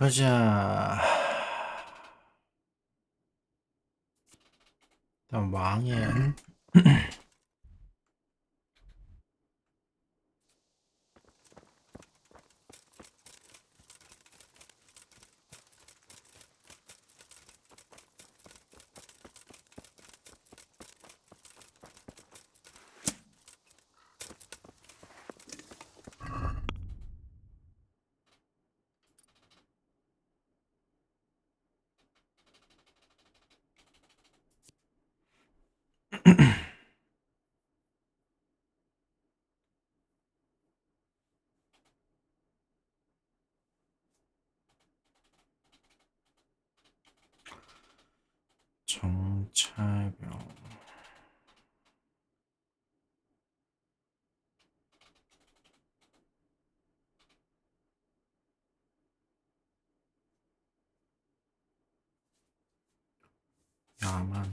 보자. 일단 왕의 정찰병. 야만.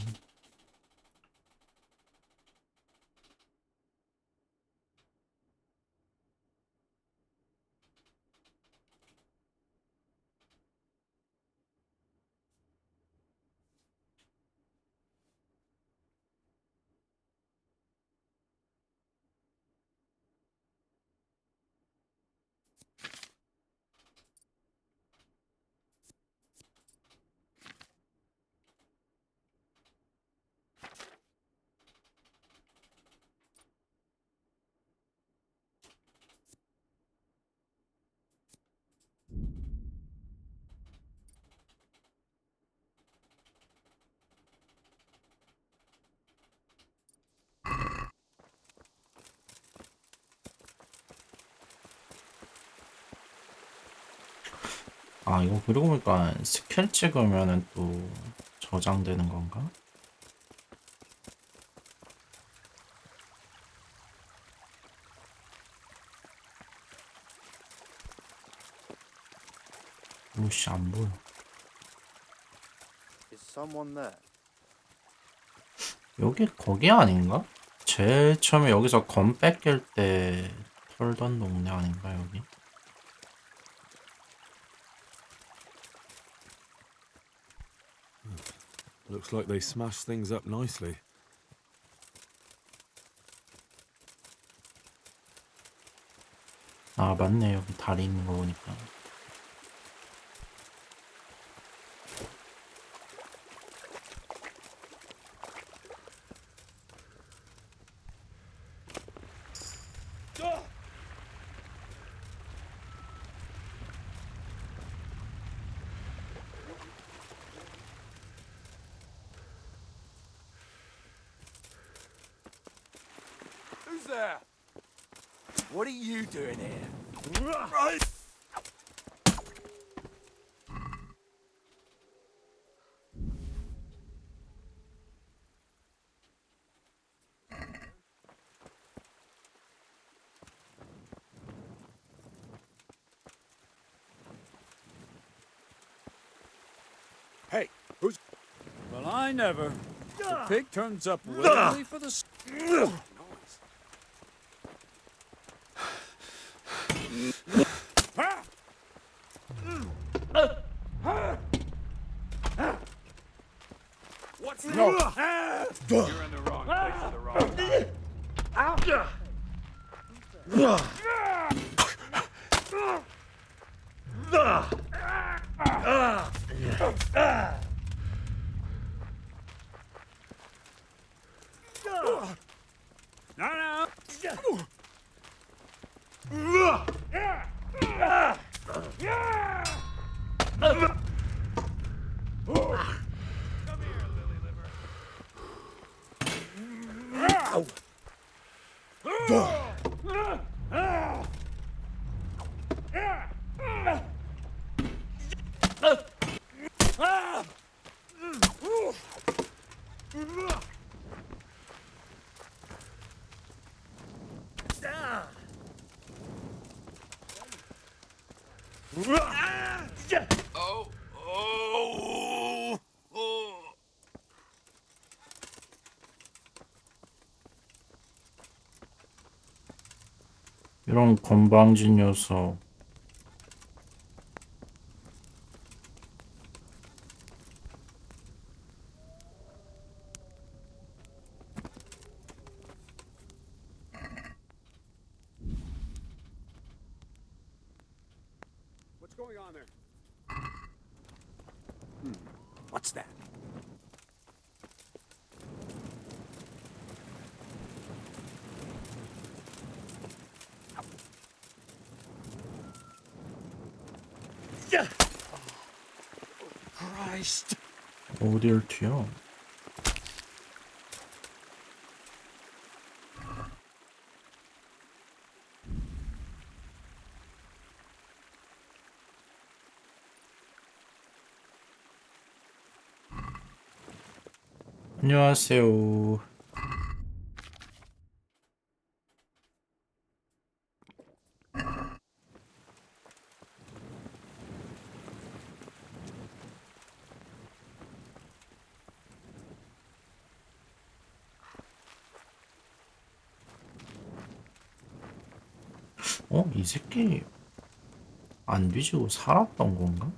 아, 이거 그러고 보니까 스킬 찍으면은 또 저장되는 건가? 오씨, 안 보여. Is someone there? 여기 거기 아닌가? 제일 처음에 여기서 검 뺏길 때 털던 동네 아닌가 여기? Looks like they smashed things up nicely. 아, 맞네. 여기 다리 있는 거 보니까. Who's there? What are you doing here? Hey, who's... Well, I never. The pig turns up willingly for the... What's No. You're in the wrong place at the wrong time. No, no. Come here, lily liver. Oh, oh, oh. 이런 건방진 녀석. going on there? What's that? Christ! 어딜 튀어? 안녕하세요. 이 새끼 안 뒤지고 살았던 건가?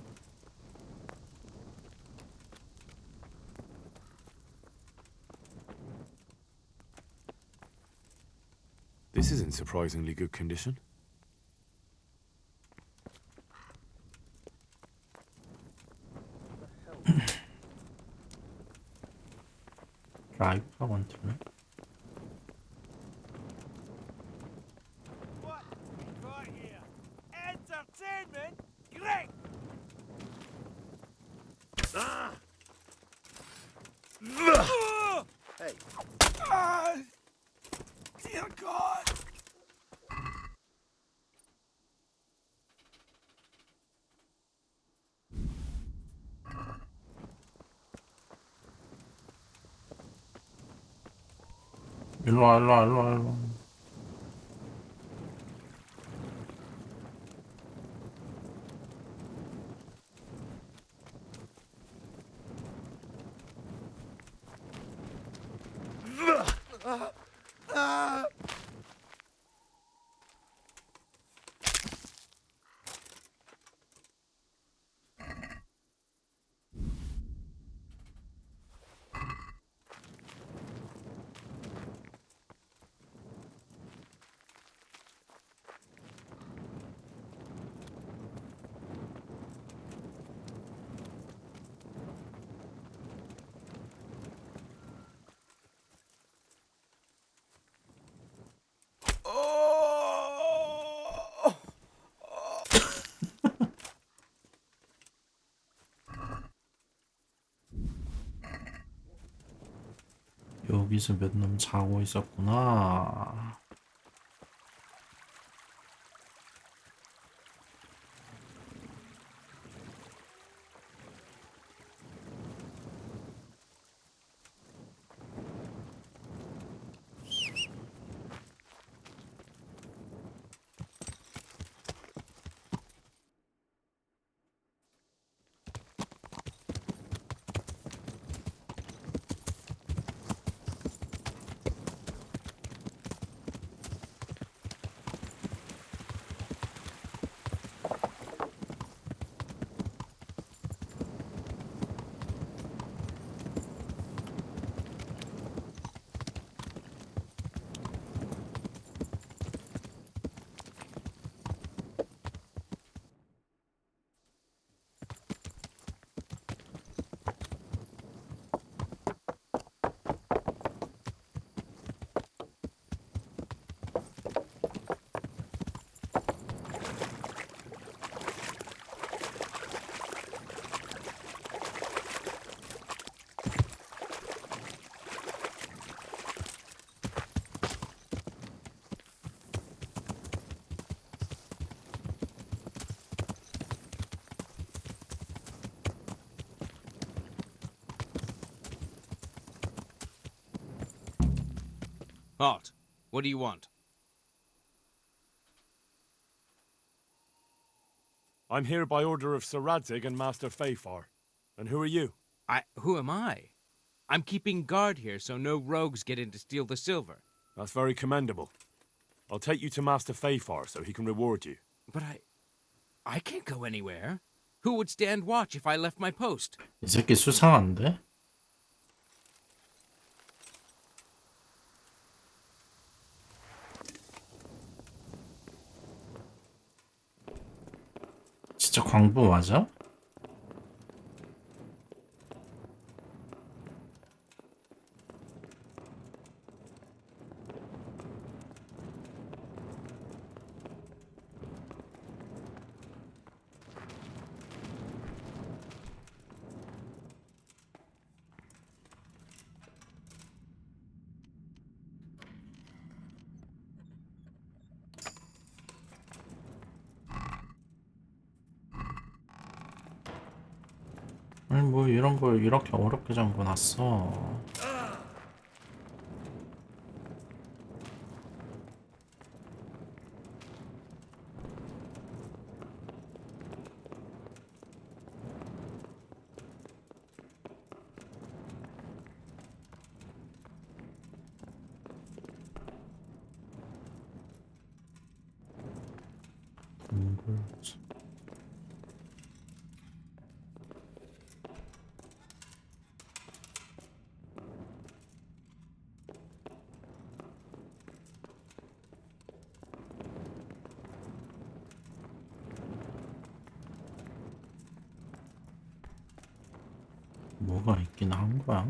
This is in surprisingly good condition. 라이프가 많더네. What have we got here? Entertainment? Great! Hey. Dear God! 일로와 일로와 일로와 일로와. 여기서 몇 놈 자고 있었구나. Halt. What do you want? I'm here by order of Sir Radzig and Master Fafar. And who are you? Who am I? I'm keeping guard here so no rogues get in to steal the silver. That's very commendable. I'll take you to Master Fafar so he can reward you. But I can't go anywhere. Who would stand watch if I left my post? 이 새끼 수상한데? 진짜 광부 맞아? 아니 뭐 이런 걸 이렇게 어렵게 잠궈놨어. 뭐가 있긴 한 거야?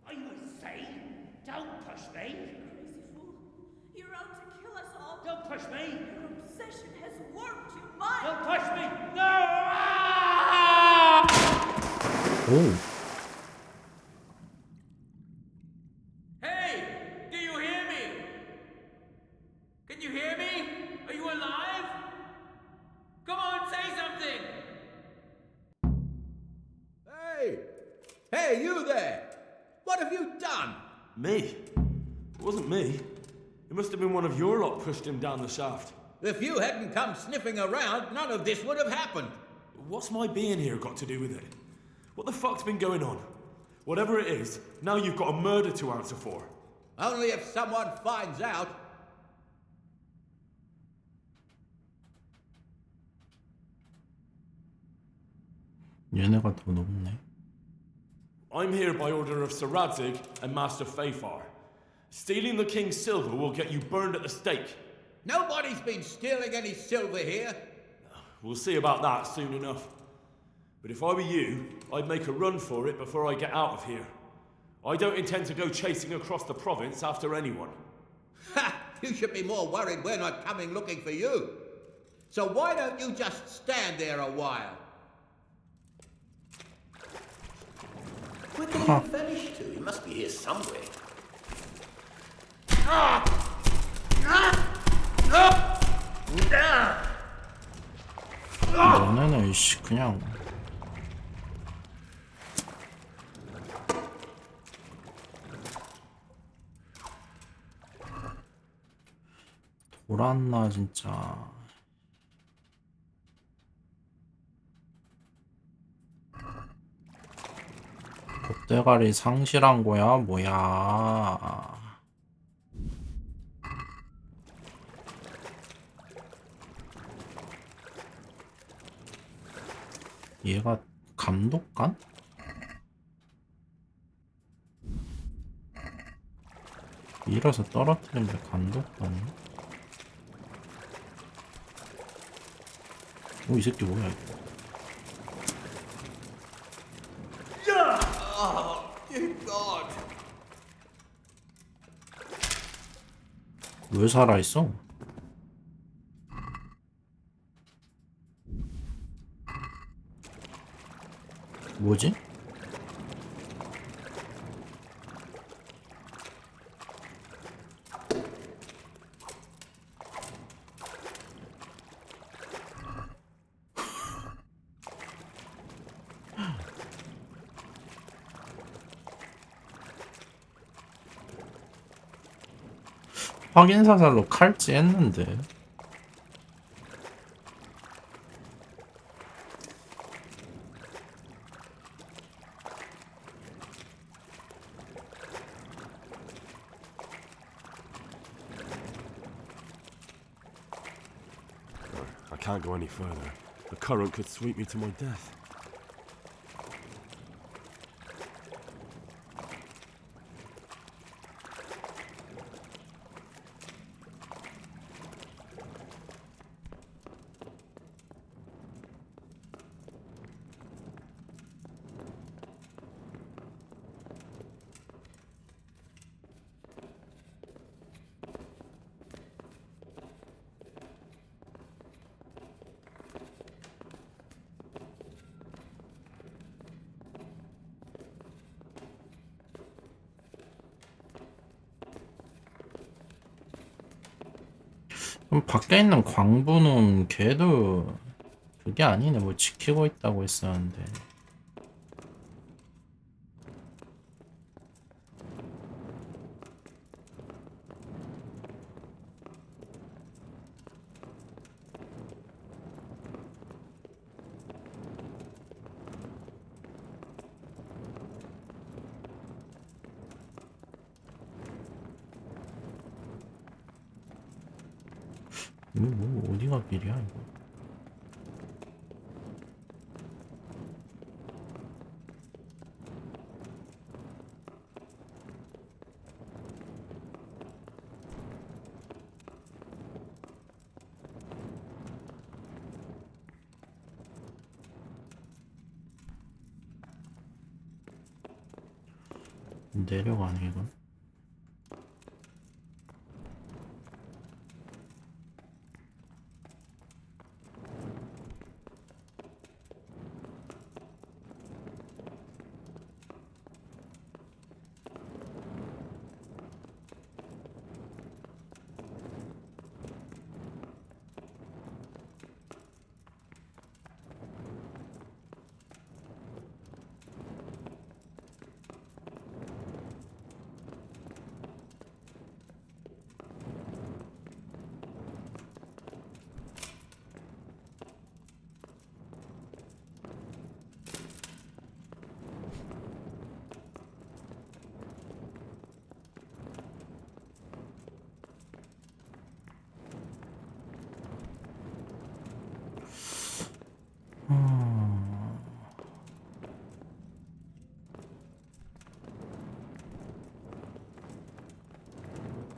Are you insane? Don't push me. Crazy fool. You're out to kill us all. Don't push me. Your obsession has warped your mind. Don't push me. No! 오! Hey! Do you hear me? Can you hear me? Are you alive? Come on, say something! Hey! Hey, you there! What have you done? Me? It wasn't me. It must have been one of your lot pushed him down the shaft. If you hadn't come sniffing around, none of this would have happened. What's my being here got to do with it? What the fuck's been going on? Whatever it is, now you've got a murder to answer for. Only if someone finds out. 얘네가 더 높네. I'm here by order of Sir Radzig and Master Fafar. Stealing the king's silver will get you burned at the stake. Nobody's been stealing any silver here. We'll see about that soon enough. But if I were you, I'd make a run for it before I get out of here. I don't intend to go chasing across the province after anyone. Ha! You should be more worried we're not coming looking for you. So why don't you just stand there a while? Where did he vanish to? He must be here somewhere. 너네는 이씨 그냥 돌았나 진짜. 곱대가리 상실한 거야 뭐야. 얘가 감독관? 밀어서 떨어뜨리는데 감독관이? 오, 이 새끼 뭐야 이거? 왜 살아있어? 뭐지? 확인 사살로 칼찌 했는데. I can't go any further. The current could sweep me to my death. 그럼 밖에 있는 광부는 걔도 그게 아니네. 뭐 지키고 있다고 했었는데. 이거 뭐 어디가 길이야 이거? 내려가네 이건.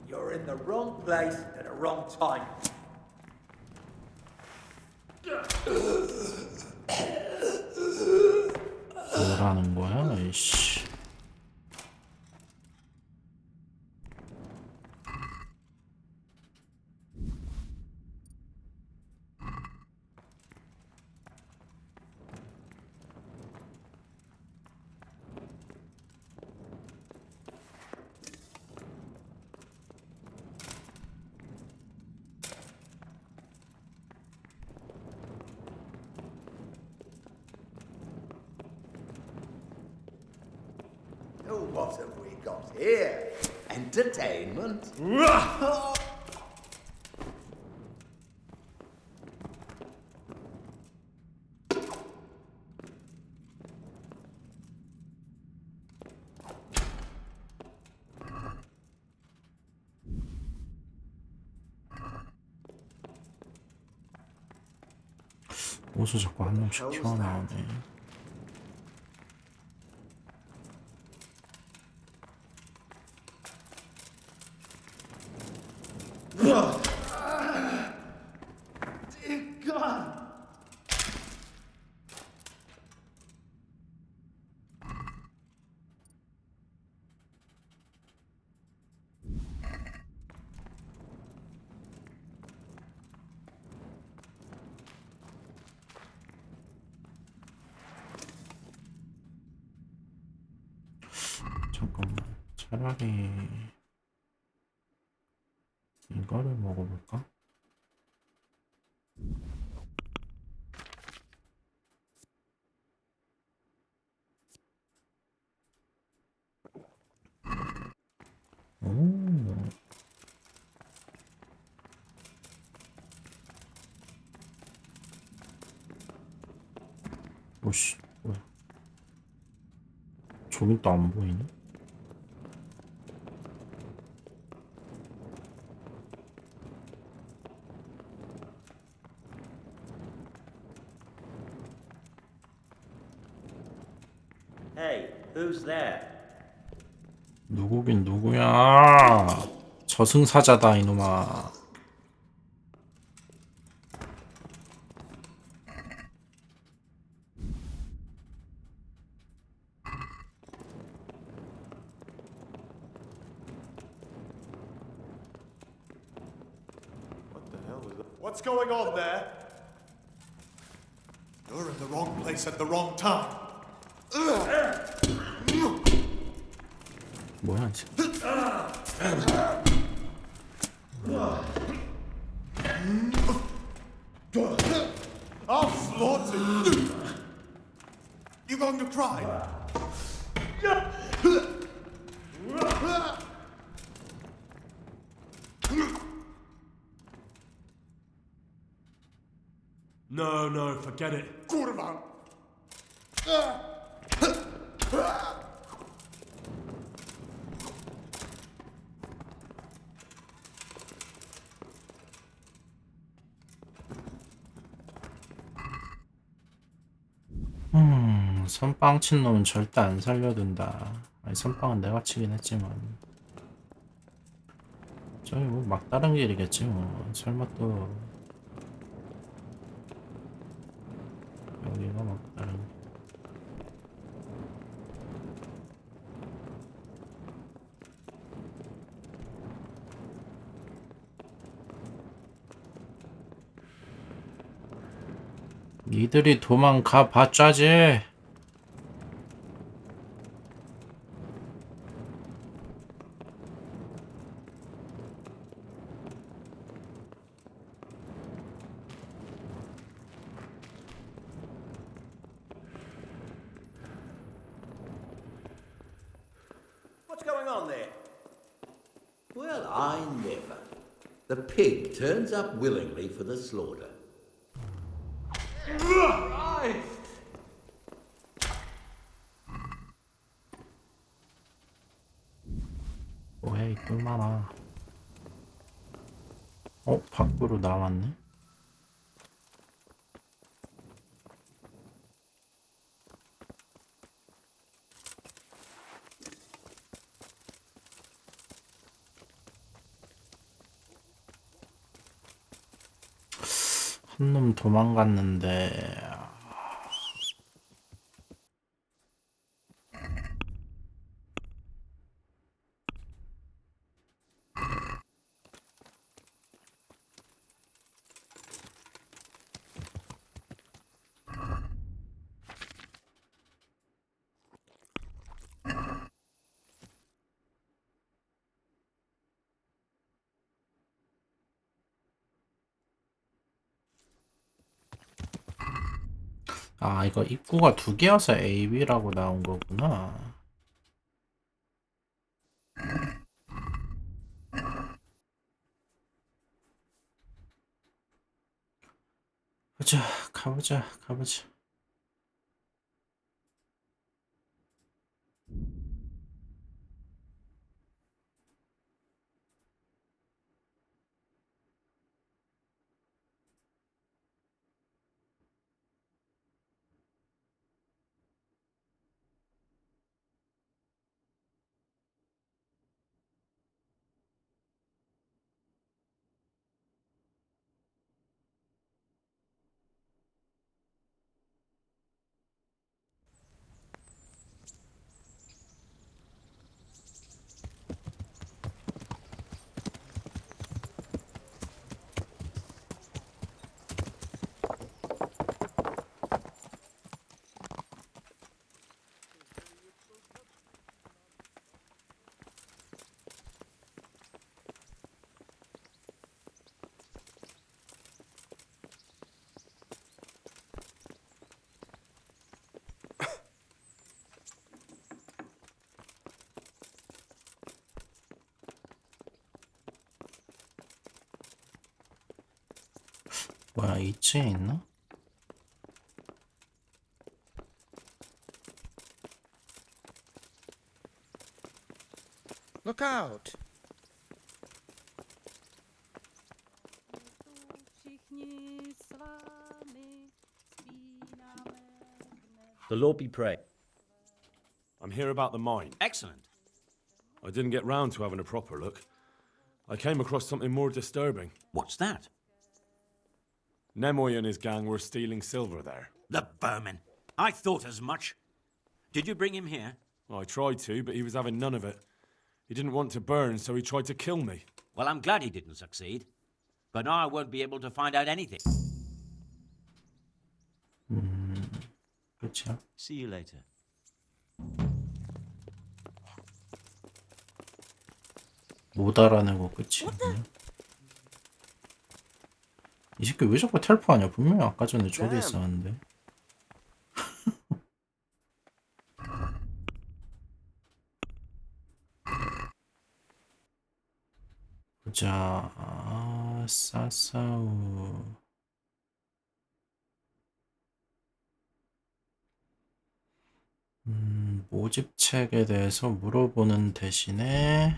You're in the wrong place at the wrong time. 뭐라는 거야, 이씨. Oh, what have we got here? Entertainment? 옷을 자꾸 한 명씩 튀어나오네. Dear God! 잠깐만, 차라리 이거를 먹어볼까? 오, 오씨, 뭐야? 저긴 또 안 보이네. Hey, who's there? 누구긴 누구야? 저승사자다 이놈아. What's going on there? You're in the wrong place at the wrong time. 뭐야 지금? I'll slaughter you. You going to cry? No, no, forget it. Kurwa. 선빵 친 놈은 절대 안 살려둔다. 아니 선빵은 내가 치긴 했지만 저기 뭐 막다른 길이겠지 뭐. 설마 또 여기가 막다른 길. 니들이 도망가 봤자지. What's going on there? Well, I never. The pig turns up willingly for the slaughter. 뭐해 이 똥만아. 밖으로 나왔네. 한 놈 도망갔는데. 아, 이거 입구가 두 개여서 A, B라고 나온 거구나. 가보자, 가보자, 가보자. 뭐야, 2층에 있나? Look out! The Lord be praised. I'm here about the mine. Excellent. I didn't get round to having a proper look. I came across something more disturbing. What's that? Nemoy and his gang were stealing silver there. The vermin. I thought as much. Did you bring him here? I tried to, but he was having none of it. He didn't want to burn, so he tried to kill me. Well, I'm glad he didn't succeed. But now I won't be able to find out anything. 그렇죠. See you later. 못 알아내고 끝이군요. 이 새끼 왜 자꾸 텔포하냐? 분명히 아까 전에 저기 있었는데. 보자. 사사우. 모집책에 대해서 물어보는 대신에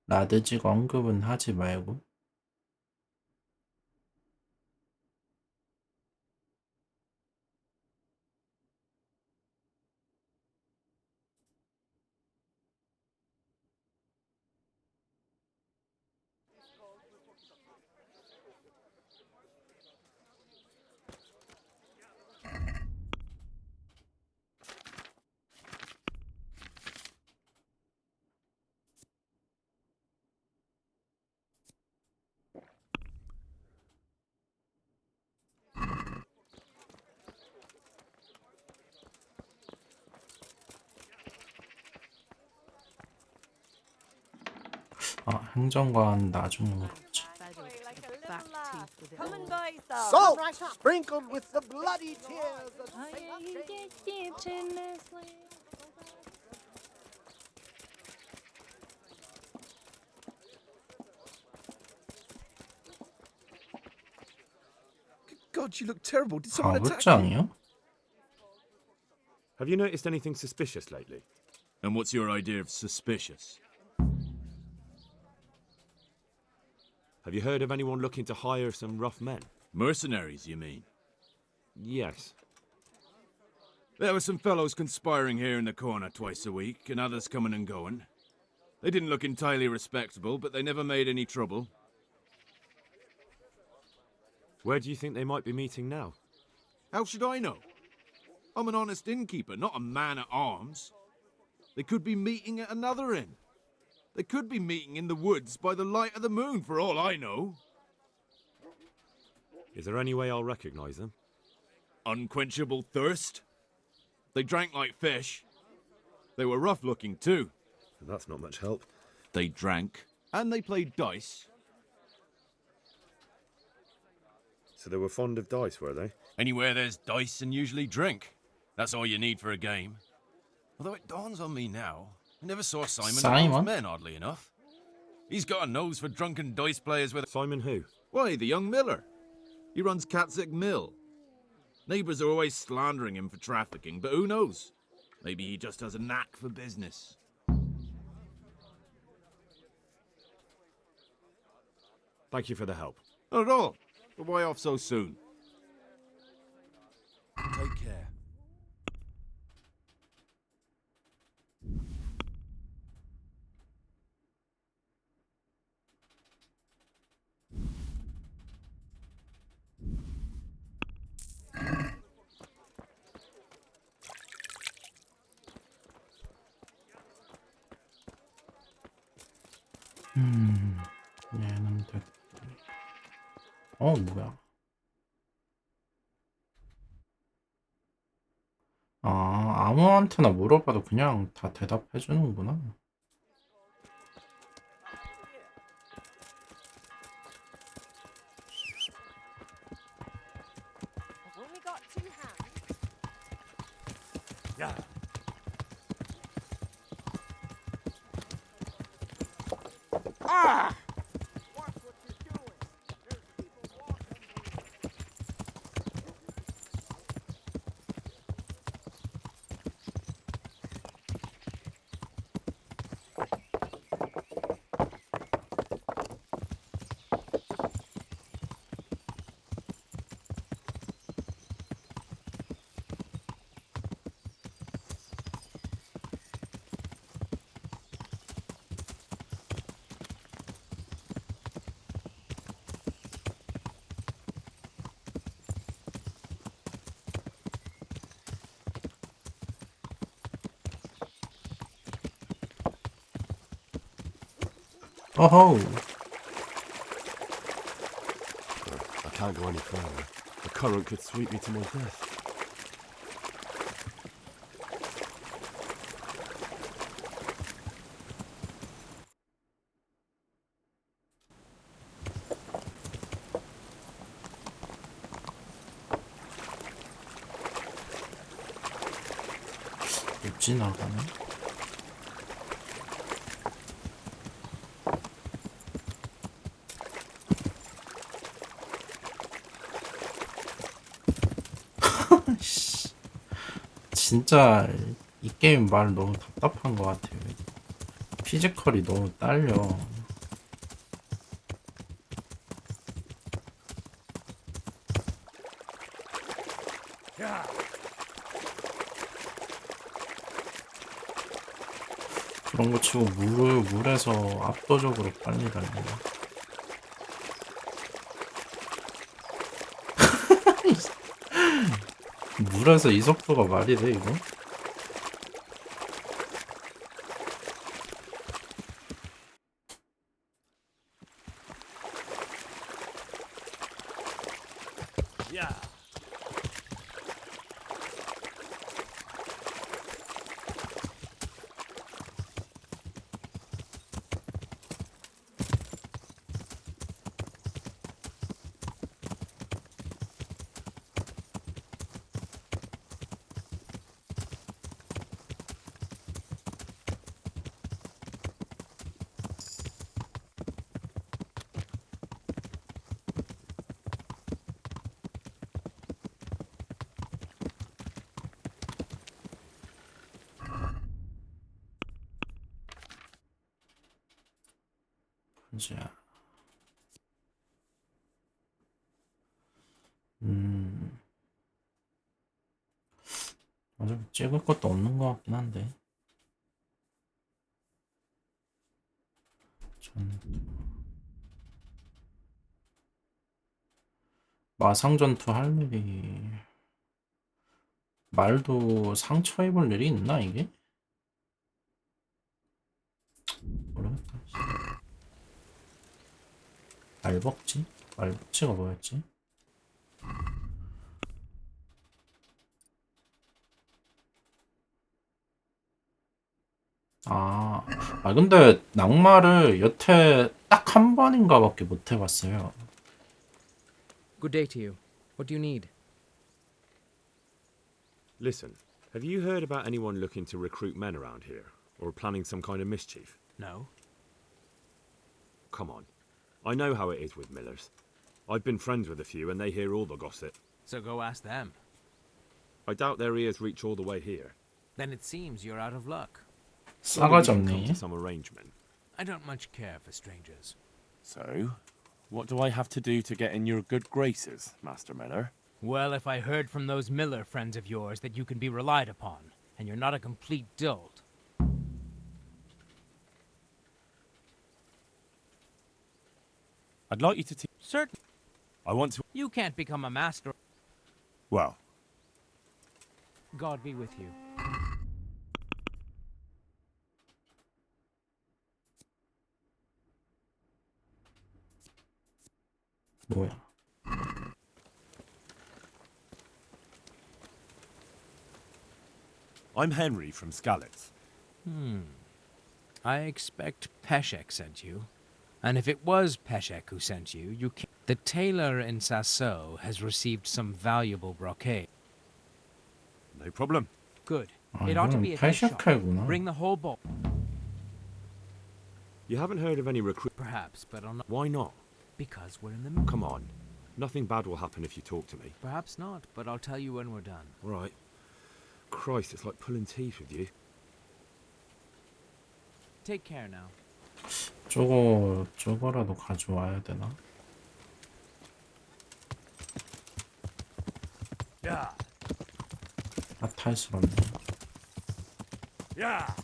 라드직 언급은 하지 말고. 행정관 나중에 물어보자. Salt sprinkled with the bloody tears of God, you look terrible. Did someone attack you? 가부장이요? Have you noticed anything suspicious lately? And what's your idea of suspicious? Have you heard of anyone looking to hire some rough men? Mercenaries, you mean? Yes. There were some fellows conspiring here in the corner twice a week, and others coming and going. They didn't look entirely respectable, but they never made any trouble. Where do you think they might be meeting now? How should I know? I'm an honest innkeeper, not a man at arms. They could be meeting at another inn. They could be meeting in the woods by the light of the moon, for all I know. Is there any way I'll recognize them? Unquenchable thirst. They drank like fish. They were rough-looking, too. That's not much help. They drank, and they played dice. So they were fond of dice, were they? Anywhere there's dice and usually drink. That's all you need for a game. Although it dawns on me now, I never saw Simon amongst men, oddly enough. He's got a nose for drunken dice players with... Simon who? Why, the young miller. He runs Catzick Mill. Neighbours are always slandering him for trafficking, but who knows? Maybe he just has a knack for business. Thank you for the help. Not at all. But why off so soon? Take care. 얘는 됐고. 뭐야. 아무한테나 물어봐도 그냥 다 대답해주는구나. Yeah. Ah! 어허우. I can't go any further. The current could sweep me to my death. 못 지나가네. 진짜 이 게임 말 너무 답답한 것 같아요. 피지컬이 너무 딸려. 그런 거 치고 물에서 압도적으로 빨리 달리네. 물에서 이 속도가 말이 돼, 이거? 자, 어차피 찍을 것도 없는 것 같긴 한데. 마상전투 할 일이 말도 상처 입을 일이 있나 이게? 모르겠다. 말벅지? 말벅지가 뭐였지? 근데 낙마를 여태 딱 한 번인가 밖에 못 해봤어요. Good day to you. What do you need? Listen, have you heard about anyone looking to recruit men around here? Or planning some kind of mischief? No. Come on. I know how it is with millers. I've been friends with a few and they hear all the gossip. So go ask them. I doubt their ears reach all the way here. Then it seems you're out of luck. 싸가지 Come 없네. to some arrangement. I don't much care for strangers. So, what do I have to do to get in your good graces, Master Miller? Well, if I heard from those Miller friends of yours that you can be relied upon, and you're not a complete dolt. I'd like you to teach. Certain. I want to. You can't become a master. Well, God be with you. 뭐야? I'm Henry from Skalitz. I expect Peshek sent you. And if it was Peshek who sent you, you can... The tailor in Sasso has received some valuable brocade. No problem. Good. It ought to be a headshot. 페샤칼구나. Bring the whole bowl. You haven't heard of any recruit? Perhaps, but I'll not... Why not? Because we're in the mood. Come on. Nothing bad will happen if you talk to me. Perhaps not, but I'll tell you when we're done. All right. Christ, it's like pulling teeth with you. Take care now. 저거라도 가져와야 되나? Yeah. 탈스럽네. Yeah.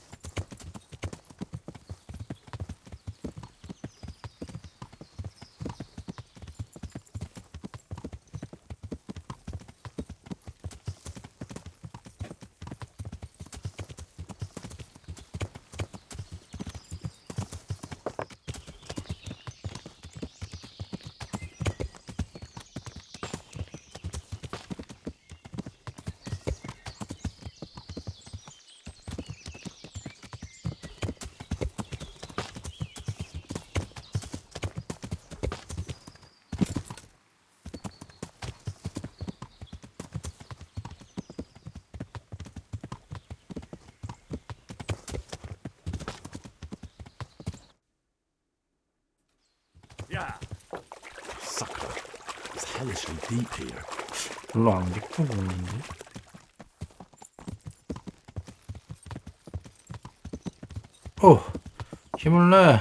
Sucker. It's hellishly deep here. 별로 안 깊어 보이는데? 오! 힘을 내!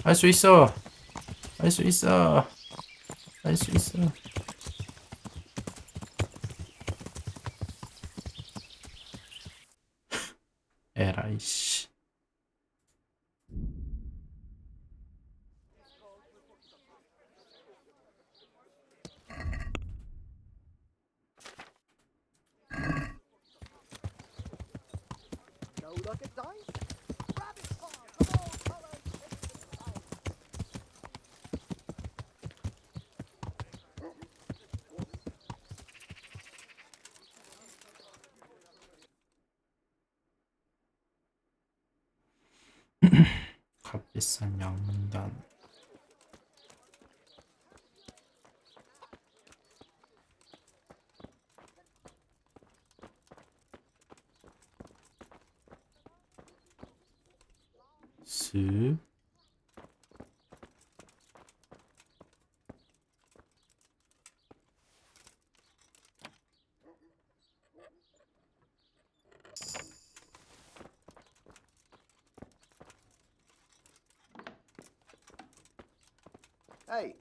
할 수 있어! 할 수 있어! 할 수 있어! 에라이 씨. No luck at dice? Rabbit cards of all colors. 값비싼 양단. 슥. Hey,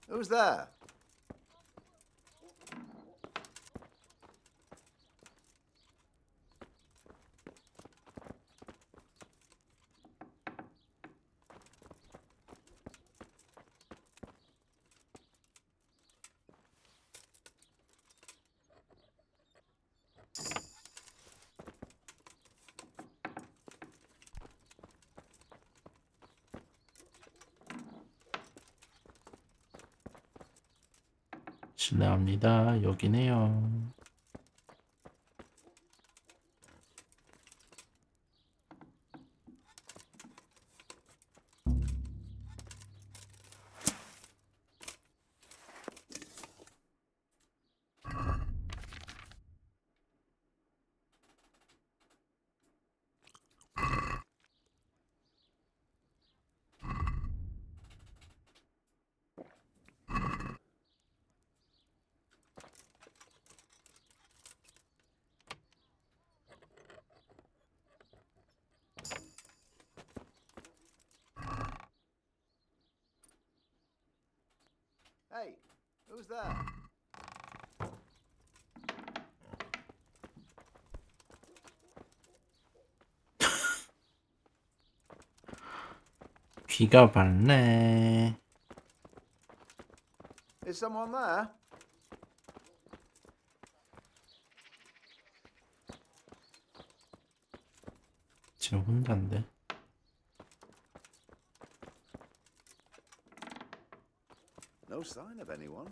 who's there? 실례합니다. 여기네요. Hey, who's there? 귀가 밝네. Is someone there? 지금 혼자인데. No sign of anyone.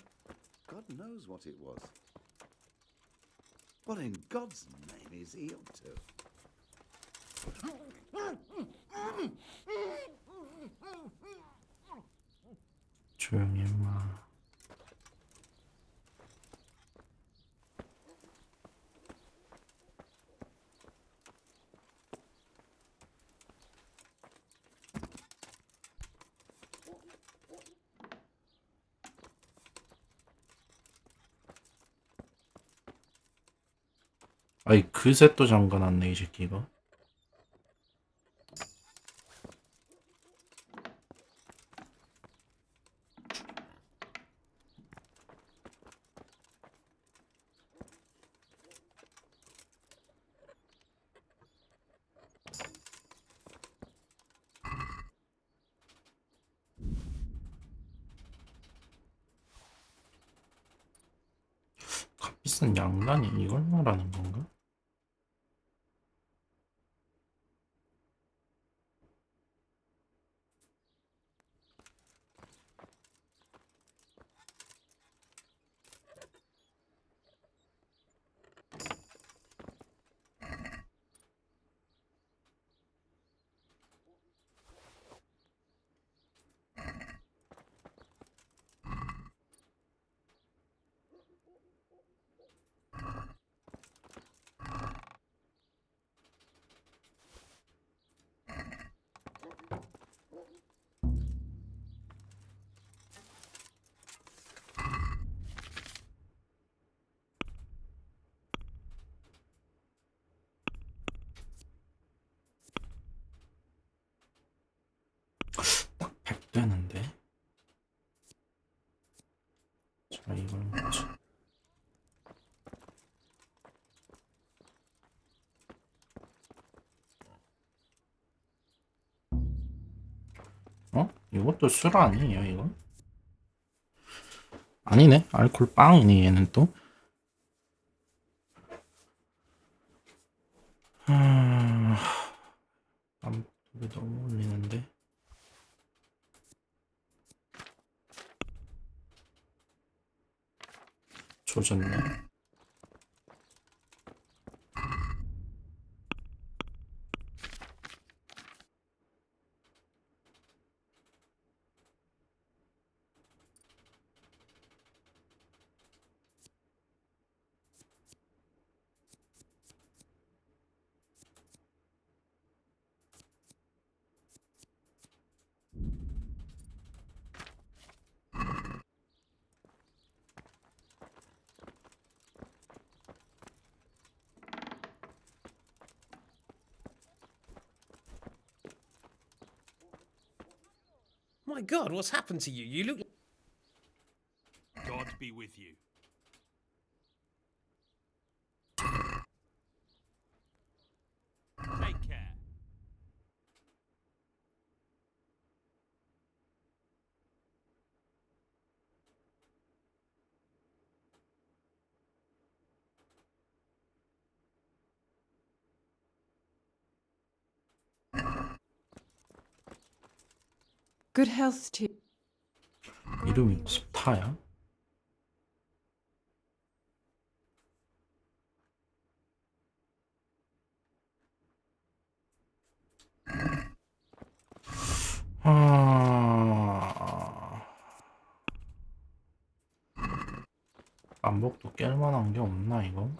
God knows what it was. What in God's name is he up to? 조용히 해마. 아이 그새 또 잠가놨네 이 새끼가. 값비싼 양단이 이걸 말하는 건가? 이것도 술 아니에요, 이거? 아니네. 알콜 빵이네, 얘는 또. 땀이 너무 올리는데. 조졌네. My God, what's happened to you? You look. God be with you. Take care. Good health to you. 이름이 스타야? 반복도 깰 만한 게 없나, 이거?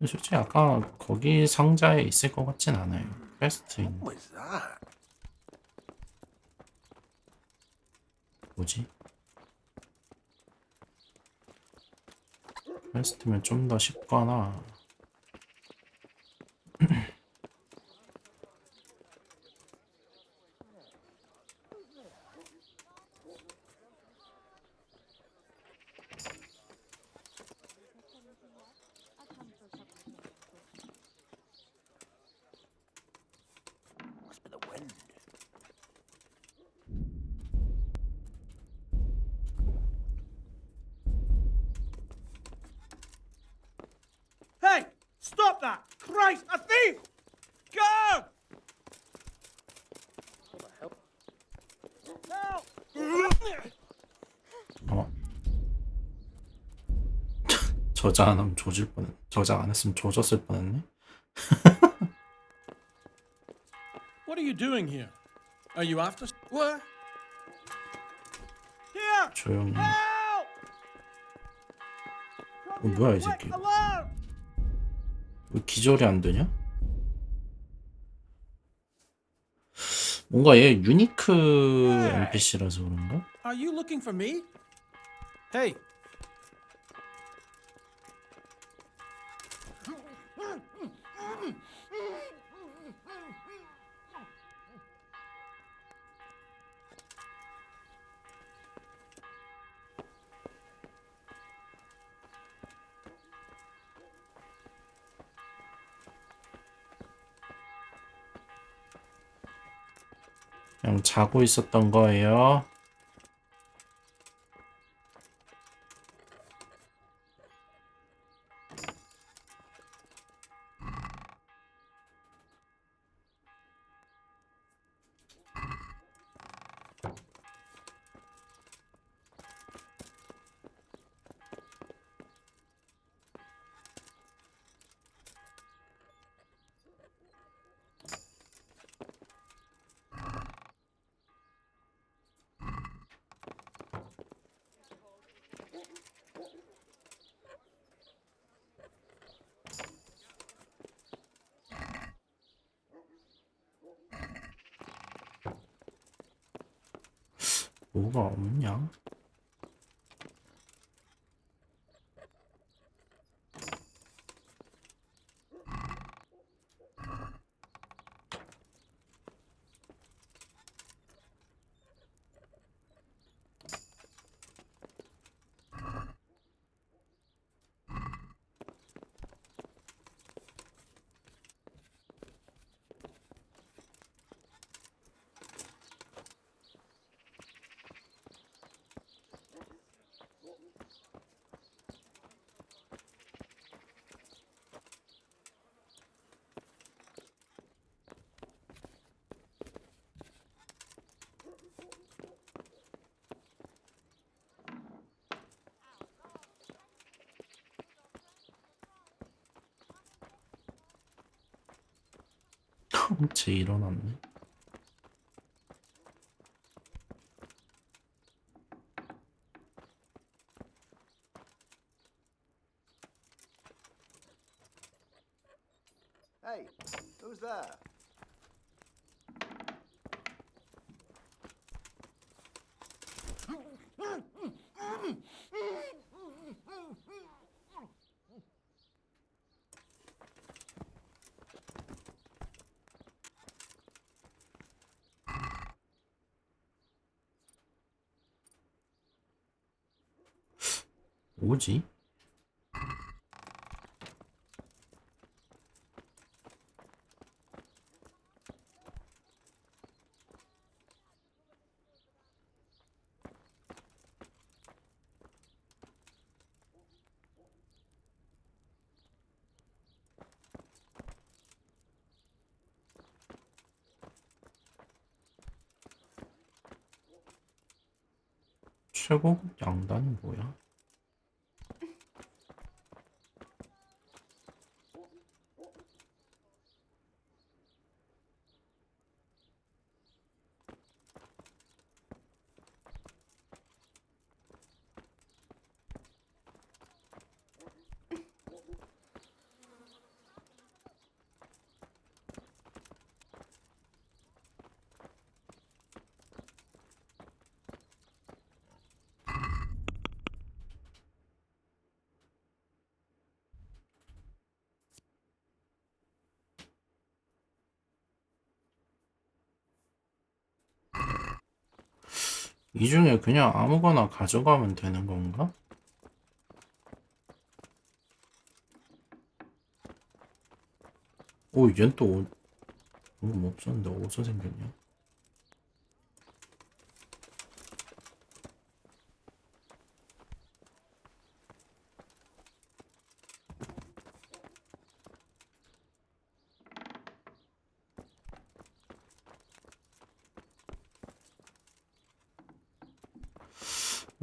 솔직히 아까 거기 상자에 있을 것 같진 않아요. 퀘스트 뭐지? 퀘스트면 좀 더 쉽거나. Hey! Stop that! Christ, a thief! Go! 저장 안 하면 조질 뻔했. 저장 안 했으면 조졌을 뻔했네. What are you doing here? Are you after what? Here! 조용히. Help! 뭐야 이 새끼. Alone! 왜 기절이 안 되냐? 뭔가 얘 유니크 NPC라서 그런가? Are you looking for me? Hey. 그냥 자고 있었던 거예요. 뭐가 없냐? 쟤 일어났네. Hey, who's there? 뭐지? 최고급 양단이 뭐야? 이 중에 그냥 아무거나 가져가면 되는 건가? 오, 얜 또 뭐 없었는데 어디서 생겼냐?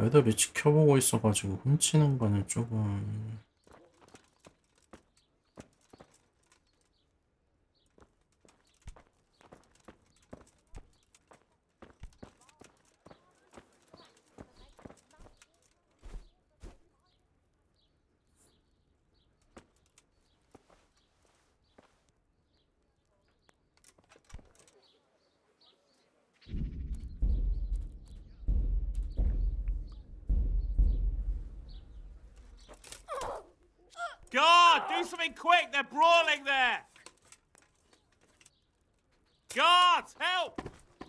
애들이 지켜보고 있어가지고 훔치는 거는 조금 God, do something quick! They're brawling there! Guards, help!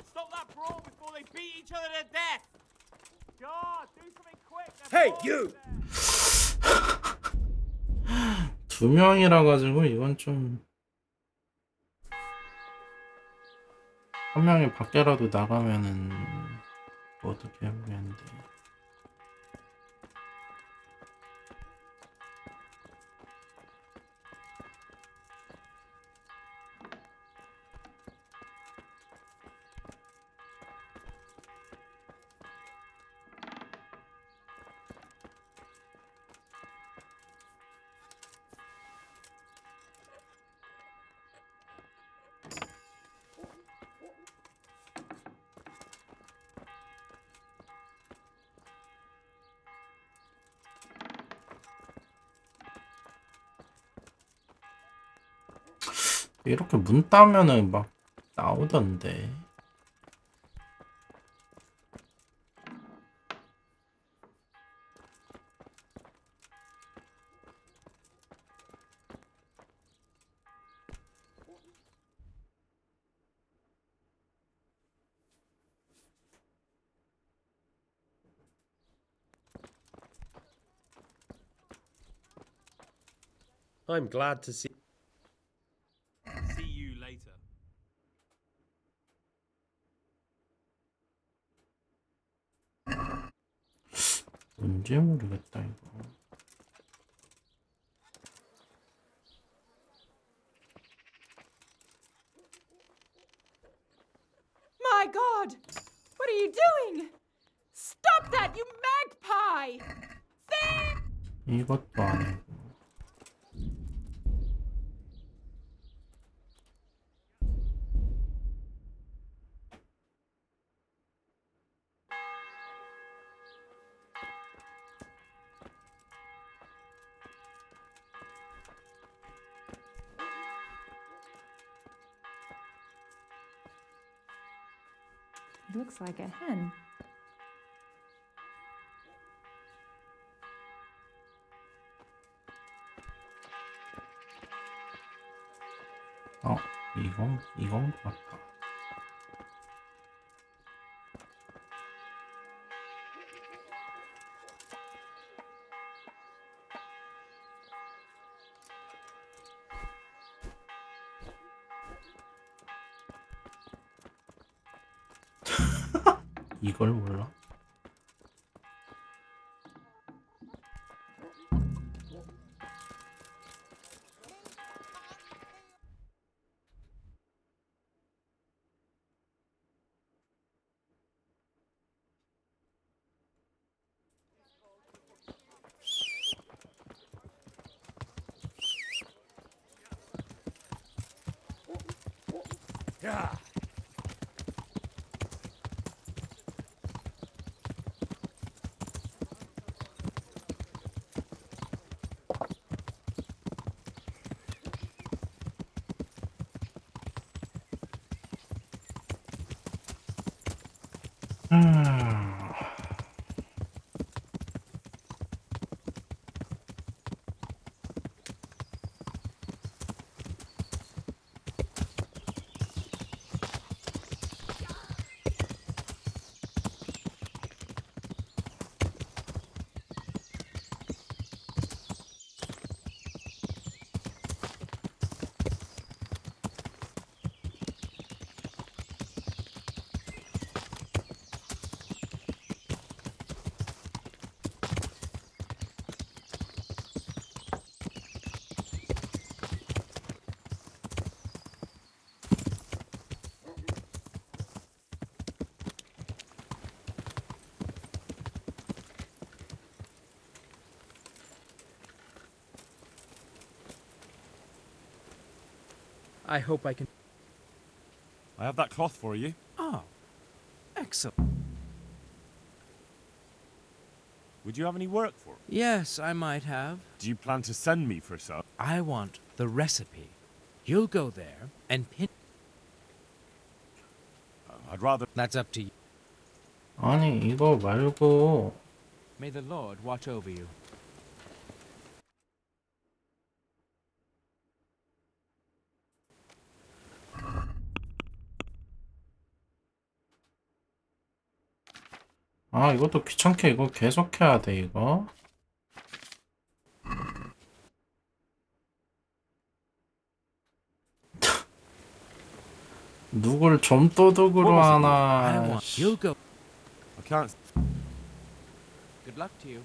Stop that brawl before they beat each other to death! God, do something quick! Hey, you! 두 명이라 가지고 이건 좀 한 명이 밖에라도 나가면은 뭐 어떻게 해보겠는데. 이렇게 문 따면은 막 나오던데. I'm glad to see. See you later. 뭔지 모르겠다 이거. My God! What are you doing? Stop that, you magpie! 이것도 아니고. Looks like a hen. 이건 맞다. 이걸 몰라? Yeah. I hope I can. I have that cloth for you. Oh, excellent. Would you have any work for it? Yes, I might have. Do you plan to send me for some? I want the recipe. You'll go there and pin. I'd rather. That's up to you. 아니 이거 말고 May the Lord watch over you. 아 이것도 귀찮게 이거 계속 해야 돼 이거. 누굴 점도둑으로 하나. You'll go. I can't. Good luck to you.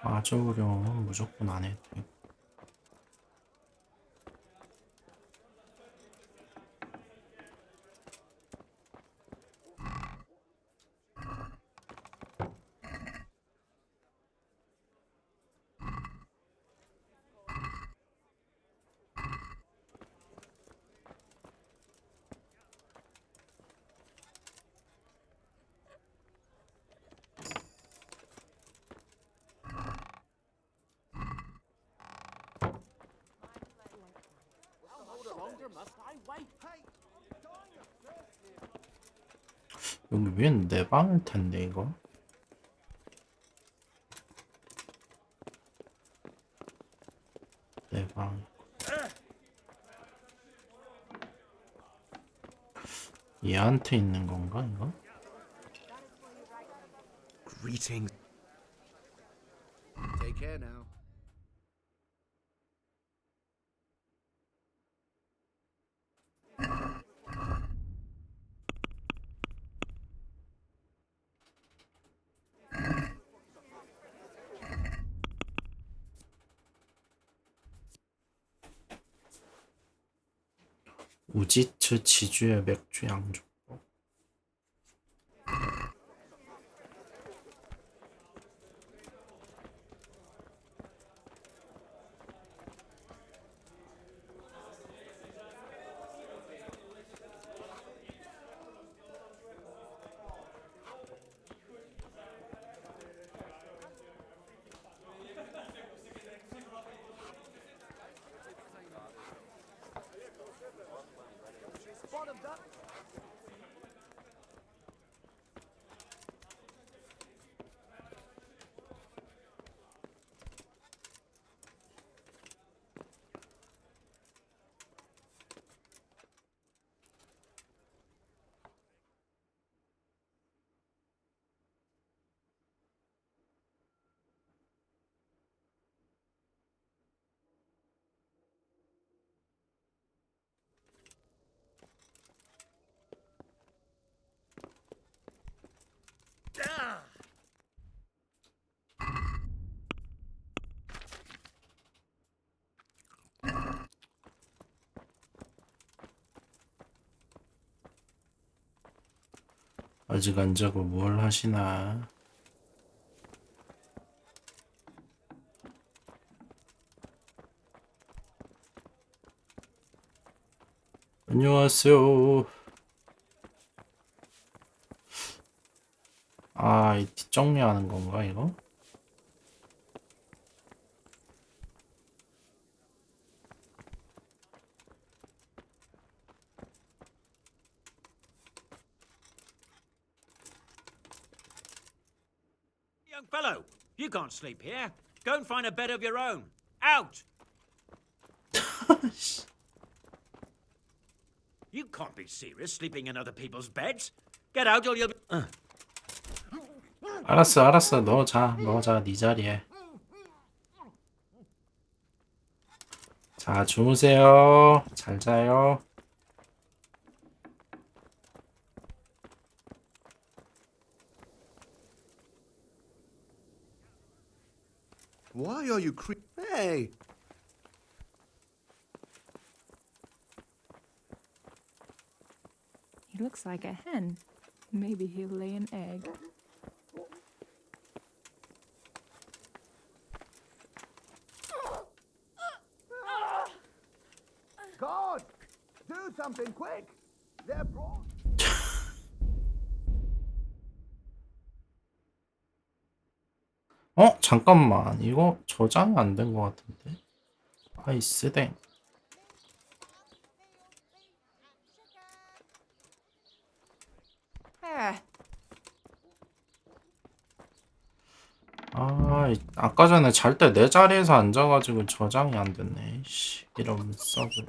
아저우령은 무조건 안 해도 돼. 여기 위엔 내 방일 텐데 이거. 방. 얘한테 있는 건가 이거? Greetings. Take care now. 우지트 지주의 맥주 양주. 아직 안 자고 뭘 하시나? 안녕하세요. 아, 이 뒷정리하는 건가 이거? Young fellow, you can't sleep here. Go and find a bed of your own. Out! You can't be serious sleeping in other people's beds. Get out or you'll be... 알았어. 너 자, 네 자리에. 자, 주무세요. 잘 자요. Why are you Hey! He looks like a hen. Maybe he'll lay an egg. God! Do something quick! They're brought. 잠깐만. 이거 저장이 안 된 것 같은데. 아이스댕. 아까 전에 잘 때 내 자리에서 앉아가지고 저장이 안 됐네. 씨, 이런 썩을.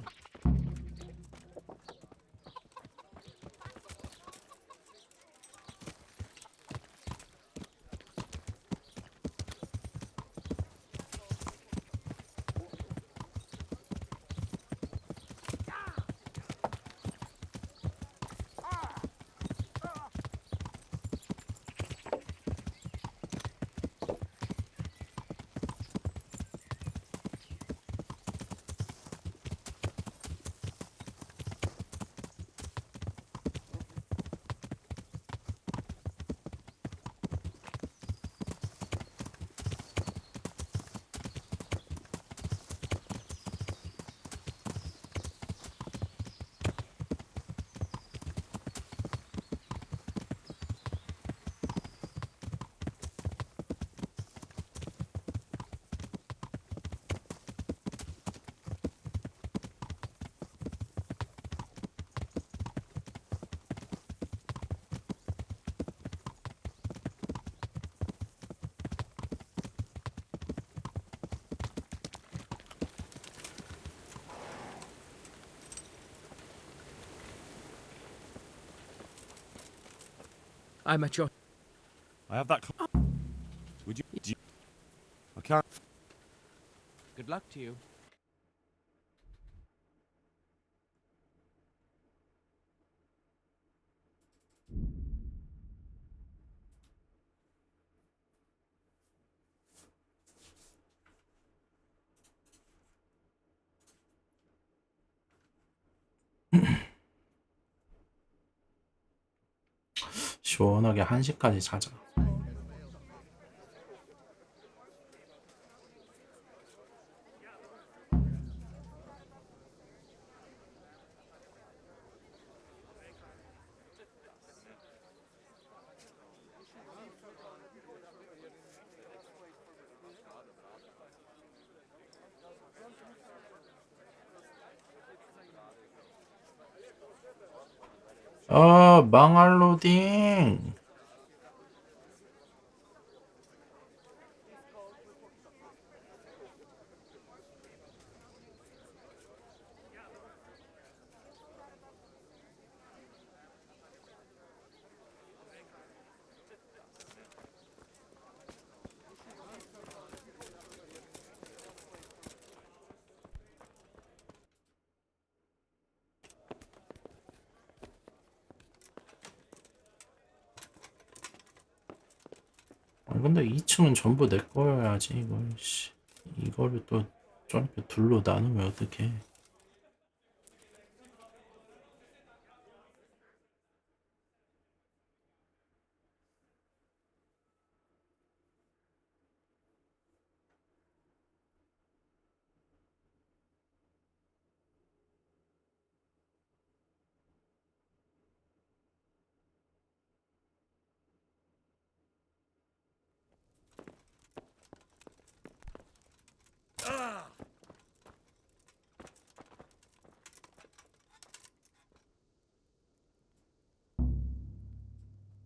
I'm at your... I have that. Would you? I can't. Good luck to you. 시원하게 1시까지 자자. 망할 로딩. 근데 2층은 전부 내 거여야지. 이걸 씨. 이거를 또 저렇게 둘로 나누면 어떡해.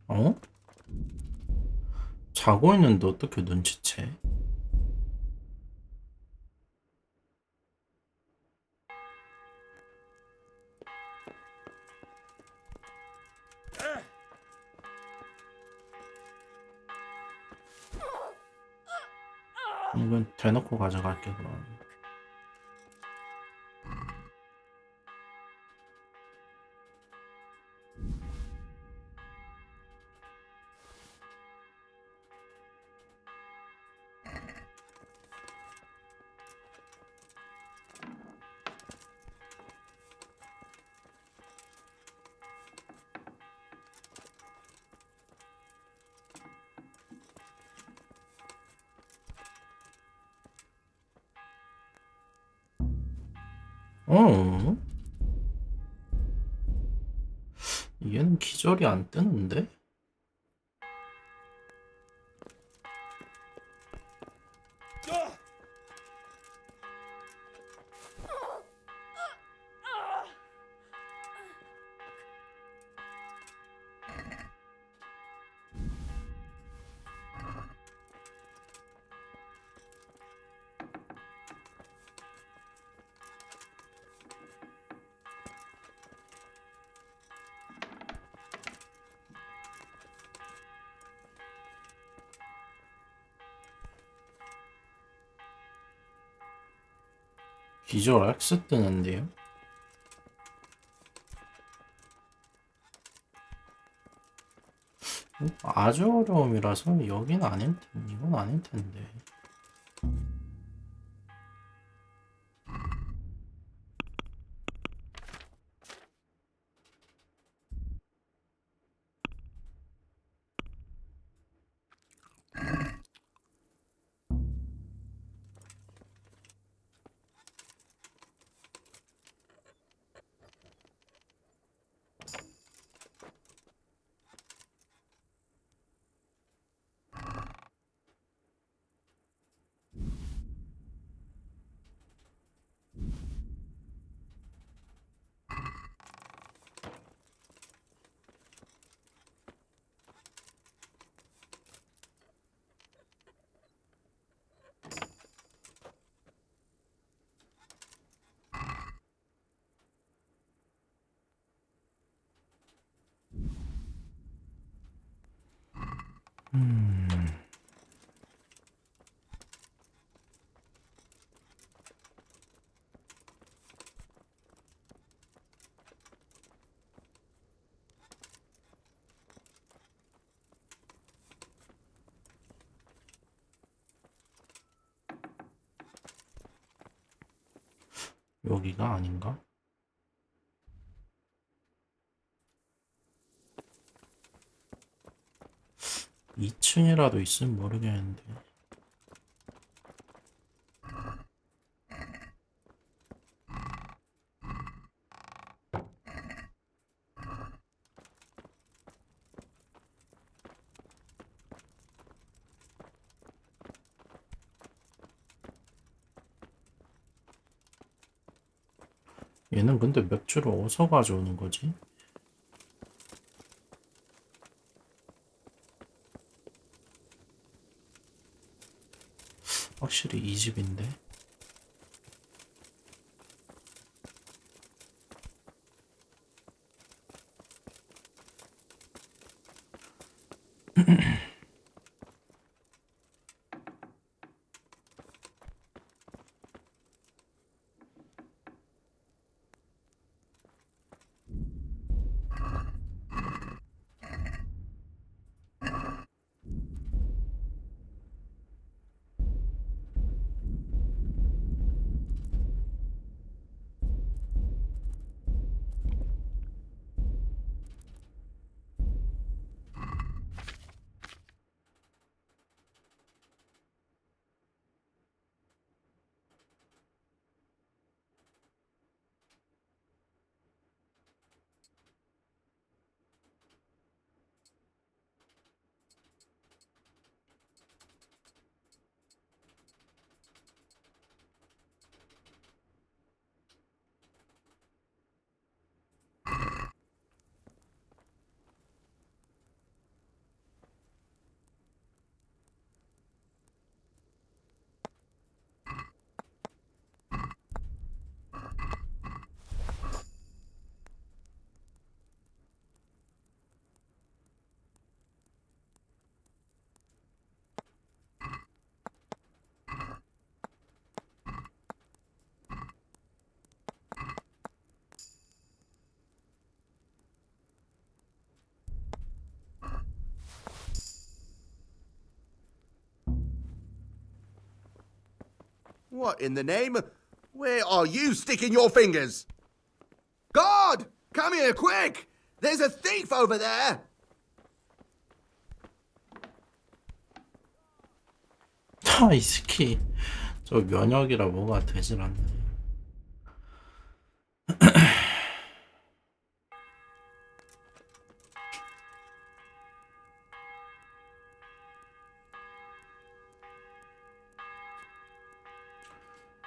어? 자고 있는데 어떻게 눈치채? 이건 대놓고 가져갈게 그럼. 어? 얘는 기절이 안 뜨는데? 기절 X 뜨는데요? 아주 어려움이라서 여긴 아닐 텐데, 이건 아닐 텐데. 여기가 아닌가? 2층이라도 있으면 모르겠는데. 얘는 근데 맥주를 어디서 가져오는 거지? 확실히 이 집인데. What in the name? Where are you sticking your fingers? Guard! Come here, quick! There's a thief over there! 이 스키. 저 면역이라 뭐가 되질 않네.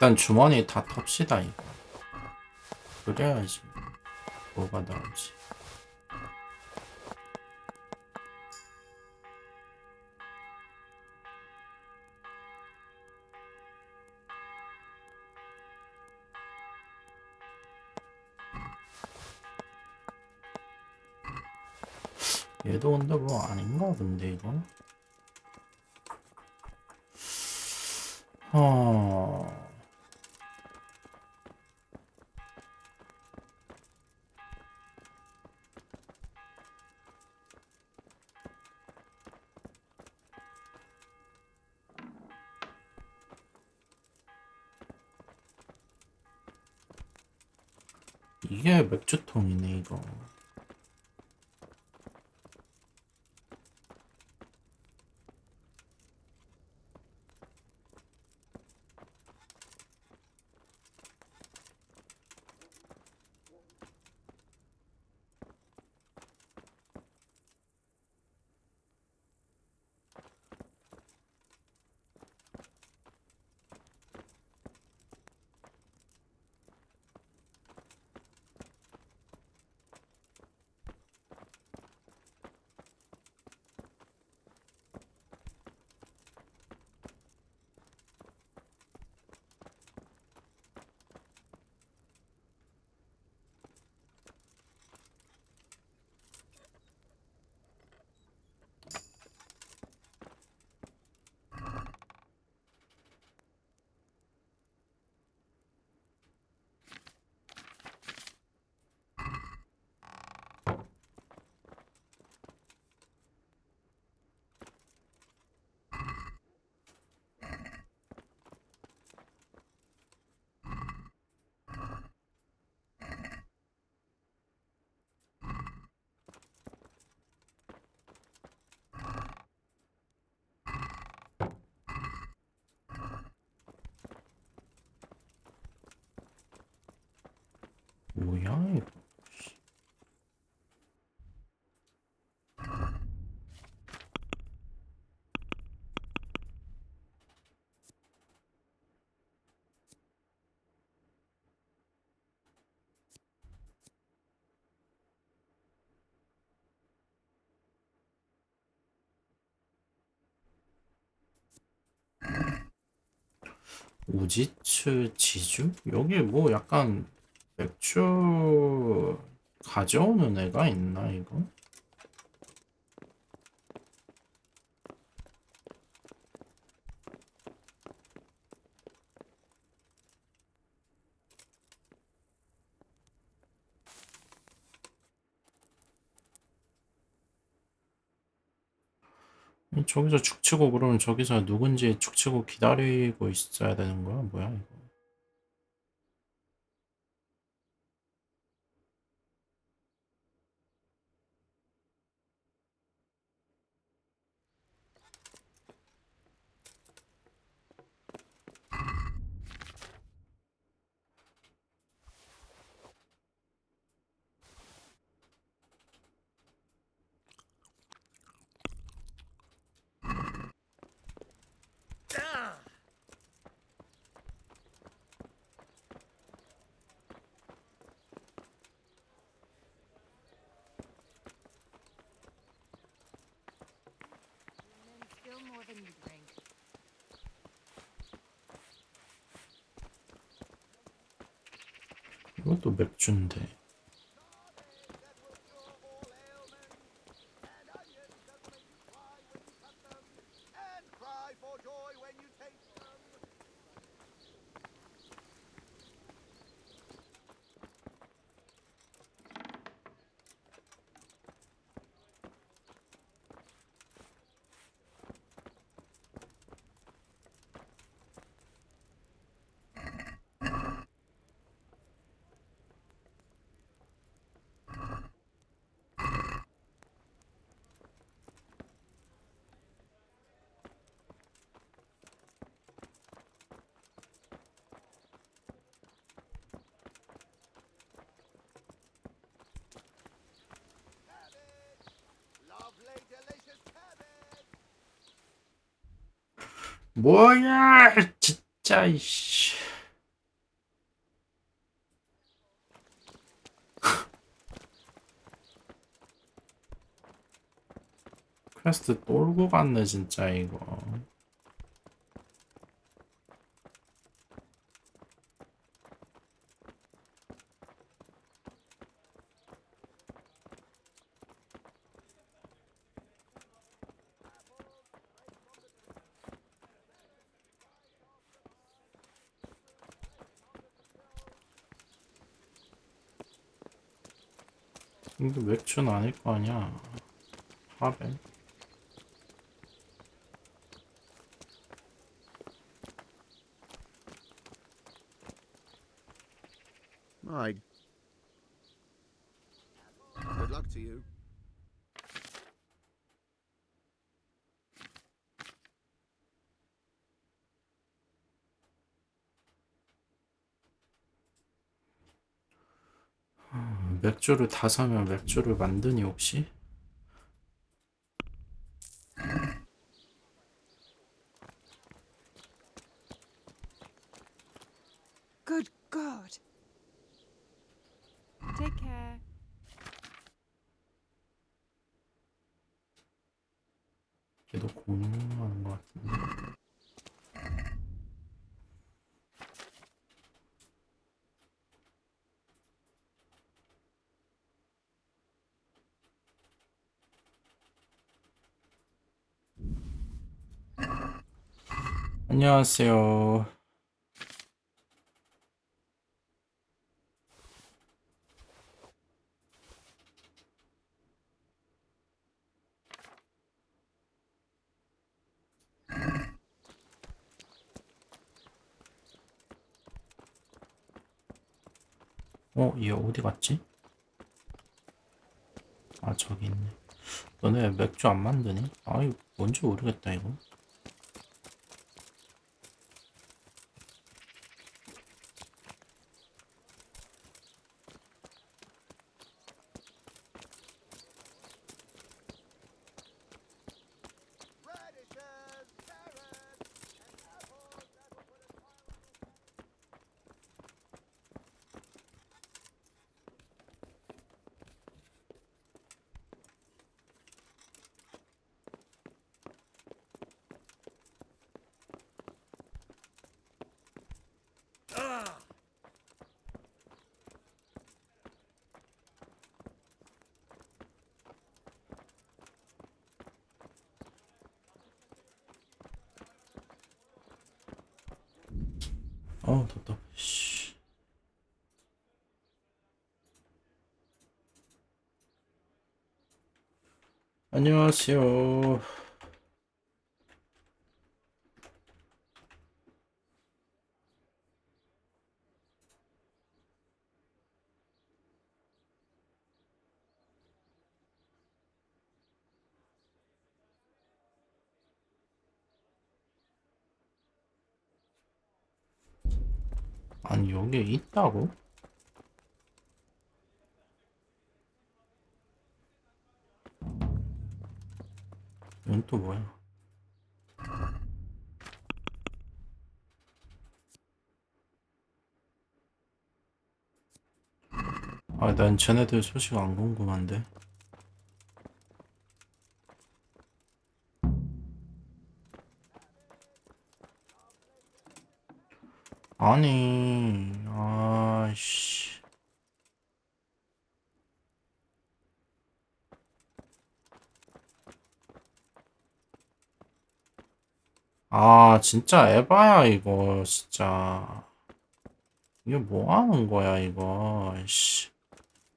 일단 주머니 다 텁시다 이거. 그래야지 뭐가 나오지. 얘도 근데 뭐 아닌가 본데 이거. 이게 맥주통이네 이거. 뭐야 이거. 우지츠 지주? 여기 뭐 약간 맥주 가져오는 애가 있나 이거? 저기서 죽치고 그러면 저기서 누군지 죽치고 기다리고 있어야 되는 거야? 뭐야 이거? Still more than you drink. 이것도 맥주인데. 뭐야 진짜 이씨. 퀘스트 똘고 갔네 진짜 이거. 근데 맥주는 아닐 거 아니야. 하벨. My. Good luck to you. 맥주를 다 사면 맥주를 만드니 혹시? Good God. Take care. 걔도 공부하는 것 같은데. 안녕하세요. 얘 어디 갔지? 아 저기 있네. 너네 맥주 안 만드니? 아이 뭔지 모르겠다 이거. 답답해. 씨. 안녕하세요. 아니 여기에 있다고? 이건 또 뭐야? 아, 난 쟤네들 소식 안 궁금한데. 아니, 아씨. 아, 진짜 에바야, 이거, 진짜. 이게 뭐 하는 거야, 이거, 씨.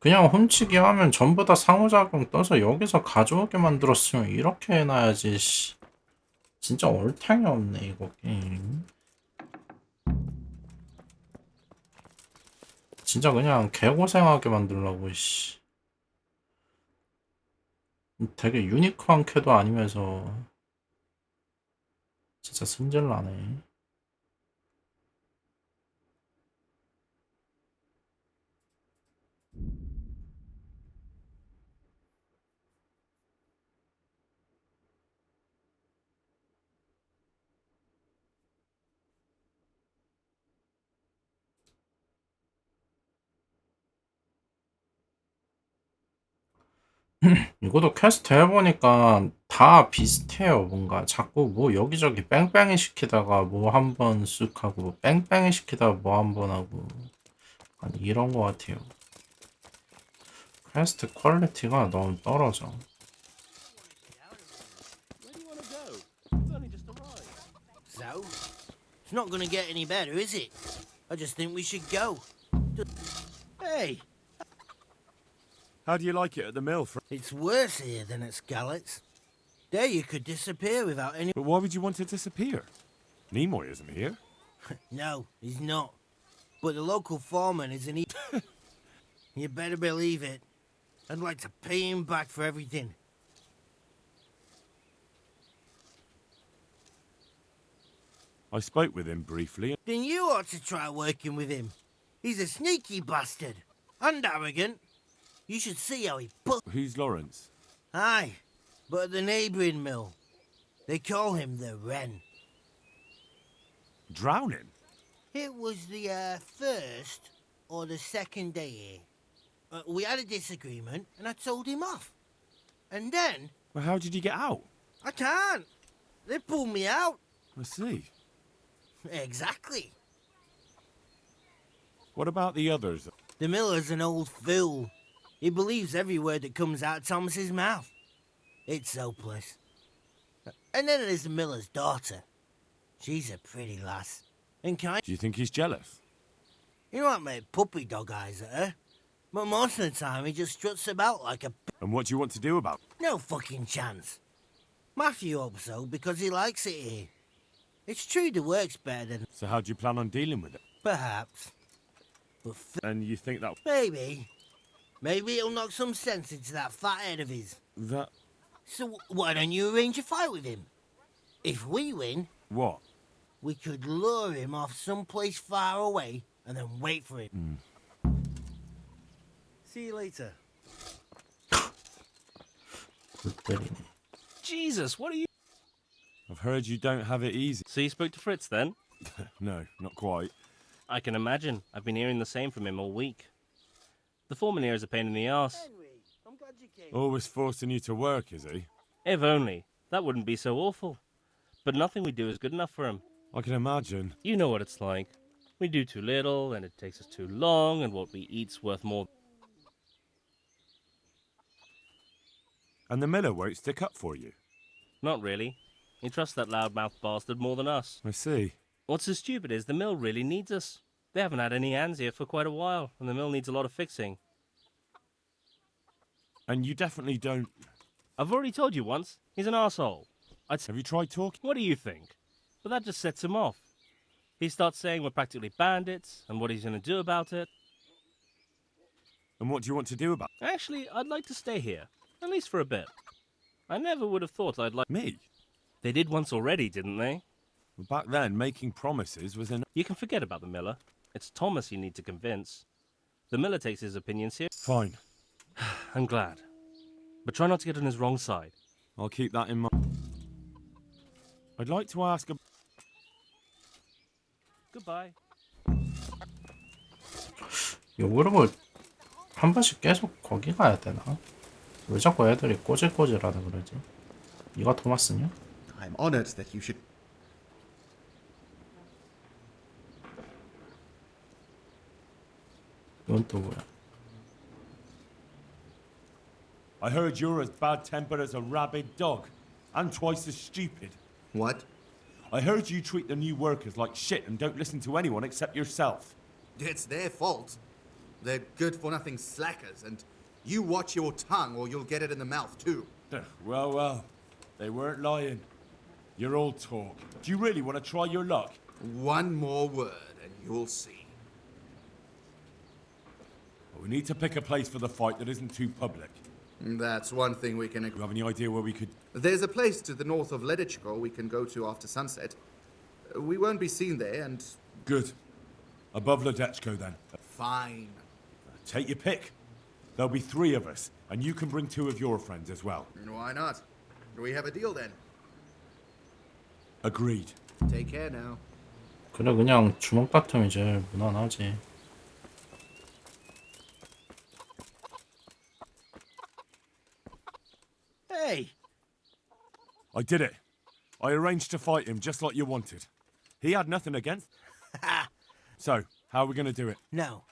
그냥 훔치기 하면 전부 다 상호작용 떠서 여기서 가져오게 만들었으면 이렇게 해놔야지, 씨. 진짜 얼탱이 없네, 이거 게임. 진짜 그냥 개고생하게 만들라고, 씨. 되게 유니크한 캐도 아니면서 진짜 승질나네. 이것도 퀘스트 해보니까 다 비슷해요. 뭔가 자꾸 뭐 여기저기 뺑뺑이 시키다가 뭐 한 번 쓱 하고 뺑뺑이 시키다가 뭐 한 번 하고 아니 이런 거 같아요. 퀘스트 퀄리티가 너무 떨어져. So, it's not gonna get any better, is it? I just think we should go. Hey, How do you like it at the mill? it's worse here than at Scarlett's. There you could disappear without any... But why would you want to disappear? Nimoy isn't here. No, he's not. But the local foreman isn't he? You better believe it. I'd like to pay him back for everything. I spoke with him briefly. Then you ought to try working with him. He's a sneaky bastard. And arrogant. You should see how he put... Who's Lawrence? Aye, but at the neighbouring mill. They call him the Wren. Drowning? It was the first or the second day here. We had a disagreement and I told him off. And then... Well, how did you get out? I can't. They pulled me out. I see. Exactly. What about the others? The miller's an old fool. He believes every word that comes out of Thomas's mouth. It's hopeless. And then there's the miller's daughter. She's a pretty lass. And kind. Do you think he's jealous? He might make puppy dog eyes at her. But most of the time he just struts about like a... And what do you want to do about it? No fucking chance. Matthew hopes so because he likes it here. It's true the work's better than... So how do you plan on dealing with it? Perhaps. But And you think that... maybe. Maybe it'll knock some sense into that fat head of his. That... So why don't you arrange a fight with him? If we win... What? We could lure him off someplace far away and then wait for him. See you later. Jesus, what are you... I've heard you don't have it easy. So you spoke to Fritz then? No, not quite. I can imagine. I've been hearing the same from him all week. The foreman here is a pain in the arse. Always forcing you to work, is he? If only. That wouldn't be so awful. But nothing we do is good enough for him. I can imagine. You know what it's like. We do too little, and it takes us too long, and what we eat's worth more. And the miller won't stick up for you? Not really. He trusts that loudmouth bastard more than us. I see. What's so stupid is the mill really needs us. They haven't had any hands here for quite a while, and the mill needs a lot of fixing. And you definitely don't... I've already told you once, he's an arsehole. Have you tried talking? What do you think? But that just sets him off. He starts saying we're practically bandits, and what he's going to do about it. And what do you want to do about it? Actually, I'd like to stay here, at least for a bit. I never would have thought I'd like... Me? They did once already, didn't they? Back then, making promises was enough. You can forget about the miller. It's Thomas you need to convince. The miller takes his opinions here. Fine. I'm glad. But try not to get on his wrong side. I'll keep that in mind. I'd like to ask a... Goodbye. 요그룹을 한 번씩 계속 거기 가야 되나? 왜 자꾸 애들이 꼬질꼬질하다 그러지? 네가 토마스냐? I'm honored that you should. 이건 또 뭐야? I heard you're as bad-tempered as a rabid dog, and twice as stupid. What? I heard you treat the new workers like shit and don't listen to anyone except yourself. It's their fault. They're good-for-nothing slackers, and you watch your tongue or you'll get it in the mouth too. Well, they weren't lying. You're all talk. Do you really want to try your luck? One more word and you'll see. We need to pick a place for the fight that isn't too public. That's one thing we can... Do you have any idea where we could... There's a place to the north of Ledichko we can go to after sunset. We won't be seen there and... Good. Above Ledechko, then. Fine. Take your pick. There'll be 3 of us, and you can bring 2 of your friends as well. Why not? Do we have a deal then? Agreed. Take care now. 그래 그냥 주먹 다툼이 제일 무난하지. Hey! I did it. I arranged to fight him just like you wanted. He had nothing against... So, how are we going to do it? No.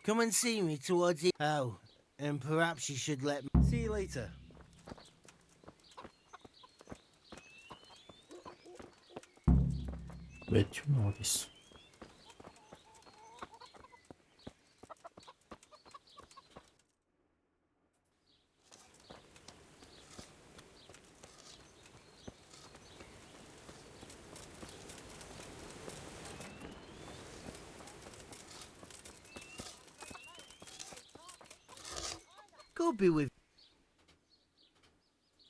Come and see me towards the... Oh, and perhaps you should let me... See you later. 매튜는 어딨어? Go be with...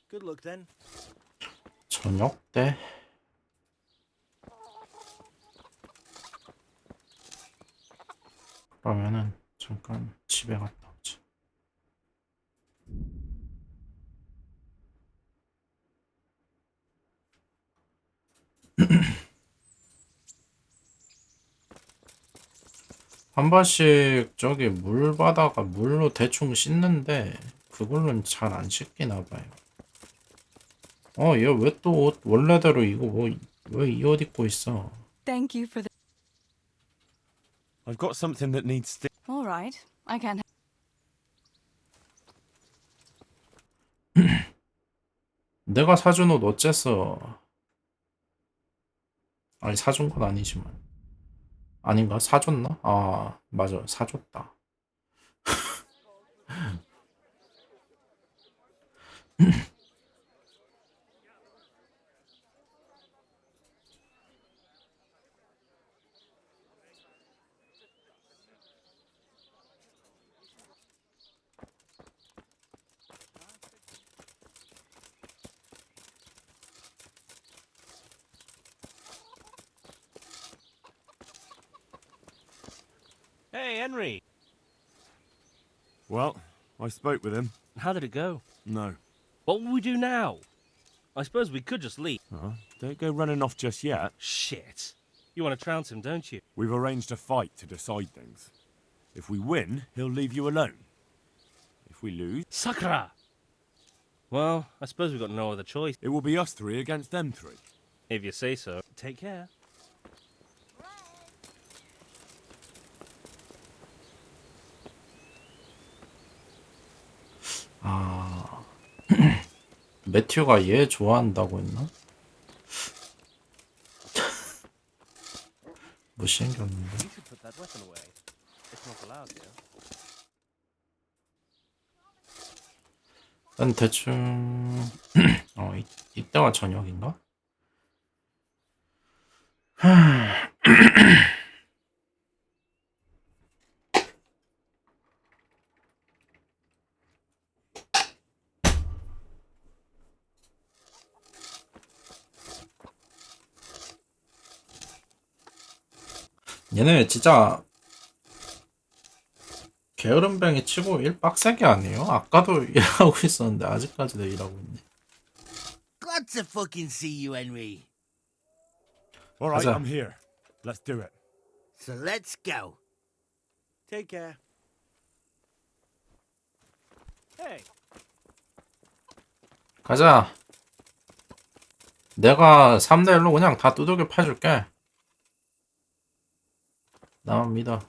Good luck then. 저녁 때? 그러면은 잠깐 집에 갔다 오지. 한 번씩 저기 물 받아가 물로 대충 씻는데 그걸로는 잘 안 씻기나 봐요. 얘 왜 또 옷 원래대로 이거 뭐 왜 이 옷 입고 있어? Thank you for the. I've got something that needs... All right, I can. 내가 사준 옷 어째서? 아니 사준 건 아니지만 아닌가? 사줬나? 아 맞아 사줬다. Hey, Henry. Well, I spoke with him. How did it go? No. What will we do now? I suppose we could just leave. Don't go running off just yet. Shit. You want to trounce him, don't you? We've arranged a fight to decide things. If we win, he'll leave you alone. If we lose... Sakra! Well, I suppose we've got no other choice. It will be us 3 against them 3. If you say so. Take care. 아 매튜가 얘 좋아한다고 했나? 못생겼는데. You should put that weapon away. It's not allowed here. 난 대충 이때가 저녁인가? 얘네 진짜 게으름뱅이 치고 일 빡세게 하네요. 아까도 일하고 있었는데 아직까지도 일하고 있네. Glad to fucking see you, Henry. All right, 가자. I'm here. Let's do it. So let's go. Take care. Hey, 가자. 내가 3대1로 그냥 다 두들겨 패줄게. 나만 믿어.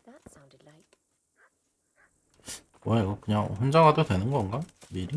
That sounded like. 뭐야 이거 그냥 혼자 가도 되는 건가? 미리?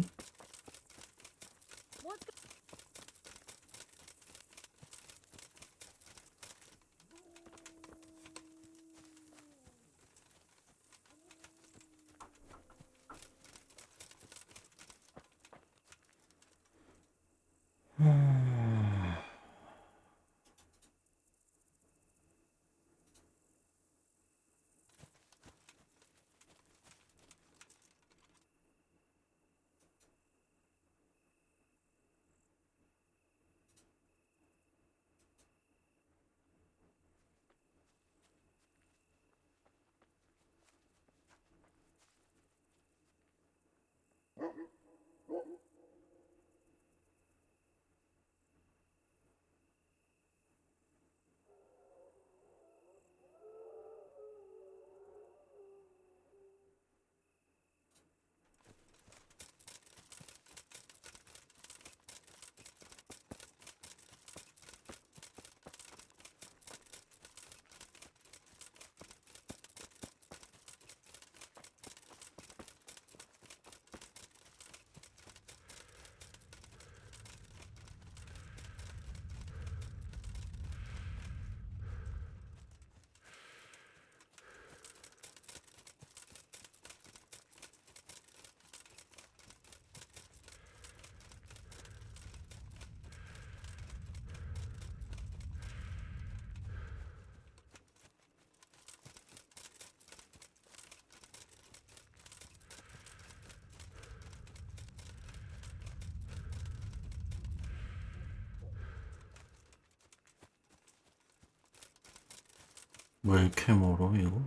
왜 이렇게 멀어 이거?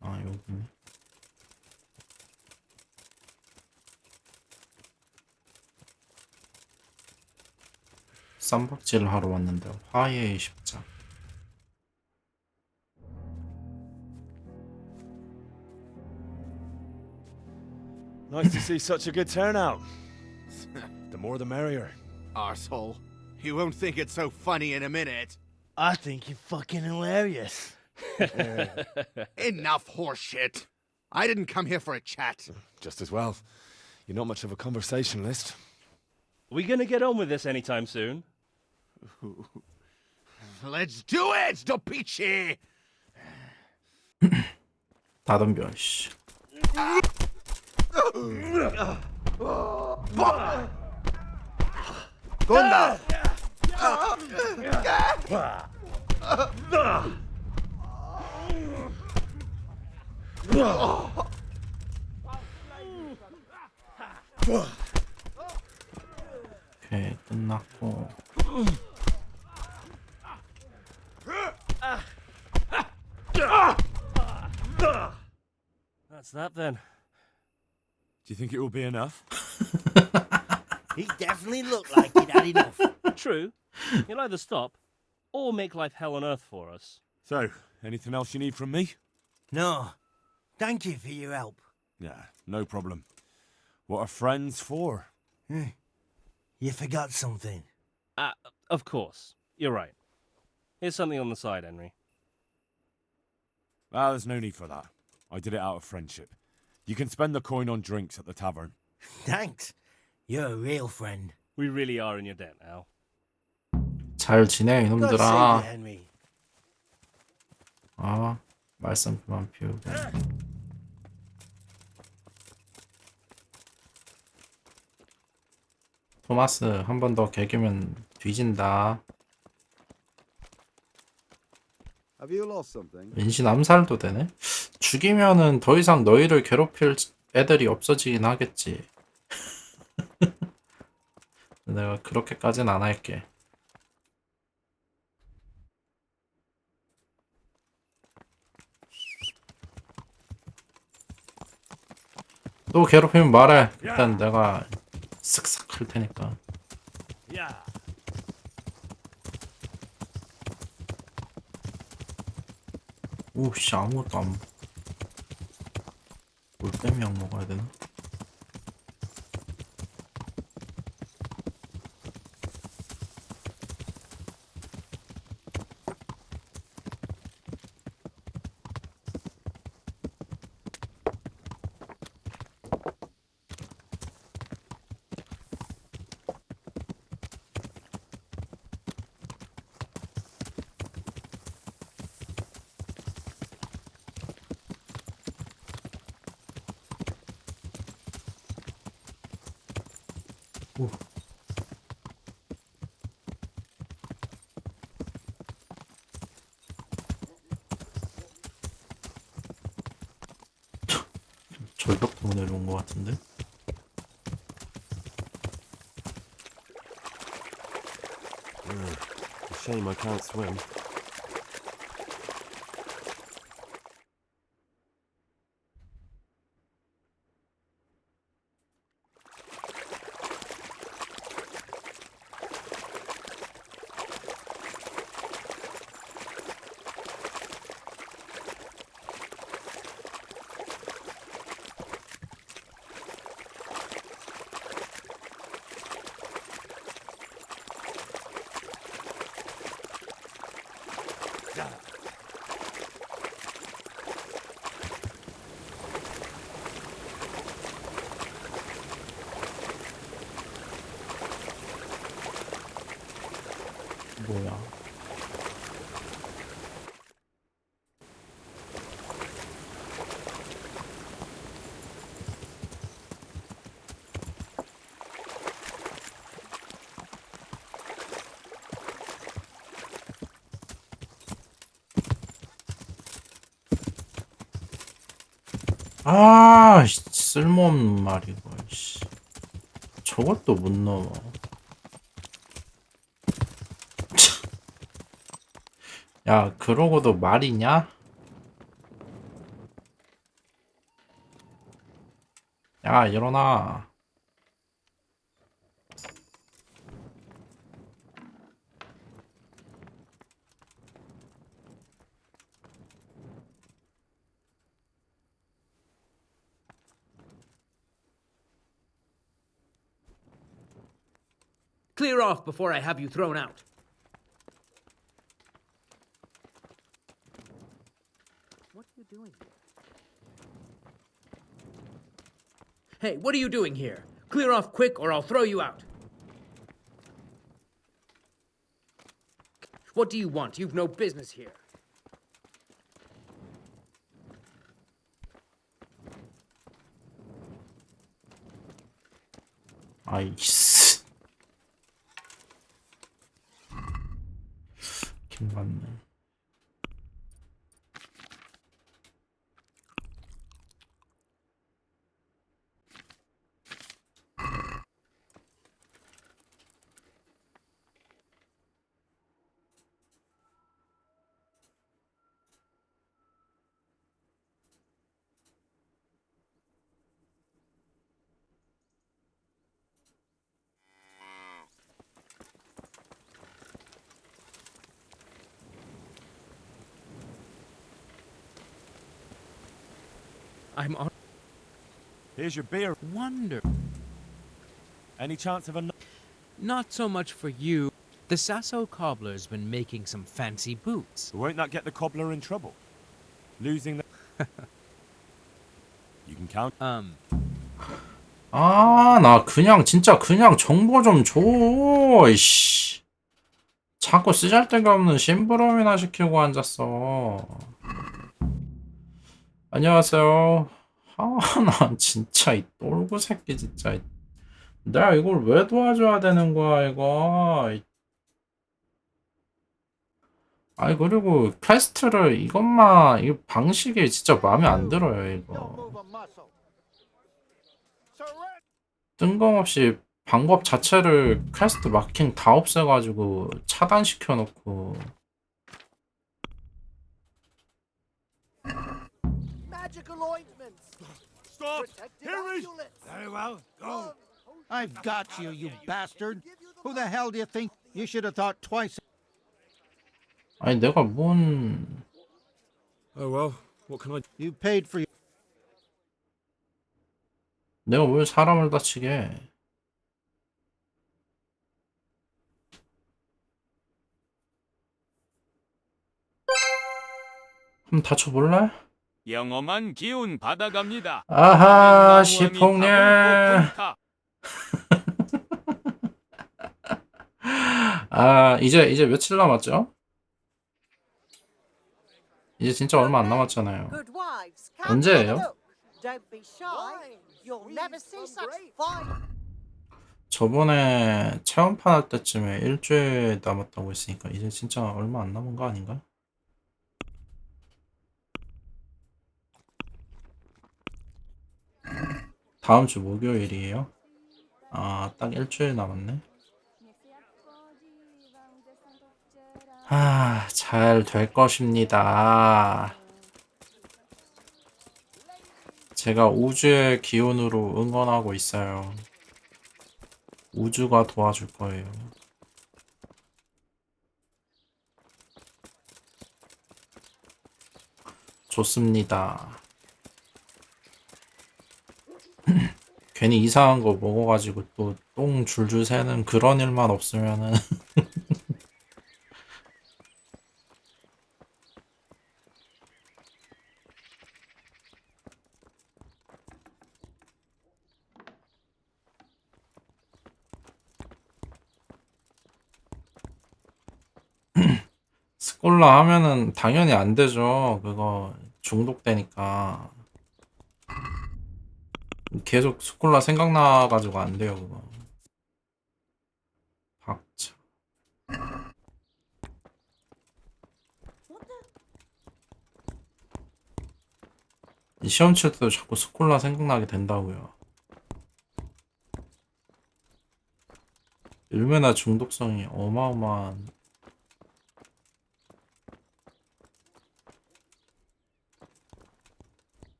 아 여기네. 쌈박질 하러 왔는데 화해의 십자. Nice to see such a good turnout. The more the merrier. Arsehole. You won't think it's so funny in a minute. I think you're fucking hilarious. Enough horseshit. I didn't come here for a chat. Just as well. You're not much of a conversationalist. are we gonna get on with this anytime soon? Let's do it, Dopici! 다 덤벼 씨. Gonda! 오케이 끝났고. That's that then. Do you think it will be enough? He definitely looked like he'd had enough. True. You'll either stop or make life hell on earth for us. So, anything else you need from me? No. Thank you for your help. Yeah, no problem. What are friends for? You forgot something. Of course. You're right. Here's something on the side, Henry. Well, there's no need for that. I did it out of friendship. You can spend the coin on drinks at the tavern. Thanks. You're a real friend. We really are in your debt now. 잘 지내 God save you, 이놈들아. Henry. 아, 말썽 그만 피우고. 토마스 한 번 더 개기면 뒤진다. Have you lost something? 인신 암살도 되네? 죽이면은 더 이상 너희를 괴롭힐 애들이 없어지긴 하겠지. 내가 그렇게까진 안 할게. 또 괴롭히면 말해. 일단 내가 쓱싹 할 테니까. 야. 오씨 아무것도 안. 올빼미약 먹어야 되나? 오. 절벽 때문에 내려온 것 같은데? Shame I can't swim. 뭐야? 아, 쓸모없는 말이고, 씨. 저것도 못 넣어. 야, 그러고도 말이냐? 야, 일어나. Clear off before I have you thrown out. What are you doing here? Hey, what are you doing here? Clear off quick or I'll throw you out. What do you want? You've no business here. 아이씨. 김받네. I'm on. Here's your beer. Wonder. Any chance of a... Not so much for you. The Sasso cobbler's been making some fancy boots. Won't that get the cobbler in trouble? Losing the. You can count. 아, 나 그냥 진짜 그냥 정보 좀 줘. 이씨. 자꾸 쓰잘데가 없는 심부름이나 시키고 앉았어. 안녕하세요. 아, 난 진짜 이 똘구 새끼 진짜. 내가 이걸 왜 도와줘야 되는 거야, 이거. 아니, 그리고 퀘스트를 이것만, 이 방식이 진짜 마음에 안 들어요, 이거. 뜬금없이 방법 자체를 퀘스트 마킹 다 없애가지고 차단시켜 놓고. Magical ointments. Stop! Here is. Very well. Go. I've got you, you bastard. Who the hell do you think? You should have thought twice. 아니, 내가 뭔. Oh well, what can I? You paid for your. 내가 왜 사람을 다치게 해. 한번 다쳐볼래? 영험한 기운 받아갑니다. 아하, 시폭님. 아, 이제 며칠 남았죠? 이제 진짜 얼마 안 남았잖아요. Good wives, 언제예요? don't be shy. You'll never see such fine. 저번에 체험판 할 때쯤에 일주일 남았다고 했으니까 이제 진짜 얼마 안 남은 거 아닌가? 다음 주 목요일이에요? 아, 딱 일주일 남았네. 아, 잘 될 것입니다. 제가 우주의 기운으로 응원하고 있어요. 우주가 도와줄 거예요. 좋습니다. 괜히 이상한 거 먹어가지고 또 똥 줄줄 새는 그런 일만 없으면은 스콜라 하면은 당연히 안 되죠. 그거 중독되니까. 계속 스콜라 생각나가지고 안 돼요, 그거. 박차. 시험 칠 때도 자꾸 스콜라 생각나게 된다고요. 얼마나 중독성이 어마어마한.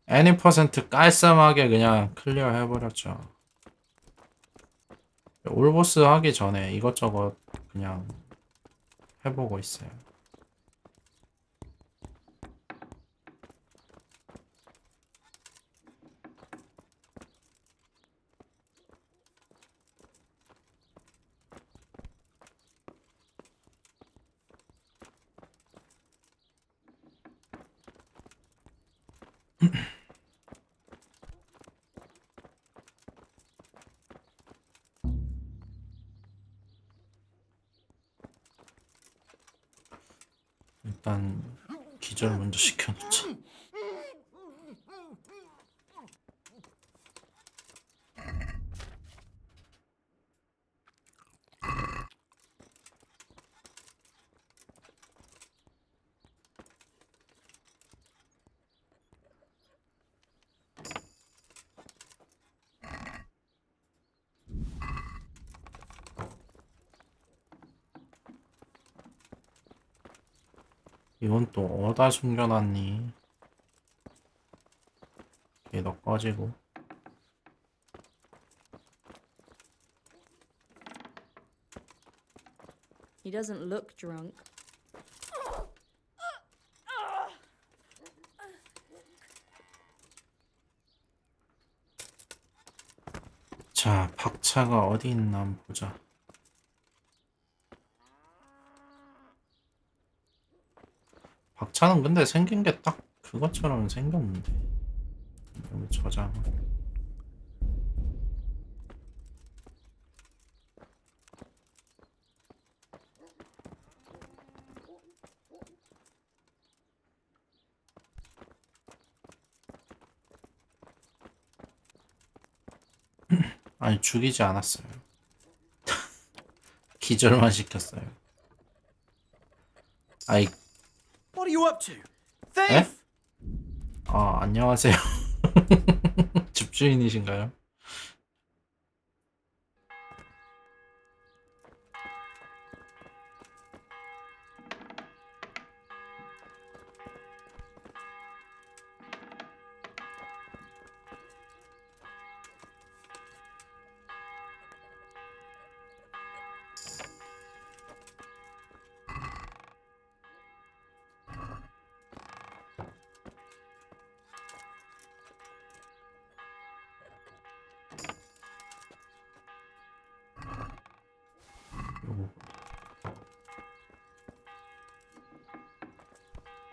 애니% 깔쌈하게 그냥 클리어 해버렸죠. 올보스 하기 전에 이것저것 그냥 해보고 있어요. 일단 기절 먼저 시켜놓자. 이건 또 어디다 숨겨놨니? 얘 너 꺼지고. He doesn't look drunk. 자, 박차가 어디 있나 한번 보자. 박차는 근데 생긴 게 딱 그것처럼 생겼는데. 여기 저장. 아니 죽이지 않았어요. 기절만 시켰어요. 아이. What are you up to? 에? Thief! 아 안녕하세요. 집주인이신가요?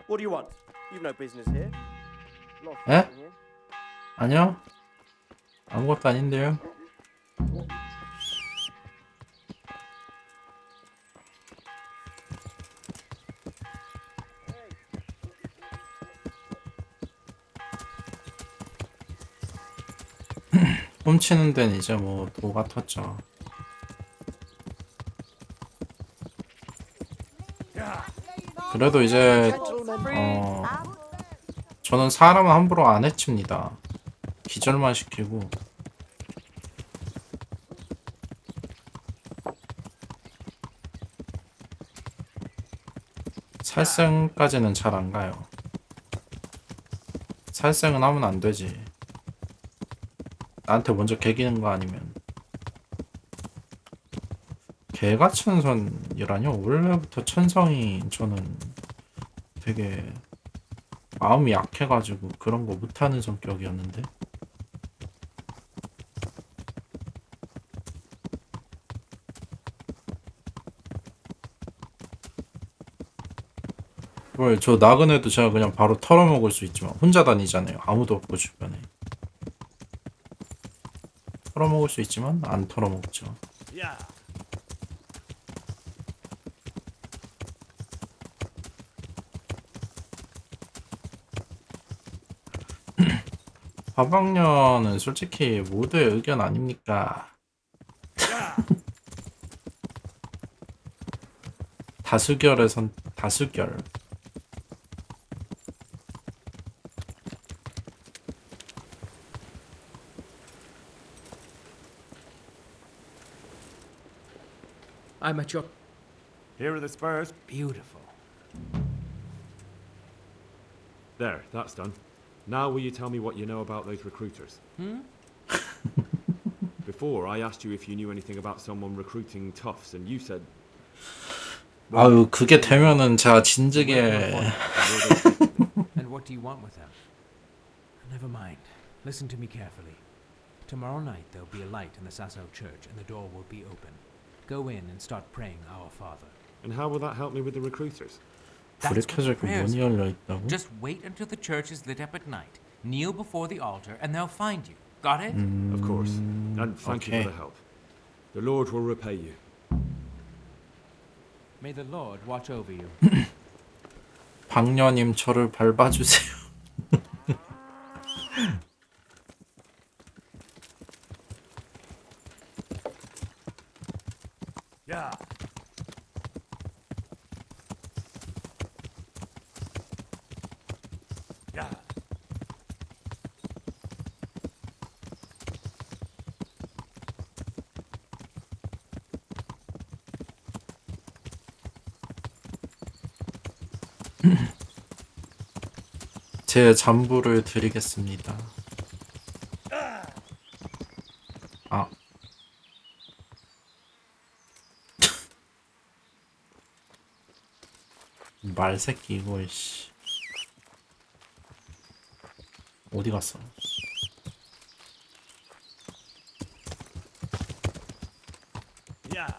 What do you want? You've no business here. Lost 에? something here. 아니요. 아무것도 아닌데요. 훔치는 데는 이제 뭐 도가 텄죠. 그래도 이제 저는 사람은 함부로 안 해칩니다. 기절만 시키고. 살생까지는 잘 안 가요. 살생은 하면 안 되지. 나한테 먼저 개기는 거 아니면. 개가 천선이라뇨? 원래부터 천성이 저는 되게 마음이 약해가지고 그런 거 못하는 성격이었는데. 뭘, 저 나그네도 제가 그냥 바로 털어먹을 수 있지만 혼자 다니잖아요. 아무도 없고 주변에. 털어먹을 수 있지만 안 털어먹죠. 화방년은 솔직히 모두의 의견 아닙니까? 다수결에선 다수결. I'm at your... Here are the spurs. Beautiful. There, that's done. Now will you tell me what you know about those recruiters? Before, I asked you if you knew anything about someone recruiting toughs, and you said... 아유, 그게 되면은 제가 진즉에... And what do you want with them? Never mind. Listen to me carefully. Tomorrow night there'll be a light in the Sasso church and the door will be open. Go in and start praying Our Father. And how will that help me with the recruiters? 불이 켜져 있고 문이 열려 있다고? Just wait until the church is lit up at night. Kneel before the altar and they'll find you. Got it? Of course. And thank you for the help. The Lord will repay you. May the Lord watch over you. 박녀님 저를 밟아주세요. Yeah. Yeah. 제 잠부를 드리겠습니다. 아. 말새끼 이거 씨. 어디 갔어? Yeah.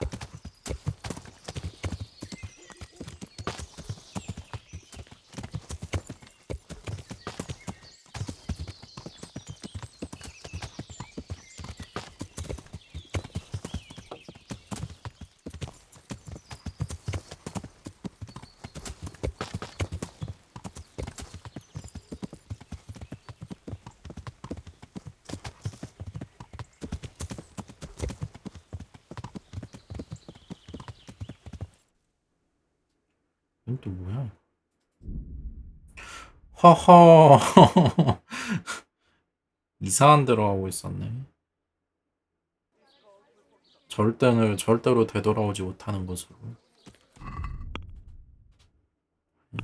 허허. 이상한 데로 가고 있었네. 절대로 되돌아오지 못하는 곳으로.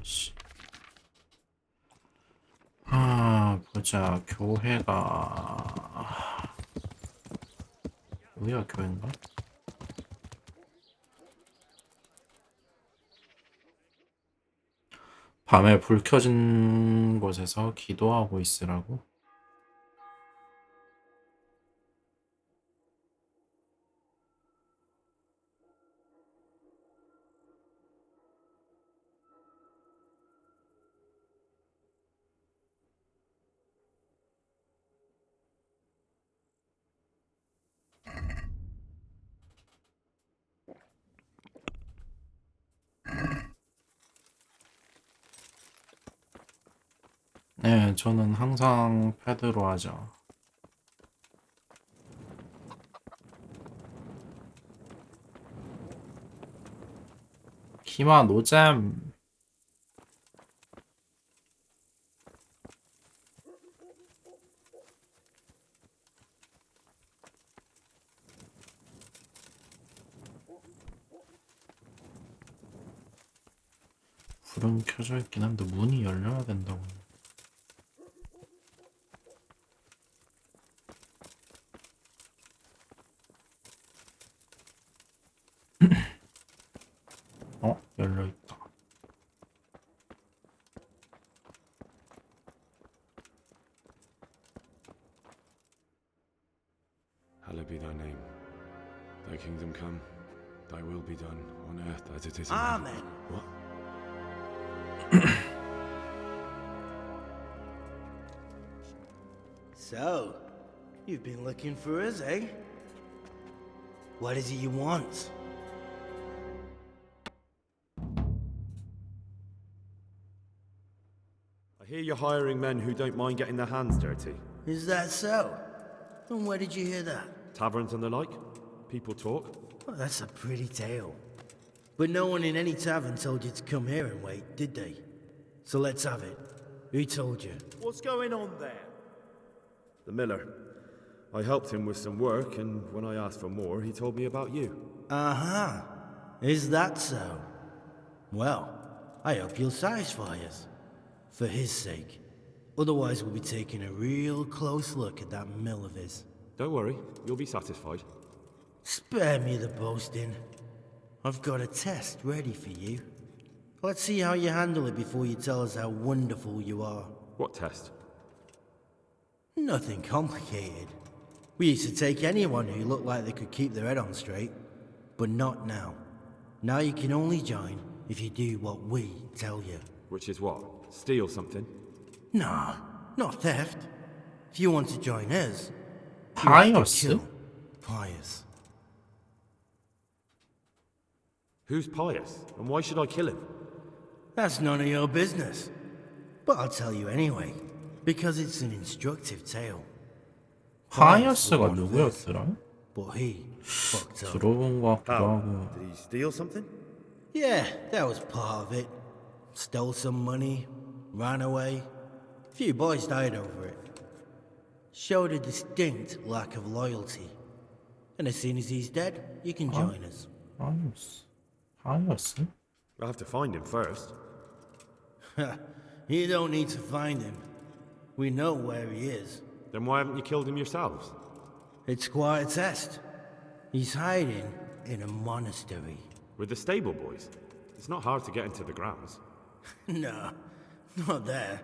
씨. 보자. 교회가 여기가 교회인가? 밤에 불 켜진 곳에서 기도하고 있으라고? 네, 저는 항상 패드로 하죠. 키마 노잼. 불은 켜져 있긴 한데 문이 열려야 된다고. 열려 있다. Hallowed be thy name. Thy kingdom come. Thy will be done on earth as it is in Amen. heaven. What? So, you've been looking for us, eh? What is it you want? I hear you're hiring men who don't mind getting their hands dirty. Is that so? And where did you hear that? Taverns and the like. People talk. Well, that's a pretty tale. But no one in any tavern told you to come here and wait, did they? So let's have it. Who told you? What's going on there? The miller. I helped him with some work, and when I asked for more, he told me about you. Uh-huh. Is that so? Well, I hope you'll satisfy us. For his sake. Otherwise, we'll be taking a real close look at that mill of his. Don't worry, you'll be satisfied. Spare me the boasting. I've got a test ready for you. Let's see how you handle it before you tell us how wonderful you are. What test? Nothing complicated. We used to take anyone who looked like they could keep their head on straight. But not now. Now you can only join if you do what we tell you. Which is what? Steal something? Nah, not theft. If you want to join us, Pious? Pious. Who's pious? And why should I kill him? That's none of your business. But I'll tell you anyway, because it's an instructive tale. 파이어스가 누구였더라? But he fucked up. 들어본 것 같기도 하고. Did he steal something? Yeah, that was part of it. Stole some money, ran away. A few boys died over it. Showed a distinct lack of loyalty. And as soon as he's dead, you can join us. 파이어스? I'll have to find him first. You don't need to find him. We know where he is. Then why haven't you killed him yourselves? It's quite a test. He's hiding in a monastery. With the stable boys? It's not hard to get into the grounds. No, not there.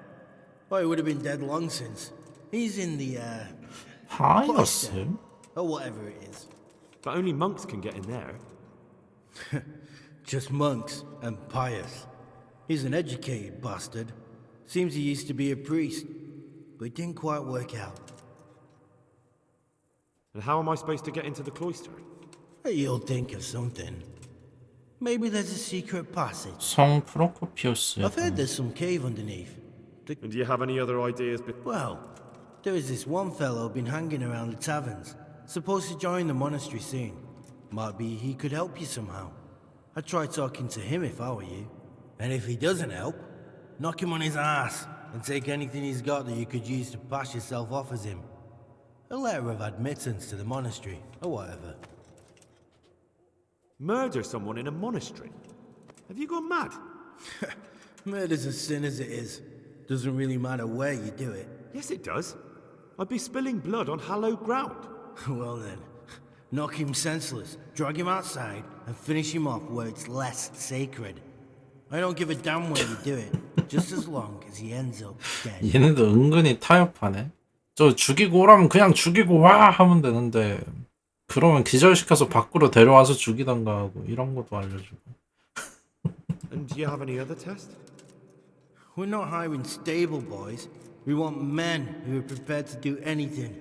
Oh, he would have been dead long since. He's in the, 파이어스? or whatever it is. But only monks can get in there. Just monks and pious. He's an educated bastard. Seems he used to be a priest, but it didn't quite work out. And how am I supposed to get into the cloister? You'll think of something. Maybe there's a secret passage. 성 프로코피우스. I've heard there's some cave underneath. And do you have any other ideas? Well, there is this one fellow been hanging around the taverns. Supposed to join the monastery soon. Might be he could help you somehow. I'd try talking to him if I were you. And if he doesn't help, knock him on his ass. and take anything he's got that you could use to pass yourself off as him. A letter of admittance to the monastery, or whatever. Murder someone in a monastery? Have you gone mad? Murder's a sin as it is. Doesn't really matter where you do it. Yes, it does. I'd be spilling blood on hallowed ground. Well then, knock him senseless, drag him outside, and finish him off where it's less sacred. I don't give a damn where you do it, just as long as he ends up dead. 얘네도 은근히 타협하네. 저 죽이고 오라면 그냥 죽이고 와 하면 되는데 그러면 기절시켜서 밖으로 데려와서 죽이던가 하고 이런 것도 알려주고. And do you have any other test? We're not hiring stable boys. We want men who are prepared to do anything.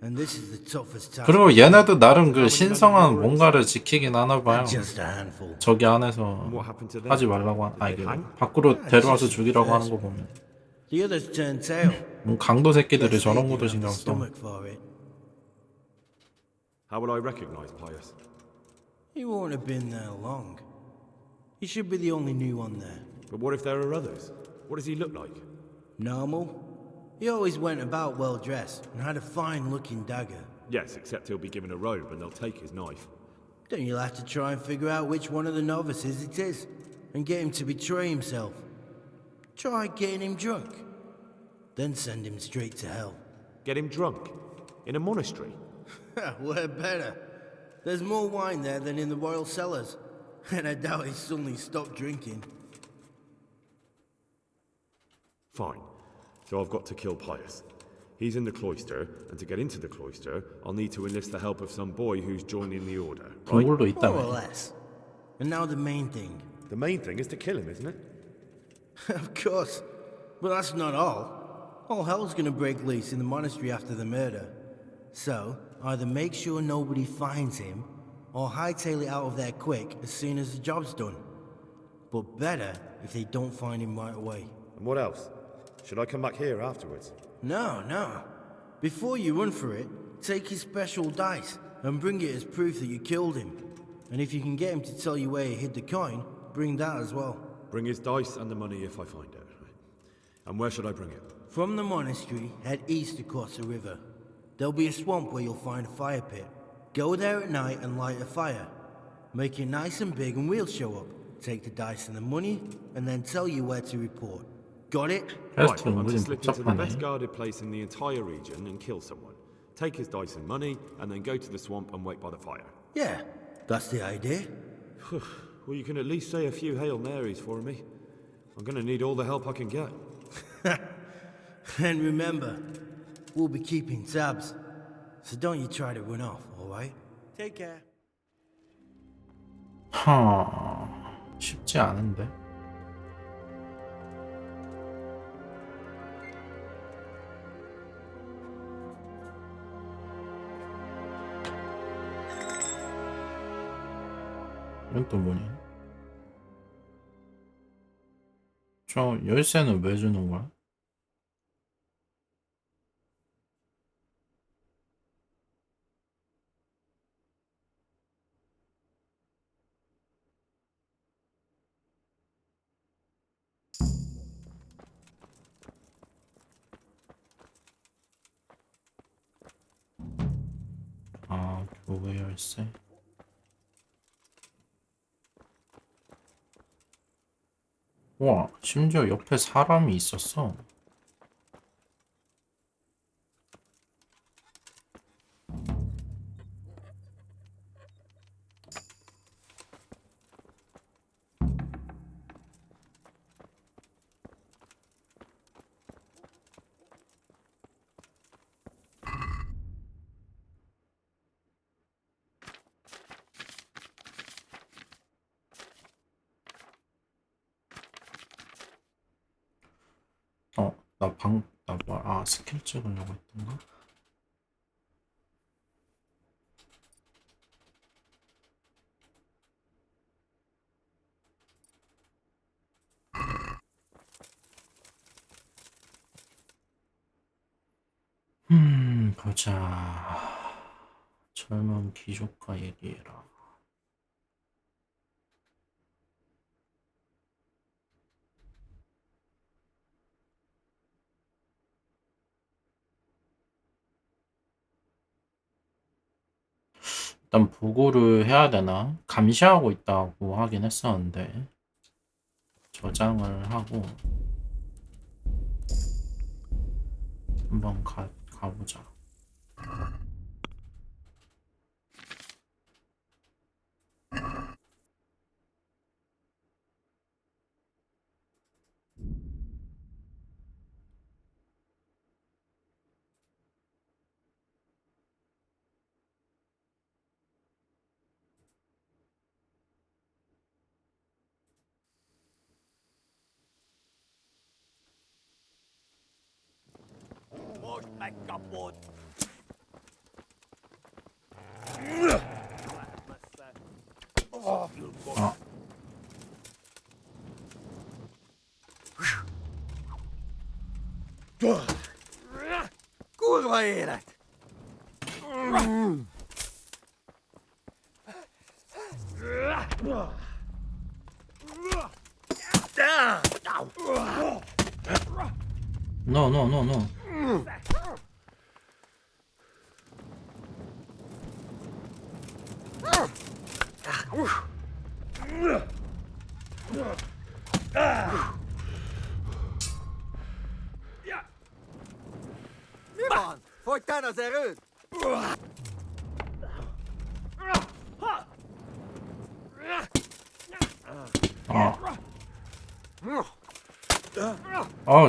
And this is the toughest task. 그리고 얘네도 나름 그 신성한 뭔가를 지키긴 하나 봐요. Just a handful. 저기 안에서 하지 말라고 이게 밖으로 데려와서 죽이라고 하는 거 보면. The others turn tail. 강도 새끼들이 저런 것도 신경 써. How will I recognize Pius? He won't have been there long. He should be the only new one there. But what if there are others? What does he look like? Normal. He always went about well dressed and had a fine looking dagger. Yes, except he'll be given a robe and they'll take his knife. Then you'll have to try and figure out which one of the novices it is and get him to betray himself. Try getting him drunk. Then send him straight to hell. Get him drunk? In a monastery? Where better? There's more wine there than in the royal cellars. And I doubt he suddenly stopped drinking. Fine. So I've got to kill Pius. He's in the cloister, and to get into the cloister, I'll need to enlist the help of some boy who's joining the order. Right? More or less. And now the main thing. The main thing is to kill him, isn't it? Of course. But that's not all. All hell's gonna break loose in the monastery after the murder. So, either make sure nobody finds him, or hightail it out of there quick as soon as the job's done. But better if they don't find him right away. And what else? Should I come back here afterwards? No. Before you run for it, take his special dice and bring it as proof that you killed him. And if you can get him to tell you where he hid the coin, bring that as well. Bring his dice and the money if I find it. And where should I bring it? From the monastery, head east across the river. There'll be a swamp where you'll find a fire pit. Go there at night and light a fire. Make it nice and big and we'll show up. Take the dice and the money, and then tell you where to report. Got it? Right, I'm to slip into the best guarded place in the entire region and kill someone. Take his dice and money, and then go to the swamp and wait by the fire. Yeah, that's the idea. Well, you can at least say a few Hail Marys for me. I'm gonna need all the help I can get. And remember, we'll be keeping tabs. So don't you try to run off, alright? Take care. 쉽지 않은데. 이건 또 뭐냐? 저 열쇠는 왜 주는 거야? 아, 교회 열쇠. 와, 심지어 옆에 사람이 있었어. 스킬 찍으려고 했던가? 보자. 젊은 귀족과 얘기해라. 일단 보고를 해야 되나? 감시하고 있다고 하긴 했었는데 저장을 하고 한번 가보자. 아. Kurva élet! No, no, no, no. Mi van? Fogytál az erőd?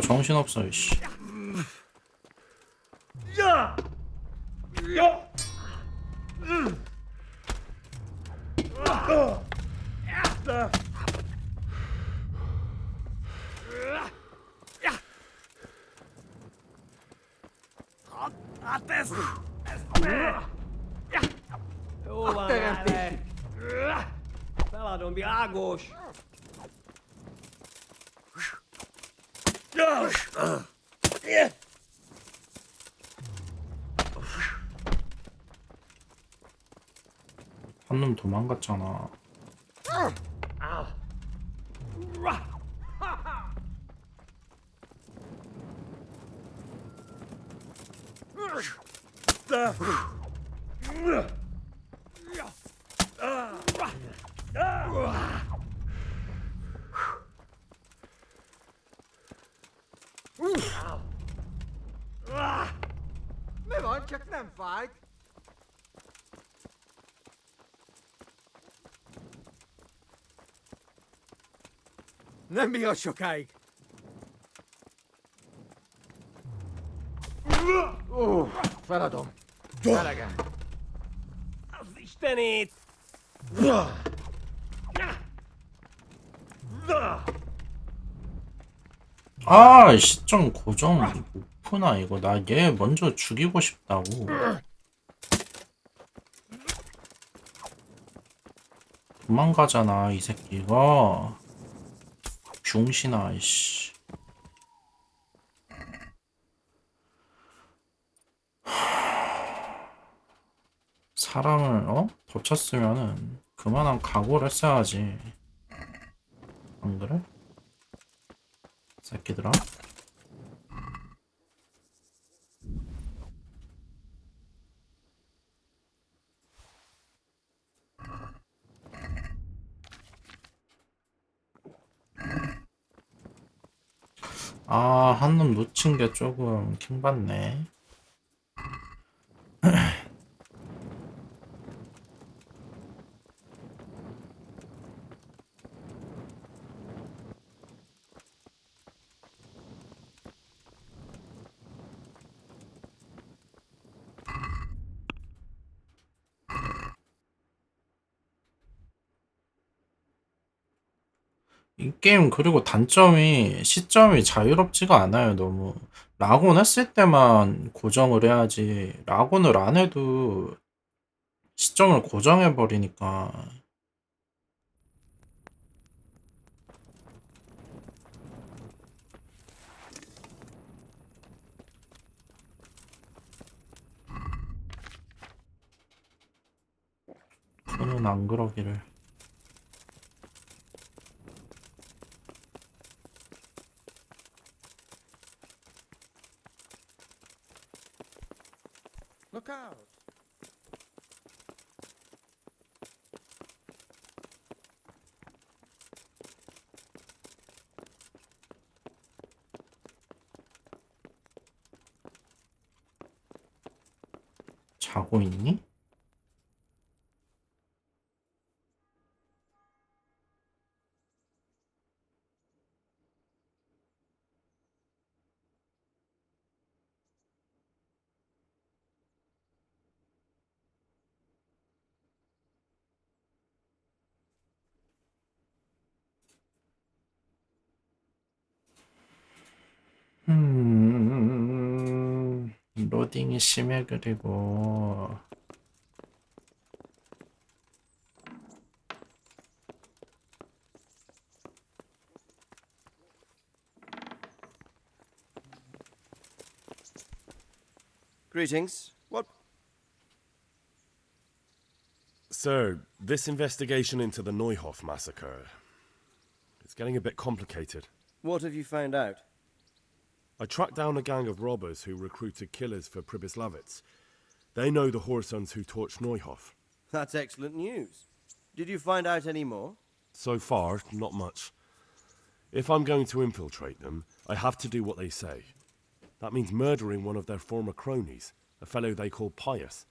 정신없어, 이씨. Jól van, Rále! Feladom, világos! 한 놈 도망갔잖아. Mi van, csak nem fájt? Nem bír sokáig. Feladom. Elegem. Az Istenét! 아, 시점 고정 오프나 이거. 나 얘 먼저 죽이고 싶다고. 도망가잖아 이 새끼가. 병신아 이씨. 사람을 덮쳤으면은 그만한 각오를 했어야지. 안 그래? 새끼들아. 아, 한 놈 놓친 게 조금 킹받네. 이 게임 그리고 단점이 시점이 자유롭지가 않아요. 너무 락온 했을 때만 고정을 해야지 락온을 안 해도 시점을 고정해 버리니까. 저는 안 그러기를. Look out! 자고 있니? 로딩이 심해. 그리고 Greetings. What? Sir, this investigation into the Neuhof massacre, it's getting a bit complicated. What have you found out? I tracked down a gang of robbers who recruited killers for Pribyslavitz. They know the Horsons who torched Neuhof. That's excellent news. Did you find out any more? So far, not much. If I'm going to infiltrate them, I have to do what they say. That means murdering one of their former cronies, a fellow they call Pius.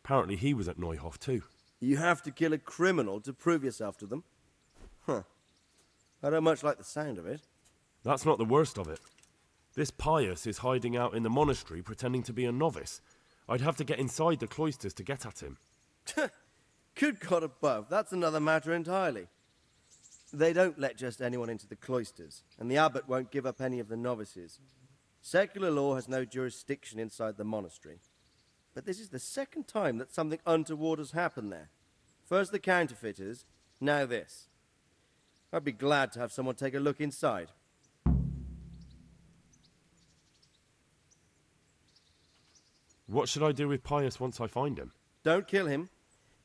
Apparently he was at Neuhof too. You have to kill a criminal to prove yourself to them? Huh. I don't much like the sound of it. That's not the worst of it. This Pius is hiding out in the monastery pretending to be a novice. I'd have to get inside the cloisters to get at him. Good God above, that's another matter entirely. They don't let just anyone into the cloisters, and the abbot won't give up any of the novices. Secular law has no jurisdiction inside the monastery. But this is the second time that something untoward has happened there. First the counterfeiters, now this. I'd be glad to have someone take a look inside. What should I do with Pius once I find him? Don't kill him.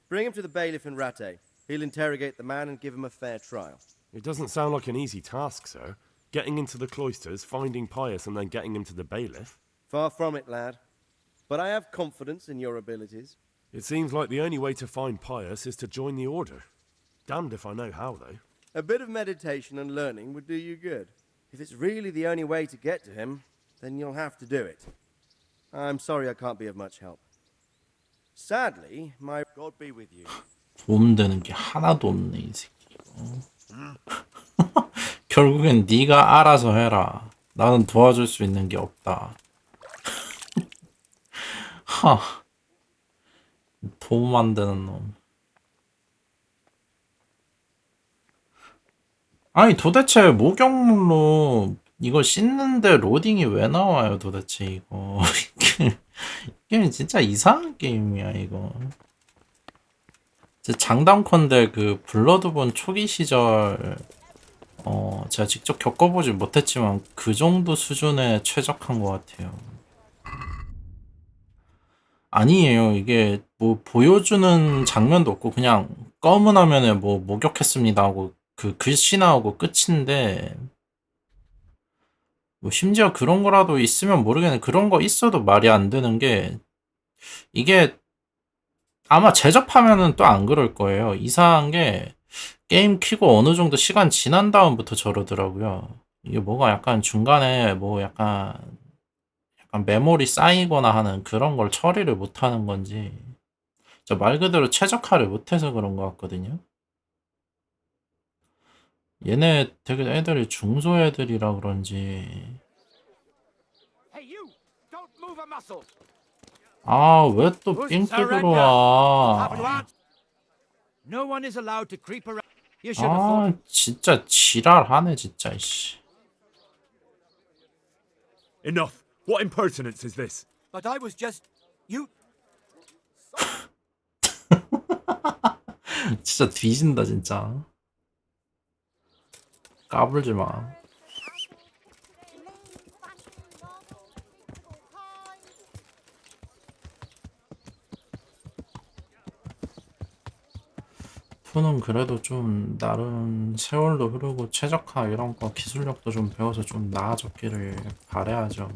Bring him to the bailiff in Ratte. He'll interrogate the man and give him a fair trial. It doesn't sound like an easy task, sir. Getting into the cloisters, finding Pius, and then getting him to the bailiff. Far from it, lad. But I have confidence in your abilities. It seems like the only way to find Pius is to join the order. Damned if I know how, though. A bit of meditation and learning would do you good. If it's really the only way to get to him, then you'll have to do it. I'm sorry I can't be of much help. Sadly, my God be with you. 도움되는 게 하나도 없네 이 새끼. 결국엔 네가 알아서 해라. 나는 도와줄 수 있는 게 없다. 하. 도움 안 되는 놈. 아니 도대체 목욕물로 이거 씻는데 로딩이 왜 나와요 도대체 이거. 게임 진짜 이상한 게임이야 이거. 장담컨대 그 블러드본 초기 시절 제가 직접 겪어보지 못했지만 그 정도 수준에 최적한 것 같아요. 아니에요. 이게 뭐 보여주는 장면도 없고 그냥 검은 화면에 뭐 목욕했습니다 하고 그 글씨 나오고 끝인데 뭐 심지어 그런 거라도 있으면 모르겠는데 그런 거 있어도 말이 안 되는 게 이게 아마 제접하면은 또 안 그럴 거예요. 이상한 게 게임 키고 어느 정도 시간 지난 다음부터 저러더라고요. 이게 뭐가 약간 중간에 뭐 약간 메모리 쌓이거나 하는 그런 걸 처리를 못 하는 건지 저 말 그대로 최적화를 못해서 그런 것 같거든요. 얘네 되게 애들이 중소 애들이라 그런지 아 왜 또 삥 들어와. No one is allowed to creep around. You should have 아 진짜 지랄하네 진짜 씨. Enough. What impertinence is this? But I was just you. 진짜 뒤진다 진짜. 까불지 마. 푸는 그래도 좀 나름 세월도 흐르고 최적화 이런 거 기술력도 좀 배워서 좀 나아졌기를 바라야죠.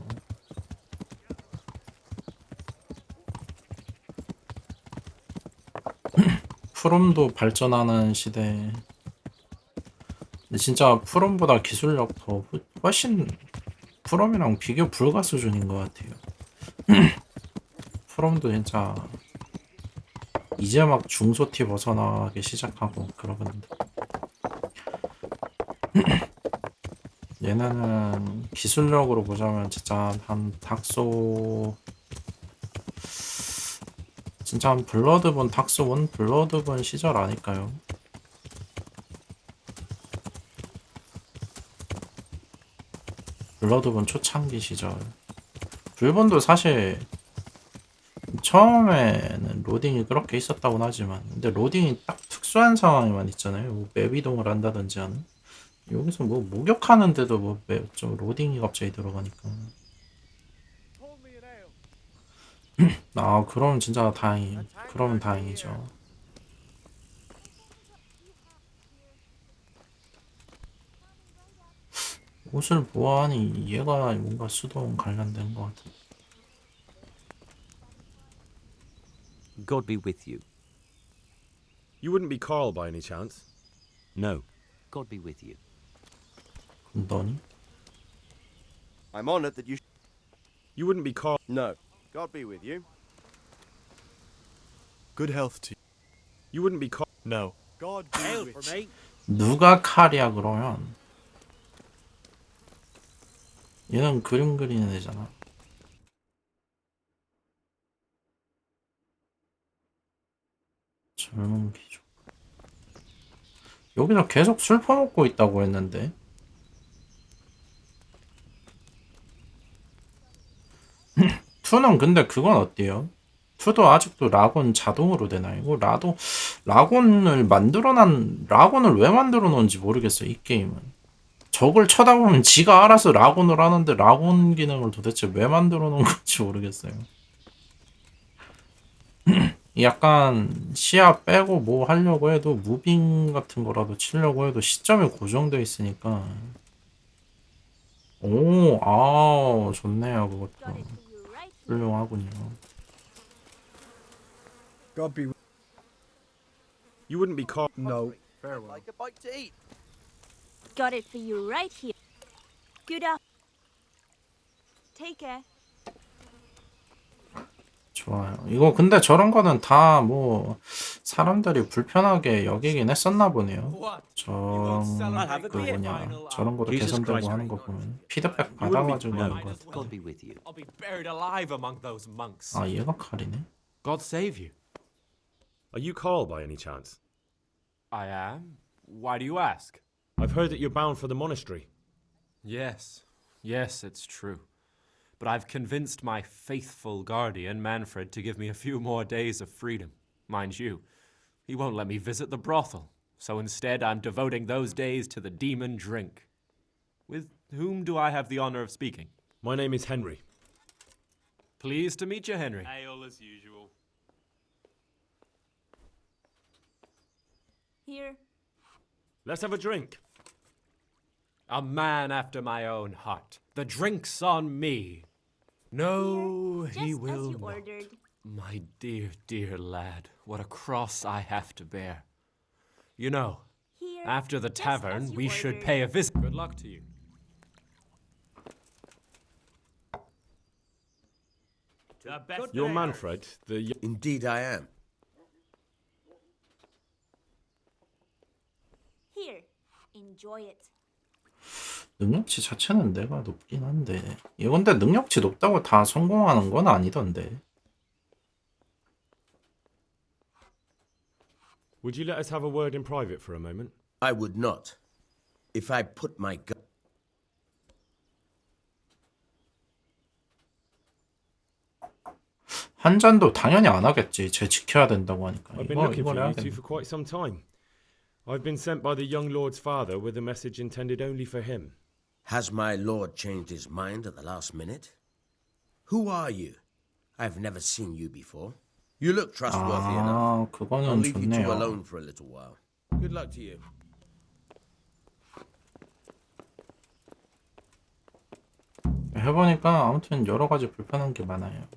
푸름도 발전하는 시대. 근데 진짜 푸름보다 기술력 더 훨씬 푸름이랑 비교 불가 수준인 것 같아요. 프롬도 진짜 이제 막 중소티 벗어나기 시작하고 그러는데 얘네는 기술력으로 보자면 진짜 한 닥소 진짜 한 블러드본 닥스1 블러드본 시절 아닐까요? 블러드본 초창기 시절 불본도 사실 처음에는 로딩이 그렇게 있었다고는 하지만 근데 로딩이 딱 특수한 상황에만 있잖아요. 뭐 맵 이동을 한다든지 하는 여기서 뭐 목욕하는데도 뭐 좀 로딩이 갑자기 들어가니까 아 그럼 진짜 그러면 다행이죠. 옷을 보아하니 얘가 뭔가 수동 관련된 것 같아. God be with you. You wouldn't be Carl by any chance? No. God be with you. 너니? I'm honored that you. You wouldn't be Carl. No. God be with you. Good health to you. You wouldn't be Carl. No. God be with you. 누가 칼이야 그러면? 얘는 그림 그리는 애잖아. 젊은 귀족. 여기서 계속 술 퍼먹고 있다고 했는데. 투는 근데 그건 어때요? 투도 아직도 락온 자동으로 되나요? 이거 락온을 왜 만들어 놓은지 모르겠어요, 이 게임은. 적을 쳐다보면 지가 알아서 락온을 하는데 락온 기능을 도대체 왜 만들어 놓은 건지 모르겠어요. 약간 시야 빼고 뭐 하려고 해도 무빙 같은 거라도 치려고 해도 시점이 고정되어 있으니까 오, 아, 좋네요. 그것도 훌륭하군요. God be with You wouldn't be Carl. No. Farewell. Like a bite to eat. Got it for you right here. Good up. Take care. 좋아요. 이거 근데 저런 거는 다 뭐 사람들이 불편하게 여기긴 했었나 보네요. 그 뭐냐 저런 거도 개선되고 하는 거 보면 피드백 받아가지고 하는 거 같아. God be with you. I'll be buried alive among those monks. 아 얘가 칼이네. God save you. Are you Carl by any chance? I am. Why do you ask? I've heard that you're bound for the monastery. Yes, it's true. But I've convinced my faithful guardian, Manfred, to give me a few more days of freedom. Mind you, he won't let me visit the brothel, so instead I'm devoting those days to the demon drink. With whom do I have the honor of speaking? My name is Henry. Pleased to meet you, Henry. Ale as usual. Here. Let's have a drink. A man after my own heart. The drink's on me. No, he Just will as you not. ordered. My dear, dear lad, what a cross I have to bear. You know, Here. after the Just tavern, as you we should ordered. pay a visit. Good luck to you. The best You're there. Manfred, the... Indeed I am. Here. Enjoy it. 능력치 자체는 내가 높긴 한데 이거 근데 능력치 높다고 다 성공하는 건 아니던데. Would you let us have a word in private for a moment? I would not. If I put my gun... 한 잔도 당연히 안 하겠지. 쟤 지켜야 된다고 하니까. I've been looking for you two for quite some time. I've been sent by the young lord's father with a message intended only for him. Has my lord changed his mind at the last minute? Who are you? I've never seen you before. You look trustworthy enough. 그거는 I'll leave you two 좋네요. alone for a little while. Good luck to you. 해보니까 아무튼 여러 가지 불편한 게 많아요.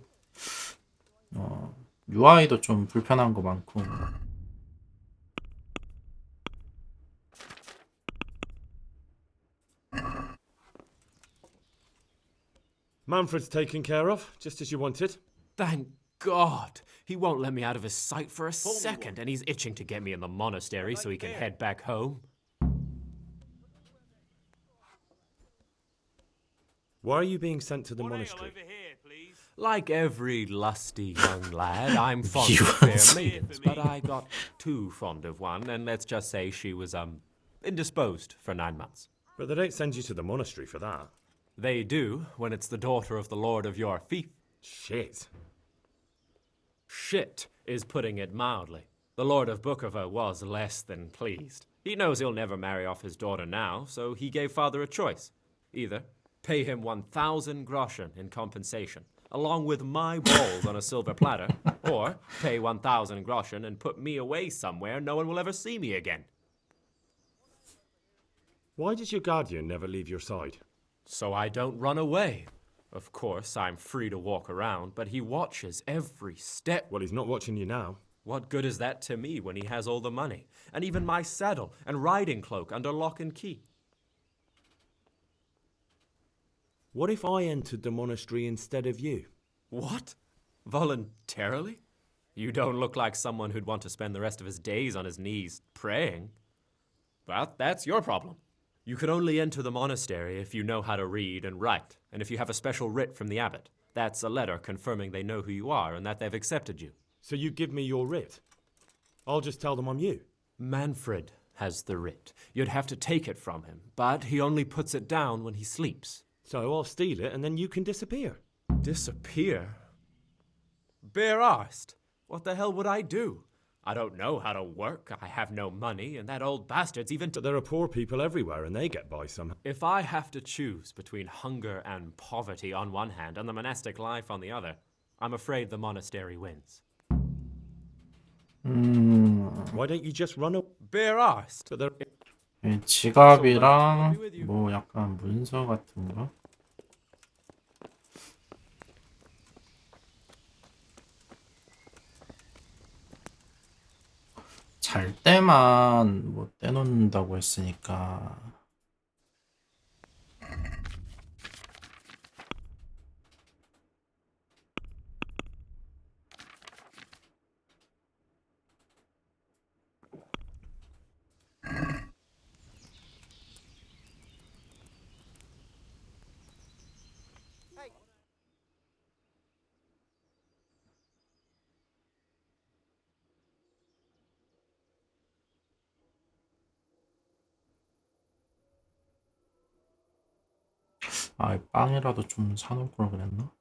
UI도 좀 불편한 거 많고. Manfred's taken care of, just as you wanted. Thank God! He won't let me out of his sight for a second, and he's itching to get me in the monastery so he can head back home. Why are you being sent to the monastery? Like every lusty young lad, I'm fond of fair maidens, but I got too fond of one, and let's just say she was, indisposed for 9 months. But they don't send you to the monastery for that. They do, when it's the daughter of the lord of your fief. Shit. Shit is putting it mildly. The Lord of Bookover was less than pleased. He knows he'll never marry off his daughter now, so he gave father a choice. Either pay him 1,000 groschen in compensation, along with my balls on a silver platter, or pay 1,000 groschen and put me away somewhere no one will ever see me again. Why does your guardian never leave your side? So I don't run away. Of course, I'm free to walk around, but he watches every step. Well, he's not watching you now. What good is that to me when he has all the money, and even my saddle and riding cloak under lock and key? What if I entered the monastery instead of you? What? Voluntarily? You don't look like someone who'd want to spend the rest of his days on his knees praying. But that's your problem. You can only enter the monastery if you know how to read and write, and if you have a special writ from the abbot. That's a letter confirming they know who you are and that they've accepted you. So you give me your writ? I'll just tell them I'm you. Manfred has the writ. You'd have to take it from him, but he only puts it down when he sleeps. So I'll steal it and then you can disappear. Disappear? Bare-arsed? What the hell would I do? I don't know how to work, I have no money, and that old bastard's even... But there are poor people everywhere and they get by somehow. If I have to choose between hunger and poverty on one hand and the monastic life on the other, I'm afraid the monastery wins. Why don't you just run up? Bare-arsed? 지갑이랑 뭐 약간 문서 같은 거. 잘 때만 뭐 떼놓는다고 했으니까. 아, 빵이라도 좀 사놓을 걸 그랬나?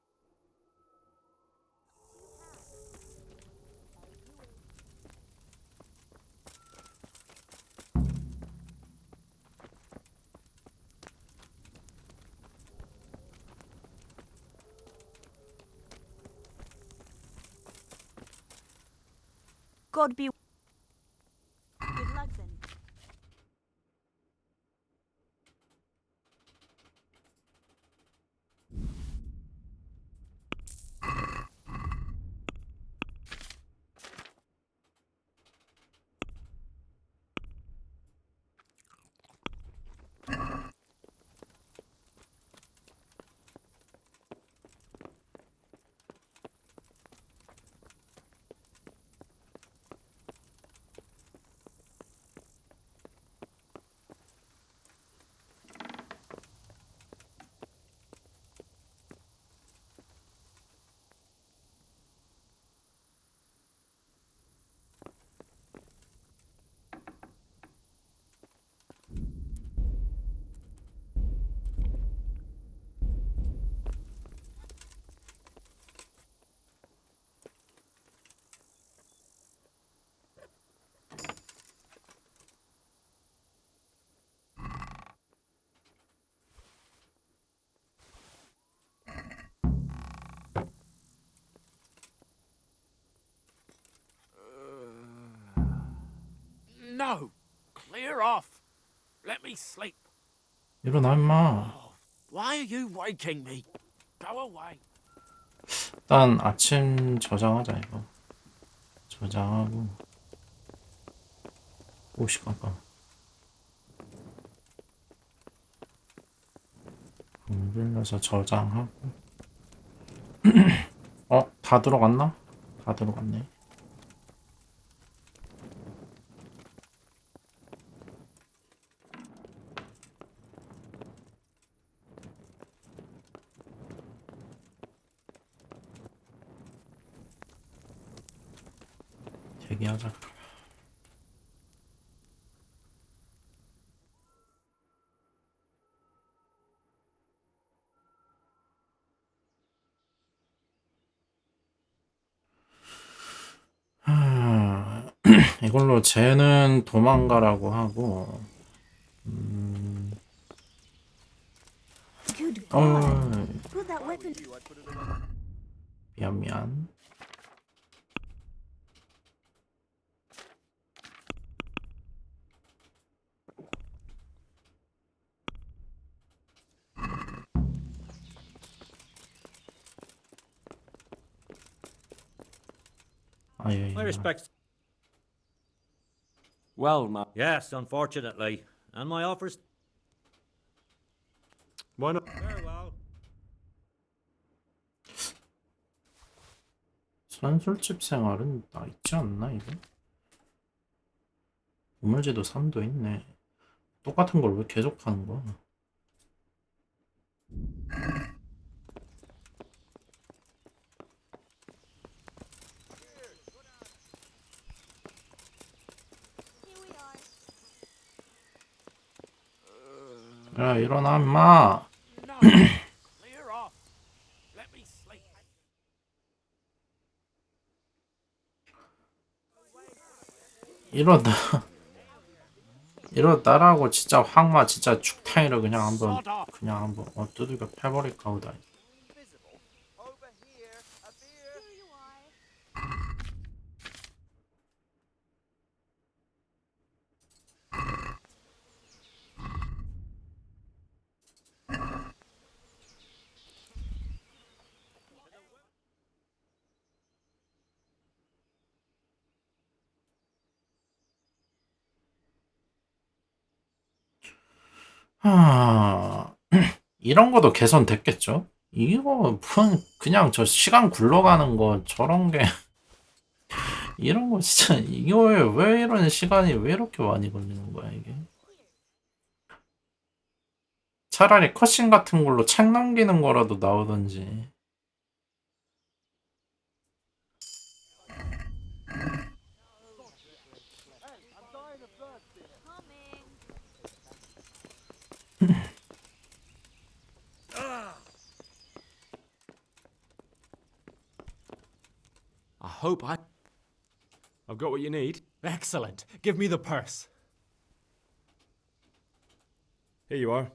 God be. Good luck then. No! Clear off! Let me sleep. 일어나 임마. Why are you waking me? Go away. 일단 아침 저장하자 이거. 저장하고. 오씨 깜깜. 빌려서 저장하고. 다 들어갔나? 다 들어갔네. 대기하자. 이걸로 쟤는 도망가라고 하고, Good 어, God. Put that weapon. 미안. 아예. My respects. Well, my... Yes, unfortunately. And my offers. Why not? Very well. 선술집 생활은 나 있지 않나 이거? 우물제도 3도 있네. 똑같은 걸 왜 계속 하는 거야? 야 일어나 임마. Clear off. Let me sleep. 이러다 이러다라고 진짜 황마 진짜 죽탱이를 그냥 한번 두들겨 패버릴까 보다. 이런 것도 개선됐겠죠? 이거 그냥 저 시간 굴러가는 거 저런 게 이런 거 진짜 이거에 왜 이런 시간이 왜 이렇게 많이 걸리는 거야 이게? 차라리 컷신 같은 걸로 책 넘기는 거라도 나오던지. I hope I've got what you need. Excellent. Give me the purse. Here you are.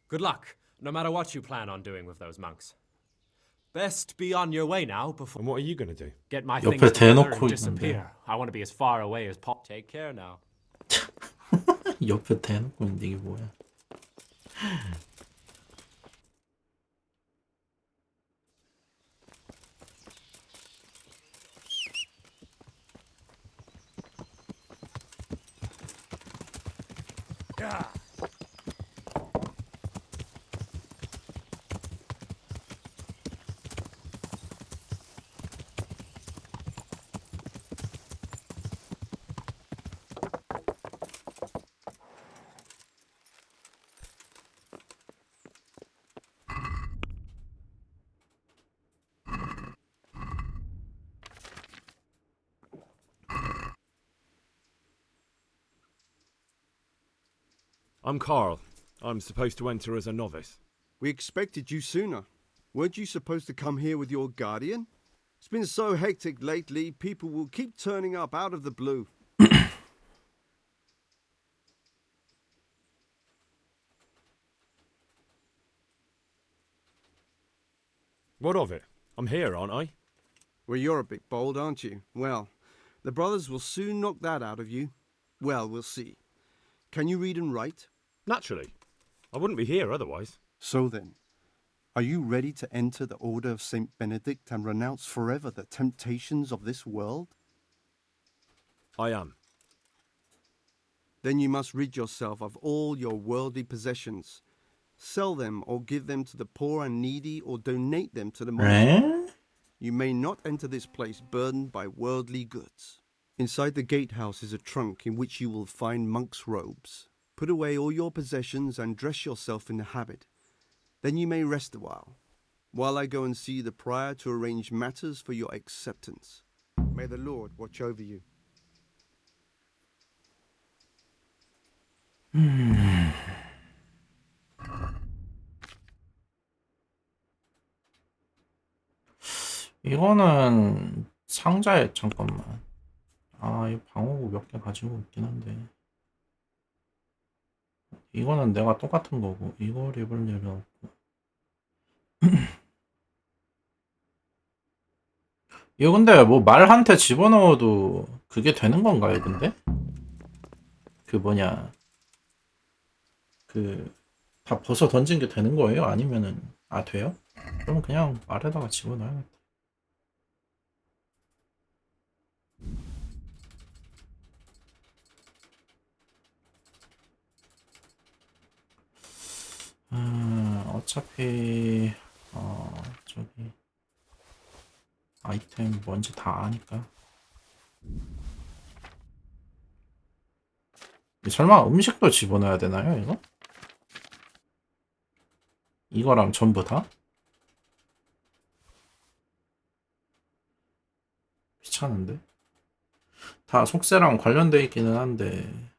Good luck, no matter what you plan on doing with those monks. Best be on your way now before... And what are you going to do? Get my 옆에 things together 대놓고 and 있는데. disappear. I want to be as far away as possible. Take care now. 옆에 대놓고 있는데 이게 뭐야? I'm Carl. I'm supposed to enter as a novice. We expected you sooner. Weren't you supposed to come here with your guardian? It's been so hectic lately, people will keep turning up out of the blue. What of it? I'm here, aren't I? Well, you're a bit bold, aren't you? Well, the brothers will soon knock that out of you. Well, we'll see. Can you read and write? Naturally. I wouldn't be here otherwise. So then, are you ready to enter the Order of St. Benedict and renounce forever the temptations of this world? I am. Then you must rid yourself of all your worldly possessions. Sell them or give them to the poor and needy or donate them to the monastery. You may not enter this place burdened by worldly goods. Inside the gatehouse is a trunk in which you will find monk's robes. Put away all your possessions and dress yourself in the habit. Then you may rest a while I go and see the prior to arrange matters for your acceptance. May the Lord watch over you. 이거는 상자에 잠깐만. 이 방어구 몇 개 가지고 있긴 한데. 이거는 내가 똑같은 거고 이걸 입을 일은 없고. 이거 근데 뭐 말한테 집어넣어도 그게 되는 건가요, 근데? 그 뭐냐. 다 벗어 던진 게 되는 거예요? 아니면은 돼요? 그럼 그냥 말에다가 집어넣어야겠다. 어차피 저기 아이템 뭔지 다 아니까. 설마 음식도 집어넣어야 되나요, 이거? 이거랑 전부 다? 귀찮은데? 다 속세랑 관련돼 있기는 한데.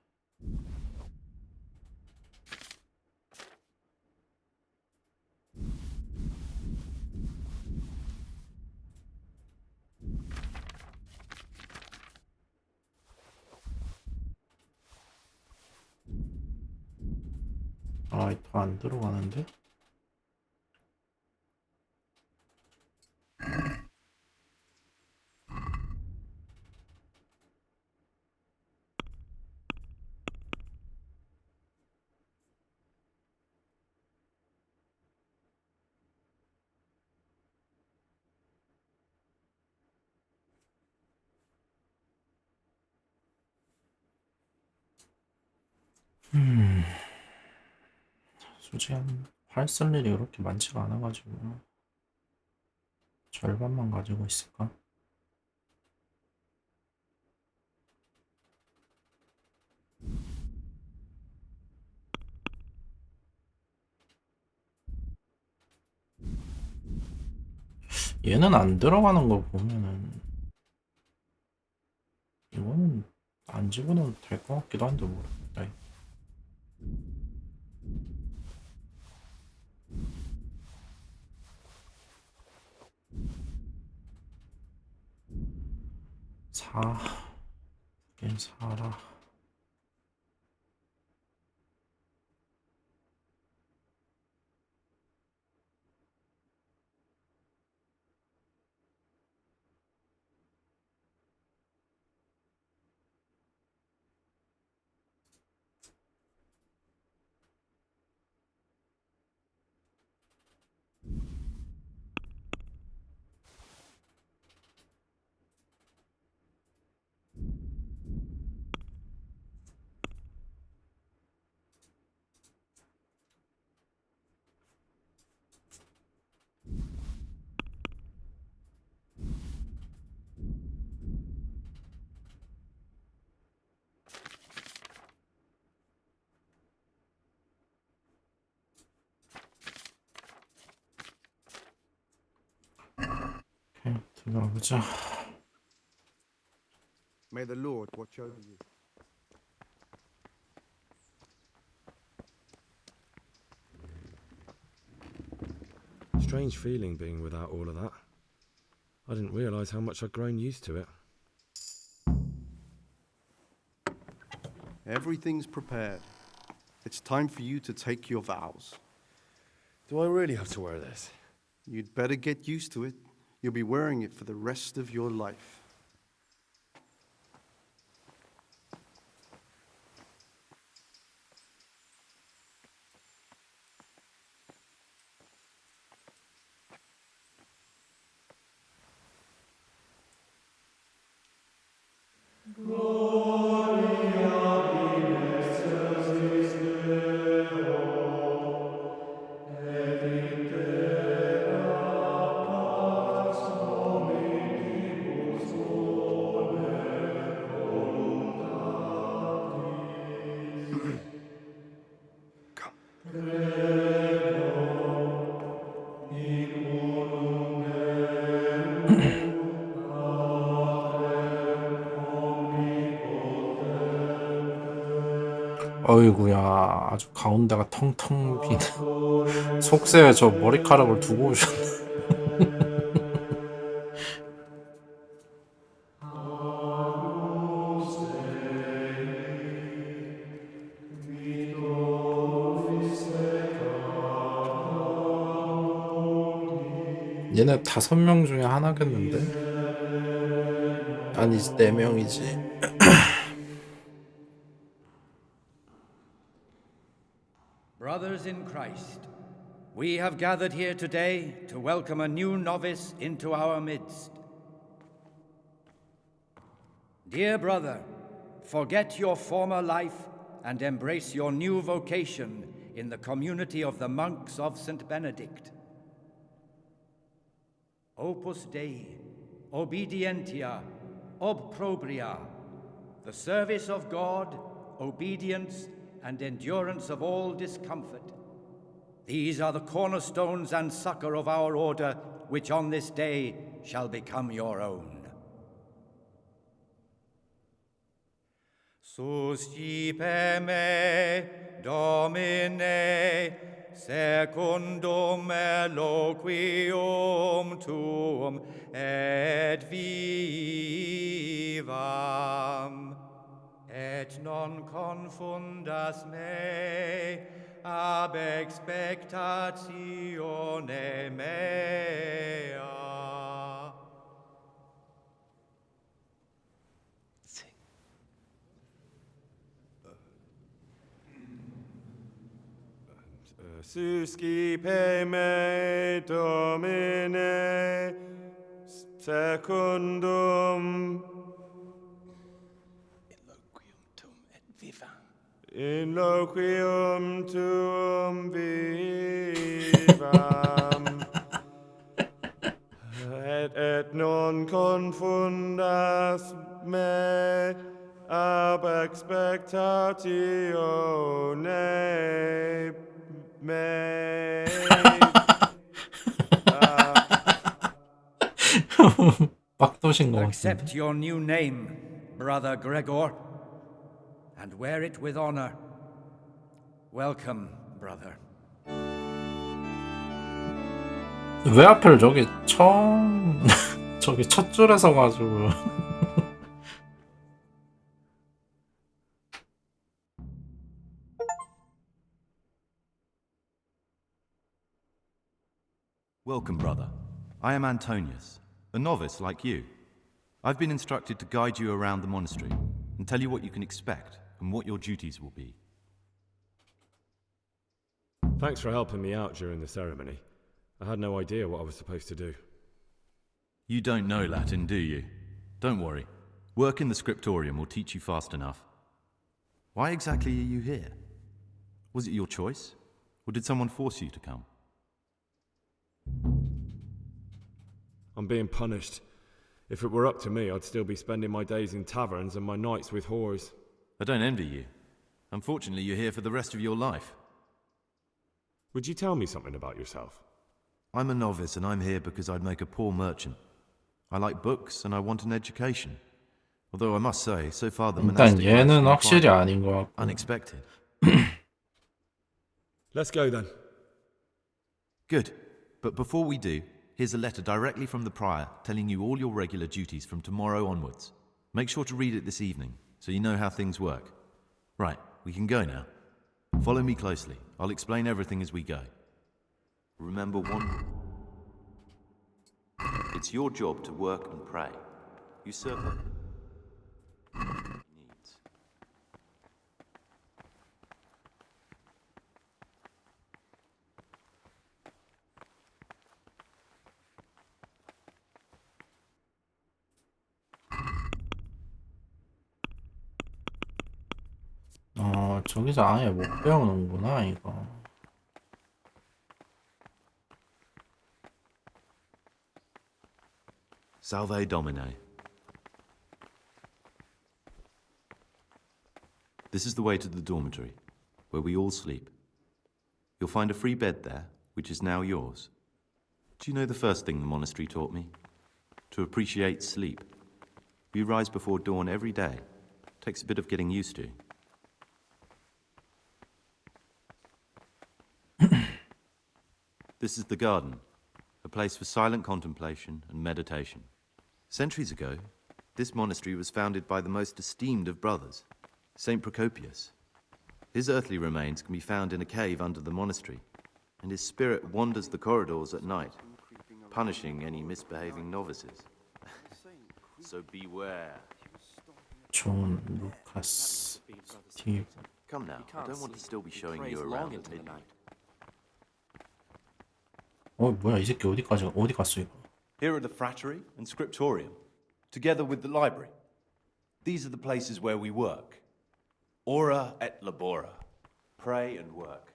더 안 들어가는데? 솔직히 활 쓸 일이 그렇게 많지가 않아가지고 절반만 가지고 있을까? 얘는 안 들어가는 거 보면은 이거는 안 집어넣어도 될 것 같기도 한데 모르겠다. 얘 사라. 들어가보자. May the Lord watch over you. Strange feeling being without all of that. I didn't realize how much I'd grown used to it. Everything's prepared. It's time for you to take your vows. Do I really have to wear this? You'd better get used to it. You'll be wearing it for the rest of your life. 어이구야, 아주 가운데가 텅텅 비는 속세에 저 머리카락을 두고 오셨네. 얘네 5명 중에 하나겠는데? 아니지, 4명이지. Brothers in Christ, we have gathered here today to welcome a new novice into our midst. Dear brother, forget your former life and embrace your new vocation in the community of the monks of St. Benedict. Opus Dei, obedientia, obprobria, the service of God, obedience, and endurance of all discomfort. These are the cornerstones and succor of our order, which on this day shall become your own. Suscipe me, Domine, secundum eloquium tuum, et vivam. Et non confundas me ab expectatione mea. Suscipe me, Domine, secundum in loquium tuum vivam, et non confundas me ab expectatione mea. 빡도신 것 같은데. Accept your new name, Brother Gregor, and wear it with honor. Welcome, brother. 왜 하필 저기 저기 첫 줄에 서가지고. Welcome, brother. I am Antonius, a novice like you. I've been instructed to guide you around the monastery and tell you what you can expect and what your duties will be. Thanks for helping me out during the ceremony. I had no idea what I was supposed to do. You don't know Latin, do you? Don't worry. Work in the scriptorium will teach you fast enough. Why exactly are you here? Was it your choice? Or did someone force you to come? I'm being punished. If it were up to me, I'd still be spending my days in taverns and my nights with whores. I don't envy you. Unfortunately, you're here for the rest of your life. Would you tell me something about yourself? I'm a novice and I'm here because I'd make a poor merchant. I like books and I want an education. Although I must say, so far the 일단 monastic 얘는 life's been 확실히 quite 아닌 것 같고. unexpected. Let's go then. Good. But before we do, here's a letter directly from the prior telling you all your regular duties from tomorrow onwards. Make sure to read it this evening so you know how things work. Right, we can go now. Follow me closely. I'll explain everything as we go. Remember one... It's your job to work and pray. You serve them. Needs. 저기서 아예 못 배우는구나, 이거. Salve Domine. This is the way to the dormitory, where we all sleep. You'll find a free bed there, which is now yours. Do you know the first thing the monastery taught me? to appreciate sleep. We rise before dawn every day. Takes a bit of getting used to. This is the garden, a place for silent contemplation and meditation. Centuries ago, this monastery was founded by the most esteemed of brothers, Saint Procopius. His earthly remains can be found in a cave under the monastery, and his spirit wanders the corridors at night, punishing any misbehaving novices. So beware. 존, 루카스, 스티브. Come now, I don't want to still be showing you around at midnight. 뭐야, 이 새끼 어디 갔어 이거? Here are the frattery and scriptorium, together with the library. These are the places where we work. Ora et labora. Pray and work.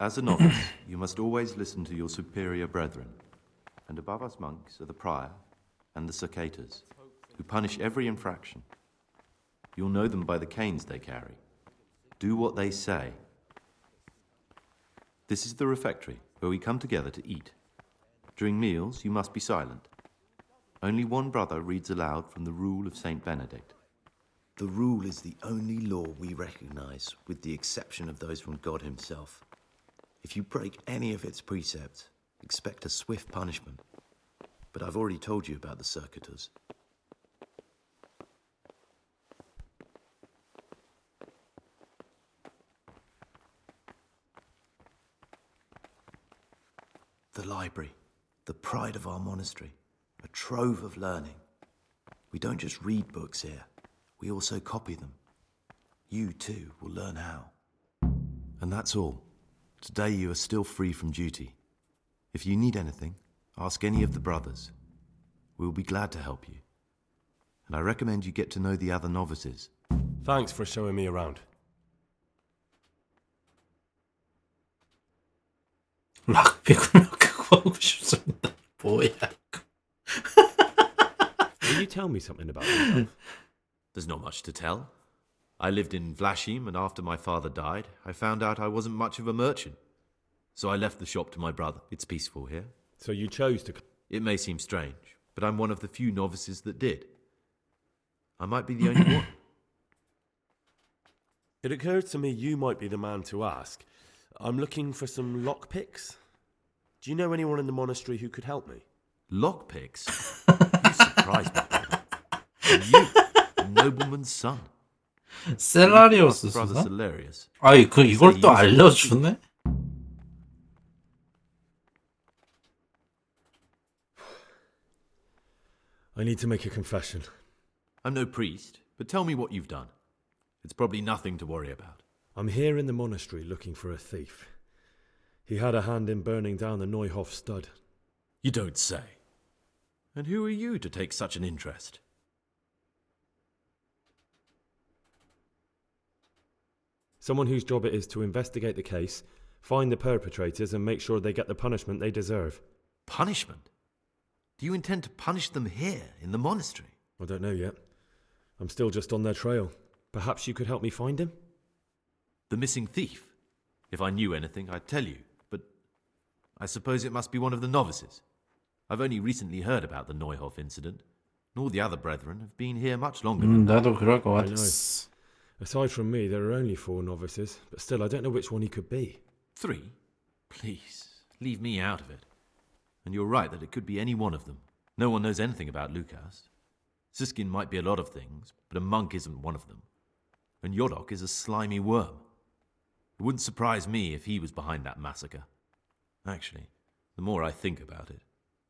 As a novice, you must always listen to your superior brethren. And above us monks are the prior and the cicatas, who punish every infraction. You'll know them by the canes they carry. Do what they say. This is the refectory, where we come together to eat. During meals, you must be silent. Only one brother reads aloud from the Rule of Saint Benedict. The Rule is the only law we recognize, with the exception of those from God himself. If you break any of its precepts, expect a swift punishment. But I've already told you about the circuitous. The library, the pride of our monastery, a trove of learning. We don't just read books here, we also copy them. You, too, will learn how. And that's all. Today you are still free from duty. If you need anything, ask any of the brothers. We will be glad to help you. And I recommend you get to know the other novices. Thanks for showing me around. 락비구나 그거 하고 싶습니다. 뭐야 이거? Will you tell me something about yourself? There's not much to tell. I lived in Vlashim, and after my father died, I found out I wasn't much of a merchant. So I left the shop to my brother. It's peaceful here. So you chose to... It may seem strange, but I'm one of the few novices that did. I might be the only one. It occurs to me you might be the man to ask. I'm looking for some lockpicks. Do you know anyone in the monastery who could help me? Lockpicks? You surprised me. You, a nobleman's son. 셀라리오스 수사? 아이 이걸 또 알려주네? I need to make a confession. I'm no priest, but tell me what you've done. It's probably nothing to worry about. I'm here in the monastery looking for a thief. He had a hand in burning down the Neuhof stud. You don't say. And who are you to take such an interest? Someone whose job it is to investigate the case, find the perpetrators and make sure they get the punishment they deserve. Punishment? Do you intend to punish them here, in the monastery? I don't know yet. I'm still just on their trail. Perhaps you could help me find him? The missing thief? If I knew anything, I'd tell you, but I suppose it must be one of the novices. I've only recently heard about the Neuhof incident. Nor the other brethren have been here much longer. 나도 그럴 것 I 같아. know. Aside from me, there are only 4 novices, but still, I don't know which one he could be. 3? Please, leave me out of it. And you're right that it could be any one of them. No one knows anything about Lukas. Siskin might be a lot of things, but a monk isn't one of them. And Yodok is a slimy worm. It wouldn't surprise me if he was behind that massacre. Actually, the more I think about it,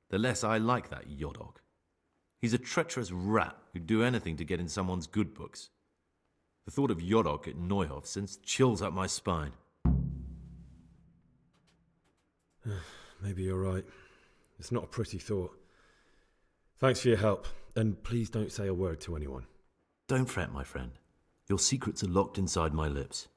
the less I like that Yodok. He's a treacherous rat who'd do anything to get in someone's good books. The thought of Yodok at Neuhof sends chills up my spine. Maybe you're right. It's not a pretty thought. Thanks for your help, and please don't say a word to anyone. Don't fret, my friend. Your secrets are locked inside my lips.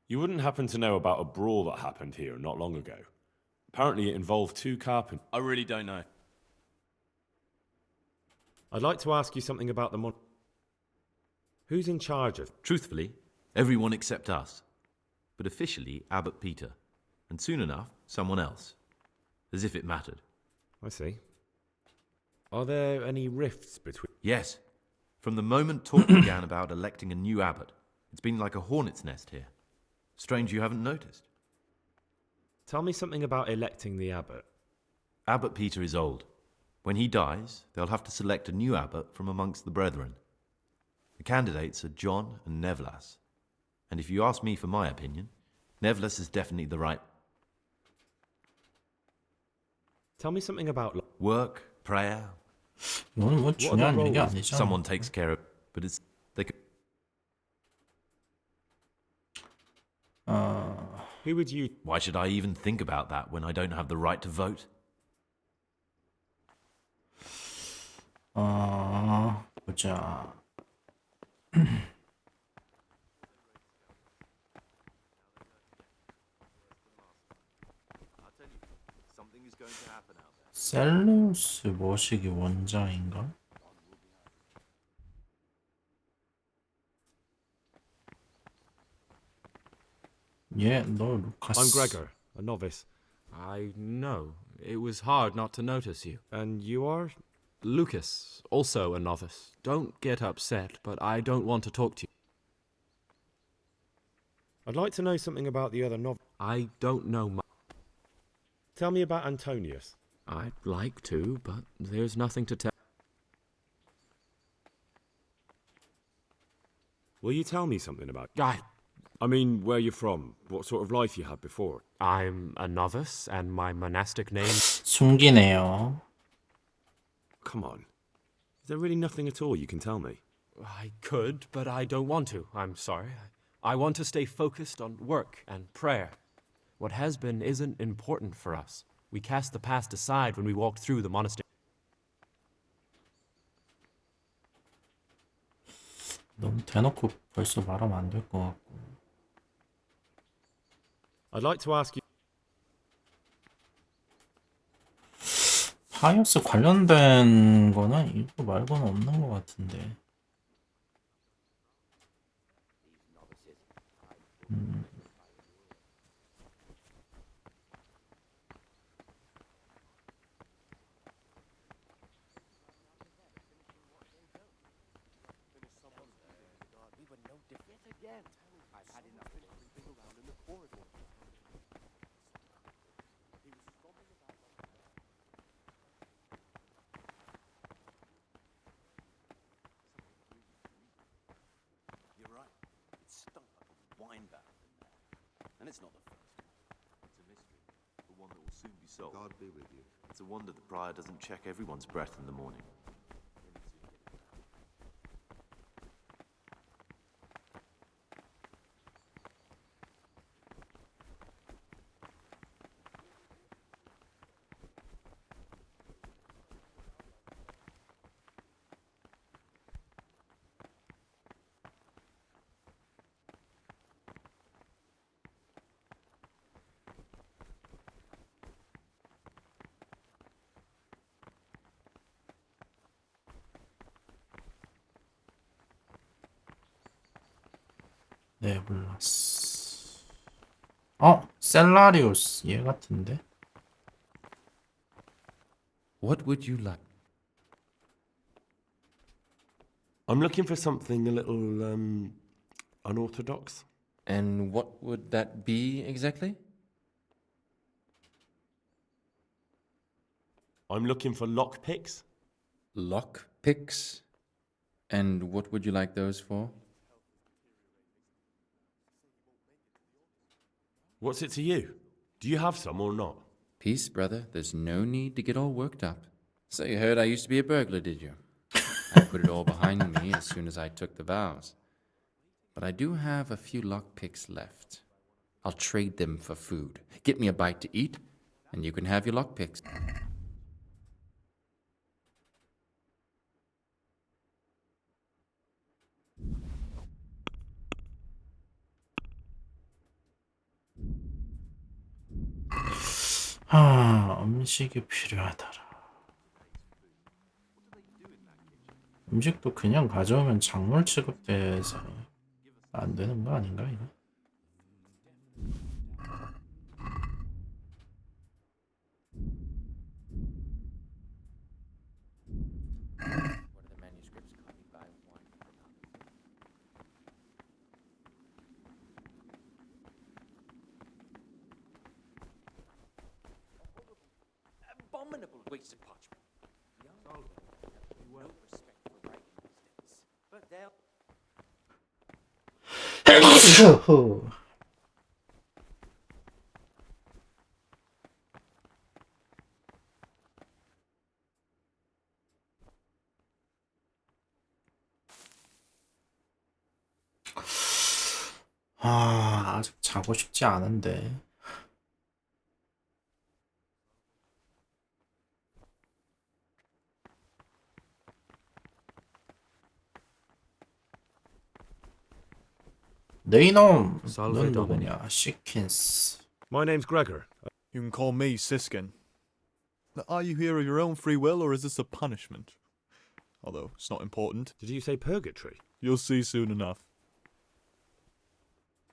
You wouldn't happen to know about a brawl that happened here not long ago? Apparently it involved 2 carpenters. I really don't know. I'd like to ask you something about the Who's in charge of... Truthfully, everyone except us. But officially, Abbot Peter. and soon enough, someone else. As if it mattered. I see. Are there any rifts between... Yes. From the moment talk began about electing a new abbot, it's been like a hornet's nest here. Strange you haven't noticed. Tell me something about electing the abbot. Abbot Peter is old. When he dies, they'll have to select a new abbot from amongst the brethren. The candidates are John and Nevlas. And if you ask me for my opinion, Nevlas is definitely the right... Tell me something about... Work, prayer... 이건 뭐 중요한 얘기 아니죠. Someone takes care of... But it's... They could... Who would you... Why should I even think about that when I don't have the right to vote? 보자. 셀레우스 머시기 원장인가? 예, 너 루카스. I'm Gregor, a novice. I know. It was hard not to notice you. And you are? Lucas, also a novice. Don't get upset, but I don't want to talk to you. I'd like to know something about the other novice. I don't know much. Tell me about Antonius. I'd like to, but there's nothing to tell. Will you tell me something about... I mean, where you're from, what sort of life you had before. I'm a novice, and my monastic name... 숨기네요. Come on. Is there really nothing at all you can tell me? I could, but I don't want to. I'm sorry. I want to stay focused on work and prayer. What has been isn't important for us. We cast the past aside when we walked through the monastery. 너무 대놓고 벌써 말하면 안 될 것 같고. I'd like to ask you... 파이어스 관련된 거는 이거 말고는 없는 것 같은데. And it's not the first. It's a mystery, but one that will soon be solved. God be with you. It's a wonder the prior doesn't check everyone's breath in the morning. 네블라스. 셀라리우스 얘 같은데. What would you like? I'm looking for something a little unorthodox. And what would that be exactly? I'm looking for lockpicks. Lockpicks? And what would you like those for? What's it to you? Do you have some or not? Peace, brother. There's no need to get all worked up. So you heard I used to be a burglar, did you? I put it all behind me as soon as I took the vows. But I do have a few lockpicks left. I'll trade them for food. Get me a bite to eat, and you can have your lockpicks. 음식이 필요하더라. 음식도 그냥 가져오면 작물 취급돼서 안 되는 거 아닌가 이거? Wasted parchment. No respect for writing these days. But they'll... 아, 아직 자고 싶지 않은데. 네 이놈, 넌 누구냐? 시킨스. My name's Gregor. You can call me Siskin. Are you here of your own free will, or is this a punishment? Although, it's not important. Did you say purgatory? You'll see soon enough.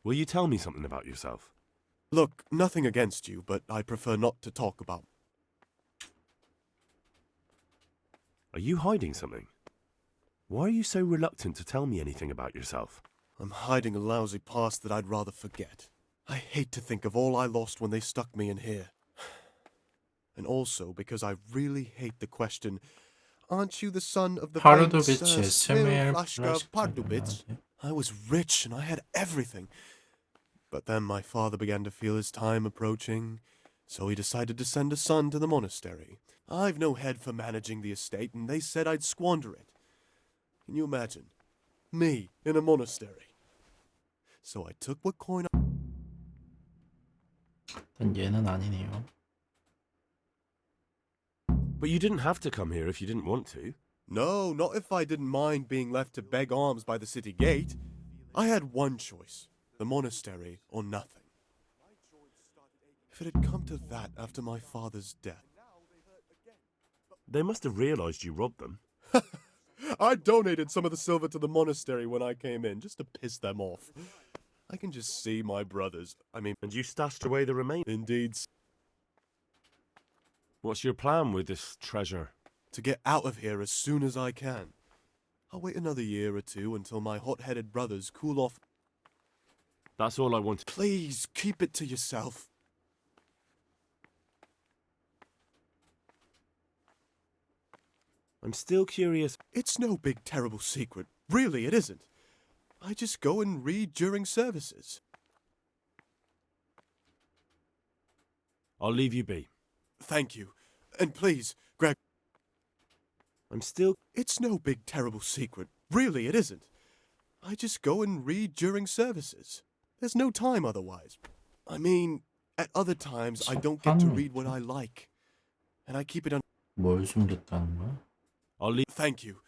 Will you tell me something about yourself? Look, nothing against you, but I prefer not to talk about. Are you hiding something? Why are you so reluctant to tell me anything about yourself? I'm hiding a lousy past that I'd rather forget. I hate to think of all I lost when they stuck me in here. And also because I really hate the question, aren't you the son of the famed Sir Smil Flashka Pardubits? I was rich and I had everything. But then my father began to feel his time approaching, so he decided to send a son to the monastery. I've no head for managing the estate, and they said I'd squander it. Can you imagine? Me in a monastery. So I took what coin 얘는 아니네요. But you didn't have to come here if you didn't want to. No, not if I didn't mind being left to beg alms by the city gate. I had one choice, the monastery or nothing. If it had come to that after my father's death... They must have realized you robbed them. I donated some of the silver to the monastery when I came in, just to piss them off. I can just see my brothers. And you stashed away the remains? Indeed. What's your plan with this treasure? To get out of here as soon as I can. I'll wait another year or two until my hot-headed brothers cool off. That's all I wanted. Please, keep it to yourself. I'm still curious. It's no big terrible secret. Really, it isn't. I just go and read during services. I'll leave you be. Thank you. And please, Greg... I'm still... It's no big terrible secret. Really, it isn't. I just go and read during services. There's no time otherwise. I mean, at other times I don't get to read what I like. And I keep it on... 뭘 숨겼다는 거야? I'll leave... Thank you.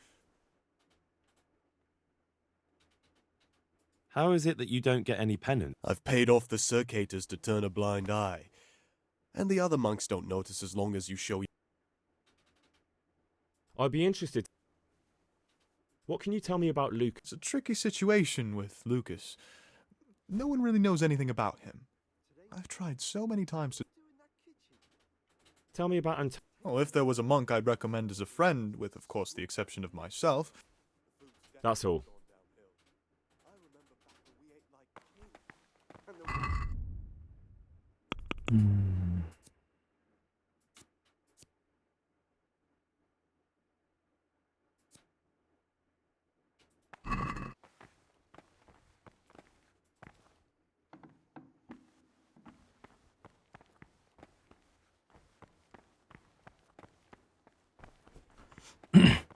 How is it that you don't get any penance? I've paid off the circators to turn a blind eye. And the other monks don't notice as long as you show... I'd be interested. What can you tell me about Luke? It's a tricky situation with Lucas. No one really knows anything about him. I've tried so many times to... Tell me about Oh, if there was a monk I'd recommend as a friend, with, of course, the exception of myself. That's all.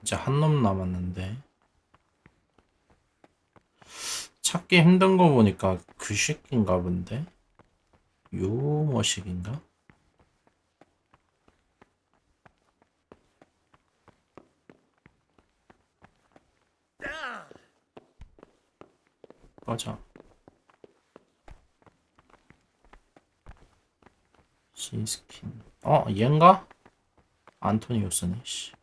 이제 한 놈 남았는데 찾기 힘든 거 보니까 그 새끼인가 본데? 요머식인가? 꺼져. 신스킨. 얘인가? 안토니우스네. 씨.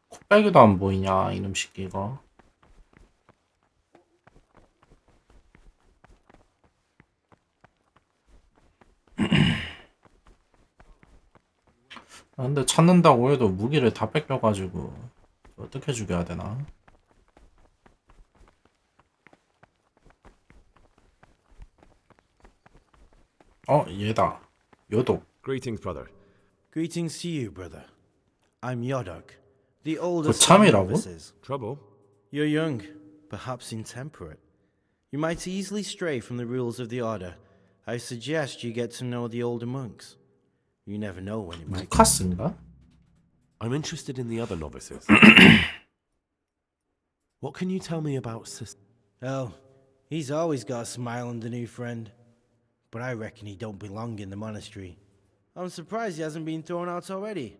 콧배기도 안 보이냐 이놈 새끼가. 근데 찾는다고 해도 무기를 다 뺏겨가지고 어떻게 죽여야 되나? 얘다. 요독. Greetings, brother. Greetings to you, brother. I'm Yodok, the 그 oldest of 참이라고? novices. Trouble? You're young, perhaps intemperate. You might easily stray from the rules of the order. I suggest you get to know the older monks. You never know when it might. 루카스인가? I'm interested in the other novices. What can you tell me about Oh, he's always got a smile on the new friend. But I reckon he don't belong in the monastery. I'm surprised he hasn't been thrown out already.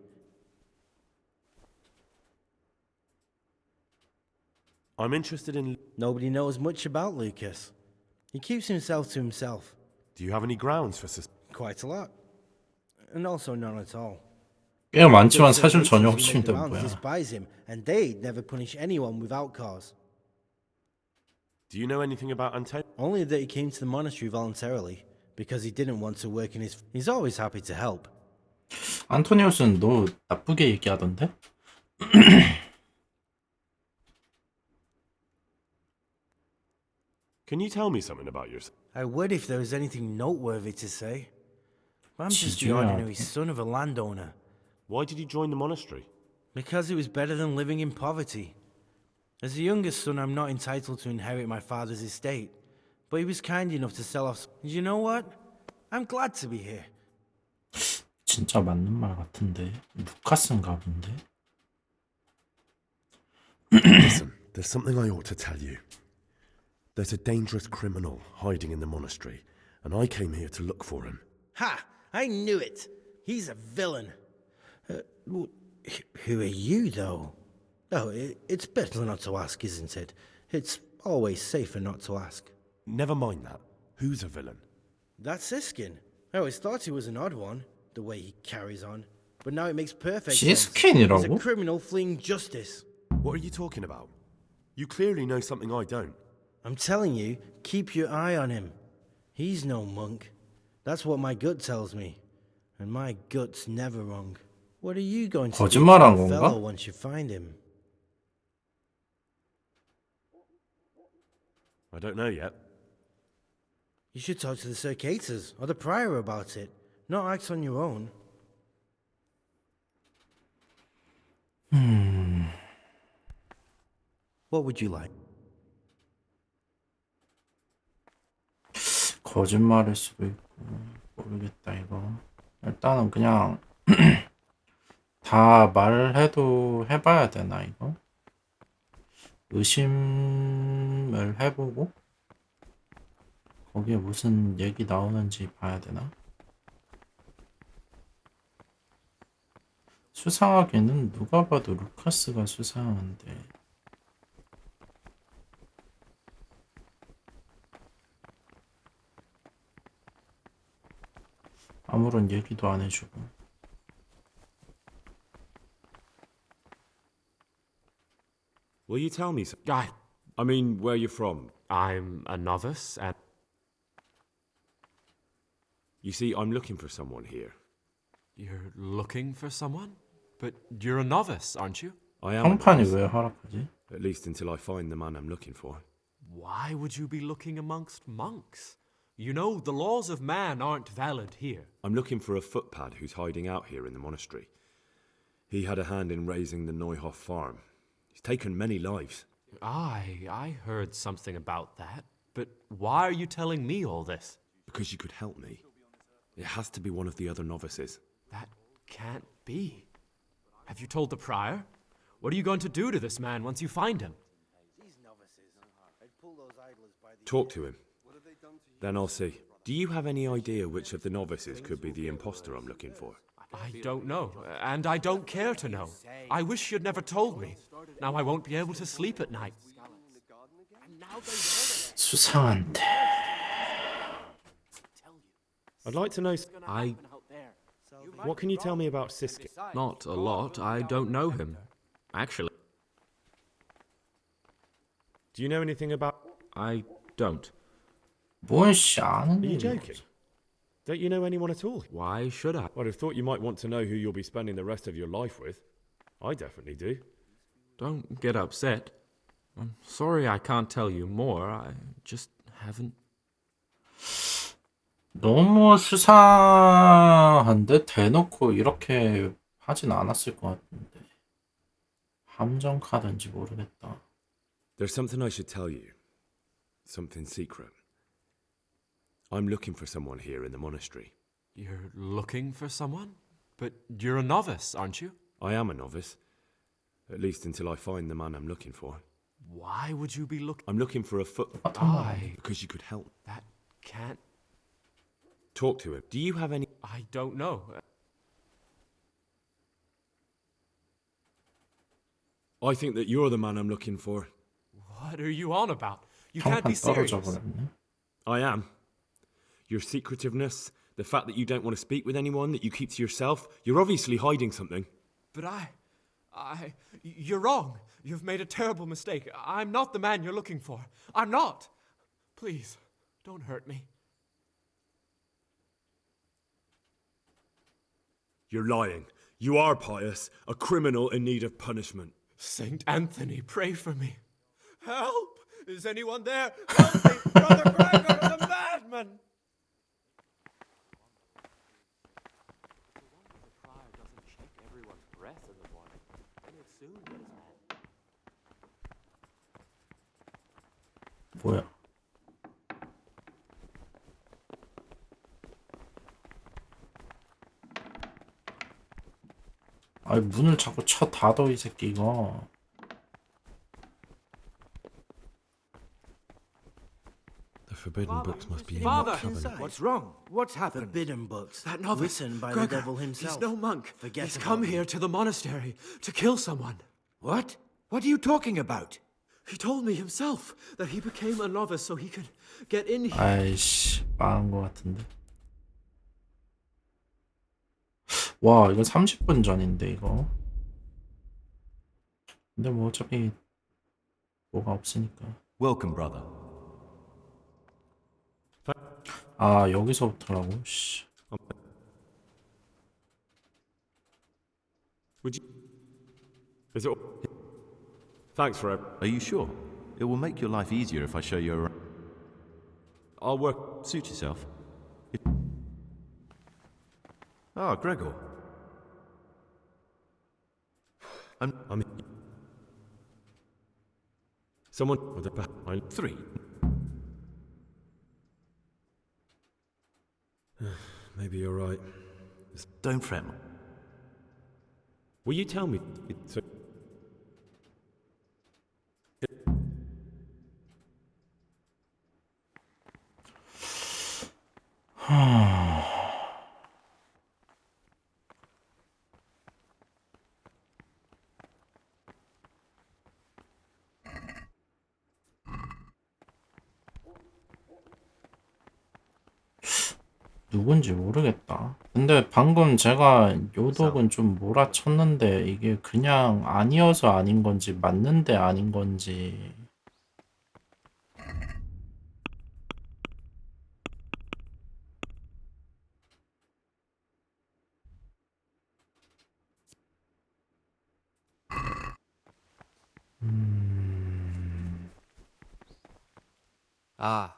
I'm interested in... Nobody knows much about Lucas. He keeps himself to himself. Do you have any grounds for Quite a lot. And also none at all. 꽤 많지만 Those 사실 Lucas 전혀 who make 없습니다. demands 뭐야. despise him, and they'd never punish anyone without cause. Do you know anything about Antonio? Only that he came to the monastery voluntarily, because he didn't want to work in his... He's always happy to help. 안토니우스는 너 나쁘게 얘기하던데? Can you tell me something about yourself? I would if there was anything noteworthy to say. But I'm just the 지지야. ordinary son of a landowner. Why did you join the monastery? Because it was better than living in poverty. As the youngest son, I'm not entitled to inherit my father's estate. But he was kind enough to sell off... And you know what? I'm glad to be here. 진짜 맞는 말 같은데. 루카스인가 본데? Listen, there's something I ought to tell you. There's a dangerous criminal hiding in the monastery, and I came here to look for him. Ha! I knew it! He's a villain. Who are you, though? Oh, it's better not to ask, isn't it? It's always safer not to ask. Never mind that. Who's a villain? That's Siskin. I always thought he was an odd one, the way he carries on. But now it makes perfect sense. 시스킨이라고? He's a criminal fleeing justice. What are you talking about? You clearly know something I don't. I'm telling you, keep your eye on him. He's no monk. That's what my gut tells me. And my gut's never wrong. What are you going to do to 거짓말한 the 건가? fellow once you find him? I don't know yet. You should talk to the Circators or the Prior about it, not act on your own. What would you like? 거짓말일 수도 있고 모르겠다 이거. 일단은 그냥 다 말해도 해봐야 되나 이거? 의심을 해보고 거기에 무슨 얘기 나오는지 봐야 되나? 수상하게는 누가 봐도 루카스가 수상한데 아무런 얘기도 안 해주고. Will you tell me I mean, where you're from? I'm a novice and... You see, I'm looking for someone here. You're looking for someone? But you're a novice, aren't you? I am. a 평판이 novice, 왜 허락하지? at least until I find the man I'm looking for. Why would you be looking amongst monks? You know, the laws of man aren't valid here. I'm looking for a footpad who's hiding out here in the monastery. He had a hand in raising the Neuhoff farm. He's taken many lives. I heard something about that. But why are you telling me all this? Because you could help me. It has to be one of the other novices. That can't be. Have you told the prior? What are you going to do to this man once you find him? Talk to him. Then I'll see. Do you have any idea which of the novices could be the imposter I'm looking for? I don't know, and I don't care to know. I wish you'd never told me. Now I won't be able to sleep at night. 수상한데. I'd like to know... What can you tell me about Siskin? Not a lot. I don't know him. Actually. Do you know anything about... I don't. 뭔 씨 아는 Are you 얘기 joking? Don't you know anyone at all? Why should I? I'd have thought you might want to know who you'll be spending the rest of your life with. I definitely do. Don't get upset. I'm sorry I can't tell you more. I just haven't. 너무 수상한데 대놓고 이렇게 하진 않았을 것 같은데. 함정 카드인지 모르겠다. There's something I should tell you. Something secret. I'm looking for someone here in the monastery. You're looking for someone? But you're a novice, aren't you? I am a novice. At least until I find the man I'm looking for. Why would you be looking? I'm looking for a foot. Because you could help. That can't. Talk to him. Do you have any? I don't know. I think that you're the man I'm looking for. What are you on about? You can't be serious. I am. Your secretiveness, the fact that you don't want to speak with anyone, that you keep to yourself, you're obviously hiding something. But you're wrong. You've made a terrible mistake. I'm not the man you're looking for. I'm not. Please, don't hurt me. You're lying. You are pious, a criminal in need of punishment. Saint Anthony, pray for me. Help! Is anyone there? Help me! Brother Gregor's a madman! 뭐야? 아이 문을 자꾸 쳐 닫어 이 새끼 이거. The forbidden books must be in Father, that cabinet. what's wrong? What's happened? Forbidden books. That novice, written by Gregor, the devil himself. He's no monk. Forget He's about come him. here to the monastery to kill someone. What? What are you talking about? He told me himself that he became a novice so he could get in here. 아이씨 망한 것 같은데. 와 이거 30분 전인데 이거. 근데 뭐 어차피 뭐가 없으니까. Welcome, brother. 아 여기서부터라고. 씨. Would you? Is it? Thanks for it. Are you sure? It will make your life easier if I show you around. I'll work. Suit yourself. Ah, Gregor. I'm. Someone. I'm 3. Maybe you're right. Don't fret. Will you tell me? 누군지 모르겠다. 근데 방금 제가 요독은 좀 몰아쳤는데 이게 그냥 아니어서 아닌 건지 맞는데 아닌 건지. Ah.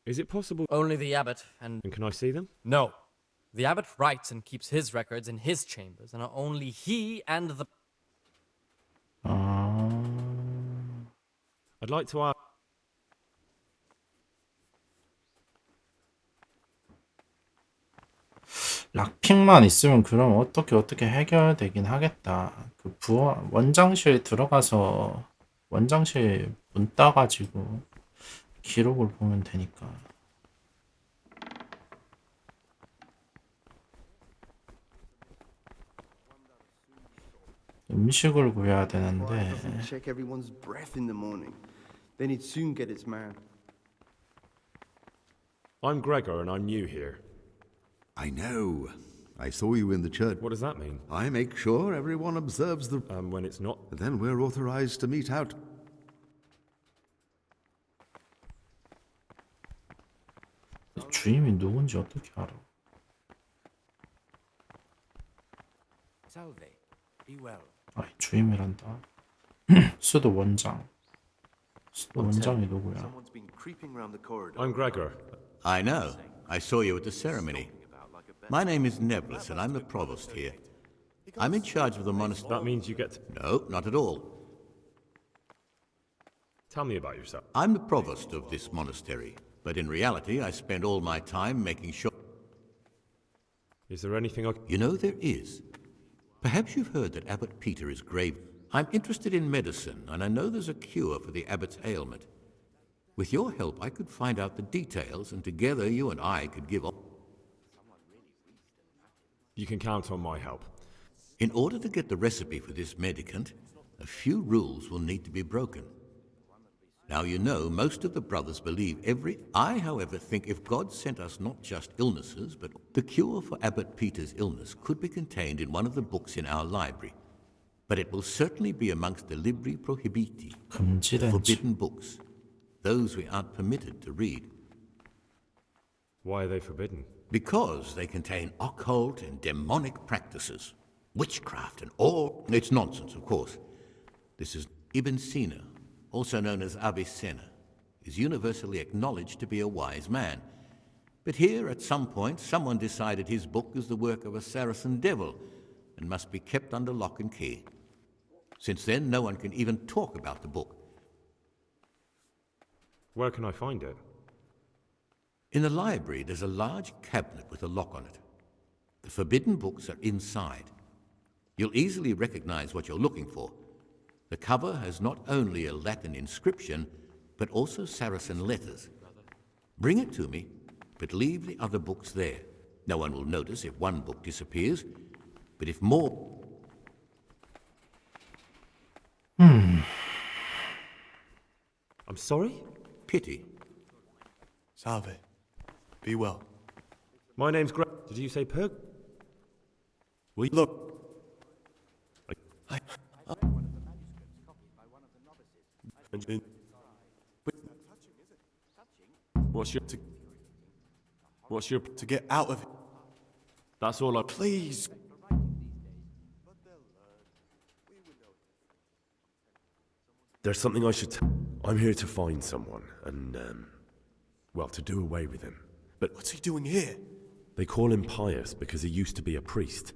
Is it possible? Only the abbot and... And can I see them? No. The abbot writes and keeps his records in his chambers, and only he and the... I'd like to ask. 락픽만 있으면 그럼 어떻게 해결되긴 하겠다. 그 원장실 들어가서 원장실 문 따가지고 기록을 보면 되니까. 음식을 구해야 되는데. Check everyone's breath in the morning. Then he'd soon get his man. I'm Gregor and I'm new here. I know. I saw you in the church. What does that mean? I make sure everyone observes the... when it's not... Then we're authorized to meet out. 주임이 누군지 어떻게 알아? Salve. Be well. 아, 주임이란다. 수도 원장. 원장이 누구야? Someone's been creeping round the corridor. I'm Gregor. I know. I saw you at the ceremony. My name is Nebulus, and I'm the provost here. I'm in charge of the monastery. That means you get to... No, not at all. Tell me about yourself. I'm the provost of this monastery, but in reality, I spend all my time making sure... Is there anything I... You know, there is. Perhaps you've heard that Abbot Peter is grave. I'm interested in medicine, and I know there's a cure for the abbot's ailment. With your help, I could find out the details, and together you and I could give... You can count on my help. In order to get the recipe for this medicament, a few rules will need to be broken. Now, you know, most of the brothers believe I, however, think if God sent us not just illnesses, but the cure for Abbot Peter's illness could be contained in one of the books in our library. But it will certainly be amongst the libri prohibiti, the forbidden books, those we aren't permitted to read. Why are they forbidden? Because they contain occult and demonic practices, witchcraft and all... It's nonsense, of course. This is Ibn Sina, also known as Avicenna, is universally acknowledged to be a wise man. But here, at some point, someone decided his book is the work of a Saracen devil and must be kept under lock and key. Since then, no one can even talk about the book. Where can I find it? In the library, there's a large cabinet with a lock on it. The forbidden books are inside. You'll easily recognize what you're looking for. The cover has not only a Latin inscription, but also Saracen letters. Bring it to me, but leave the other books there. No one will notice if one book disappears, but if more... I'm sorry? Pity. Salve. Be well. My name's Greg. Did you say Pug? We look. What's your to get out of it? That's all I... Please. There's something I should I'm here to find someone and, well, to do away with him. But what's he doing here? They call him Pius because he used to be a priest.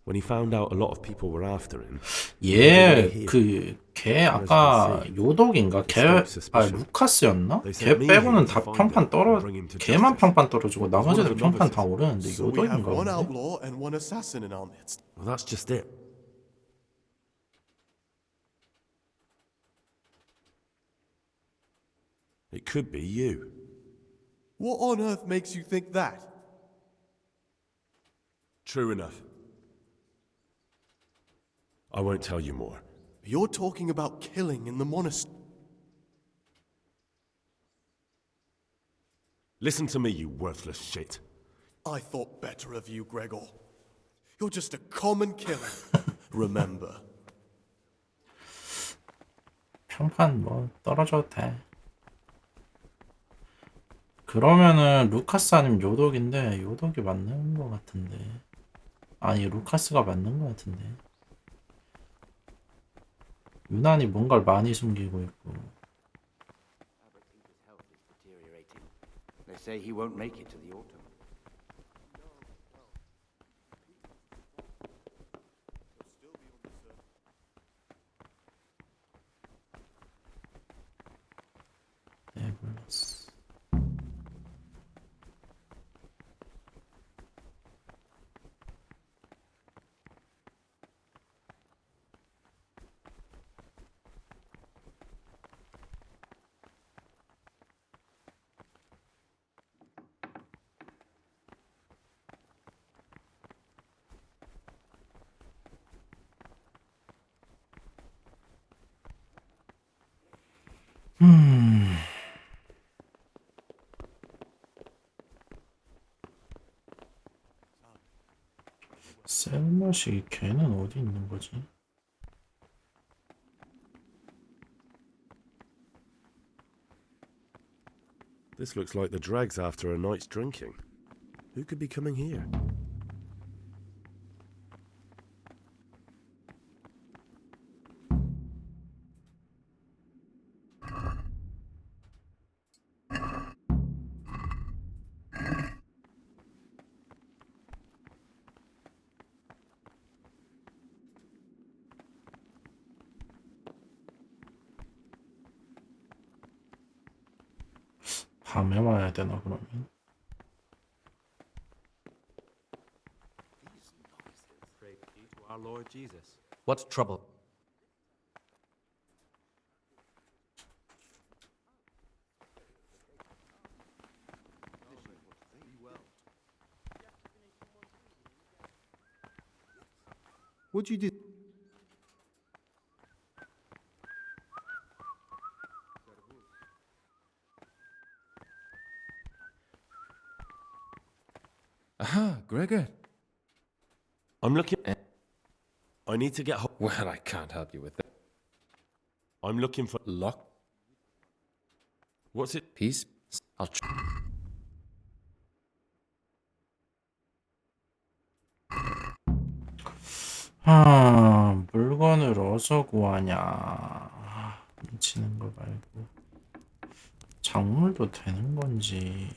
When he found out a lot of people were after him. 얘 걔 아까 요독인가? 루카스였나? 걔 빼고는 다 평판 걔만 평판 떨어지고 나머지들 평판 다 오르는데 요독인가 본데? One outlaw and one assassin in our midst. Well, that's just it. It could be you. What on earth makes you think that? True enough. I won't tell you more. You're talking about killing in the monastery. Listen to me, you worthless shit. I thought better of you, Gregor. You're just a common killer. Remember. 평판 뭐 떨어져도 돼. 그러면은 루카스 아니면 요독인데 요독이 맞는 것 같은데. 아니 루카스가 맞는 것 같은데. 유난히 뭔가를 많이 숨기고 있고. They say he won't make it to the autumn. 딜리버런스. 셀머시 걔는 어디 있는 거지? This looks like the dregs after a night's drinking. Who could be coming here? 밤에 와야 되나 그러면? Pray to our Lord Jesus. What trouble? What do you do? Aha, Gregor. I'm looking. I need to get. Well, I can't help you with that. I'm looking for lock. What's it? Peace. I'll. 물건을 어디서 구하냐? 미치는 거 말고 작물도 되는 건지.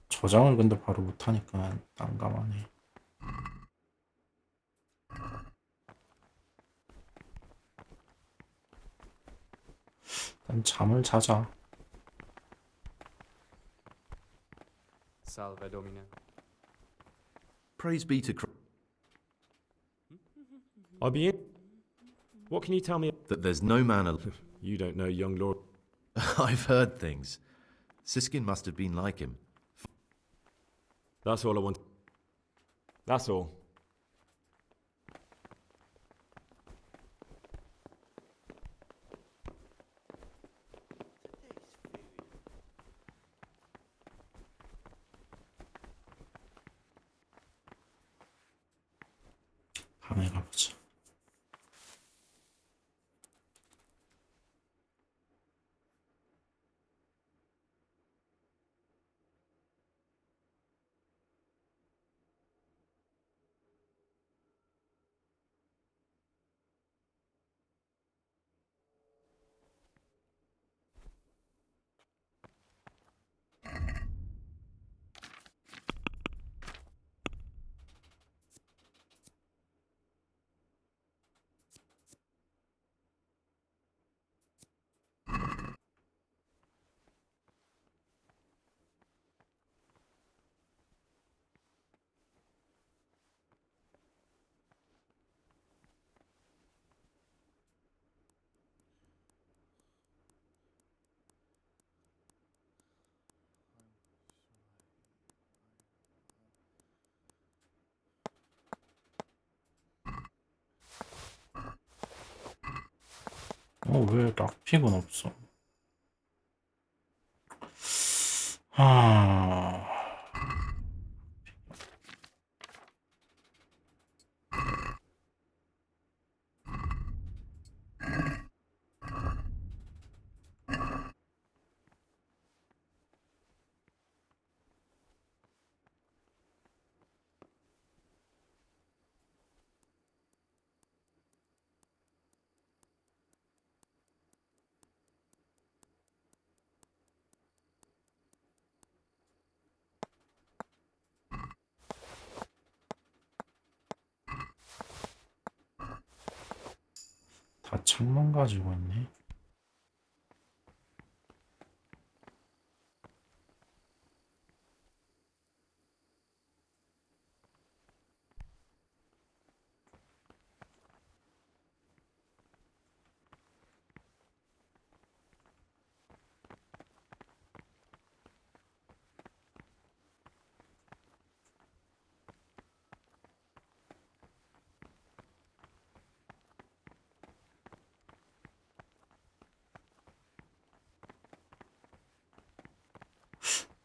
저장을 근데 바로 못하니까 난감하네. 일단 잠을 자자. Salve Domine. Praise be to Christ. I'll be in. What can you tell me? That there's no man alive. You don't know, young lord. I've heard things. Siskin must have been like him. That's all I want. That's all. 밤에 가보자. 왜 락픽은 없어? 다 창문 가지고 있네.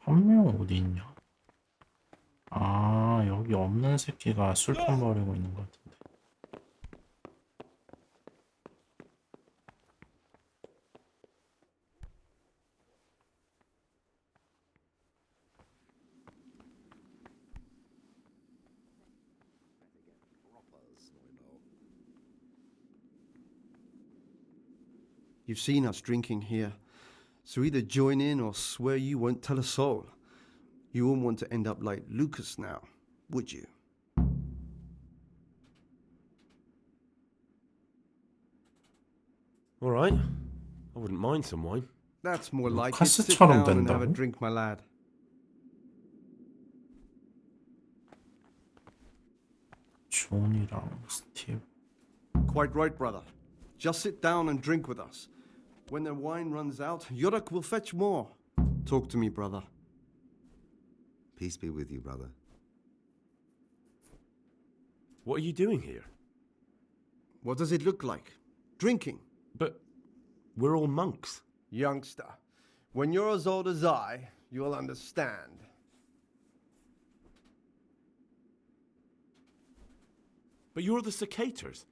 한 명 어디 있냐? 아, 여기 없는 새끼가 술통 버리고 있는 것 같은데. You've seen us drinking here, so either join in or swear you won't tell a soul. You wouldn't want to end up like Lucas now, would you? All right. I wouldn't mind some wine. That's more like it. Sit 카스처럼 down and have a 된다고? drink, my lad. 존이랑 스티브. Quite right, brother. Just sit down and drink with us. When the wine runs out, Yorick will fetch more. Talk to me, brother. Peace be with you, brother. What are you doing here? What does it look like? Drinking. But we're all monks. Youngster, when you're as old as I, you'll understand. But you're the cicators.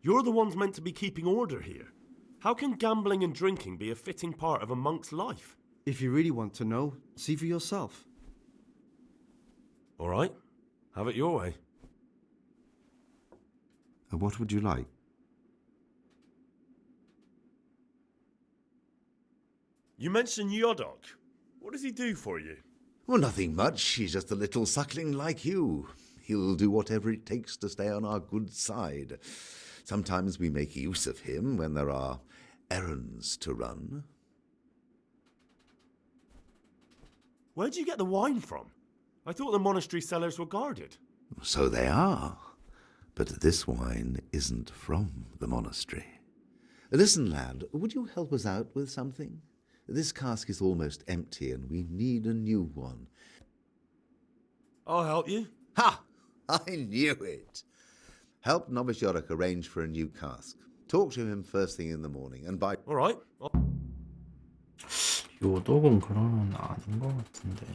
You're the ones meant to be keeping order here. How can gambling and drinking be a fitting part of a monk's life? If you really want to know, see for yourself. All right. Have it your way. What would you like? You mentioned Yodok. What does he do for you? Well, nothing much. He's just a little suckling like you. He'll do whatever it takes to stay on our good side. Sometimes we make use of him when there are errands to run. Where'd you get the wine from? I thought the monastery cellars were guarded. So they are. But this wine isn't from the monastery. Listen, lad, would you help us out with something? This cask is almost empty and we need a new one. I'll help you. Ha! I knew it. Help Novice Yorick arrange for a new cask. Talk to him first thing in the morning and by... All right. 요독은 그러면 아닌 것 같은데.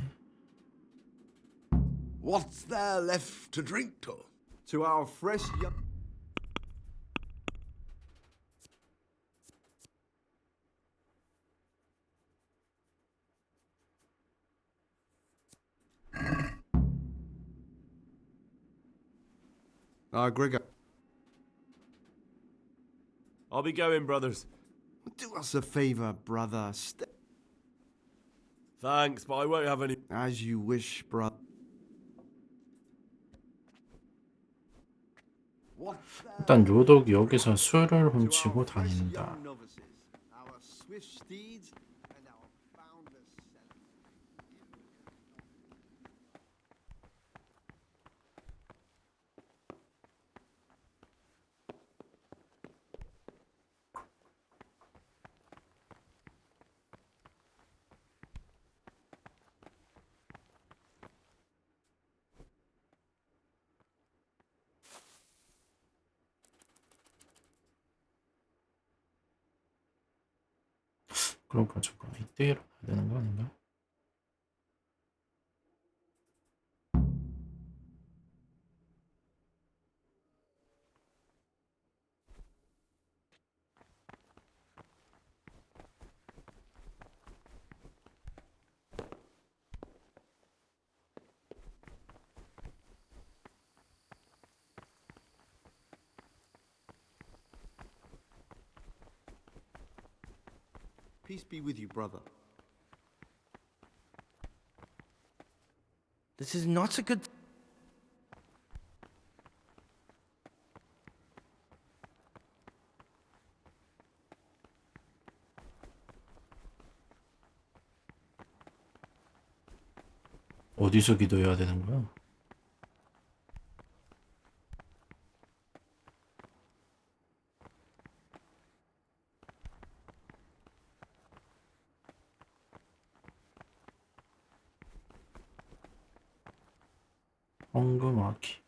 What's there left to drink to? To our fresh Gregor. I'll be going, brothers. Do us a favor, brother. Thanks, but I won't have any... As you wish, brother. 일단 요독이 여기서 술을 훔치고 다닌다. Our swift steeds and our boundless 그러니까 잠깐 이때 일어나야 되는 거 아닌가? Peace be with you, brother. This is not a good... 어디서 기도해야 되는 거야? 황금아기.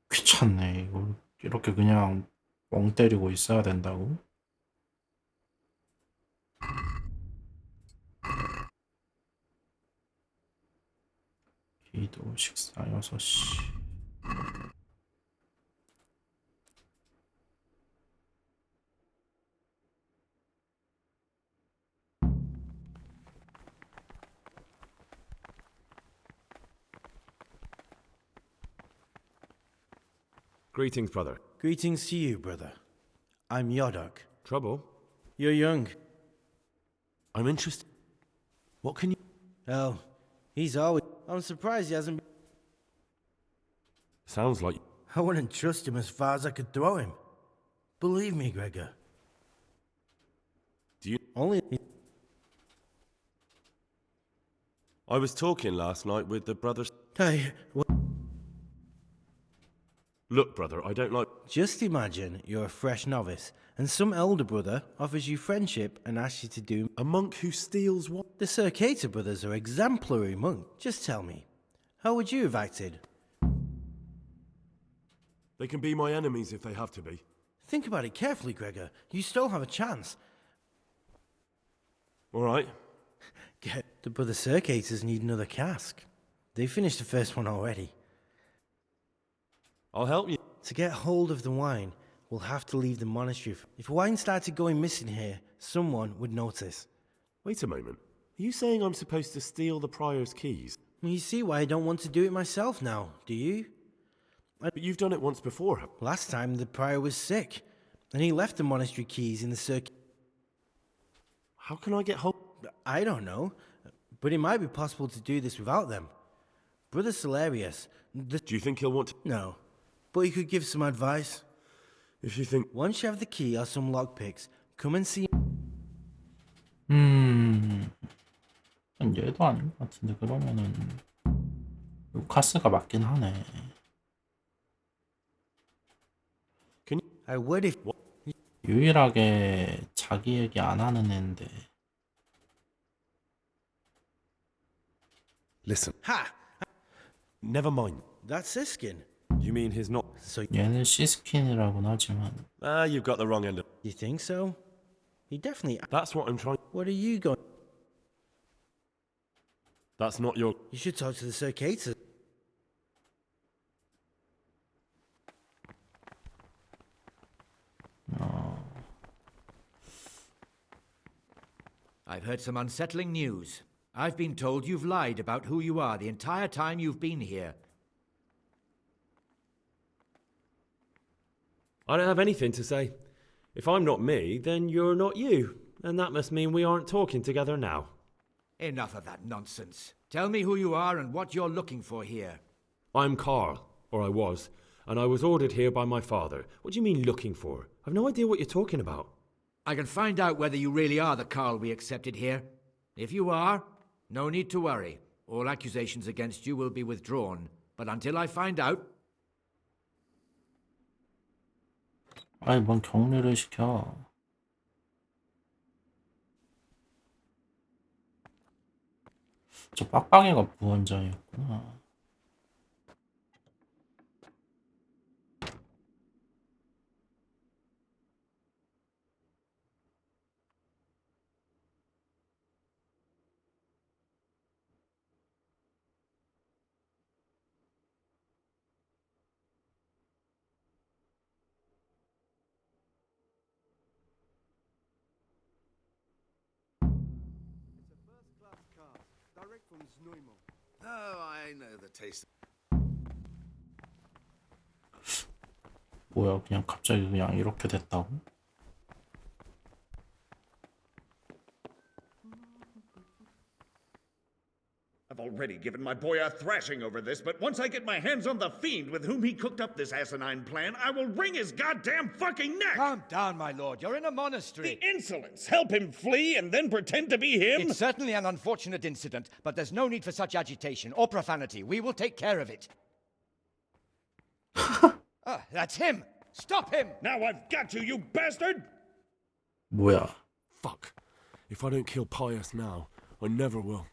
귀찮네. 이걸 이렇게 그냥 멍 때리고 있어야 된다고? 내일도 식사 6시. Greetings, brother. Greetings to you, brother. I'm Yodok. Trouble? You're young. I'm interested. What can you... Oh, he's always... I'm surprised he hasn't... Sounds like... I wouldn't trust him as far as I could throw him. Believe me, Gregor. Do you... Only... I was talking last night with the brothers... Hey, what... Look, brother, I don't like... Just imagine you're a fresh novice, and some elder brother offers you friendship and asks you to do... A monk who steals what? The Circator brothers are exemplary monks. Just tell me, how would you have acted? They can be my enemies if they have to be. Think about it carefully, Gregor. You still have a chance. All right. The brother Circators need another cask. They finished the first one already. I'll help you. To get hold of the wine, we'll have to leave the monastery. If wine started going missing here, someone would notice. Wait a moment. Are you saying I'm supposed to steal the prior's keys? Well, you see why I don't want to do it myself now, do you? But you've done it once before. Last time the prior was sick, and he left the monastery keys in the circuit. How can I get hold? I don't know, but it might be possible to do this without them. Brother Celerius... Do you think he'll want to... No, but he could give some advice. If you think... Once you have the key or some lockpicks, come and see... 얘도 아닌 것 같은데 그러면은 루카스가 맞긴 하네. I would if... 유일하게 자기 얘기 안 하는 애인데. Listen. Ha! Never mind. That's Siskin. You mean he's not... So... 얘는 시스킨이라고는 하지만. You've got the wrong end of... You think so? He definitely... That's what I'm trying... What are you going... That's not your... You should talk to the Circator. I've heard some unsettling news. I've been told you've lied about who you are the entire time you've been here. I don't have anything to say. If I'm not me, then you're not you. And that must mean we aren't talking together now. Enough of that nonsense. Tell me who you are and what you're looking for here. I'm Carl, or I was, and I was ordered here by my father. What do you mean looking for? I've no idea what you're talking about. I can find out whether you really are the Carl we accepted here. If you are, no need to worry. All accusations against you will be withdrawn. But until I find out... 아이 뭔 격리를 시켜. 저 빡빡이가 부원장이었구나. Direct from Zneumo. Oh, I know the taste. 뭐야 그냥 갑자기 그냥 이렇게 됐다고? I've already given my boy a thrashing over this, but once I get my hands on the fiend with whom he cooked up this asinine plan, I will wring his goddamn fucking neck! Calm down, my lord. You're in a monastery. The insolence! Help him flee and then pretend to be him? It's certainly an unfortunate incident, but there's no need for such agitation or profanity. We will take care of it. That's him! Stop him! Now I've got you, you bastard! 뭐야? Fuck. If I don't kill Pius now, I never will.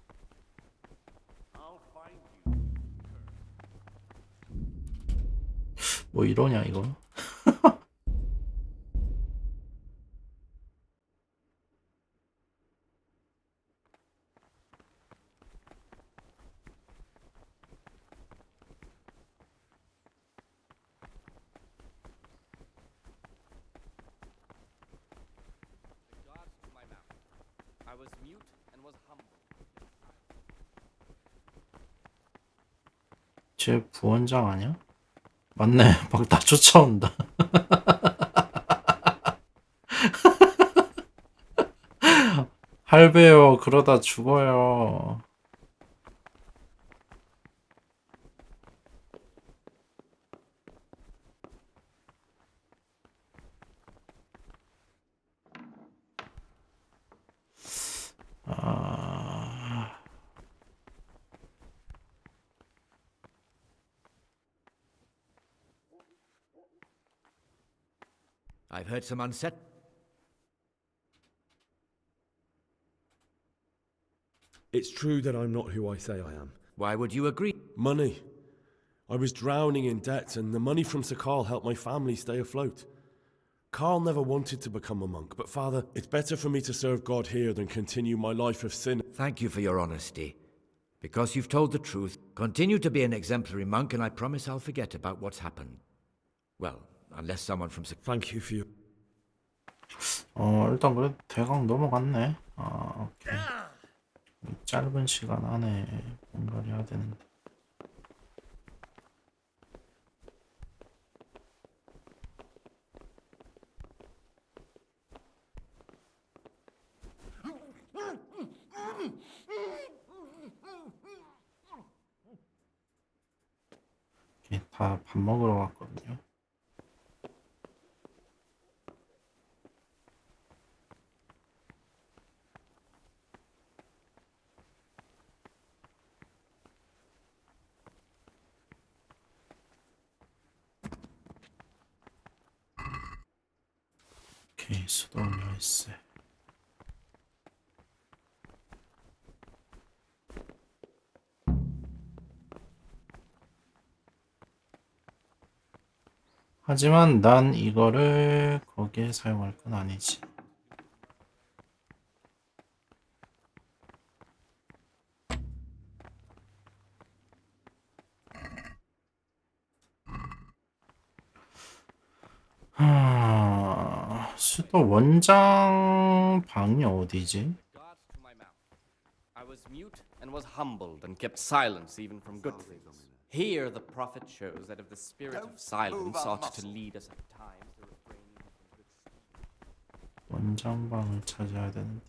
뭐 이러냐 이거? I was mute and was humble. 쟤 부원장 아니야? 맞네. 막 다 쫓아온다. 할배요. 그러다 죽어요. 아... I've heard some unset. It's true that I'm not who I say I am. Why would you agree? Money. I was drowning in debt, and the money from Sir Carl helped my family stay afloat. Carl never wanted to become a monk, but Father, it's better for me to serve God here than continue my life of sin. Thank you for your honesty. Because you've told the truth, continue to be an exemplary monk, and I promise I'll forget about what's happened. Well, unless someone from Sir... Thank you for your... 일단 그래도 대강 넘어갔네. 아, 오케이. 이 짧은 시간 안에 뭔가를 해야 되는데. 다 밥 먹으러 갔거든요. 오케이, 수동 열쇠. 하지만 난 이거를 거기에 사용할 건 아니지. 수도 원장 방이 어디지? I was mute and was humbled and kept silence even from good things. Here the prophet shows that if the spirit of silence ought to lead us at times to refrain from good speech. 원장 방을 찾아야 되는데.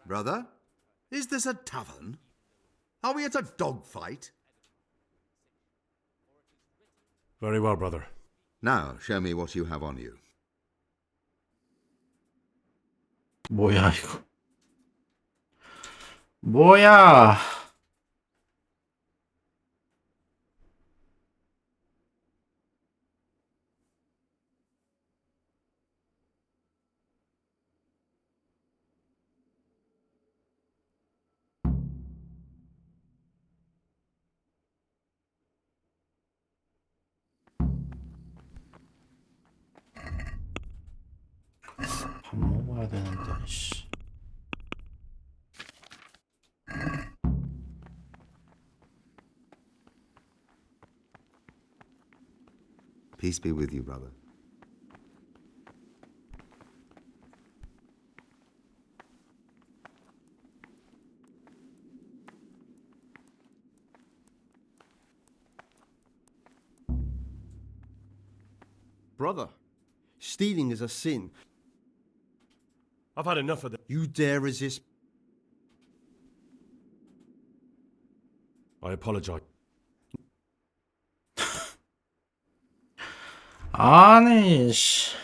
Brother, is this a tavern? Are we at a dogfight? Very well, brother. Now, show me what you have on you. 뭐야 이거? 뭐야? 밥 먹어야 되는데. 씨. Peace be with you, brother. Brother, stealing is a sin. I've had enough of this. You dare resist? I apologize. 아니 씨.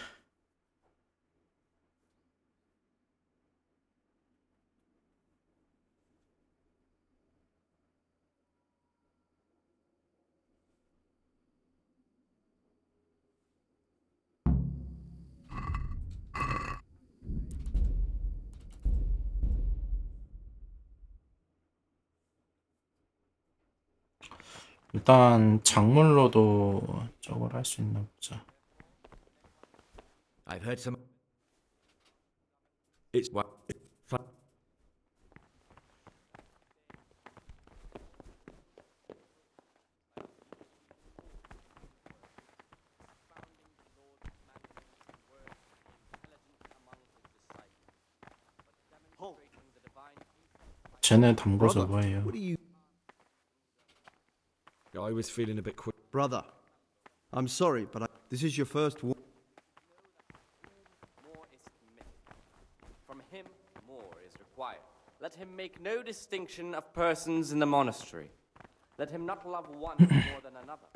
일단 작물로도 저걸 할 수 있나 보자. I've heard some... It's what... 쟤네 담궈서 Brother, 뭐예요? what are you... I was feeling a bit quick. Brother, I'm sorry, but this is your first war. More is committed. From him, more is required. Let him make no distinction of persons in the monastery. Let him not love one more than another,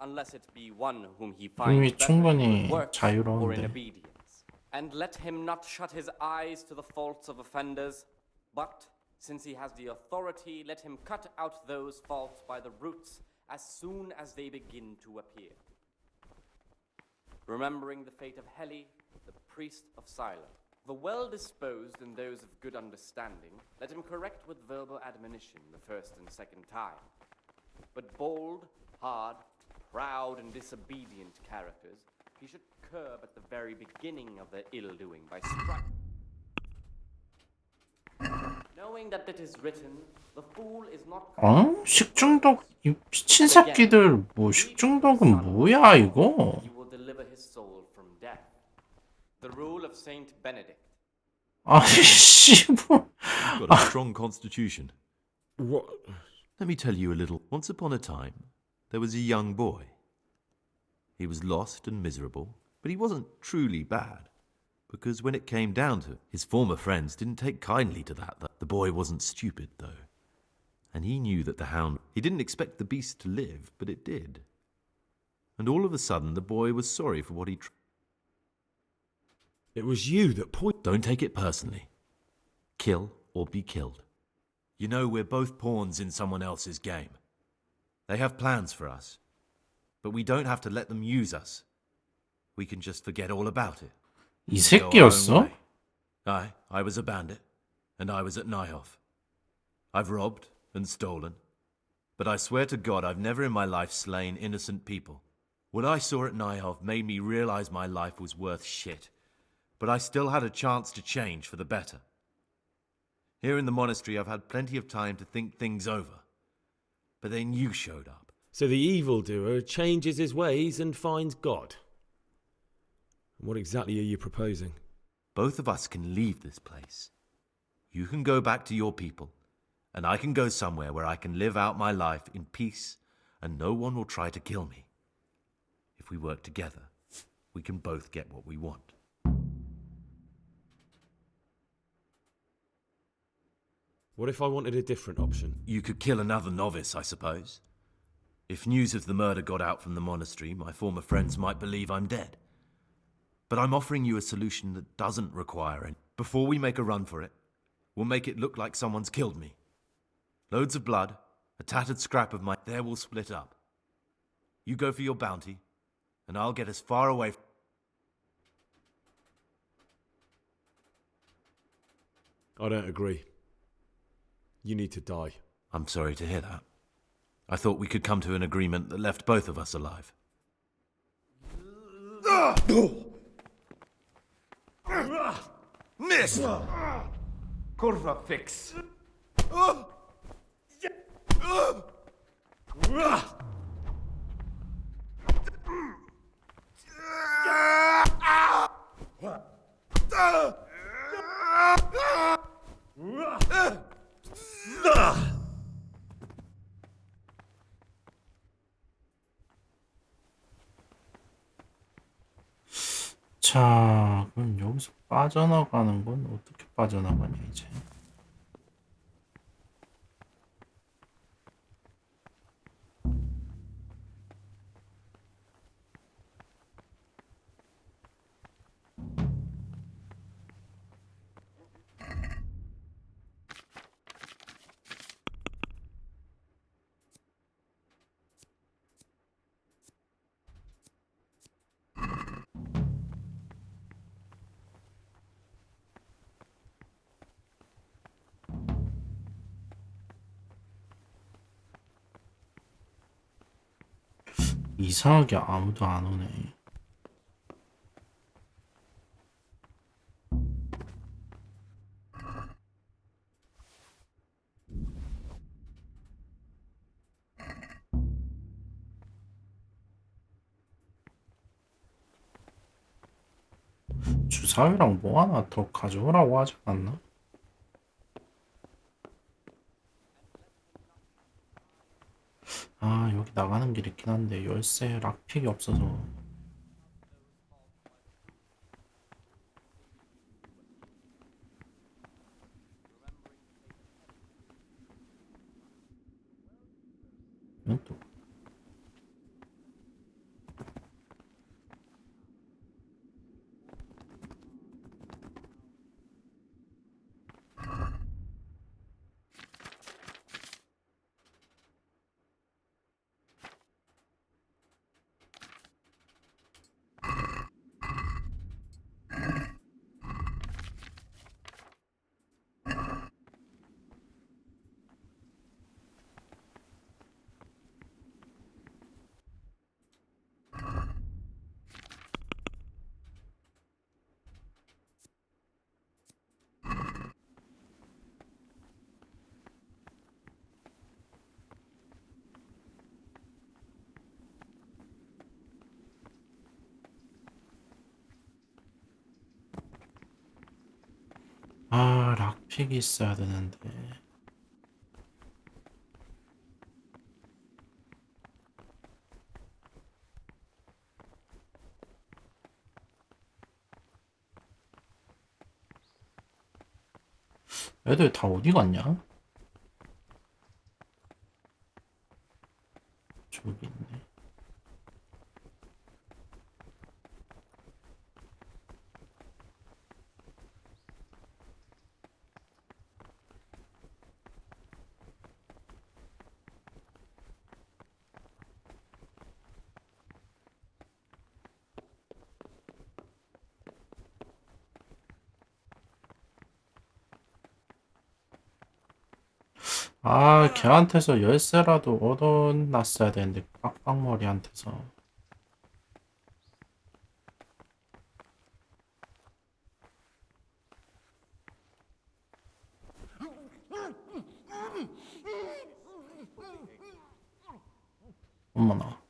unless it be one whom he finds 이미 better in 충분히 good works or in 자유로운데. obedience. And let him not shut his eyes to the faults of offenders, but, since he has the authority, let him cut out those faults by the roots as soon as they begin to appear. Remembering the fate of Heli, the priest of Silence. The well-disposed and those of good understanding, let him correct with verbal admonition the first and second time. But bold, hard, proud, and disobedient characters he should curb at the very beginning of their ill-doing by striking. Knowing that it is written, the fool is not... 어? 식중독 이 미친 새끼들 뭐 식중독은 뭐야 이거? You will deliver his soul from death. The rule of Saint Benedict. 아니 씨발. You've got a strong constitution. What? Let me tell you a little. Once upon a time, there was a young boy. He was lost and miserable, but he wasn't truly bad. Because when it came down to it, his former friends didn't take kindly to that. The boy wasn't stupid, though. And he knew that the hound... He didn't expect the beast to live, but it did. And all of a sudden, the boy was sorry for what he... It was you that Don't take it personally. Kill or be killed. You know, we're both pawns in someone else's game. They have plans for us. But we don't have to let them use us. We can just forget all about it. 이 새끼였어? I was a bandit, and I was at Nyhoff. I've robbed and stolen, but I swear to God I've never in my life slain innocent people. What I saw at Nyhoff made me realize my life was worth shit, but I still had a chance to change for the better. Here in the monastery I've had plenty of time to think things over, but then you showed up. So the evildoer changes his ways and finds God. What exactly are you proposing? Both of us can leave this place. You can go back to your people, and I can go somewhere where I can live out my life in peace, and no one will try to kill me. If we work together, we can both get what we want. What if I wanted a different option? You could kill another novice, I suppose. If news of the murder got out from the monastery, my former friends might believe I'm dead. But I'm offering you a solution that doesn't require any. Before we make a run for it, we'll make it look like someone's killed me. Loads of blood, a tattered scrap of my... There we'll split up. You go for your bounty, and I'll get as far away... I don't agree. You need to die. I'm sorry to hear that. I thought we could come to an agreement that left both of us alive. Miss! Kurva fix. 자, 그럼 여기서 빠져나가는 건 어떻게 빠져나가냐 이제. 이상하게 아무도 안 오네. 주사위랑 뭐 하나 더 가져오라고 하지 않았나? 나가는 길 있긴 한데 열쇠 락픽이 없어서. 이건 또 아, 락픽이 있어야 되는데. 애들 다 어디 갔냐? 저기 있네. 아, 걔한테서 열쇠라도 얻어놨어야 되는데, 빡빡머리한테서. 어머나.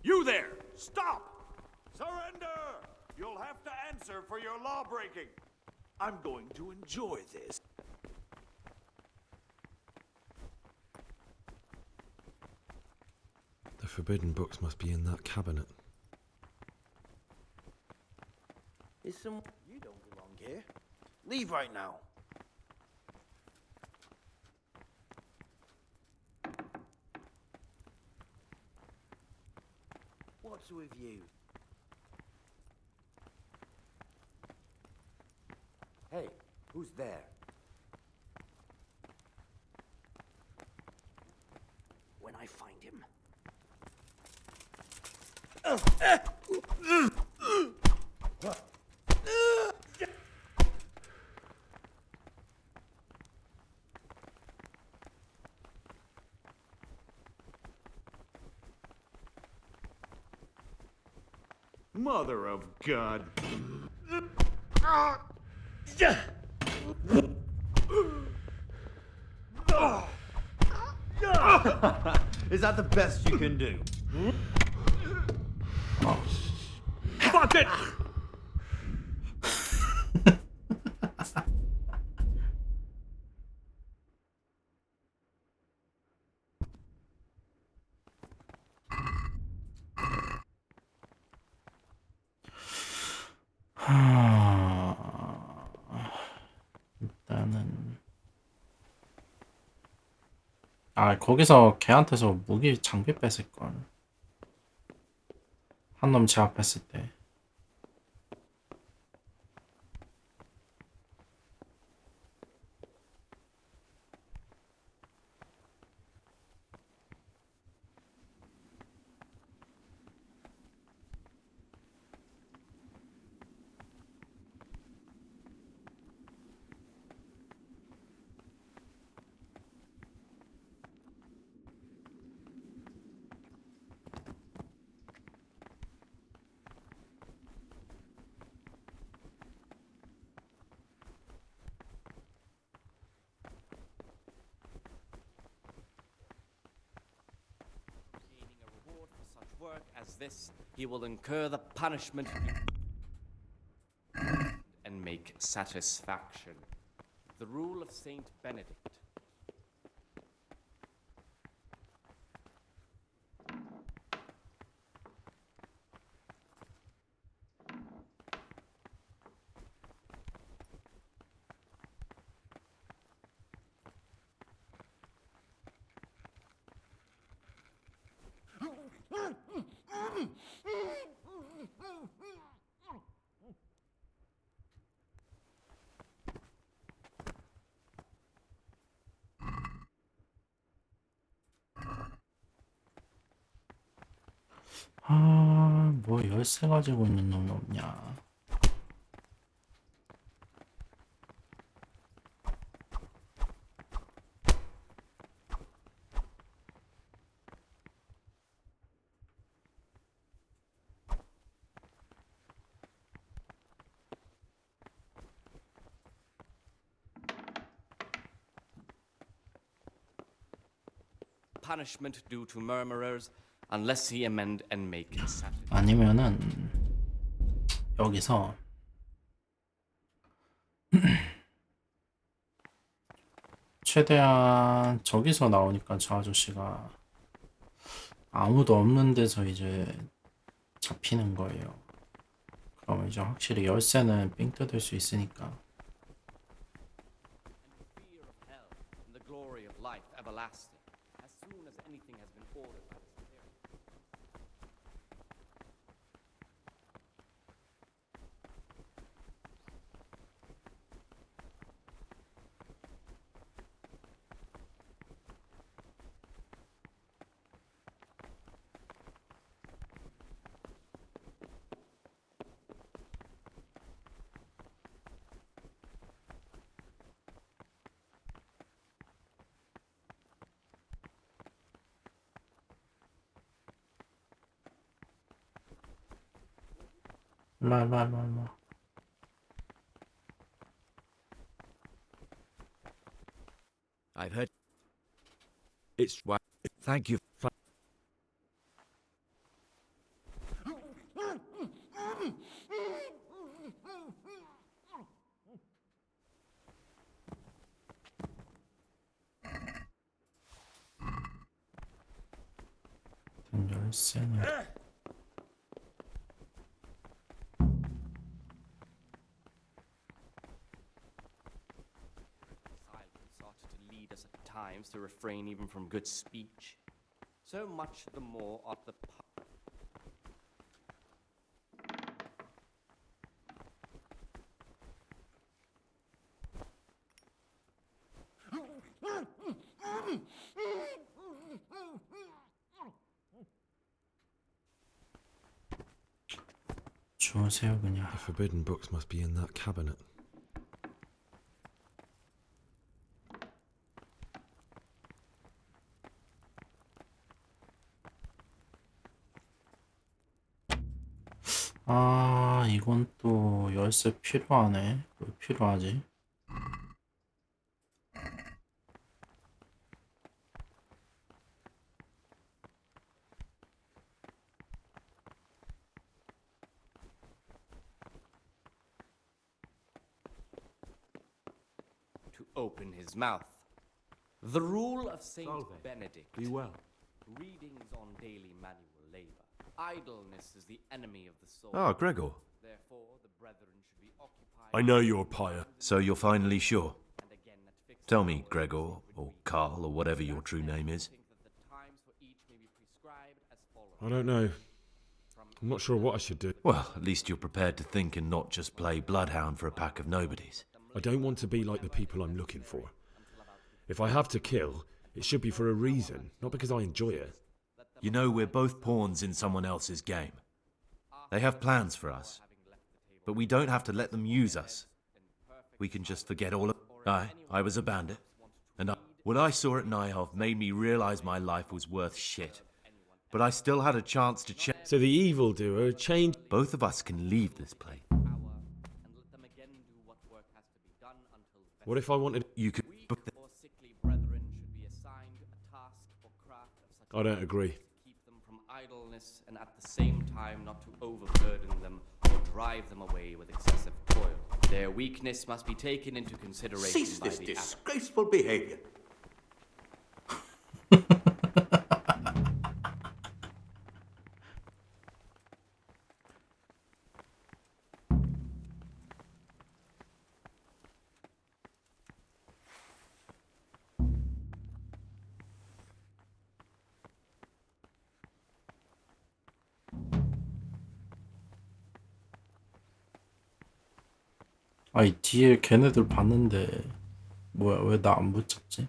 You there! Stop! Surrender! You'll have to answer for your law breaking. I'm going to enjoy this. The forbidden books must be in that cabinet. You don't belong here. Leave right now. What's with you? Hey, who's there? When I find him. Mother of God. Is that the best you can do? Fuck it! 일단은 아, 거기서 걔한테서 무기 장비 뺏을걸. 한 놈 제압했을 때. Work as this, he will incur the punishment and make satisfaction. The rule of Saint Benedict. 아, 뭐 열쇠 가지고 있는 놈이 없냐. Punishment due to murmurers unless he amend and make satisfaction. 아니면은 여기서 최대한 저기서 나오니까 저 아저씨가 아무도 없는 데서 이제 잡히는 거예요. 그러면 이제 확실히 열쇠는 삥 뜯을 수 있으니까. Fear of hell and the glory of life everlasting. As soon as anything has been ordered by the Spirit. 일로. I've heard. It's why. Thank you. 열쇠는 Silence ought to lead us at times to refrain even from good speech. So much the more ought the 주무세요 그냥. The forbidden books must be in that cabinet. 아, 이건 또 열쇠 필요하네. 왜 필요하지? to open his mouth. The rule of Saint Benedict. Be well. Readings on daily manual labor. Idleness is the enemy of the soul. Ah, Gregor. Therefore, the brethren should be occupied. I know you're pious. So you're finally sure? Tell me, Gregor, or Carl, or whatever your true name is. I don't know. I'm not sure what I should do. Well, at least you're prepared to think and not just play bloodhound for a pack of nobodies. I don't want to be like the people I'm looking for. If I have to kill, it should be for a reason, not because I enjoy it. You know, we're both pawns in someone else's game. They have plans for us, but we don't have to let them use us. We can just forget all of it. I was a bandit, and what I saw at Nyhov made me realize my life was worth shit. But I still had a chance to change. So the evildoer changed. Both of us can leave this place. What if I wanted... You could... I don't agree. Keep them from idleness and at the same time not to overburden them or drive them away with excessive toil. Their weakness must be taken into consideration Cease by this the disgraceful behavior. 아이 뒤에 걔네들 봤는데 뭐야 왜 나 안 붙잡지?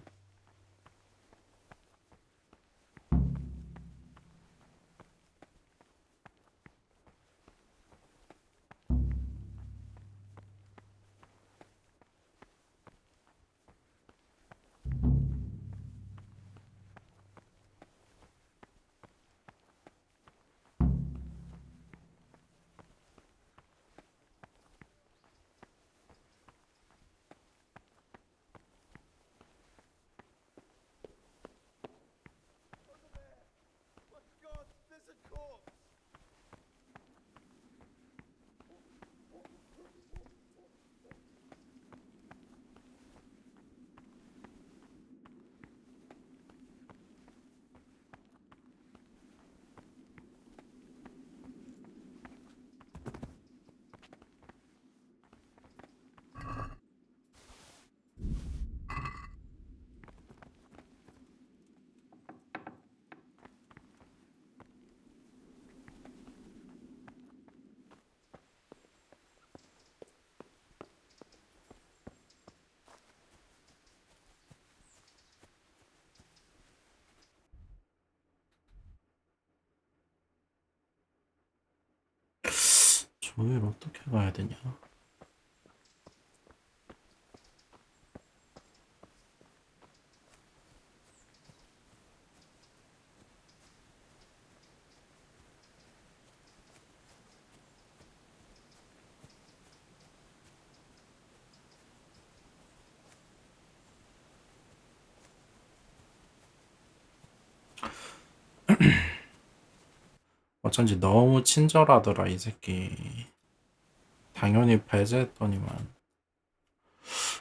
저길 어떻게 가야 되냐? 어쩐지 너무 친절하더라 이 새끼. 당연히 배제했더니만.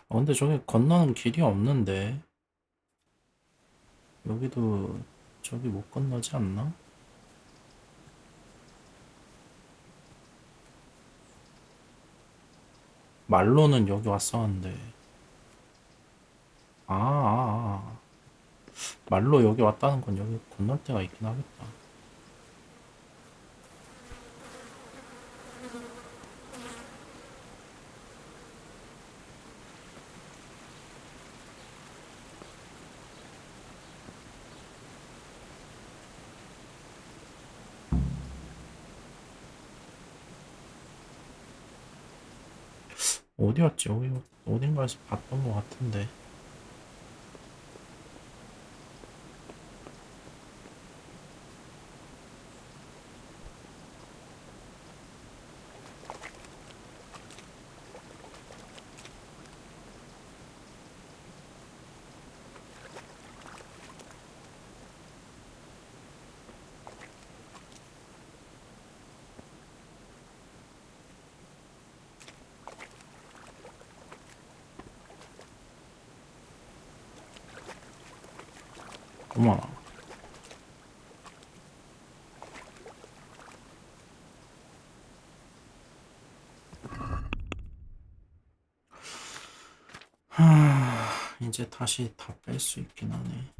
근데 저기 건너는 길이 없는데. 여기도 저기 못 건너지 않나? 말로는 여기 왔었는데. 말로 여기 왔다는 건 여기 건널 데가 있긴 하겠다. 어디였지? 여기 어딘가에서 봤던 것 같은데. 어머나. 이제 다시 다 뺄 수 있긴 하네.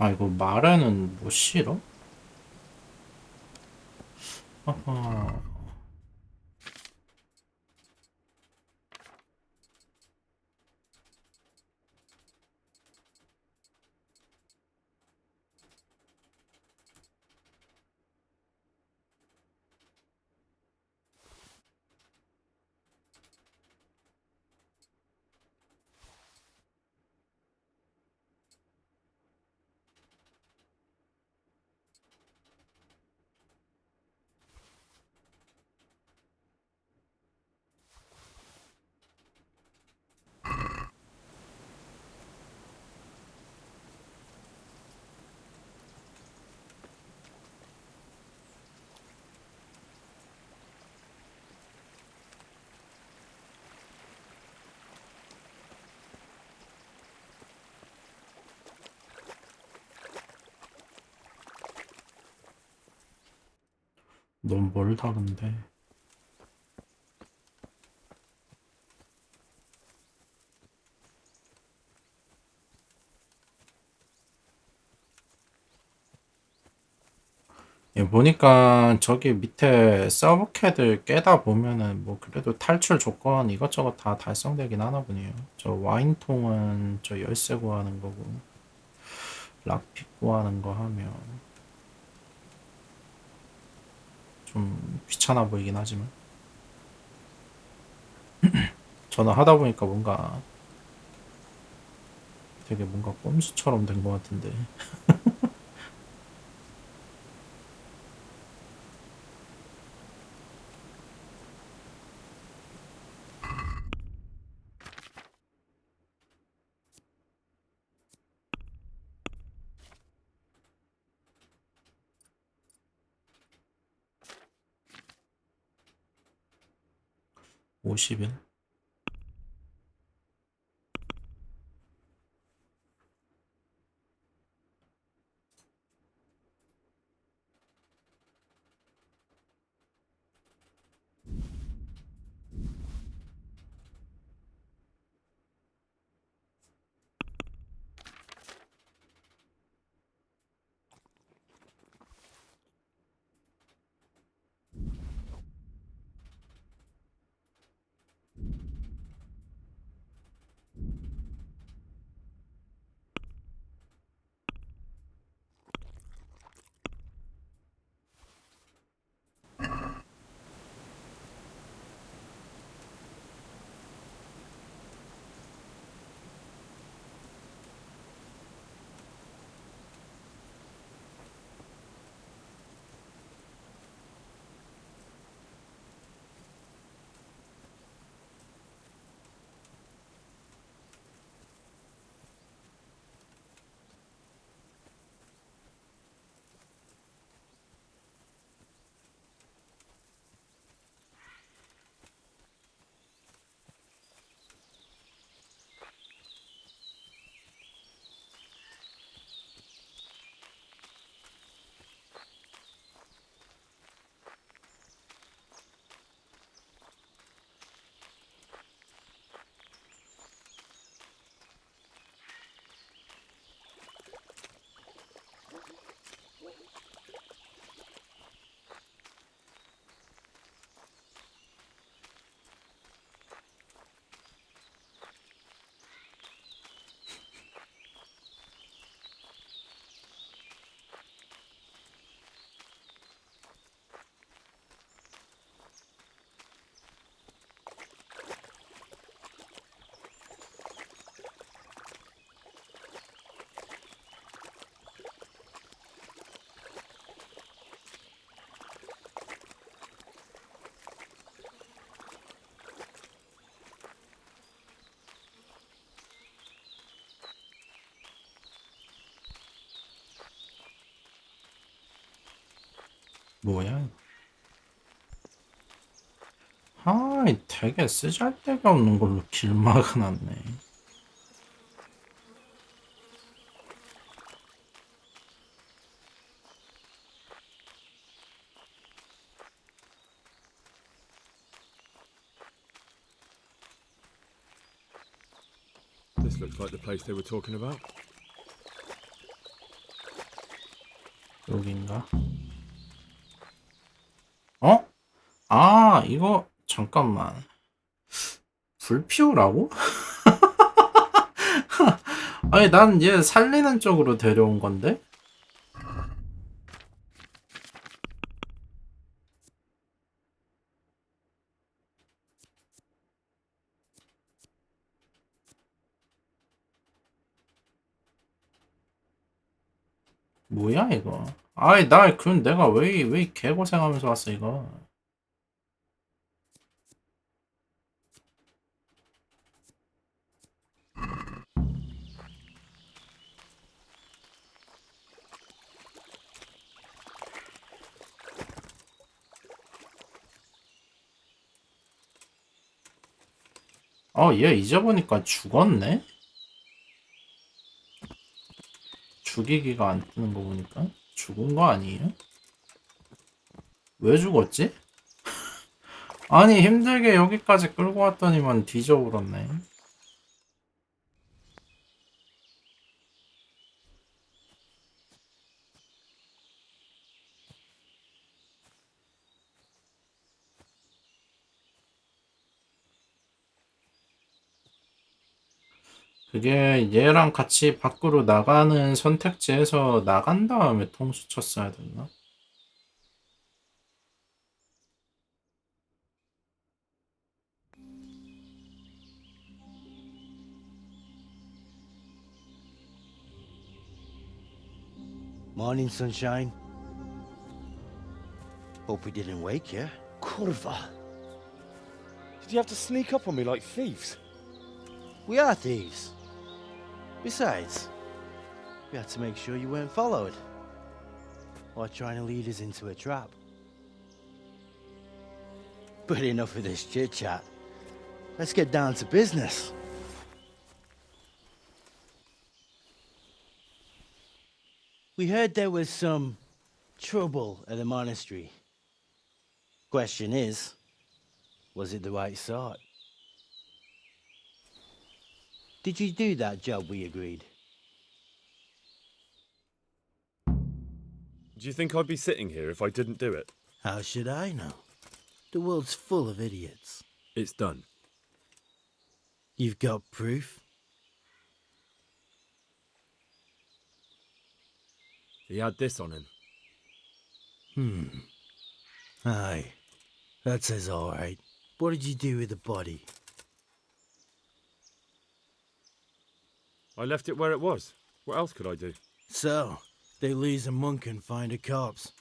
아, 이거 말에는 못 실어? 아하. 넌 멀다 근데. 예, 보니까 저기 밑에 서브캐들 깨다 보면은 뭐 그래도 탈출 조건 이것저것 다 달성되긴 하나 보네요. 저 와인통은 저 열쇠 구하는 거고, 락픽 구하는 거 하면 좀 귀찮아 보이긴 하지만 저는 하다 보니까 뭔가 되게 뭔가 꼼수처럼 된 것 같은데. 50일? 뭐야? 아, 되게 쓰잘데가 없는 걸로 길 막아놨네. This looks like the place they were talking about. 여긴가? 어? 아, 이거 잠깐만. 불 피우라고? 아니, 난 얘 살리는 쪽으로 데려온 건데? 뭐야 이거? 아이 나 그럼 내가 왜 개고생하면서 왔어 이거? 얘 잊어보니까 죽었네? 죽이기가 안 뜨는 거 보니까 죽은 거 아니에요? 왜 죽었지? 아니 힘들게 여기까지 끌고 왔더니만 뒤져버렸네. 그게 얘랑 같이 밖으로 나가는 선택지에서 나간 다음에 통수 쳤어야 됐나? Morning, sunshine. Hope we didn't wake you. Kurva! Did you have to sneak up on me like thieves? We are thieves. Besides, we had to make sure you weren't followed. Or trying to lead us into a trap. But enough of this chit-chat. Let's get down to business. We heard there was some trouble at the monastery. Question is, was it the right sort? Did you do that job we agreed? Do you think I'd be sitting here if I didn't do it? How should I know? The world's full of idiots. It's done. You've got proof? He had this on him. Aye. That says all right. What did you do with the body? I left it where it was. What else could I do? So, they lose a monk and find a corpse.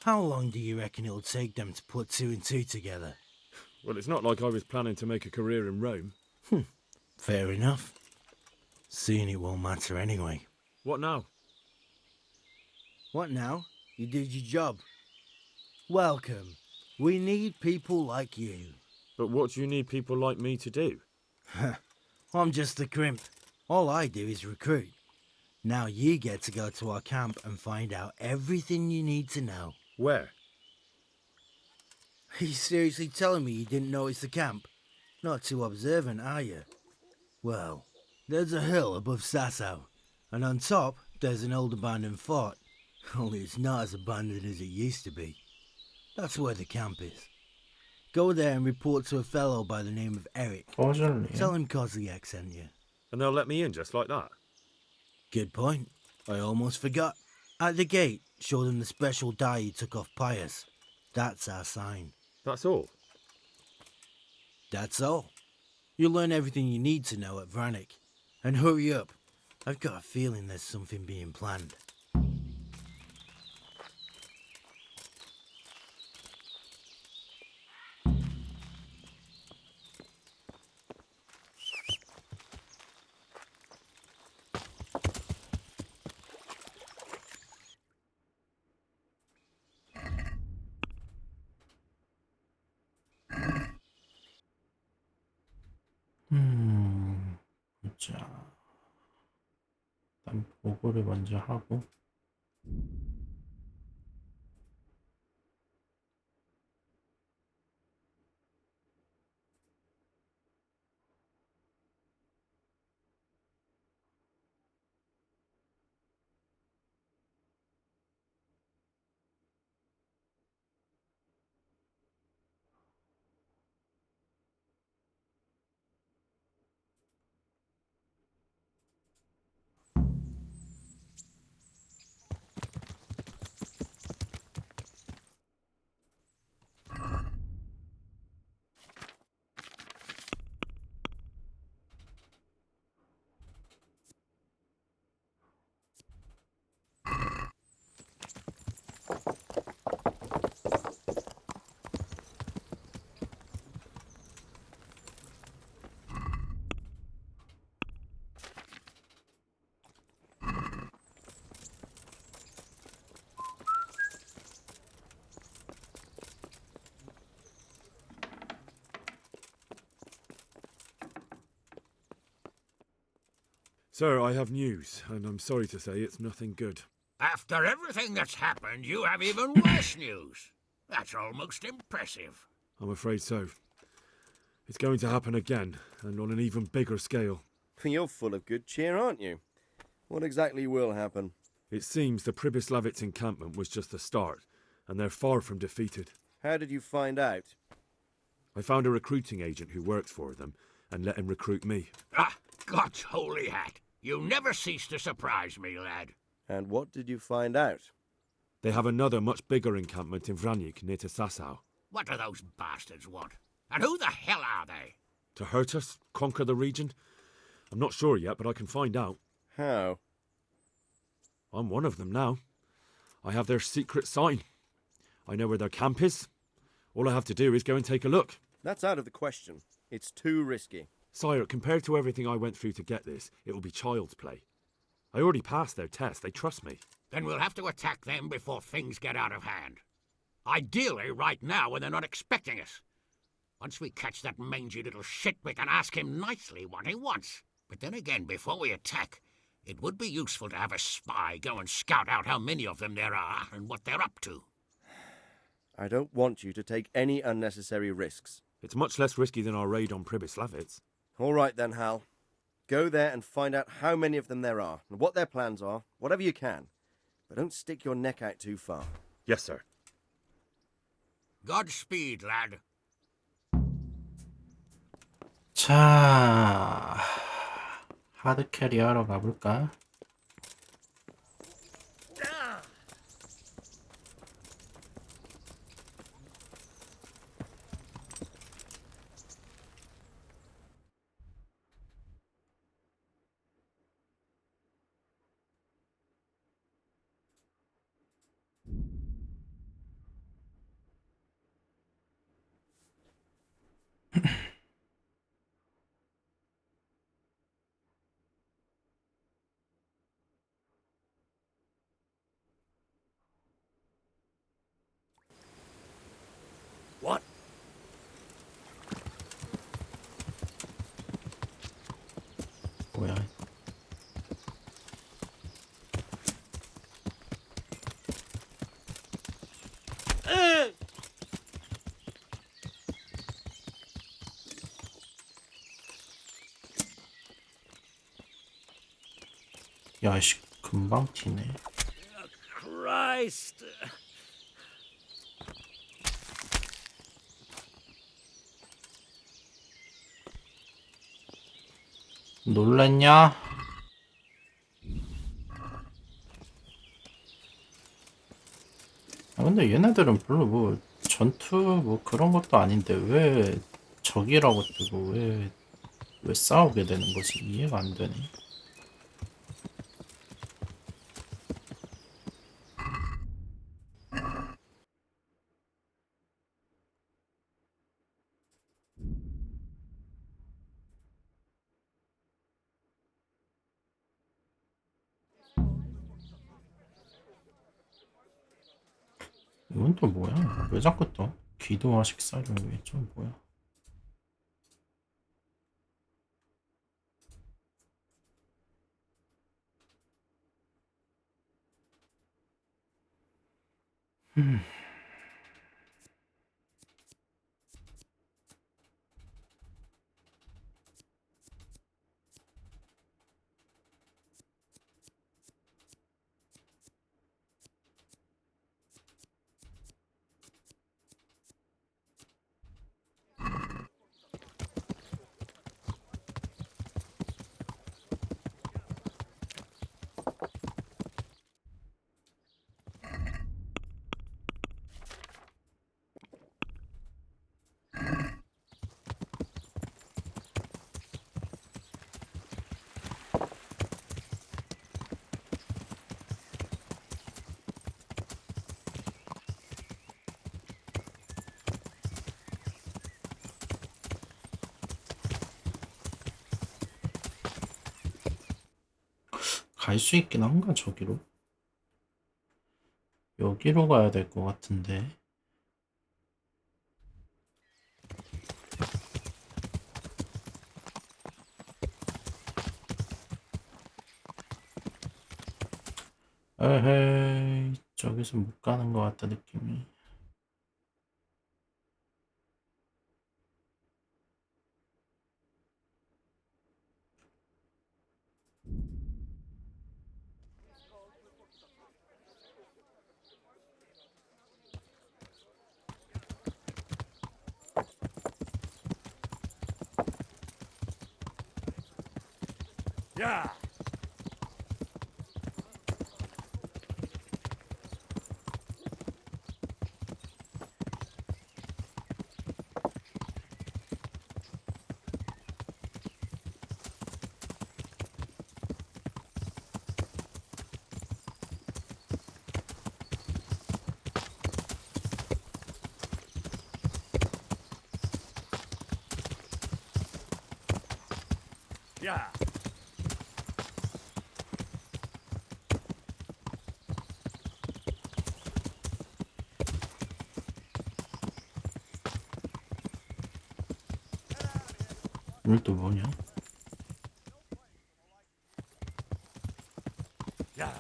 How long do you reckon it'll take them to put two and two together? Well, it's not like I was planning to make a career in Rome. Fair enough. Soon it won't matter anyway. What now? What now? You did your job. Welcome. We need people like you. But what do you need people like me to do? I'm just a crimp. All I do is recruit. Now you get to go to our camp and find out everything you need to know. Where? Are you seriously telling me you didn't notice the camp? Not too observant, are you? Well, there's a hill above Sasau, and on top there's an old abandoned fort. Only it's not as abandoned as it used to be. That's where the camp is. Go there and report to a fellow by the name of Eric. Tell him Kozliak sent you. And they'll let me in just like that? Good point. I almost forgot. At the gate, show them the special dye you took off Pius. That's our sign. That's all? That's all. You'll learn everything you need to know at Vranik. And hurry up. I've got a feeling there's something being planned. 자, 일단 보고를 먼저 하고. Sir, I have news, and I'm sorry to say it's nothing good. After everything that's happened, you have even worse news. That's almost impressive. I'm afraid so. It's going to happen again, and on an even bigger scale. You're full of good cheer, aren't you? What exactly will happen? It seems the Pribyslavitz encampment was just the start, and they're far from defeated. How did you find out? I found a recruiting agent who works for them, and let him recruit me. Ah, God's holy hat. You never cease to surprise me, lad. And what did you find out? They have another much bigger encampment in Vranyk near to Sasau. What do those bastards want? And who the hell are they? To hurt us? Conquer the region? I'm not sure yet, but I can find out. How? I'm one of them now. I have their secret sign. I know where their camp is. All I have to do is go and take a look. That's out of the question. It's too risky. Sire, compared to everything I went through to get this, it will be child's play. I already passed their test. They trust me. Then we'll have to attack them before things get out of hand. Ideally, right now, when they're not expecting us. Once we catch that mangy little shit, we can ask him nicely what he wants. But then again, before we attack, it would be useful to have a spy go and scout out how many of them there are and what they're up to. I don't want you to take any unnecessary risks. It's much less risky than our raid on Pribyslavitz. All right then, Hal. Go there and find out how many of them there are, and what their plans are, whatever you can. But don't stick your neck out too far. Yes, sir. Godspeed, lad. 자, 하드캐리 하러 가볼까? What? 뭐야? 야씨, 금방 튀네. Christ. 놀랬냐? 아, 근데 얘네들은 별로 뭐 전투 뭐 그런 것도 아닌데 왜 적이라고 뜨고 왜 싸우게 되는 거지? 이해가 안 되네. 이건 또 뭐야? 왜 자꾸 또 기도와 식사를 위해 좀 뭐야? 갈 수 있긴 한가 저기로? 여기로 가야 될 것 같은데. 에헤이, 저기서 못 가는 것 같다, 느낌이. Yeah. Yeah. 오늘 또 뭐냐? Yeah.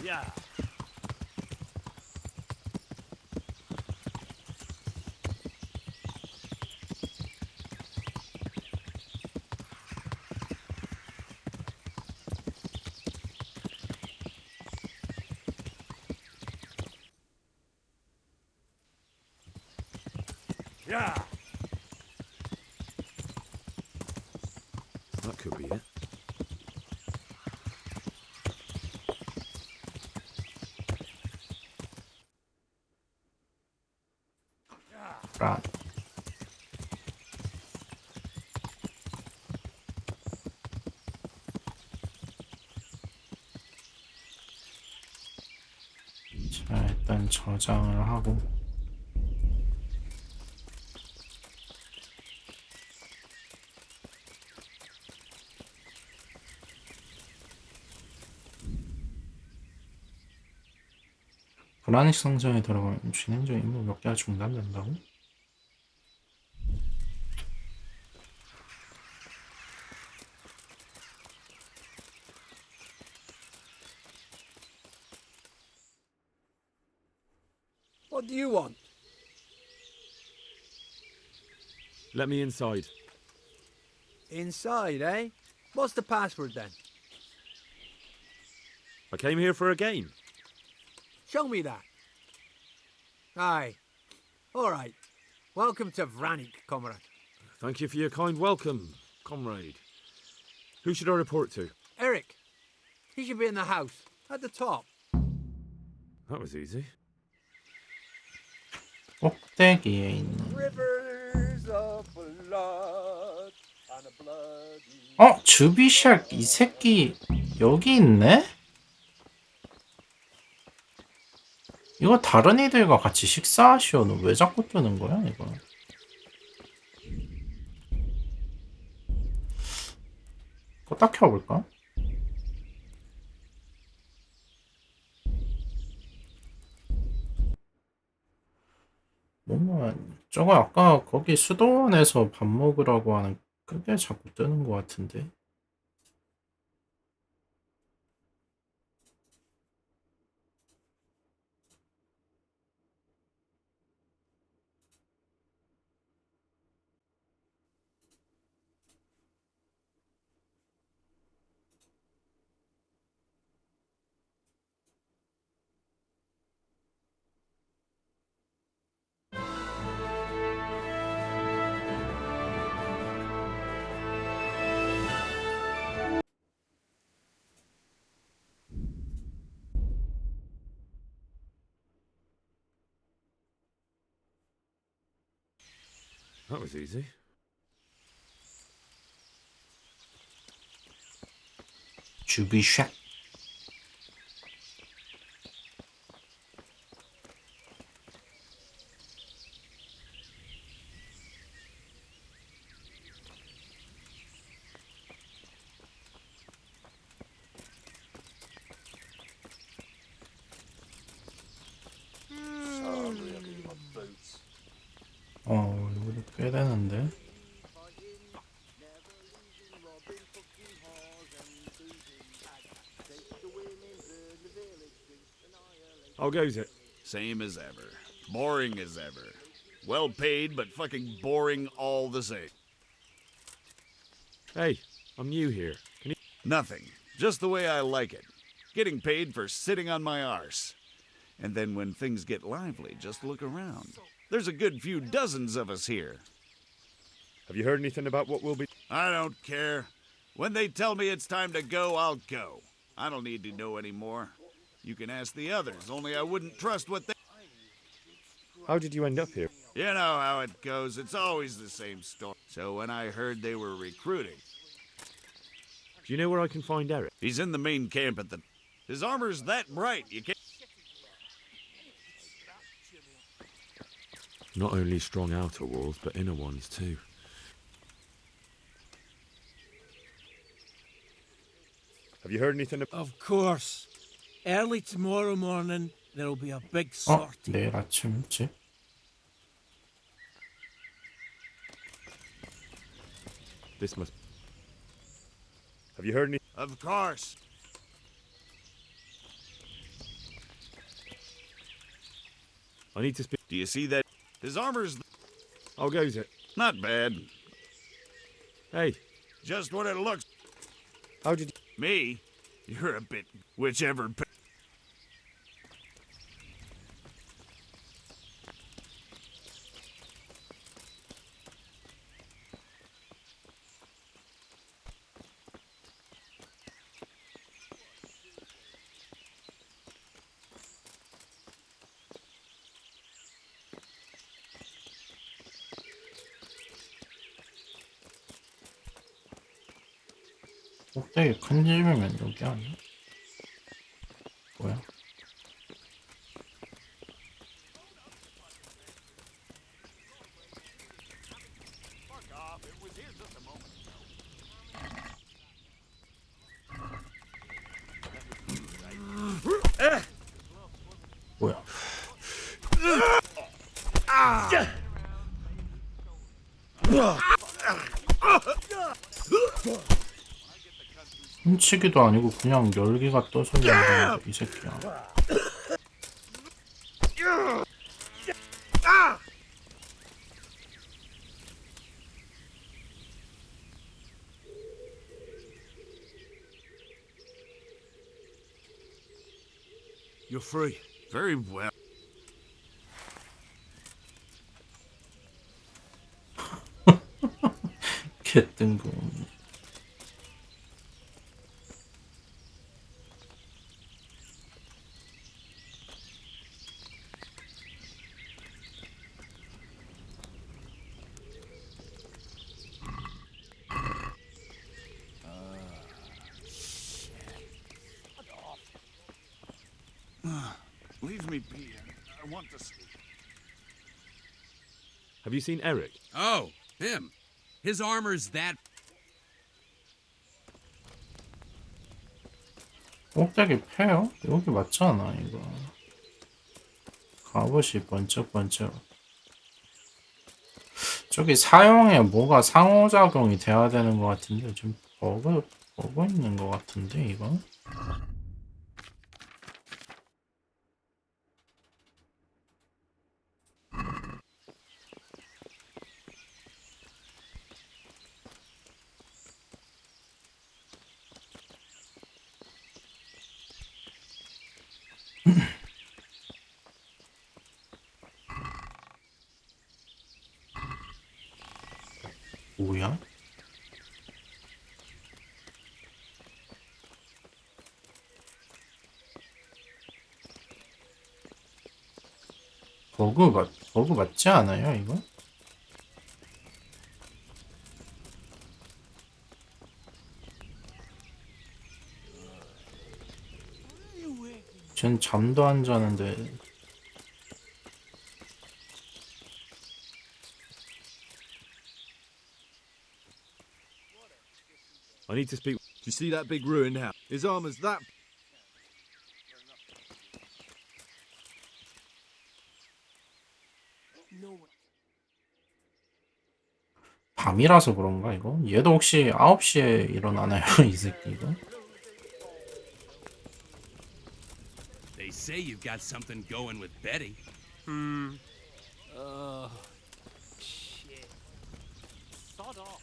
Yeah. Yeah. That could be it. Right. 자, 일단 저장을 하고. 불안식 상자에 들어가면 진행적 임무 몇 개가 중단된다고? What do you want? Let me inside. Inside, eh? What's the password then? I came here for a game. Show me that. Aye. All right. Welcome to Vranik, comrade. Thank you for your kind welcome, comrade. Who should I report to? Eric. He should be in the house, at the top. That was easy. 꼭대기에 있는. Rivers of blood and a bloody... 주비샥 이 새끼 여기 있네? 이거 다른 이들과 같이 식사하시오는 왜 자꾸 뜨는 거야 이거? 껐다 켜볼까? 뭔가 저거 아까 거기 수도원에서 밥 먹으라고 하는 그게 자꾸 뜨는 것 같은데. That was easy. 주비샥. How goes it? Same as ever. Boring as ever. Well paid, but fucking boring all the same. Hey, I'm new here. Can you... Nothing. Just the way I like it. Getting paid for sitting on my arse. And then when things get lively, just look around. There's a good few dozens of us here. Have you heard anything about what will be... I don't care. When they tell me it's time to go, I'll go. I don't need to know anymore. You can ask the others, only I wouldn't trust what they... How did you end up here? You know how it goes. It's always the same story. So when I heard they were recruiting... Do you know where I can find Eric? He's in the main camp at the... His armor's that bright, you can't... Not only strong outer walls, but inner ones too. Have you heard anything? Of course. Early tomorrow morning, there'll be a big 어? sortie. 내일 아침 일찍? This must... Have you heard any... Of course. I need to speak... Do you see that? His armor's... How goes it? Not bad. Hey. Just what it looks... How did you... Me? You're a bit... Whichever... 꼭대기 큰 집이면 여기 아니야? 뭐야? 뭐야? 훔치기도 아니고 그냥 열기가 떠서 그런 이 새끼야. You're free. Very well. 개뜬금. Leave me be. I want to sleep. Have you seen Eric? Oh, him. His armor's that... 꼭대기 패요? 여기 맞잖아 이거. 갑옷이 번쩍번쩍. 저기 사용에 뭐가 상호작용이 돼야 되는 것 같은데 좀 버그 있는 것 같은데 이거? 뭐야? 버그 맞지 않아요, 이거? 쟨 잠도 안 자는데. I need to speak... Do you see that big ruined house? His armor's that... 밤이라서 그런가 이거? 얘도 혹시 9시에 일어나나요 이 새끼 이거? They say you've got something going with Betty. Shit. Sod off.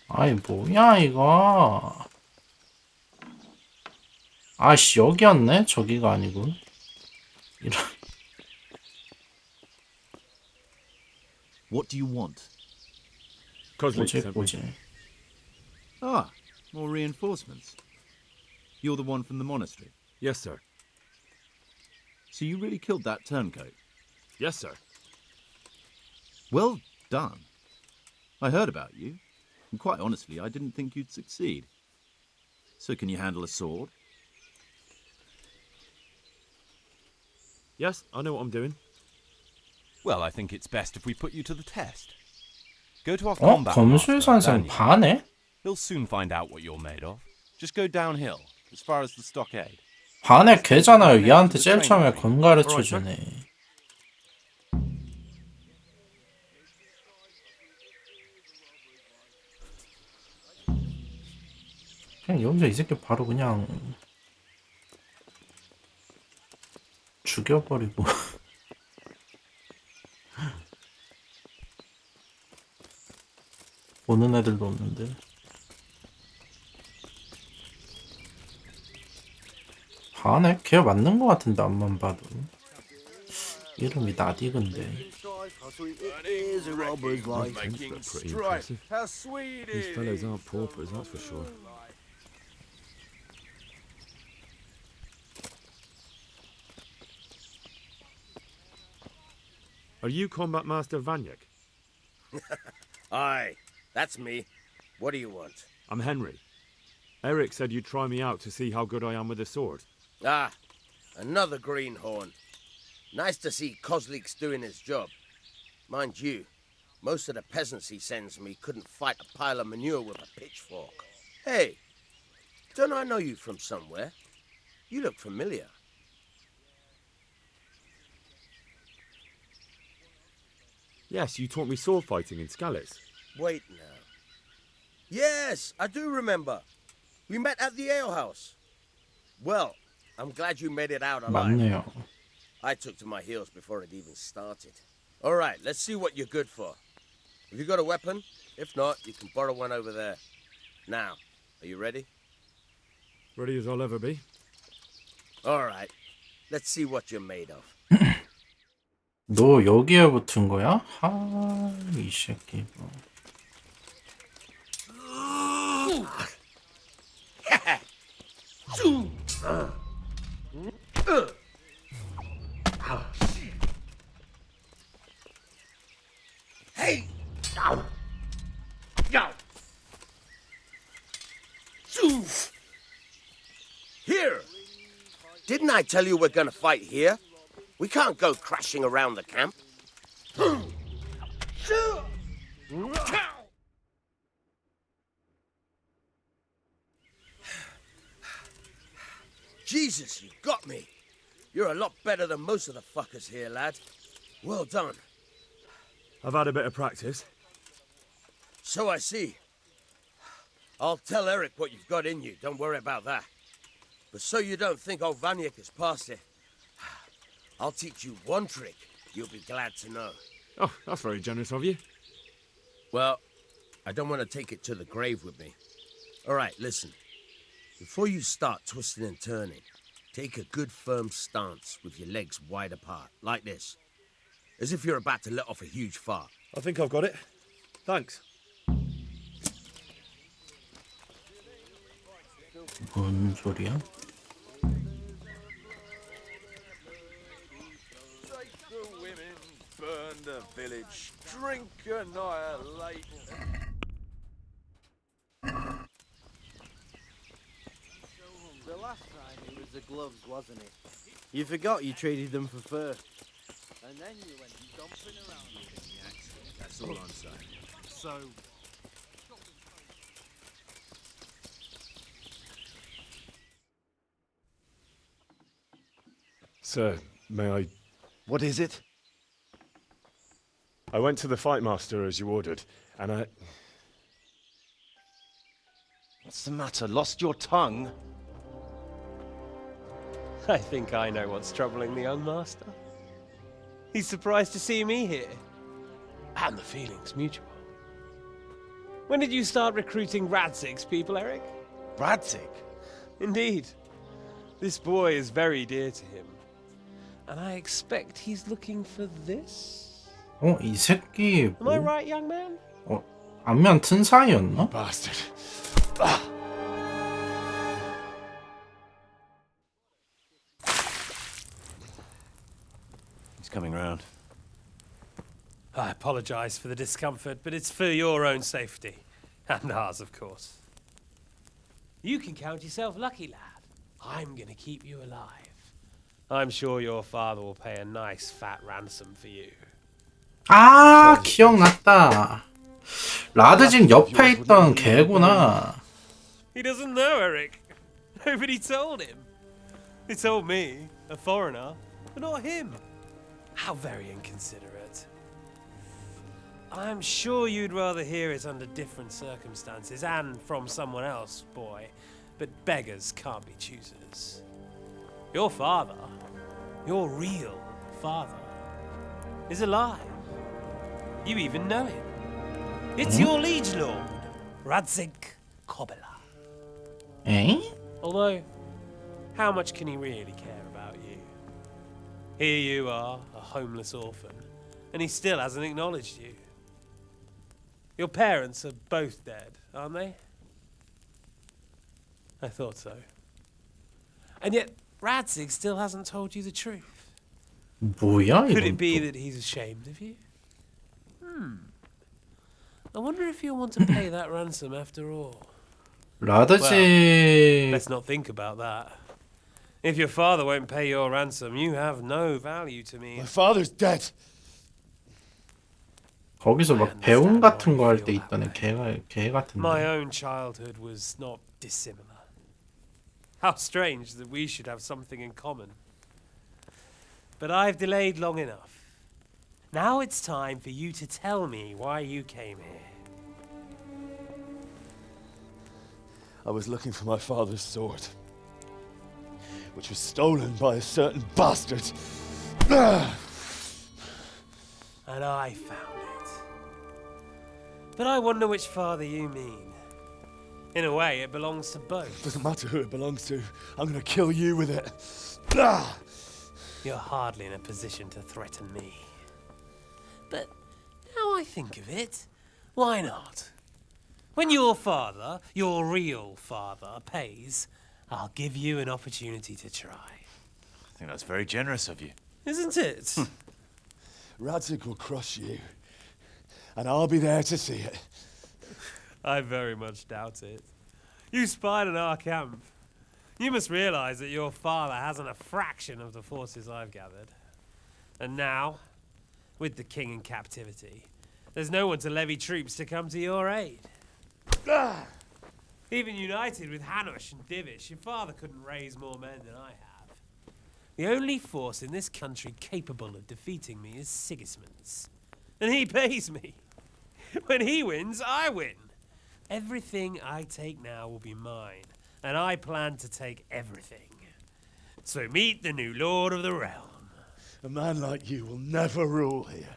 아이 뭐야 이거. 아씨 여기였네? 저기가 아니고. 이런. What do you want? Kozlik 뭐지 sent me. 뭐지. Ah, more reinforcements. You're the one from the monastery. Yes, sir. So you really killed that turncoat? Yes, sir. Well done. I heard about you, and quite honestly, I didn't think you'd succeed. So can you handle a sword? Yes, I know what I'm doing. Well, I think it's best if we put you to the test. Go to our 어? combat 검술 master, 선생 Daniel. 반해? He'll soon find out what you're made of. Just go downhill, as far as the stockade. 반해 걔잖아요. 얘한테 제일 처음에 건 가르쳐주네. 그냥 여기서 이 새끼 바로 그냥 죽여버리고. 보는 애들도 없는데. 반해? 걔 맞는 거 같은데 앞만 봐도. 이름이 나디근데. Pretty impressive. These fellows aren't paupers, that's for sure. Are you Combat Master Vanyek? Aye, that's me. What do you want? I'm Henry. Eric said you'd try me out to see how good I am with a sword. Ah, another greenhorn. Nice to see Kozlik's doing his job. Mind you, most of the peasants he sends me couldn't fight a pile of manure with a pitchfork. Hey, don't I know you from somewhere? You look familiar. Yes, you taught me sword fighting in Skalitz. Wait now. Yes, I do remember. We met at the alehouse. Well, I'm glad you made it out alive. 맞네요. I took to my heels before it even started. All right, let's see what you're good for. Have you got a weapon? If not, you can borrow one over there. Now, are you ready? Ready as I'll ever be. All right, let's see what you're made of. 너 여기에 붙은 거야? 하, 이 새끼. 뭐. Hey! Here! Didn't I tell you we're gonna fight here? We can't go crashing around the camp. Jesus, you got me. You're a lot better than most of the fuckers here, lad. Well done. I've had a bit of practice. So I see. I'll tell Eric what you've got in you. Don't worry about that. But so you don't think old Vanyek has passed it, I'll teach you one trick you'll be glad to know. Oh, that's very generous of you. Well, I don't want to take it to the grave with me. All right, listen. Before you start twisting and turning, take a good firm stance with your legs wide apart, like this. As if you're about to let off a huge fart. I think I've got it. Thanks. 뭔 소리야? Like the women burned the village. Drink annihilate. The last time it was the gloves, wasn't it? You forgot you traded them for fur. And then you went dumping around with it. That's all I'm saying. So... Sir, may I... What is it? I went to the fight master as you ordered, and I... What's the matter? Lost your tongue? I think I know what's troubling the young master. He's surprised to see me here. And the feeling's mutual. When did you start recruiting Radzig's people, Eric? Radzig? Indeed. This boy is very dear to him. And I expect he's looking for this? 이 새끼 Am I 뭐? right, young man? 안면 튼 사이였나? Bastard. He's coming round. I apologize for the discomfort, but it's for your own safety. And ours, of course. You can count yourself lucky, lad. I'm gonna keep you alive. I'm sure your father will pay a nice fat ransom for you. 아, 기억났다. 라드진 옆에 있던 개구나. He doesn't know, Eric. Nobody told him. They told me, a foreigner, but not him. How very inconsiderate. I'm sure you'd rather hear it under different circumstances and from someone else, boy. But beggars can't be choosers. Your father, your real father, is alive. You even know him. It's your liege lord, Radzig Kobyla. Eh? Although, how much can he really care about you? Here you are, a homeless orphan, and he still hasn't acknowledged you. Your parents are both dead, aren't they? I thought so. And yet, Radzig still hasn't told you the truth. 뭐야, Could 이건 it be 또. that he's ashamed of you? I wonder if you'll want to pay that ransom after all. 라드진. Let's not think about that. If your father won't pay your ransom, you have no value to me. My father's dead. 거기서 막 배움 같은 거 할 때 있다네. 개 같은데. My own childhood was not dissimilar. How strange that we should have something in common. But I've delayed long enough. Now it's time for you to tell me why you came here. I was looking for my father's sword, which was stolen by a certain bastard. And I found it. But I wonder which father you mean. In a way, it belongs to both. Doesn't matter who it belongs to. I'm gonna kill you with it. You're hardly in a position to threaten me. But now I think of it, why not? When your father, your real father, pays, I'll give you an opportunity to try. I think that's very generous of you. Isn't it? Radzig will crush you, and I'll be there to see it. I very much doubt it. You spied on our camp. You must realize that your father hasn't a fraction of the forces I've gathered. And now, with the king in captivity, there's no one to levy troops to come to your aid. Even united with Hanush and Divish, your father couldn't raise more men than I have. The only force in this country capable of defeating me is Sigismund's. And he pays me. When he wins, I win. Everything I take now will be mine, and I plan to take everything. So meet the new lord of the realm. A man like you will never rule here.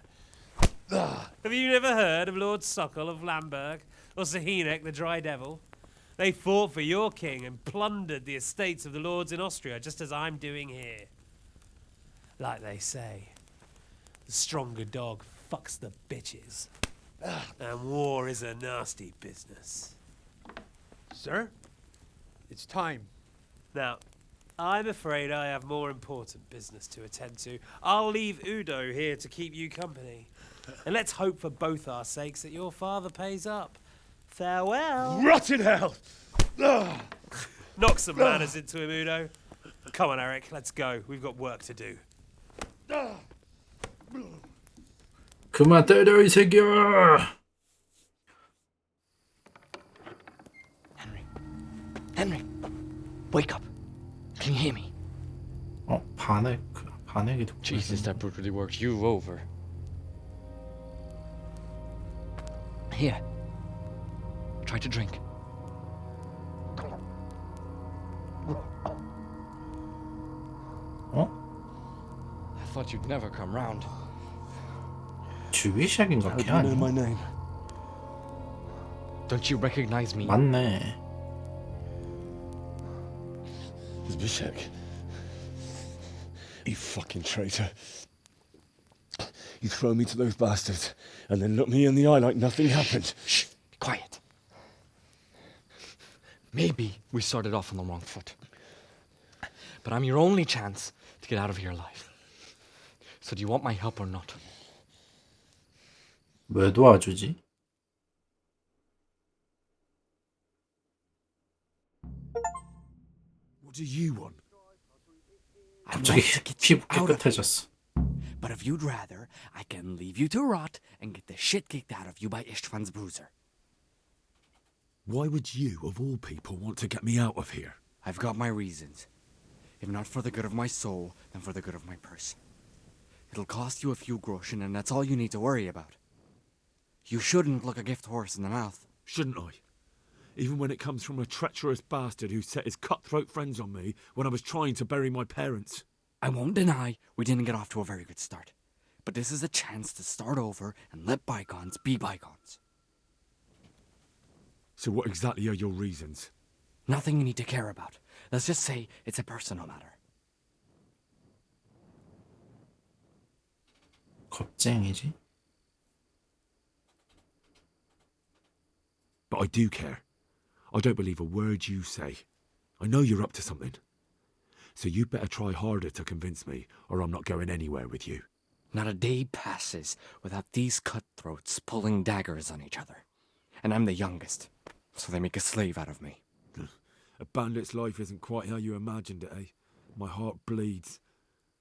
Have you never heard of Lord Sokol of Lamberg, or Sahinek the Dry Devil? They fought for your king and plundered the estates of the lords in Austria, just as I'm doing here. Like they say, the stronger dog fucks the bitches. And war is a nasty business. Sir, it's time. Now, I'm afraid I have more important business to attend to. I'll leave Udo here to keep you company. And let's hope for both our sakes that your father pays up. Farewell. Rotten hell! Ugh. Knock some manners into him, Udo. Come on, Eric, let's go. We've got work to do. 그만 때려 이 새끼야. Henry, wake up. Can you hear me? 반액이 듣고. Jesus, that brutally worked you over. Here. Try to drink. I thought you'd never come round. 주비샥인가 걔 아니야? my name. Don't you recognize me? 맞네. Zbyszek. You fucking traitor. You throw me to those bastards and then look me in the eye like nothing happened. Shh, be quiet. Maybe we started off on the wrong foot. But I'm your only chance to get out of here alive. So do you want my help or not? 왜 도와주지? What do you want? 갑자기 피부 깨끗해졌어. But if you'd rather, I can leave you to rot and get the shit kicked out of you by Ishtvan's bruiser. Why would you, of all people, want to get me out of here? I've got my reasons. If not for the good of my soul, then for the good of my purse. It'll cost you a few groschen, and that's all you need to worry about. You shouldn't look a gift horse in the mouth. Shouldn't I? Even when it comes from a treacherous bastard who set his cutthroat friends on me when I was trying to bury my parents. I won't deny we didn't get off to a very good start. But this is a chance to start over and let bygones be bygones. So what exactly are your reasons? Nothing you need to care about. Let's just say it's a personal matter. 겁쟁이지? But I do care. I don't believe a word you say. I know you're up to something. So you better try harder to convince me, or I'm not going anywhere with you. Not a day passes without these cutthroats pulling daggers on each other. And I'm the youngest, so they make a slave out of me. A bandit's life isn't quite how you imagined it, eh? My heart bleeds.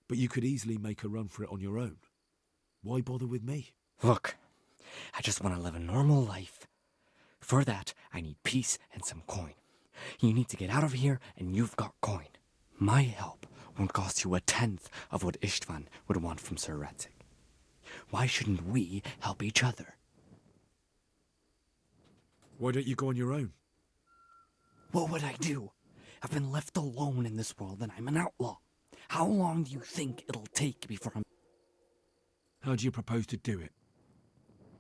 But you could easily make a run for it on your own. Why bother with me? Look, I just want to live a normal life. For that, I need peace and some coin. You need to get out of here, and you've got coin. My help won't cost you a tenth of what Istvan would want from Sir Ratzik. Why shouldn't we help each other? Why don't you go on your own? What would I do? I've been left alone in this world, and I'm an outlaw. How long do you think it'll take before I'm... How do you propose to do it?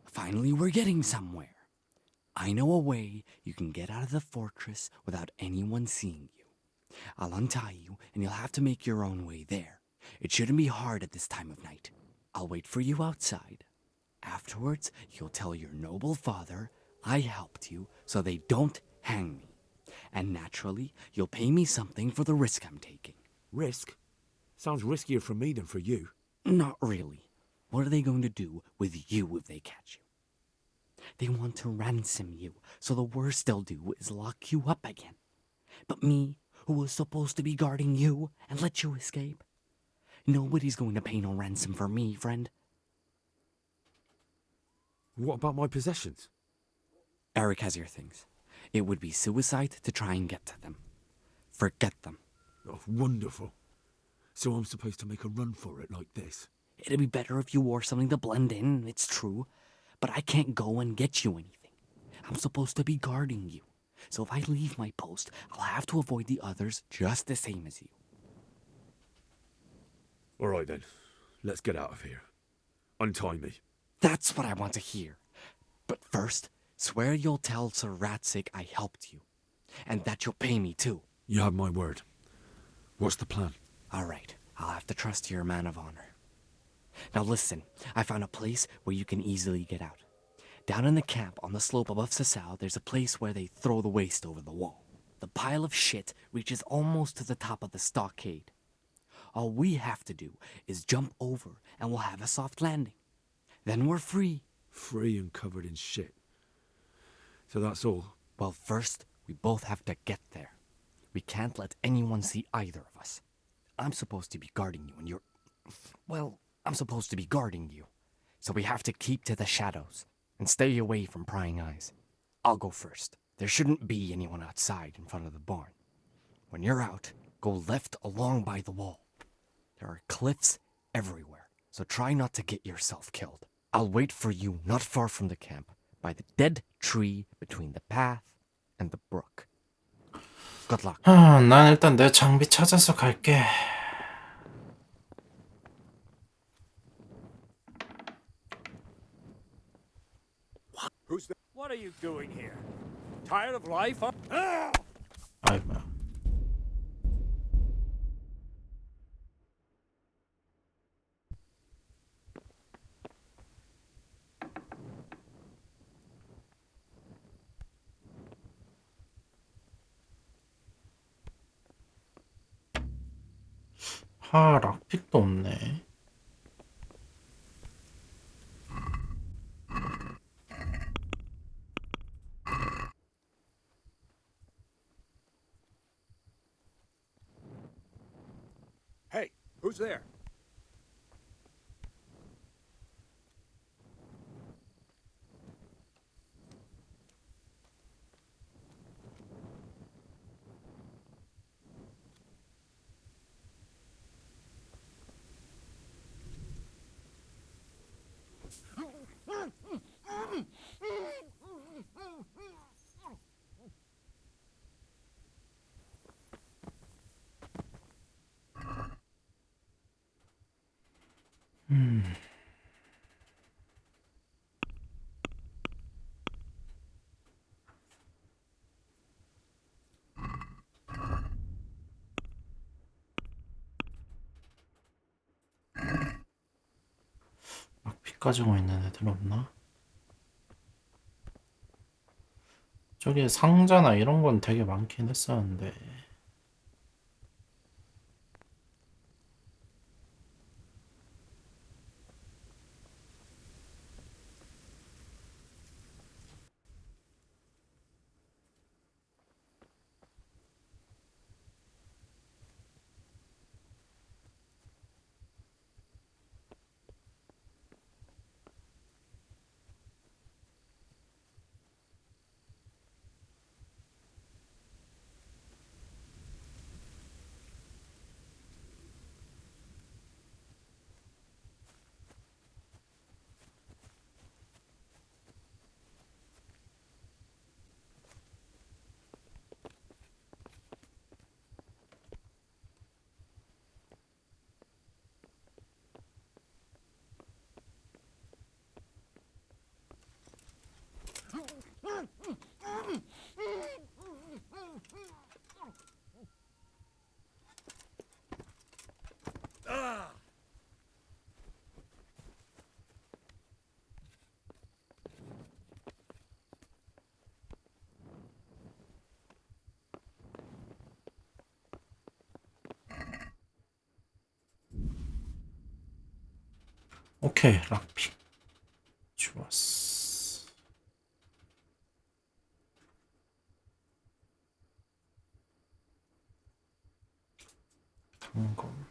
Finally, we're getting somewhere. I know a way you can get out of the fortress without anyone seeing you. I'll untie you, and you'll have to make your own way there. It shouldn't be hard at this time of night. I'll wait for you outside. Afterwards, you'll tell your noble father I helped you so they don't hang me. And naturally, you'll pay me something for the risk I'm taking. Risk? Sounds riskier for me than for you. Not really. What are they going to do with you if they catch you? They want to ransom you, so the worst they'll do is lock you up again. But me, who was supposed to be guarding you and let you escape? Nobody's going to pay no ransom for me, friend. What about my possessions? Eric has your things. It would be suicide to try and get to them. Forget them. Oh, wonderful. So I'm supposed to make a run for it like this? It'd be better if you wore something to blend in, it's true. But I can't go and get you anything. I'm supposed to be guarding you. So if I leave my post, I'll have to avoid the others just the same as you. All right then. Let's get out of here. Untie me. That's what I want to hear. But first, swear you'll tell Sir Ratzik I helped you. And that you'll pay me too. You have my word. What's the plan? All right. I'll have to trust you're a man of honor. Now listen, I found a place where you can easily get out. Down in the camp on the slope above Sasau, there's a place where they throw the waste over the wall. The pile of shit reaches almost to the top of the stockade. All we have to do is jump over and we'll have a soft landing. Then we're free. Free and covered in shit. So that's all. Well, first, we both have to get there. We can't let anyone see either of us. I'm supposed to be guarding you and you're... Well, I'm supposed to be guarding you. So we have to keep to the shadows and stay away from prying eyes. I'll go first. There shouldn't be anyone outside in front of the barn. When you're out, go left along by the wall. There are cliffs everywhere, so try not to get yourself killed. I'll wait for you not far from the camp, by the dead tree between the path and the brook. Good luck. 난 일단 내 장비 찾아서 갈게. What are you doing here? Tired of life? 아이고야. 락픽도 없네. Hey, who's there? 락픽 가지고 있는 애들 없나? 저기 상자나 이런 건 되게 많긴 했었는데. 오케이, 락픽. 좋았어. 단검.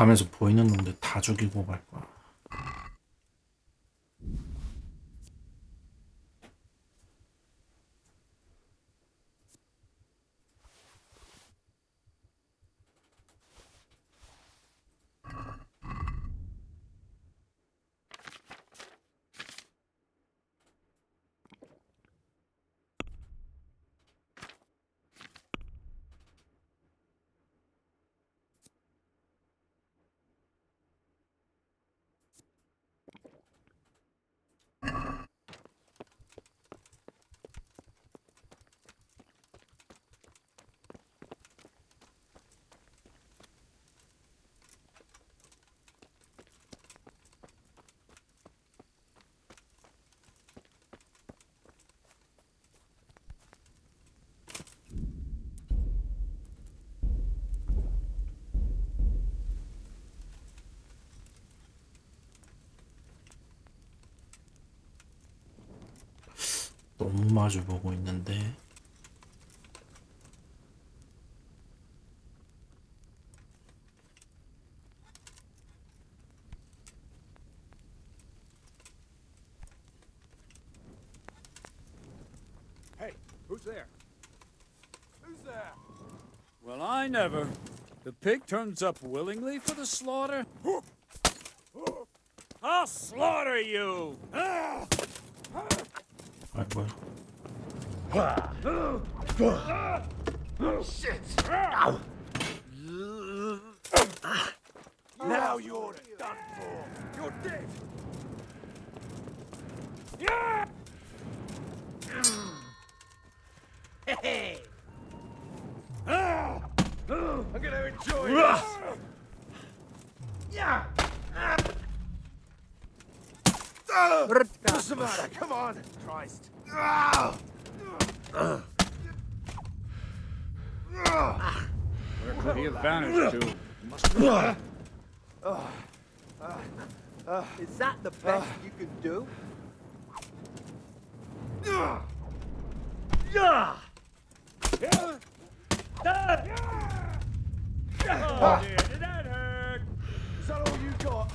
가면서 보이는 놈들 다 죽이고 갈 거야. 너무 마주 보고 있는데. Hey, who's there? Who's there? Well, I never. The pig turns up willingly for the slaughter. I'll slaughter you! 아 뭐야? Shit! Now you're done for. You're dead. Yeah! Hey! I'm gonna enjoy this. Yeah! What's the matter? Come on! Christ! Where could he have vanished to? Is that the best you can do? Yeah! Oh dear, did that hurt? Is that all you got?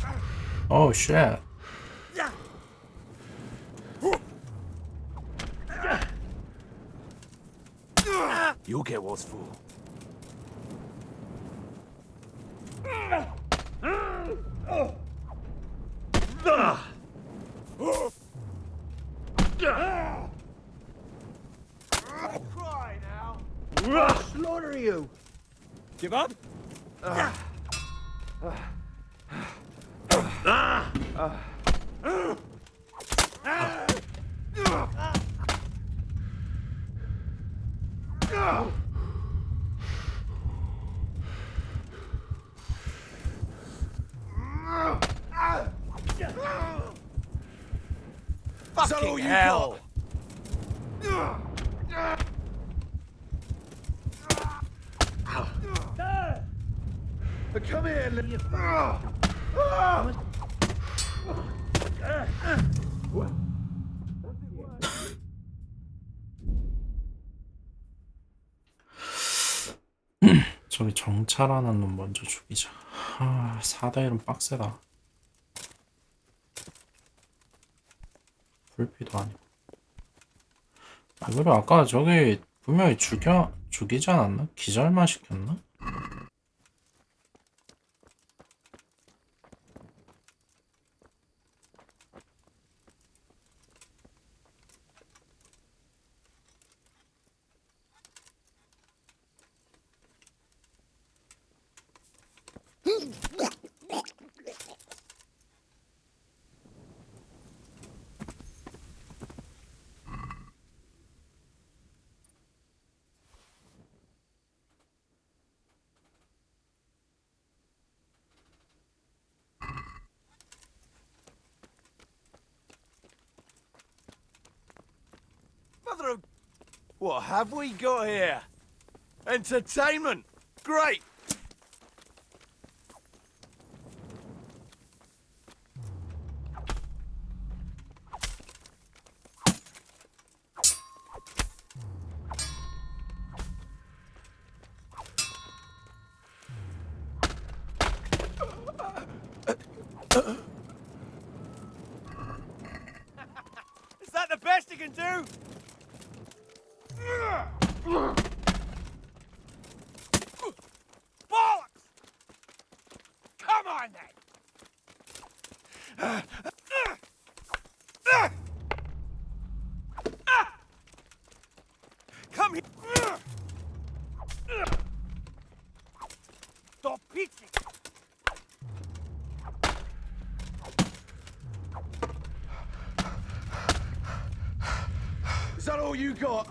Oh shit. You'll get what's for. Cry now. I'll slaughter you. Give up? Fucking hell! Come here, 저기 정찰하는 놈 먼저 죽이자. 아, 4대1은 빡세다. 불피도 아니고. 아, 그래 아까 저기 분명히 죽이지 않았나? 기절만 시켰나? Mother of... What have we got here? Entertainment! Great! can do? Bollocks! Come on then! Come here! Stop pitching! Is that all you got?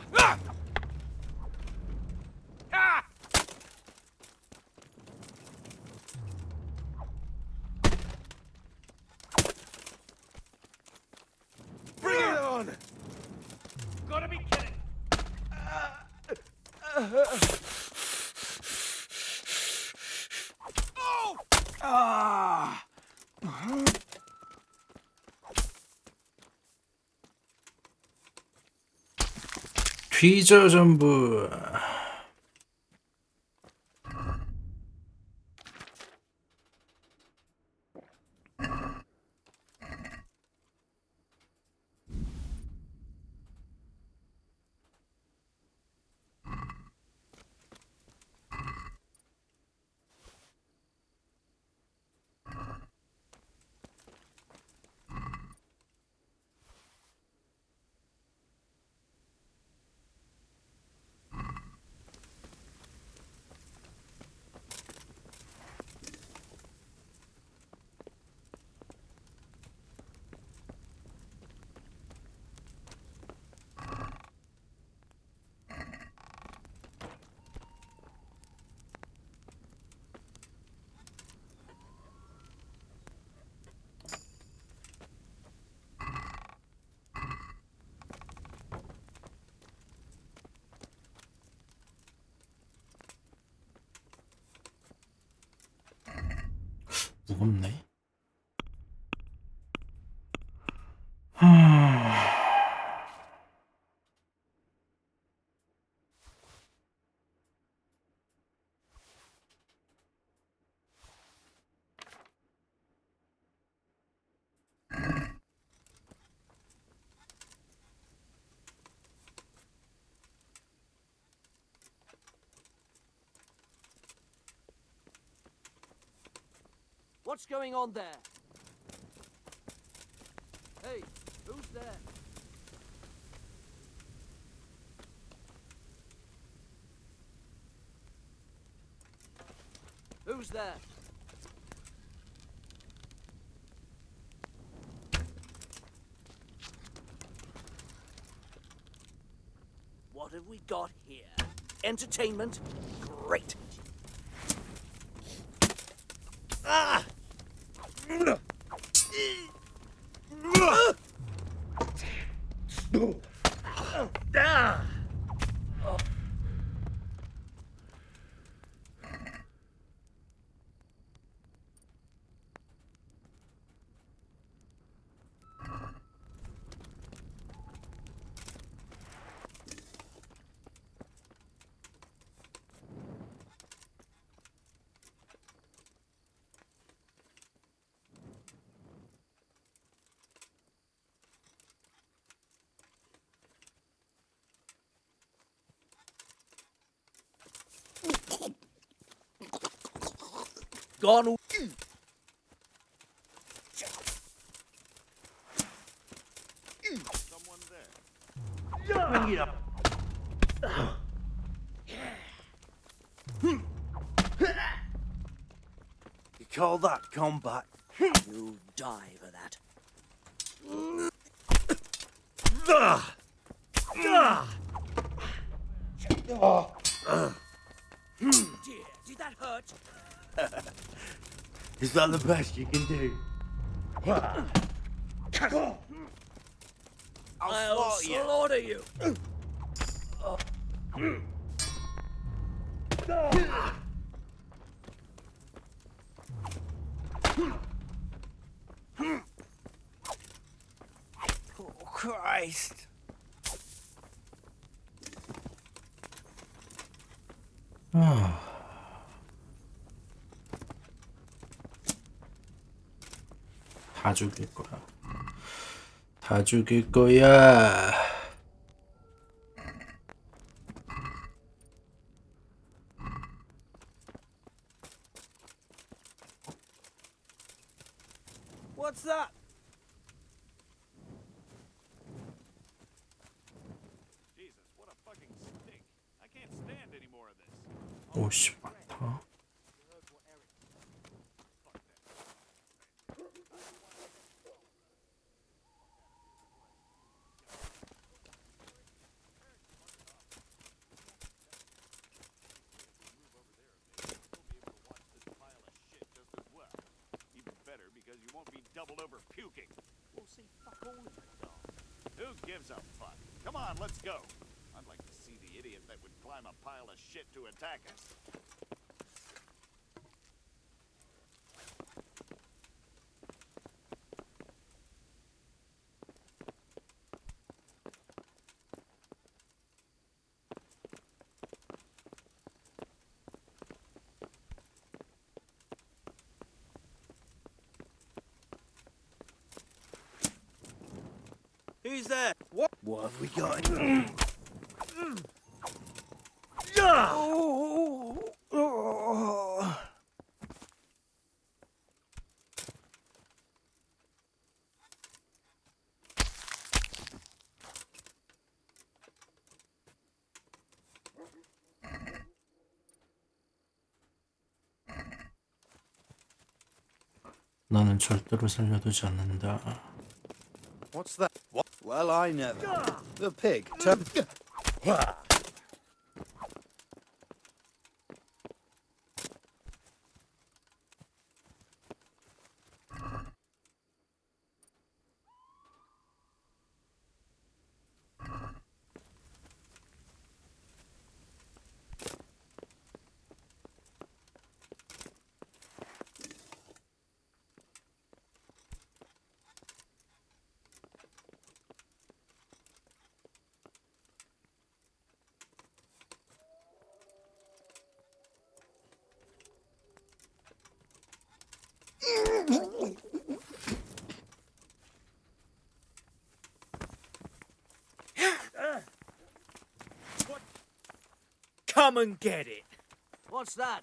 Bring it on! Gotta be kidding! Oh! Ah! 뒤져 전부. 무겁네. What's going on there? Hey, who's there? Who's there? What have we got here? Entertainment? Great. Ah! Gone. Someone there. Bring it up. You call that combat? You'll die for that. Dear, did that hurt? Is that the best you can do? I'll slaughter you. Oh, Christ. 다 죽일 거야. 다 죽일 거야. What's that? Jesus, what a fucking stink. I can't stand any more of this. 오씨 많다. Even better, because you won't be doubled over puking. We'll see fuck all in the dark. Who gives a fuck? Come on, let's go. I'd like to see the idiot that would climb a pile of shit to attack us. Who's there? What have we got? 나는 절대로 살려두지 않는다. What's that? What? Well, I never. The pig. Come and get it. What's that?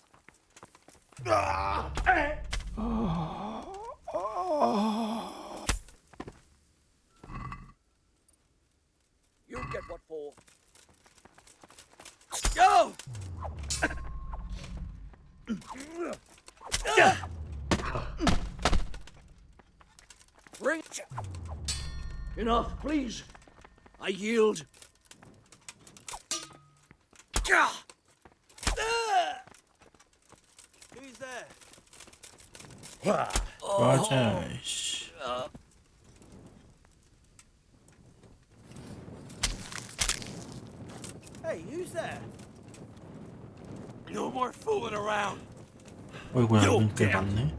You'll get what for. Go! Bring it. Enough, please. I yield. Who's there? 맞아. 씨. Hey, who's there? No more fooling around. 어이구야, 여긴 꽤 많네.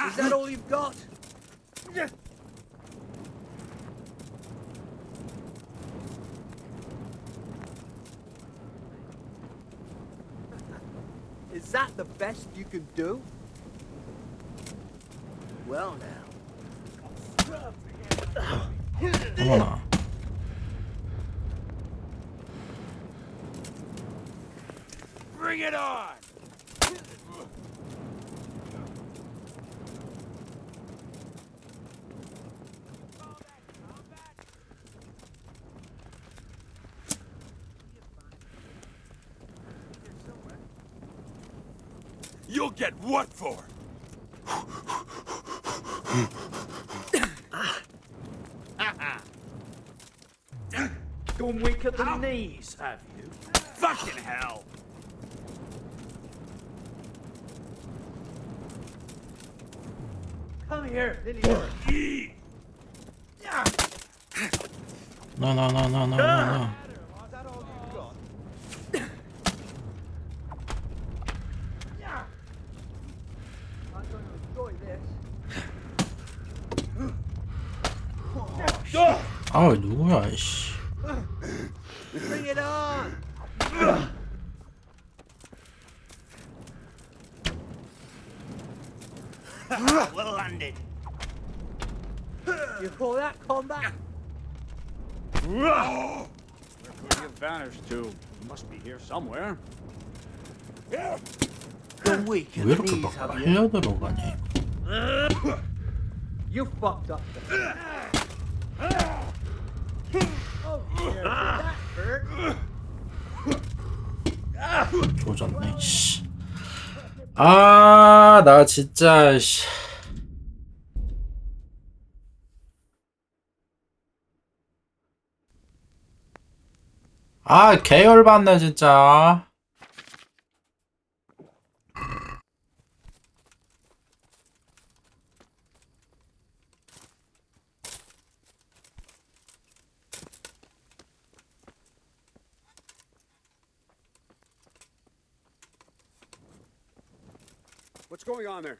Is that all you've got? Is that the best you can do? Well now. 어머나. Bring it on! You'll get what for? Gone weak at the knees, have you? Fucking hell! Come here, Lily. No, no, no, no, no, no, no. 아, 누구야, 씨. Bring it on! Well landed. You call that combat? Where could he have vanished to? He must be here somewhere. Gone weak 왜 in the 이렇게 knees, 막 have you? 빨려 들어가냐? You fucked up. Oh dear, did that hurt? 조졌네. 씨. 아, 나 진짜 씨. 아, 계열받네 진짜. What's going on there?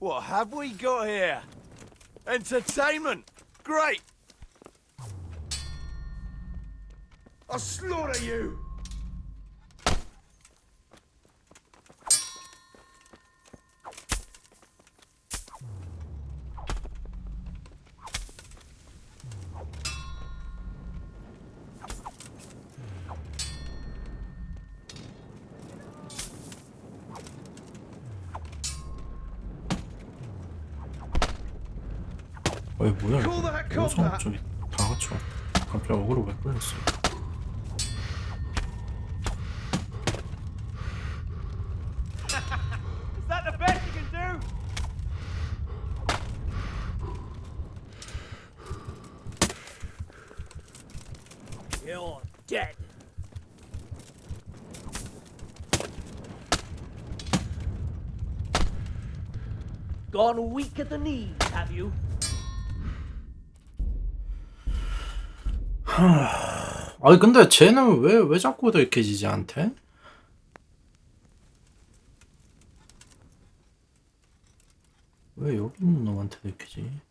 What have we got here? Entertainment! Great! I'll slaughter you! 어이 뭐야 이거. 여기서 갑자기 다 같이 와. 갑자기 어그로 왜 끌렸어? Is that the best you can do? You're dead. Gone weak at the knees, have you? 아니 근데 쟤는 왜 자꾸 이렇게 지지 않대? 왜 여기 있는 놈한테 이렇게지?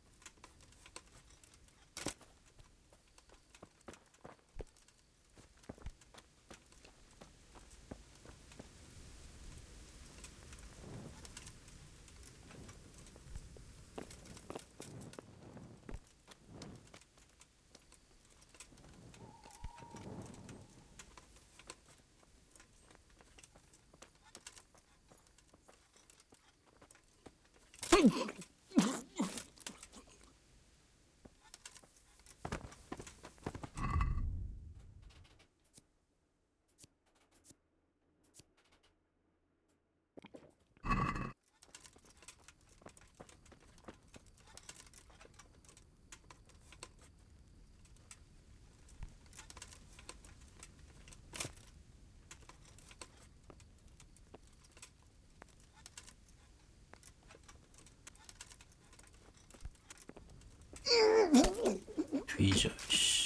뒤져 씨.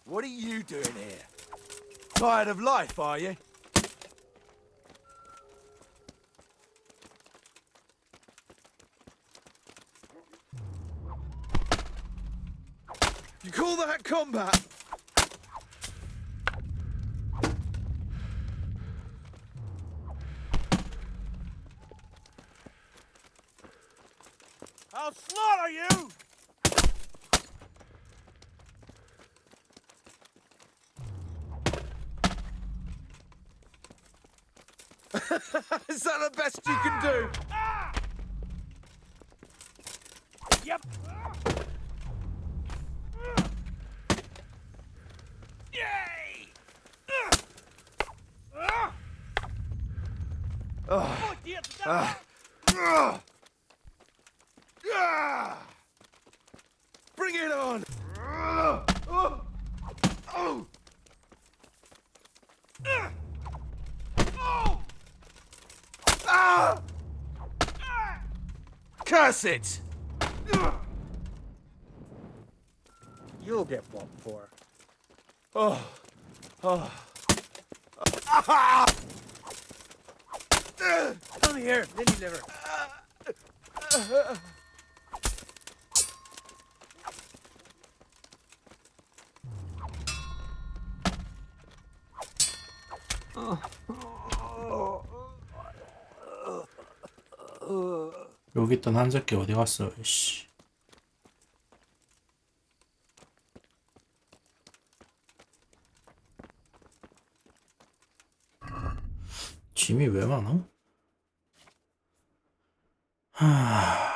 What are you doing here? Tired of life, are you? You call that combat? I'll slaughter you! Is that the best you can do? Yep. Yay! Bring it on! Curse it! You'll get what for. Oh. Ah! Come here, Lily liver. 여기 있던 한 새끼 어디 갔어? 씨. 짐이 왜 많아? 하...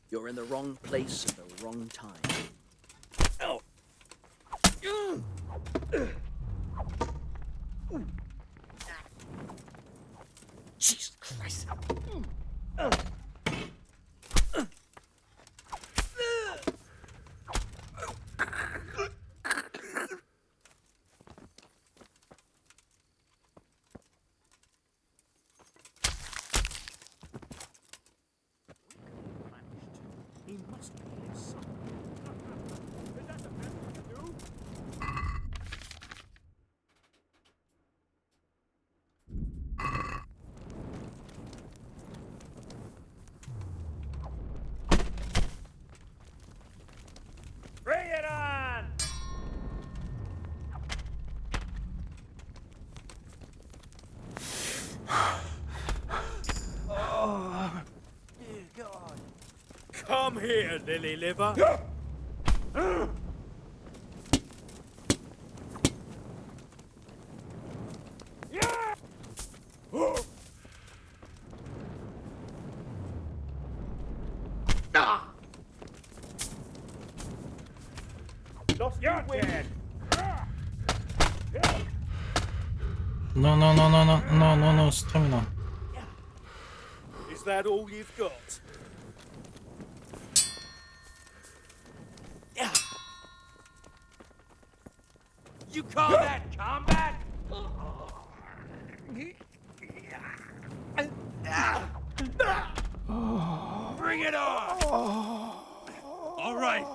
You're in the wrong place at the wrong time. Oh. Jesus Christ. He must be his son. Is that the best we can do? Bring it on! Oh, dear God. Come here, Lily Liver. Lost your dead. No, 스태미나. Is that all you've got? You call that combat? Bring it on! All right.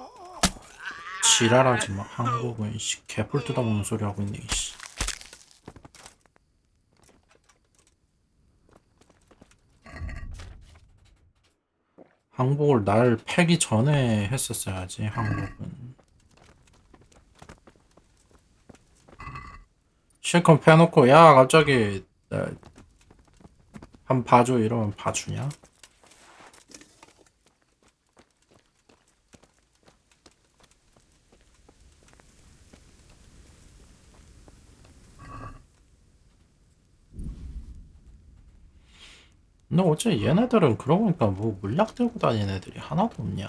지랄하지 마. 한국은 씨 개뿔 뜯어먹는 소리 하고 있네. 씨. 항복을 날 패기 전에 했었어야지. 항복은 실컷 패놓고 야 갑자기 한 봐줘 이러면 봐주냐? 근데 어째 얘네들은 그러고 보니까 뭐 물약 들고 다니는 애들이 하나도 없냐?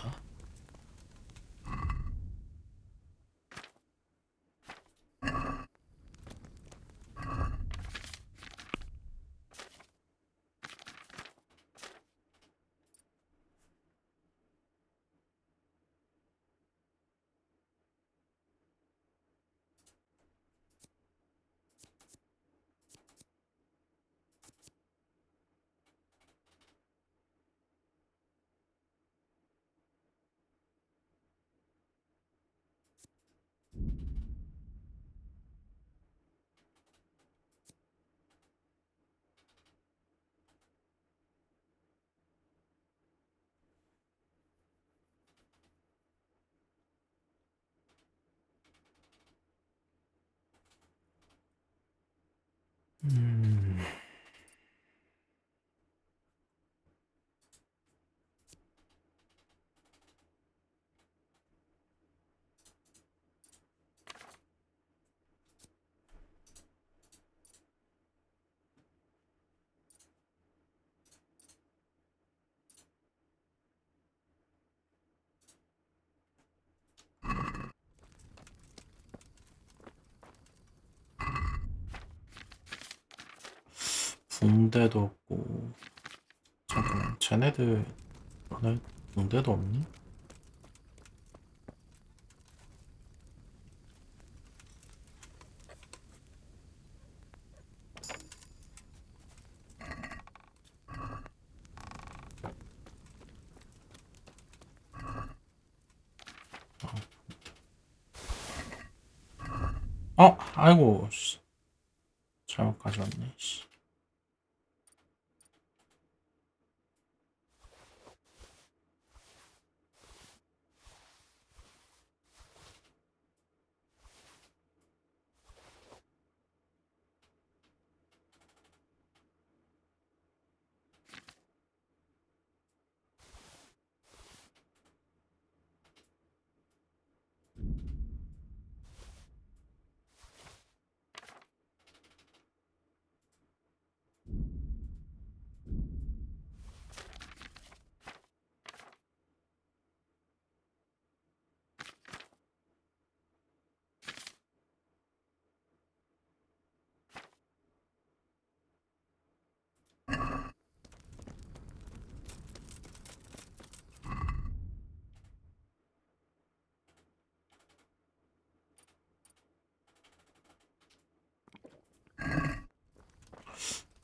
붕대도 없고. 잠깐만, 쟤네들 오늘 붕대도 없니? 아이고, 씨. 잘못 가져왔네, 씨.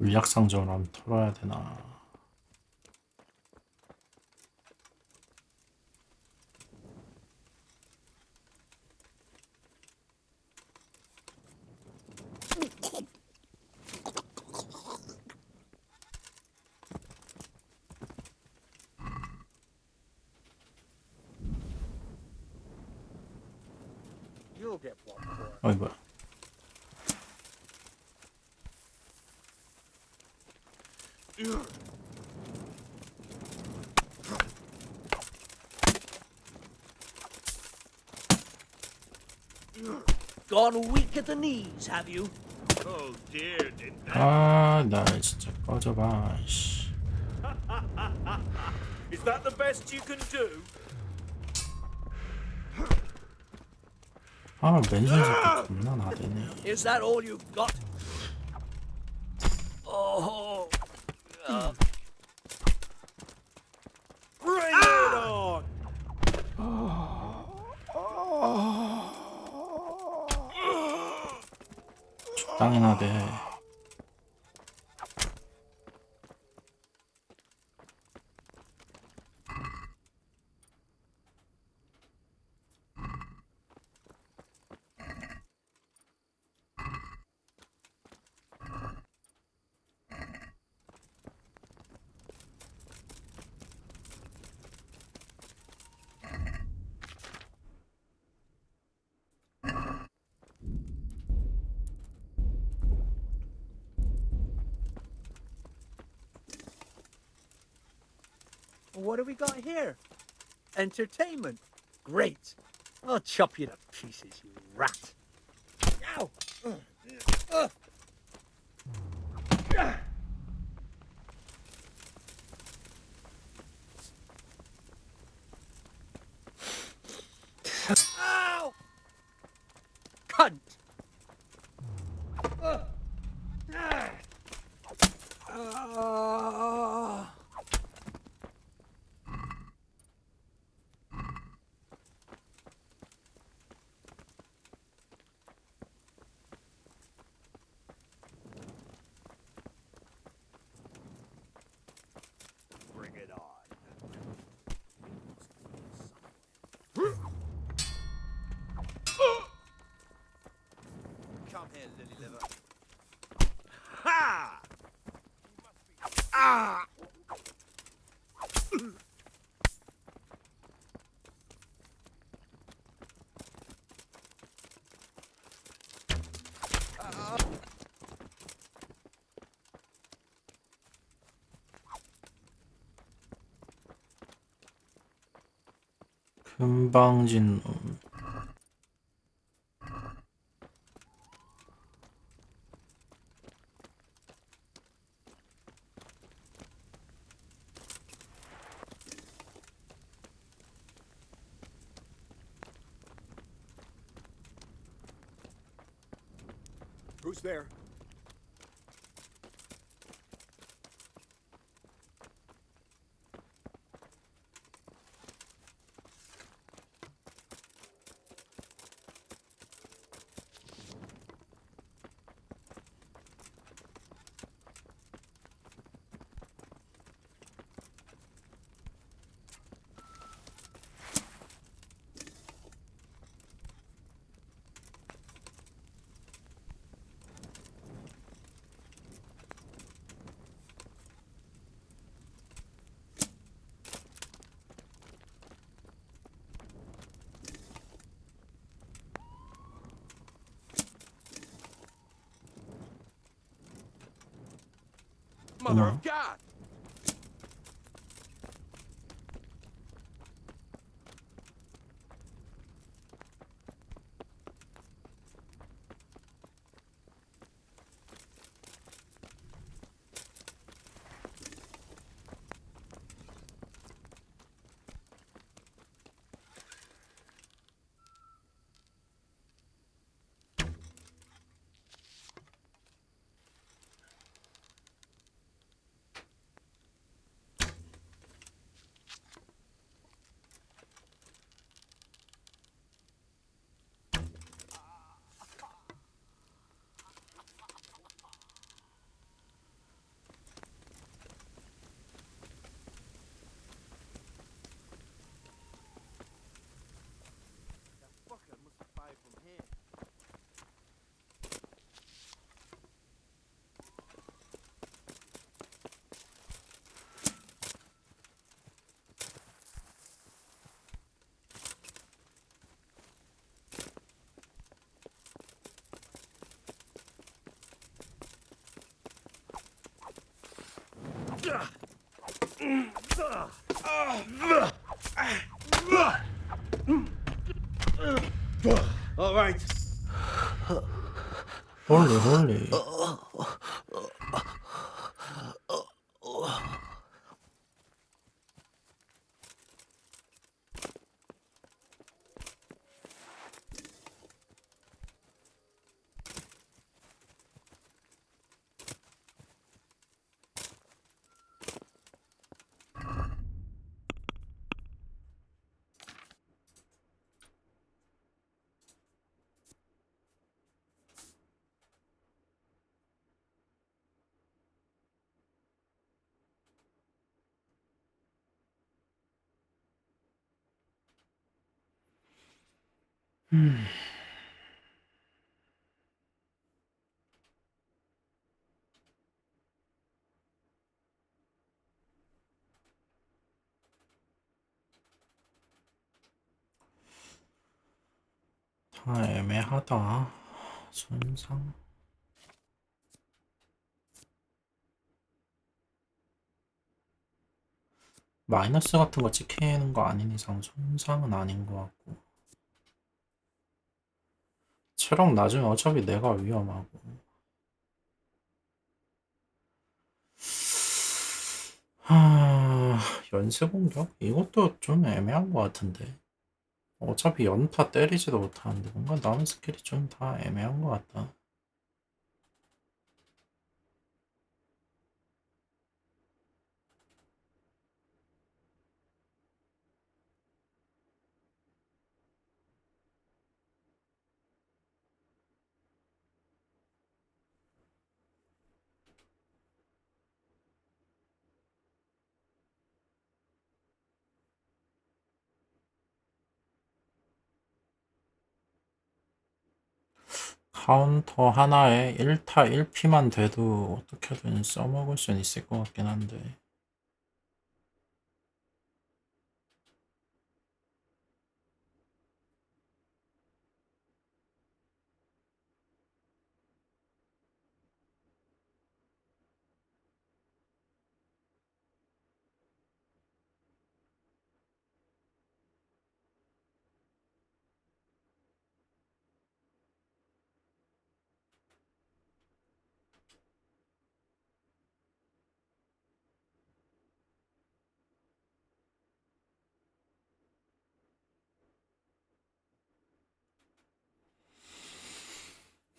물약 상점을 한번 털어야 되나? 어이 뭐야? Gone weak at the knees, have you? Oh dear, didn't 아, 나 진짜 꺼져봐. 씨. Is that the best you can do? 아, 맨션 새끼 겁나 나대네. Is that all you've got? Oh. Bring it on! 적당히 나대. What have we got here? Entertainment. Great. I'll chop you to pieces, you rat. Ow! Ow! Cunt! Bring it on. Come here, lily liver. Ha! Ah! 금방진 놈. Who's there? Mother of God! All right. 홀리. 다 애매하다. 손상. 마이너스 같은 거 찍히는 거 아닌 이상 손상은 아닌 것 같고. 체력 낮으면 어차피 내가 위험하고. 연쇄 공격? 이것도 좀 애매한 것 같은데. 어차피 연타 때리지도 못하는데 뭔가 남은 스킬이 좀 다 애매한 것 같다. 카운터 하나에 1타 1피만 돼도 어떻게든 써먹을 수는 있을 것 같긴 한데.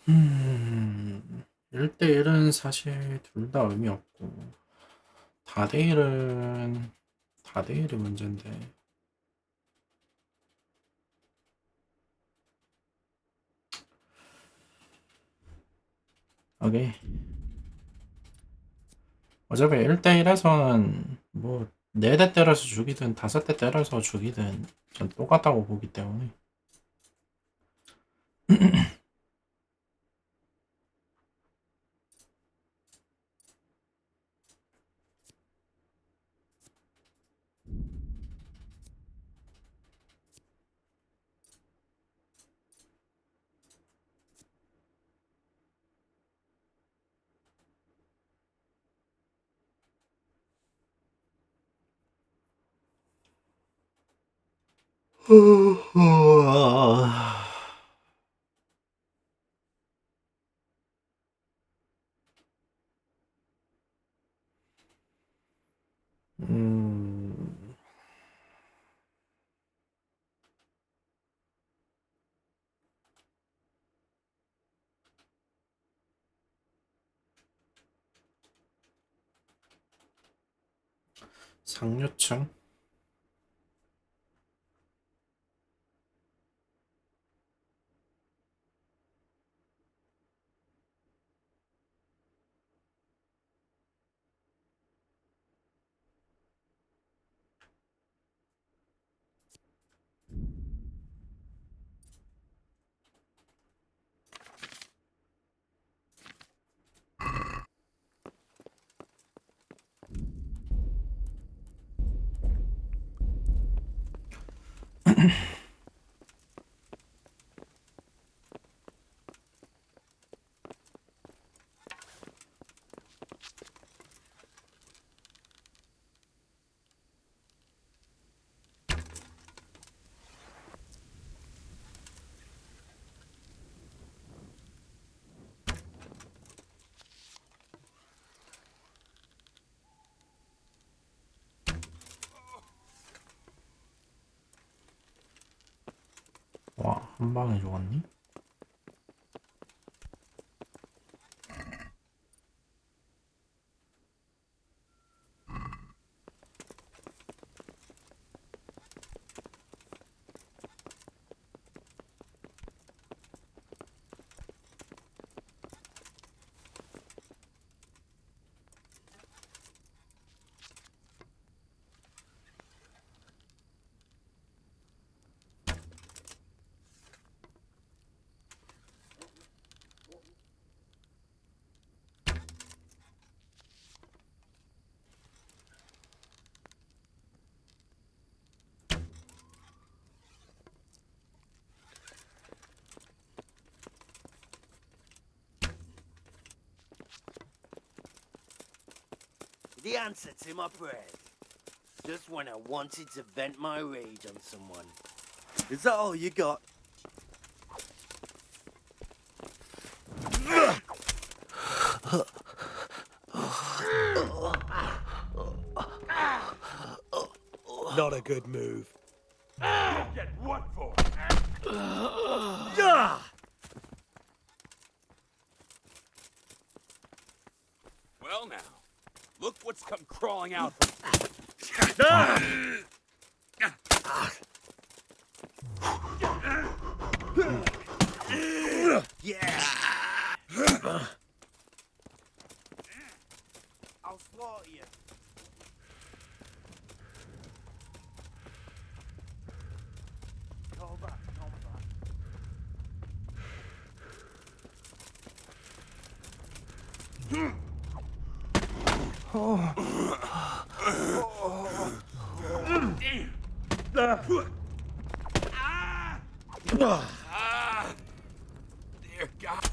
음, 1대1은 사실 둘 다 의미 없고, 다대1이 문제인데. 오케이. 어차피 1대1에서는 뭐 4대 때려서 죽이든 5대 때려서 죽이든 전 똑같다고 보기 때문에. 음, 상류층? 와, 한 방에 죽었니? The answer to my bread. Just when I wanted to vent my rage on someone. Is that all you got? Not a good move. Get what for? Well now, look what's come crawling out. Yeah. I'll slaughter you. Call back, call back. Dear God.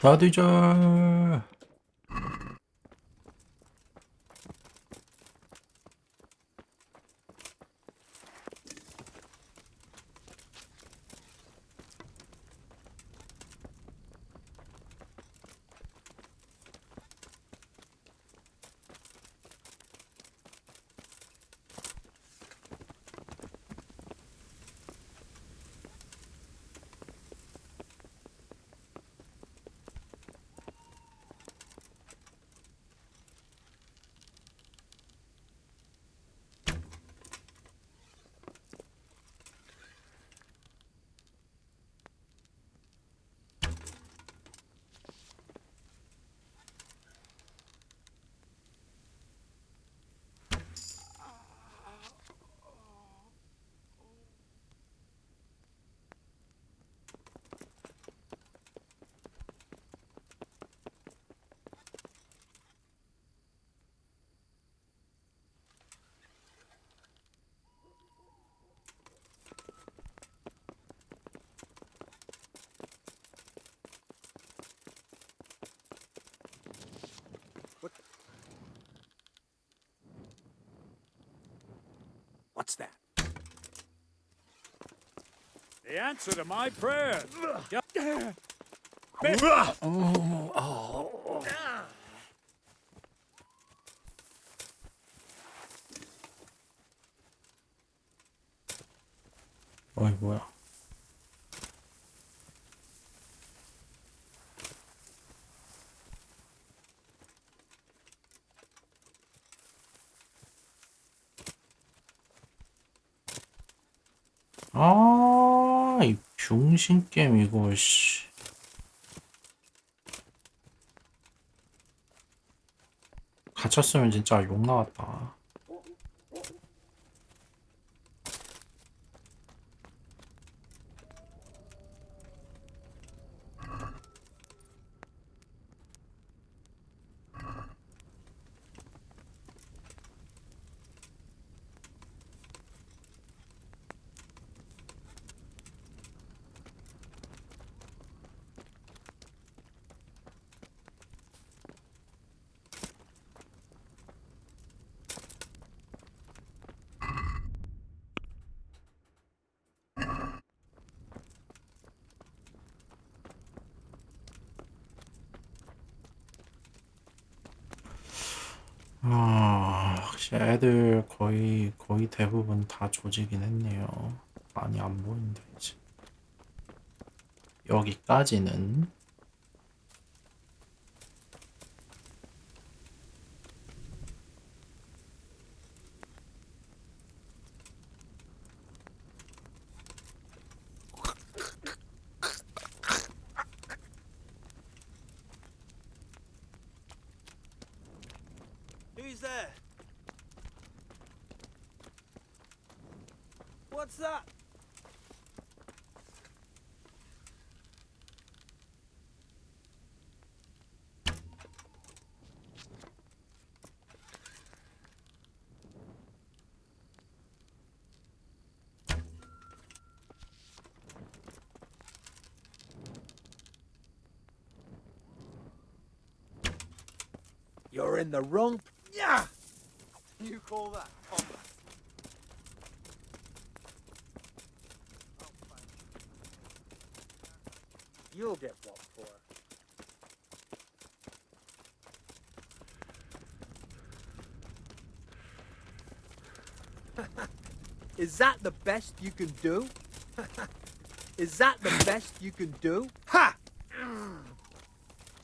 다 뒤져. What's that? The answer to my prayer. 어이 뭐야? 아, 이 병신 게임 이거 씨. 갇혔으면 진짜 욕 나왔다. 아, 확실히 애들 거의 대부분 다 조지긴 했네요. 많이 안 보인다 이제. 여기까지는. Who's there? What's that? You're in the wrong. Yeah. You call that combat? You'll get what for. Is that the best you can do? Is that the best you can do? Ha!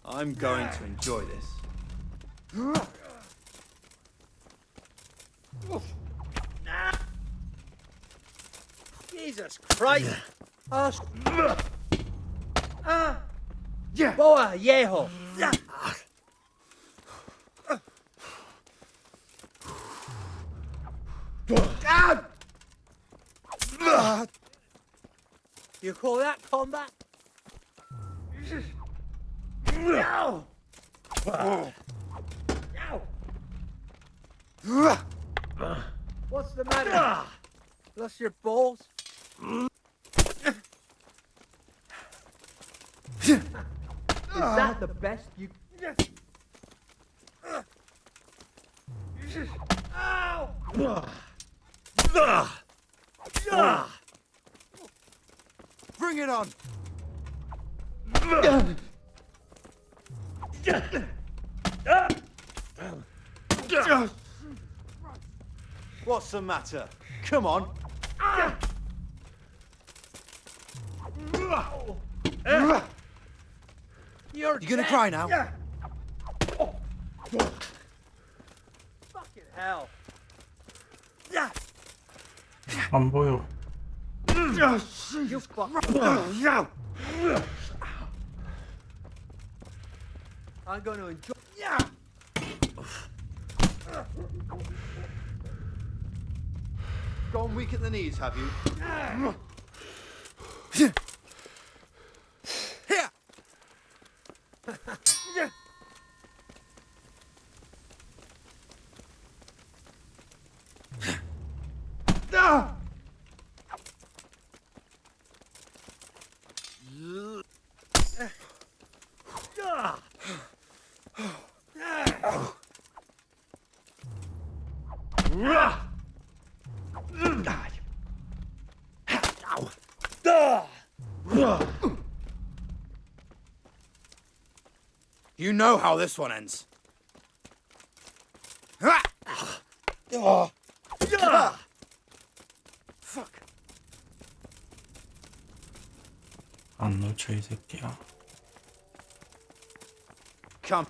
I'm going to enjoy this. Jesus Christ! Boa Yeho! You call that combat? No! What's the matter? Lost your balls? Is that the best you... Ow! Bring it on! What's the matter? Come on! You're You gonna dead. cry now? Fucking hell! 안 보여. You fuck. I'm going to enjoy. Gone weak at the knees, have you? Here! You know how this one ends. Fuck. 안 놓쳐 이 새끼야. Come.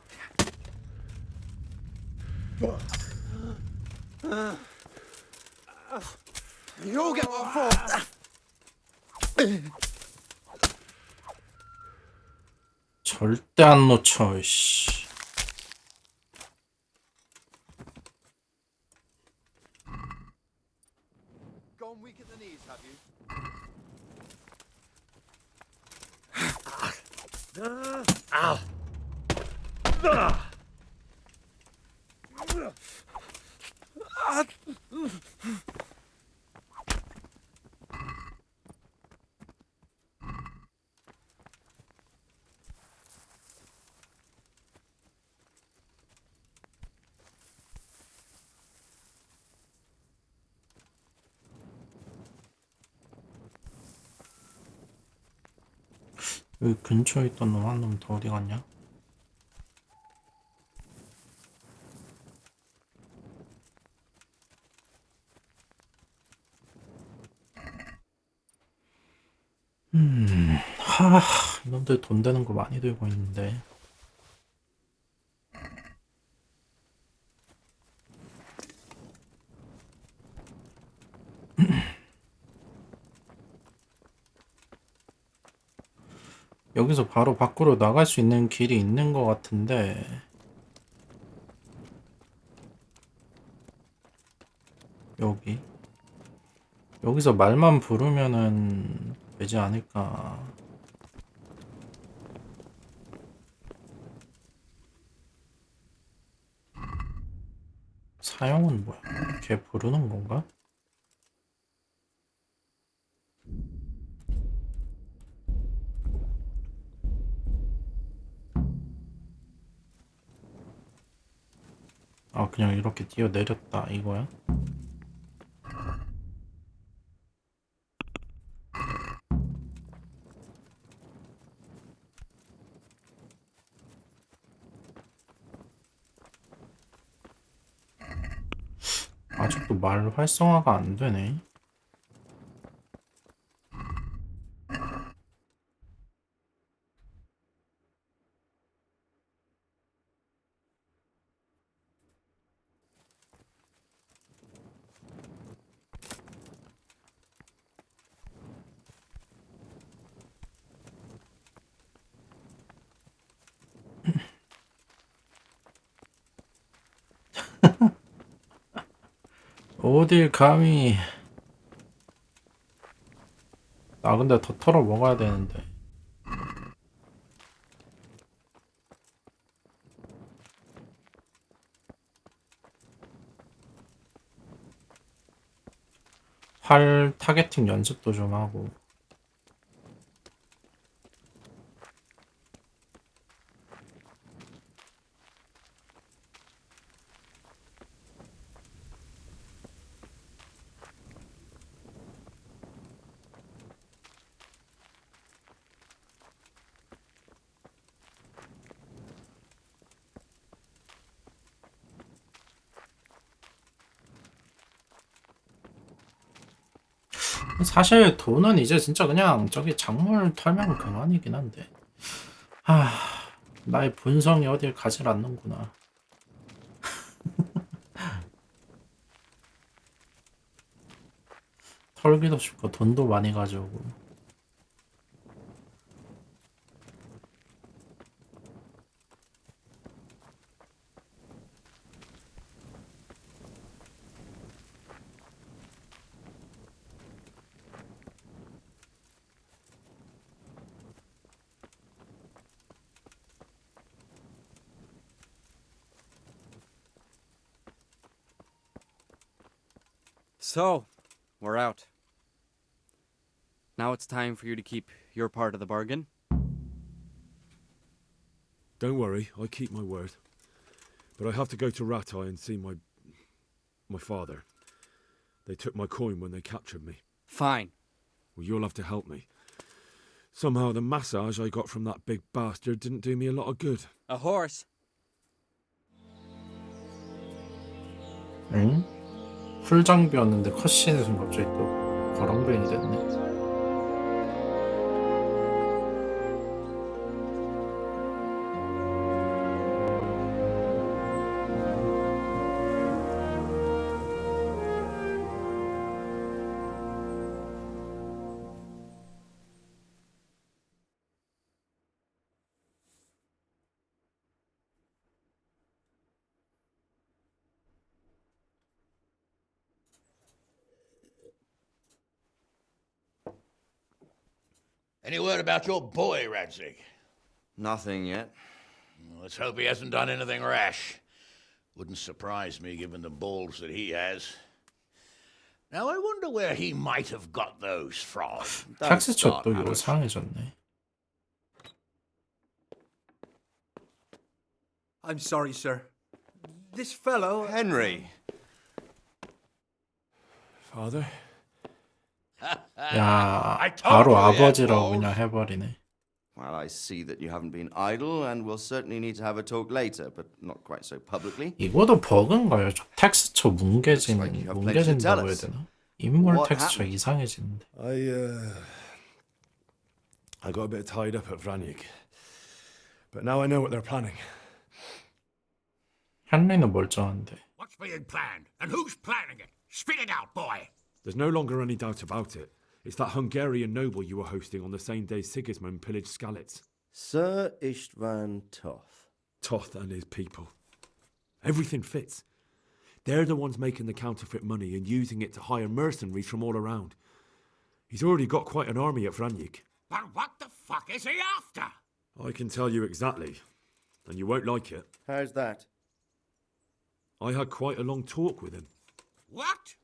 You'll get what for. 절대 안 놓쳐. 씨. Gone weak at the knees, have you? Ow! 여기 근처에 있던 놈 한 놈 더 어디 갔냐? 이놈들 돈 되는 거 많이 들고 있는데. 여기서 바로 밖으로 나갈 수 있는 길이 있는 것 같은데. 여기서 말만 부르면은 되지 않을까. 사용은 뭐야? 걔 부르는 건가? 아, 그냥 이렇게 뛰어내렸다 이거야? 아직도 말 활성화가 안 되네. 어딜 감히. 아, 근데 더 털어 먹어야 되는데. 활 타겟팅 연습도 좀 하고. 사실 돈은 이제 진짜 그냥 저기 작물 털면 그만이긴 한데. 하, 나의 본성이 어딜 가질 않는구나. 털기도 쉽고 돈도 많이 가져오고. So, we're out. Now it's time for you to keep your part of the bargain. Don't worry, I keep my word. But I have to go to Ratai and see my father. They took my coin when they captured me. Fine. Well, you'll have to help me. Somehow the massage I got from that big bastard didn't do me a lot of good. A horse. 응? 풀 장비였는데 컷신에서 갑자기 또 거렁뱅이 됐네. Any word about your boy, Radzig? Nothing yet. Let's hope he hasn't done anything rash. Wouldn't surprise me given the balls that he has. Now I wonder where he might have got those from. 텍스처 또 요상해졌네. I'm sorry, sir. This fellow... Henry. Father? 야, 바로 아버지라고 그냥 해버리네. Well, I see that you haven't been idle, and we'll certainly need to have a talk later, but not quite so publicly. 이거도 버그인가요? 저 텍스처 뭉개진다고 해야 되나? 인물 텍스처 이상해지는데. I got a bit tied up at Vranyk. But now I know what they're planning. 헨리는 멀쩡한데. What's being planned? And who's planning it? Spit it out, boy! There's no longer any doubt about it. It's that Hungarian noble you were hosting on the same day Sigismund pillaged Skalitz. Sir Istvan Toth. Toth and his people. Everything fits. They're the ones making the counterfeit money and using it to hire mercenaries from all around. He's already got quite an army at Vranyk. But what the fuck is he after? I can tell you exactly, and you won't like it. How's that? I had quite a long talk with him. What?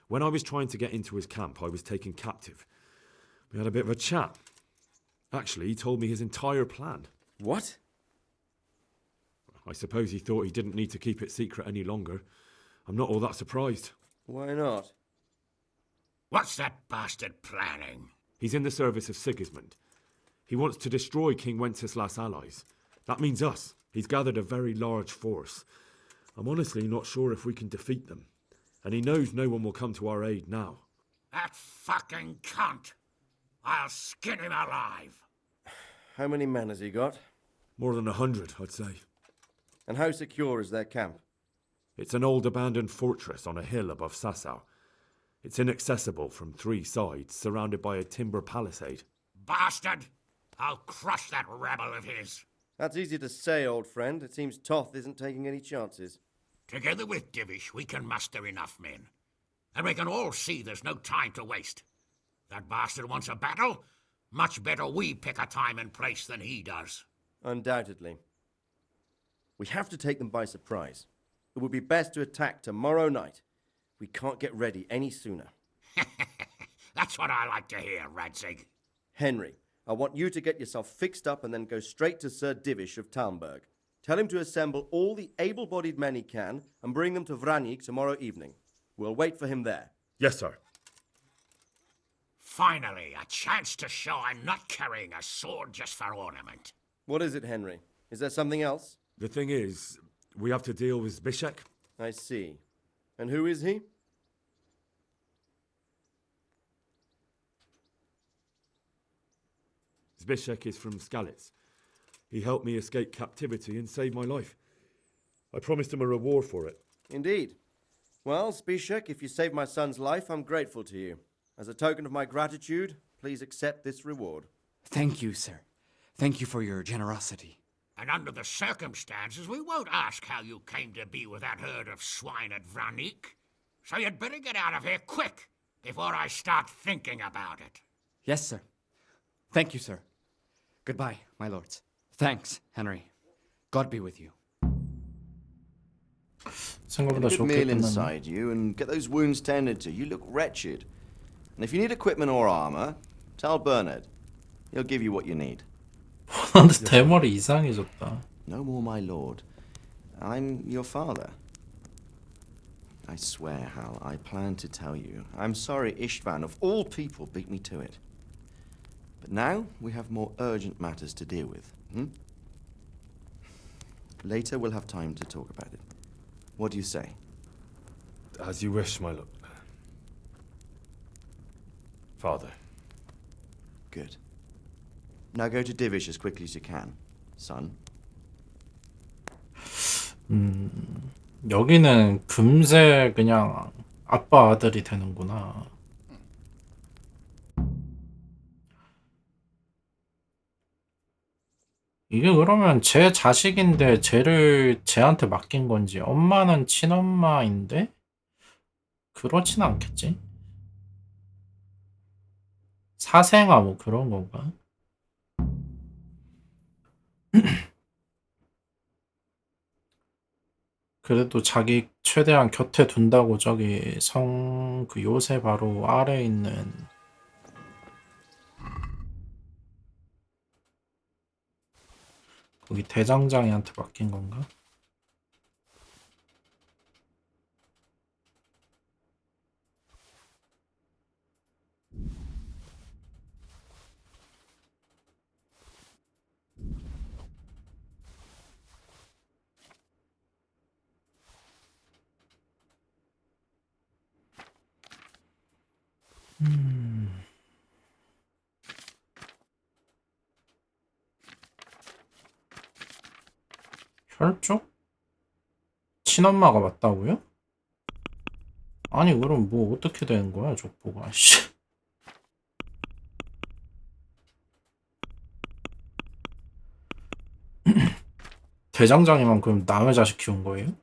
When I was trying to get into his camp, I was taken captive. We had a bit of a chat. Actually, he told me his entire plan. What? I suppose he thought he didn't need to keep it secret any longer. I'm not all that surprised. Why not? What's that bastard planning? He's in the service of Sigismund. He wants to destroy King Wenceslas' allies. That means us. He's gathered a very large force. I'm honestly not sure if we can defeat them. And he knows no one will come to our aid now. That fucking cunt! I'll skin him alive! How many men has he got? More than 100, I'd say. And how secure is their camp? It's an old abandoned fortress on a hill above Sassau. It's inaccessible from 3 sides, surrounded by a timber palisade. Bastard! I'll crush that rebel of his! That's easy to say, old friend. It seems Toth isn't taking any chances. Together with Divish, we can muster enough men. And we can all see there's no time to waste. That bastard wants a battle? Much better we pick a time and place than he does. Undoubtedly. We have to take them by surprise. It would be best to attack tomorrow night. We can't get ready any sooner. That's what I like to hear, Radzig. Henry, I want you to get yourself fixed up and then go straight to Sir Divish of Talmberg. Tell him to assemble all the able-bodied men he can and bring them to Vranik tomorrow evening. We'll wait for him there. Yes, sir. Finally, a chance to show I'm not carrying a sword just for ornament. What is it, Henry? Is there something else? The thing is, we have to deal with Zbyszek. I see. And who is he? Zbyszek is from Skalitz. He helped me escape captivity and saved my life. I promised him a reward for it. Indeed. Well, Zbyszek, if you saved my son's life, I'm grateful to you. As a token of my gratitude, please accept this reward. Thank you, sir. Thank you for your generosity. And under the circumstances, we won't ask how you came to be with that herd of swine at Vranik. So you'd better get out of here quick, before I start thinking about it. Yes, sir. Thank you, sir. Goodbye, my lords. Thanks, Henry. God be with you. Get a good meal inside you and get those wounds tended to. You look wretched. And if you need equipment or armor, tell Bernard. He'll give you what you need. 근데 대머리 이상해졌다. No more, my lord. I'm your father. I swear, Hal, I plan to tell you. I'm sorry Istvan, of all people, beat me to it. But now we have more urgent matters to deal with. Later we'll have time to talk about it. What do you say? As you wish, my lord. Father. Good. Now go to Divish as quickly as you can, son. 여기는 금세 그냥 아빠 아들이 되는구나. 이게 그러면 제 자식인데 쟤를 쟤한테 맡긴 건지, 엄마는 친엄마인데? 그렇진 않겠지? 사생아 뭐 그런 건가? 그래도 자기 최대한 곁에 둔다고 저기 그 요새 바로 아래에 있는 거기 대장장이한테 맡긴 건가? 혈족? 친엄마가 맞다고요? 아니 그럼 뭐 어떻게 되는 거야 족보가. 씨. 대장장이만 그럼 남의 자식 키운 거예요?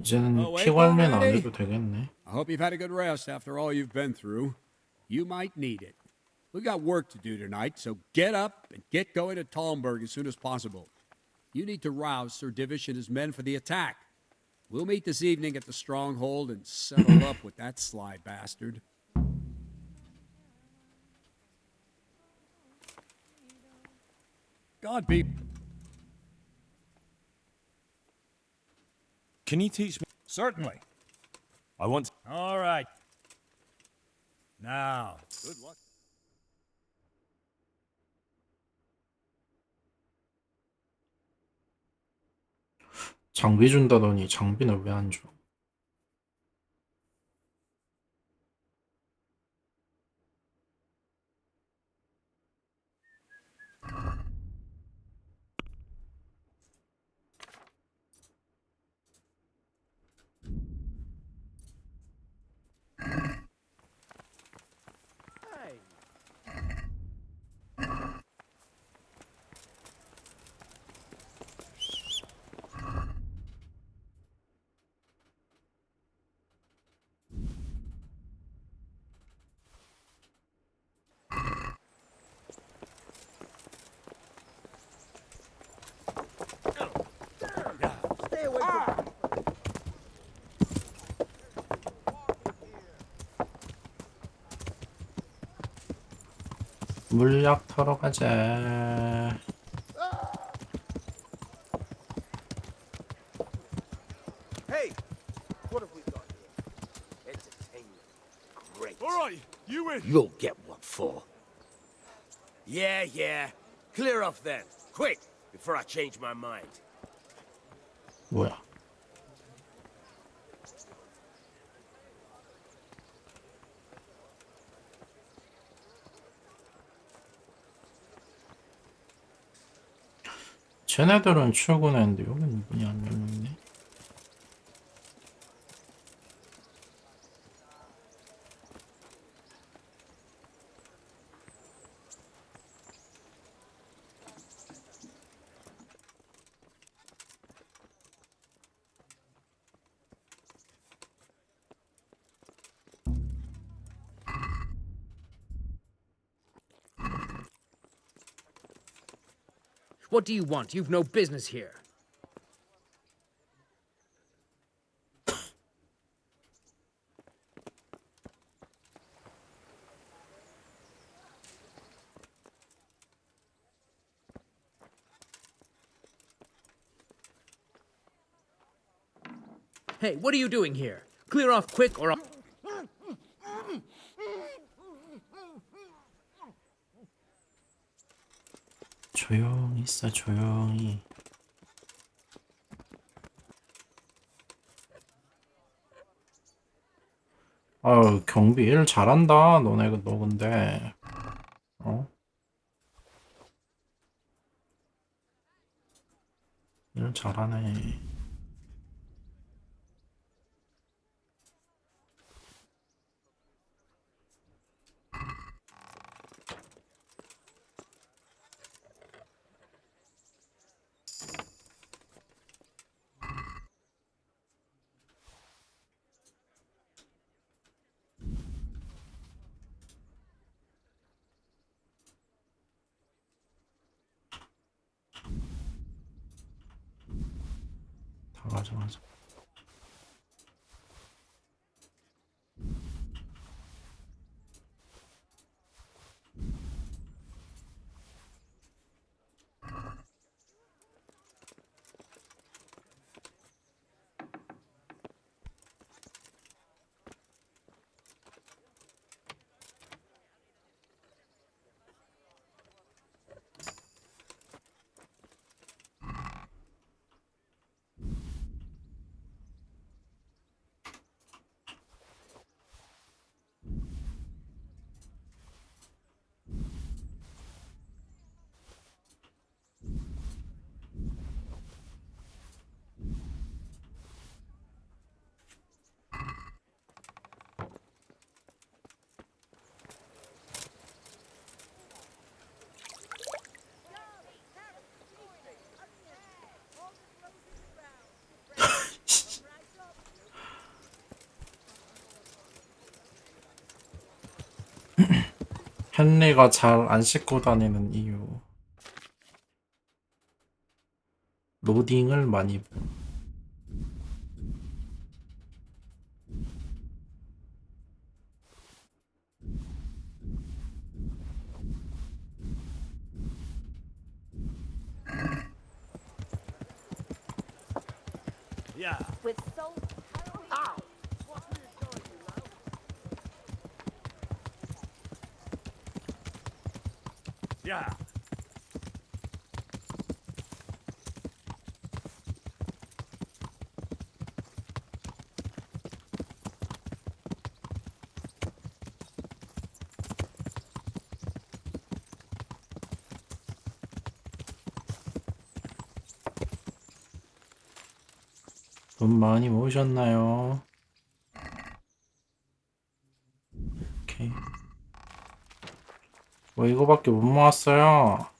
이제는 Awake 피 관리는 안 already? 해도 되겠네. I hope you've had a good rest after all you've been through. You might need it. We've got work to do tonight, so get up and get going to Talmberg as soon as possible. You need to rouse Sir Divish and his men for the attack. We'll meet this evening at the stronghold and settle up with that sly bastard. God be... Can you teach me? Certainly. I want. All right. Now, good luck. 장비 준다더니 장비는 왜 안 줘? Stay away from... 물약 털어 가자. Hey, what have we got here? Entertainment. Great. All right, you win. You'll get what for. Yeah. Clear off then. Quick, before I change my mind. 뭐야? 쟤네들은 출근했는데 여기는 문이 안 열렸네. What do you want? You've no business here. Hey, what are you doing here? Clear off quick or I'll... 조용히 있어, 조용히. 아유, 경비 일 잘한다. 너 근데. 어? 일 잘하네. 다 가져가자. 헨리가 잘 안 씻고 다니는 이유. 로딩을 많이 Yeah. With so Ow! Yeah. 돈 많이 모으셨나요? 오케이. 뭐 이거밖에 못 모았어요.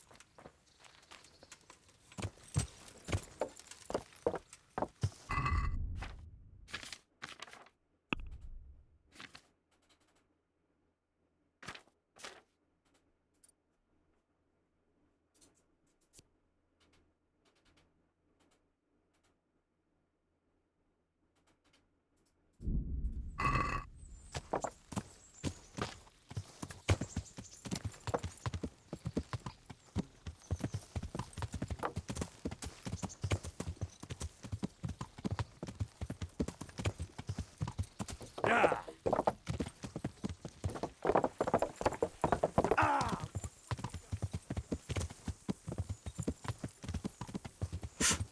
Yeah.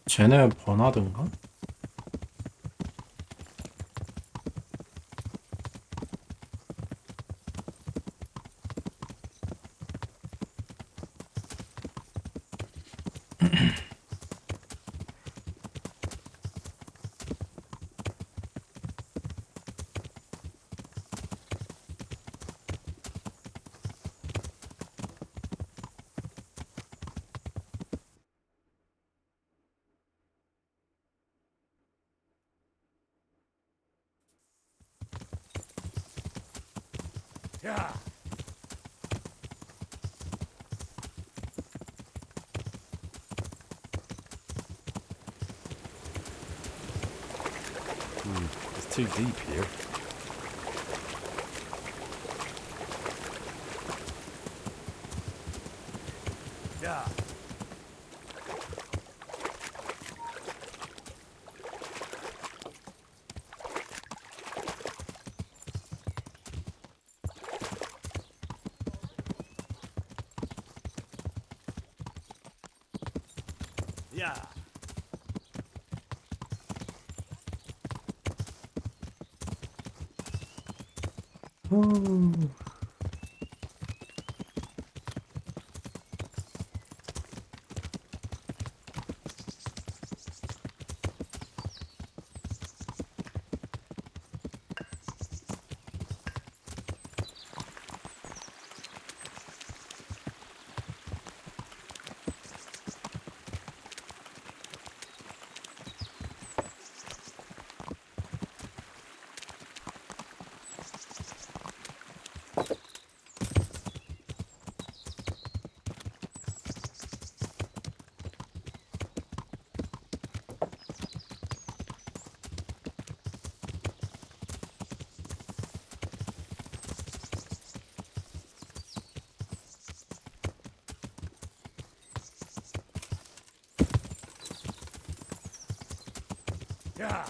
쟤네 버나드인가? Yeah. It's too deep here. Yeah. Yeah. Yeah.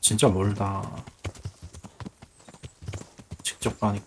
진짜 멀다. 직접 가니까.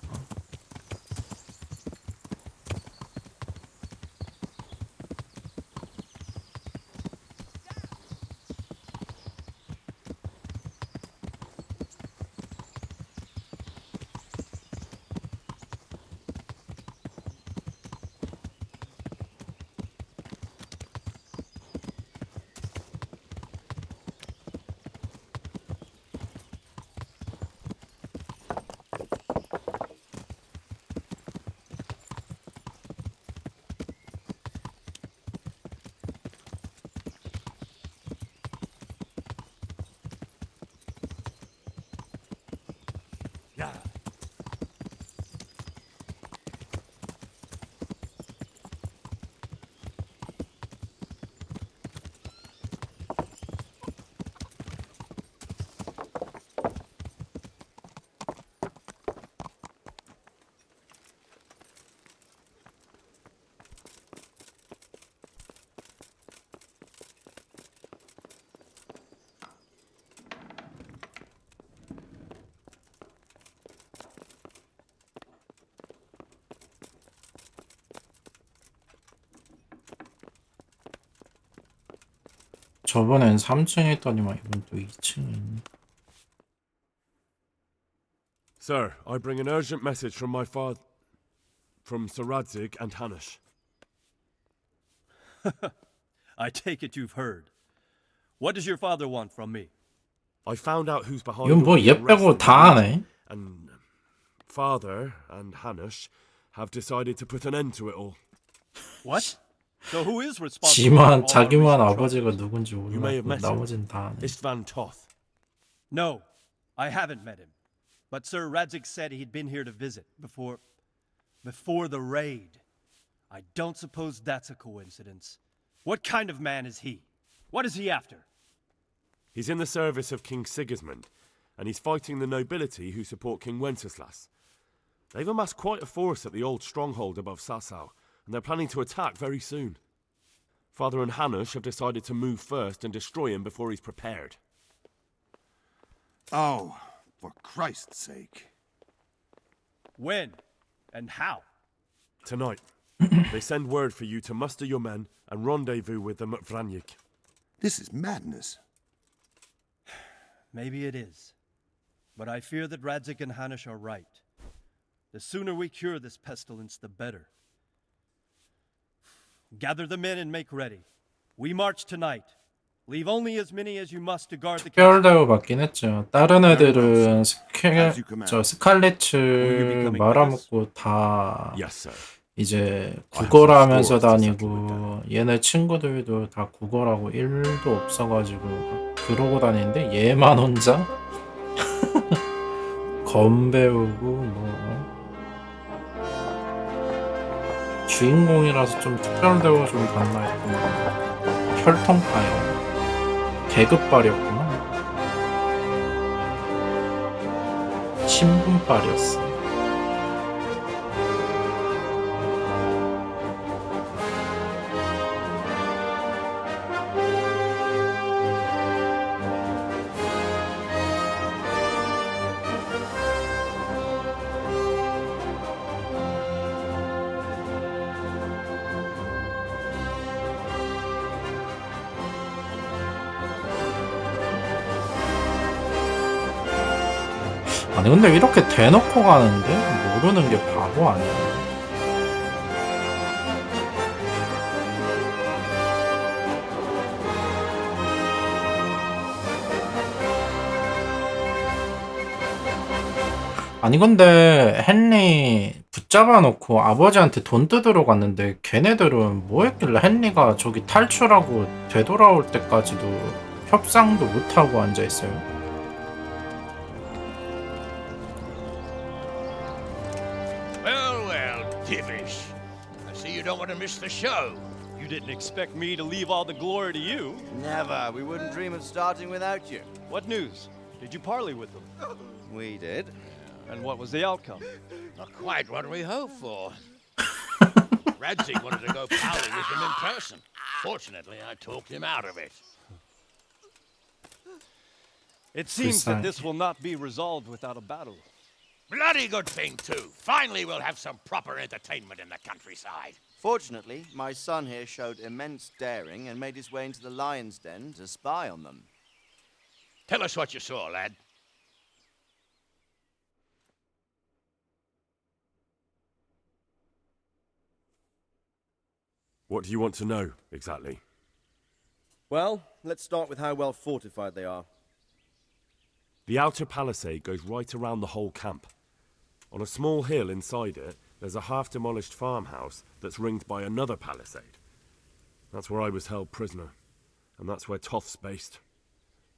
저번엔 3층에 있더니만 이번 또 2층에 있네. Sir, I bring an urgent message from my father, from Sir Radzig and Hanush. I take it you've heard. What does your father want from me? I found out who's behind 이건 뭐 all the 얘 빼고 arrests 다 and 하네. and father and Hanush have decided to put an end to it all. What? So who is responsible? 지만 자기만 아버지가 누군지 You may have 몰랐고 met him. 나머진 다 하네. Istvan Toth. No, I haven't met him. But Sir Radzig said he'd been here to visit before the raid. I don't suppose that's a coincidence. What kind of man is he? What is he after? He's in the service of King Sigismund, and he's fighting the nobility who support King Wenceslas. They've amassed quite a force at the old stronghold above Sasau, and they're planning to attack very soon. Father and Hanush have decided to move first and destroy him before he's prepared. Oh, for Christ's sake. When? And how? Tonight, they send word for you to muster your men and rendezvous with them at Vranyik. This is madness. Maybe it is. But I fear that Radzig and Hanush are right. The sooner we cure this pestilence, the better. Gather the men and make ready. We march tonight. Leave only as many as you must to guard the castle. 특별대우 받긴 했죠. 다른 애들은 스칼렛츠 말아먹고 다 이제 국어를 하면서 다니고 얘네 친구들도 다 국어라고 1도 없어가지고 그러고 다니는데 얘만 혼자 검 배우고 뭐 주인공이라서 좀 특별대우 좀 받나 했구나. 혈통파요. 계급발이었구나. 신분발이었어. 아니 근데 이렇게 대놓고 가는데 모르는 게 바보 아니야? 아니 근데 헨리 붙잡아 놓고 아버지한테 돈 뜯으러 갔는데 걔네들은 뭐 했길래 헨리가 저기 탈출하고 되돌아올 때까지도 협상도 못하고 앉아있어요? Divish. I see you don't want to miss the show. You didn't expect me to leave all the glory to you. Never. We wouldn't dream of starting without you. What news? Did you parley with them? We did. And what was the outcome? Not quite what we hoped for. Radzig wanted to go parley with him in person. Fortunately, I talked him out of it. It seems that this will not be resolved without a battle. Bloody good thing, too. Finally, we'll have some proper entertainment in the countryside. Fortunately, my son here showed immense daring and made his way into the lion's den to spy on them. Tell us what you saw, lad. What do you want to know, exactly? Well, let's start with how well fortified they are. The outer palisade goes right around the whole camp. On a small hill inside it, there's a half-demolished farmhouse that's ringed by another palisade. That's where I was held prisoner, and that's where Toth's based.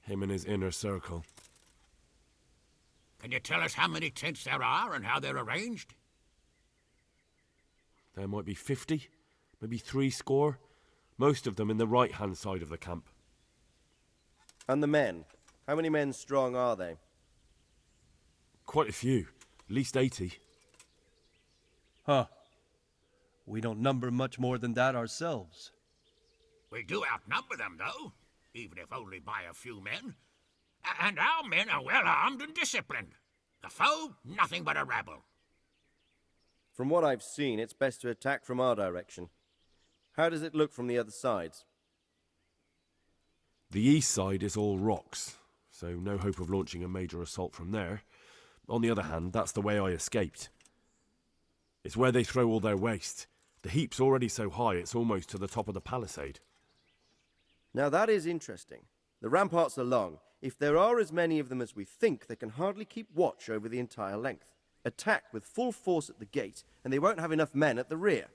Him and his inner circle. Can you tell us how many tents there are and how they're arranged? There might be 50, maybe 70, most of them in the right-hand side of the camp. And the men? How many men strong are they? Quite a few, at least 80. Huh. We don't number much more than that ourselves. We do outnumber them, though, even if only by a few men. And our men are well armed and disciplined. The foe, nothing but a rabble. From what I've seen, it's best to attack from our direction. How does it look from the other sides? The east side is all rocks, so no hope of launching a major assault from there. On the other hand, that's the way I escaped. It's where they throw all their waste. The heap's already so high it's almost to the top of the palisade. Now that is interesting. The ramparts are long. If there are as many of them as we think, they can hardly keep watch over the entire length. Attack with full force at the gate, and they won't have enough men at the rear.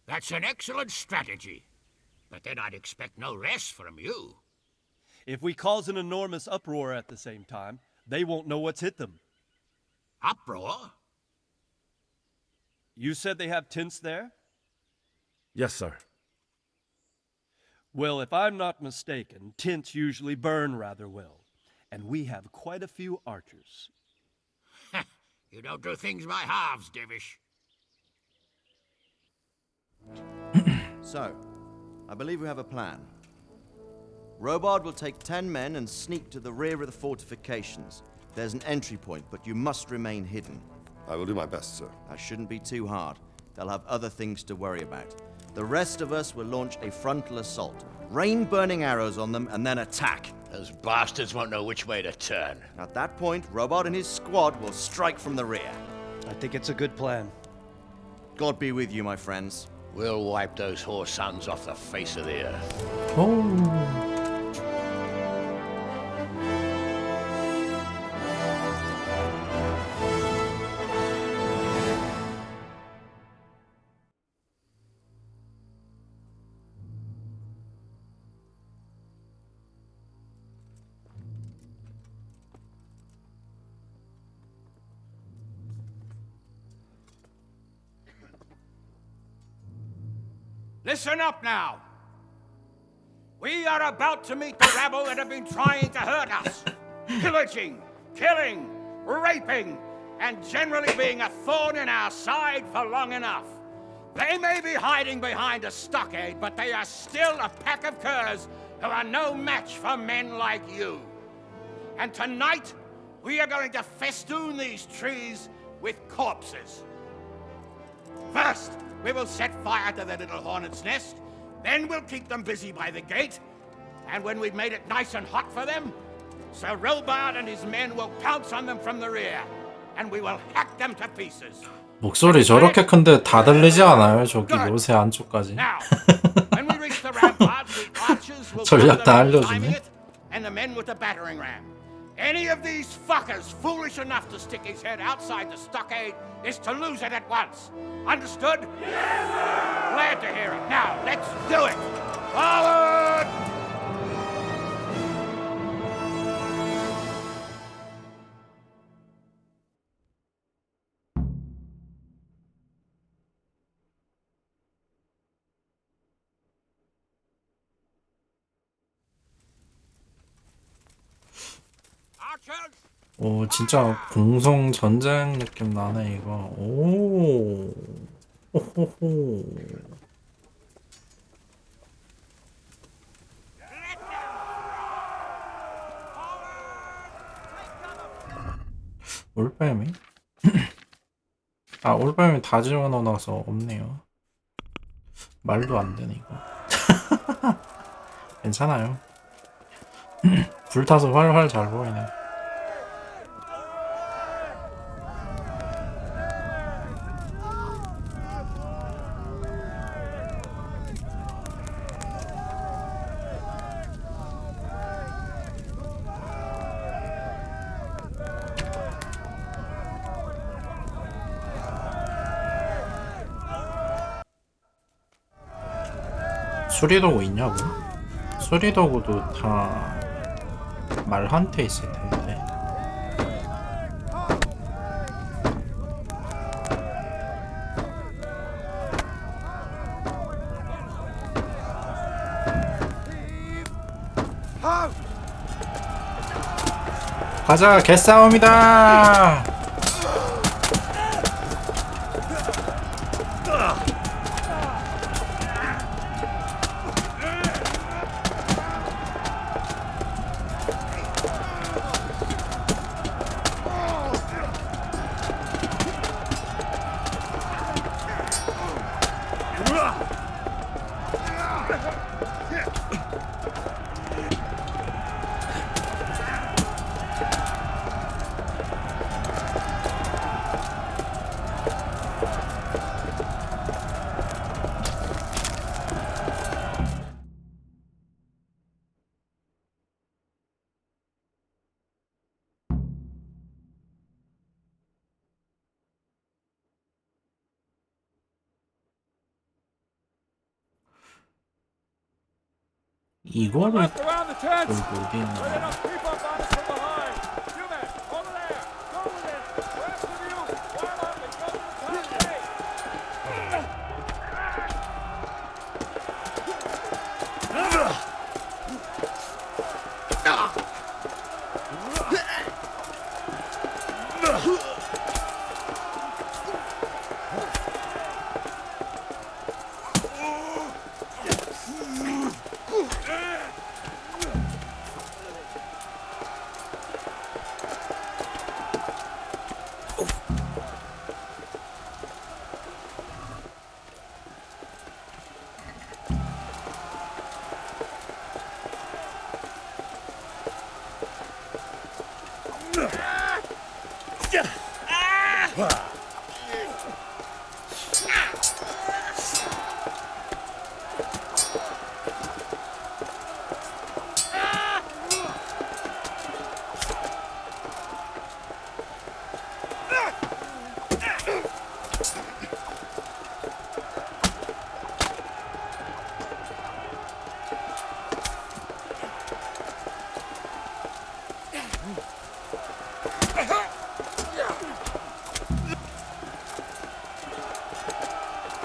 That's an excellent strategy. But then I'd expect no less from you. If we cause an enormous uproar at the same time, they won't know what's hit them. Uproar? You said they have tents there? Yes, sir. Well, if I'm not mistaken, tents usually burn rather well. And we have quite a few archers. You don't do things by halves, Divish. So, I believe we have a plan. Robard will take 10 men and sneak to the rear of the fortifications. There's an entry point, but you must remain hidden. I will do my best, sir. That shouldn't be too hard. They'll have other things to worry about. The rest of us will launch a frontal assault. Rain burning arrows on them and then attack. Those bastards won't know which way to turn. At that point, Robard and his squad will strike from the rear. I think it's a good plan. God be with you, my friends. We'll wipe those whore sons off the face of the earth. Oh. Listen up now. We are about to meet the rabble that have been trying to hurt us. Pillaging, killing, raping, and generally being a thorn in our side for long enough. They may be hiding behind a stockade, but they are still a pack of curs who are no match for men like you. And tonight, we are going to festoon these trees with corpses. First, we will set fire to their little hornet's nest. Then we'll keep them busy by the gate. And when we've made it nice and hot for them, Sir Robard and his men will pounce on them from the rear. And we will hack them to pieces. 목소리 저렇게 큰데 다 들리지 않아요? 저기 요새 안쪽까지. Now, when we reach the ramparts, the archers will 전략 다 cover them with timing 알려주네. it, and the men with the battering ram. Any of these fuckers foolish enough to stick his head outside the stockade is to lose it at once. Understood? Yes, sir! Glad to hear it. Now, let's do it! Forward! 오, 진짜 공성 전쟁 느낌 나네 이거. 오, 호호호. 올빼미? 아, 올빼미 다 지워넣어놔서 없네요. 말도 안 되네 이거. 괜찮아요. 불타서 활활 잘 보이네. 수리도구 있냐고? 수리도구도 다 말한테 있을 텐데. 가자, 개싸움이다. 이거를 들고 어디 있나?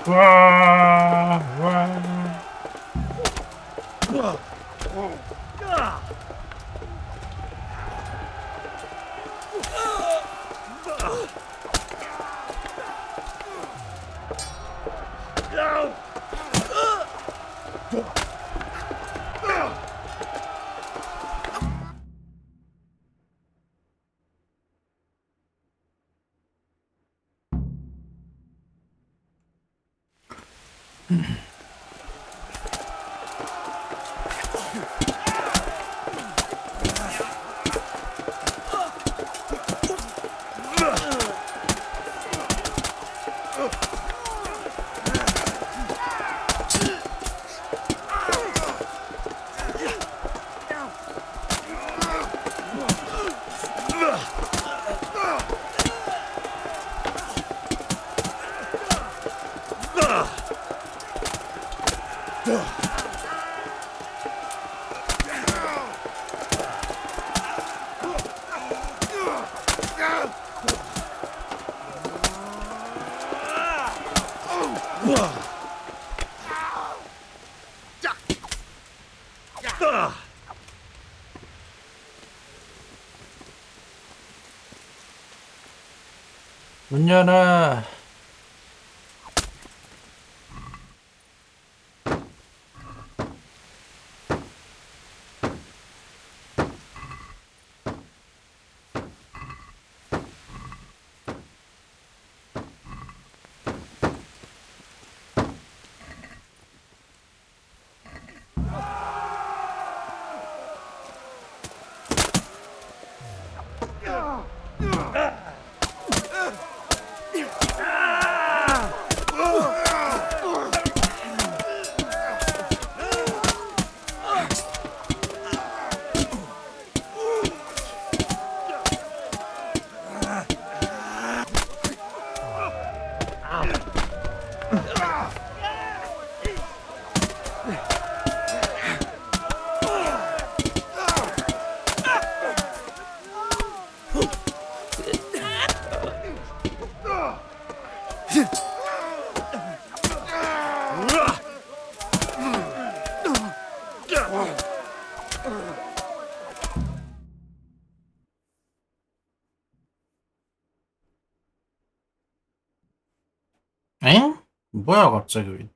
와, 와. 문 열어. 뭐야 갑자기.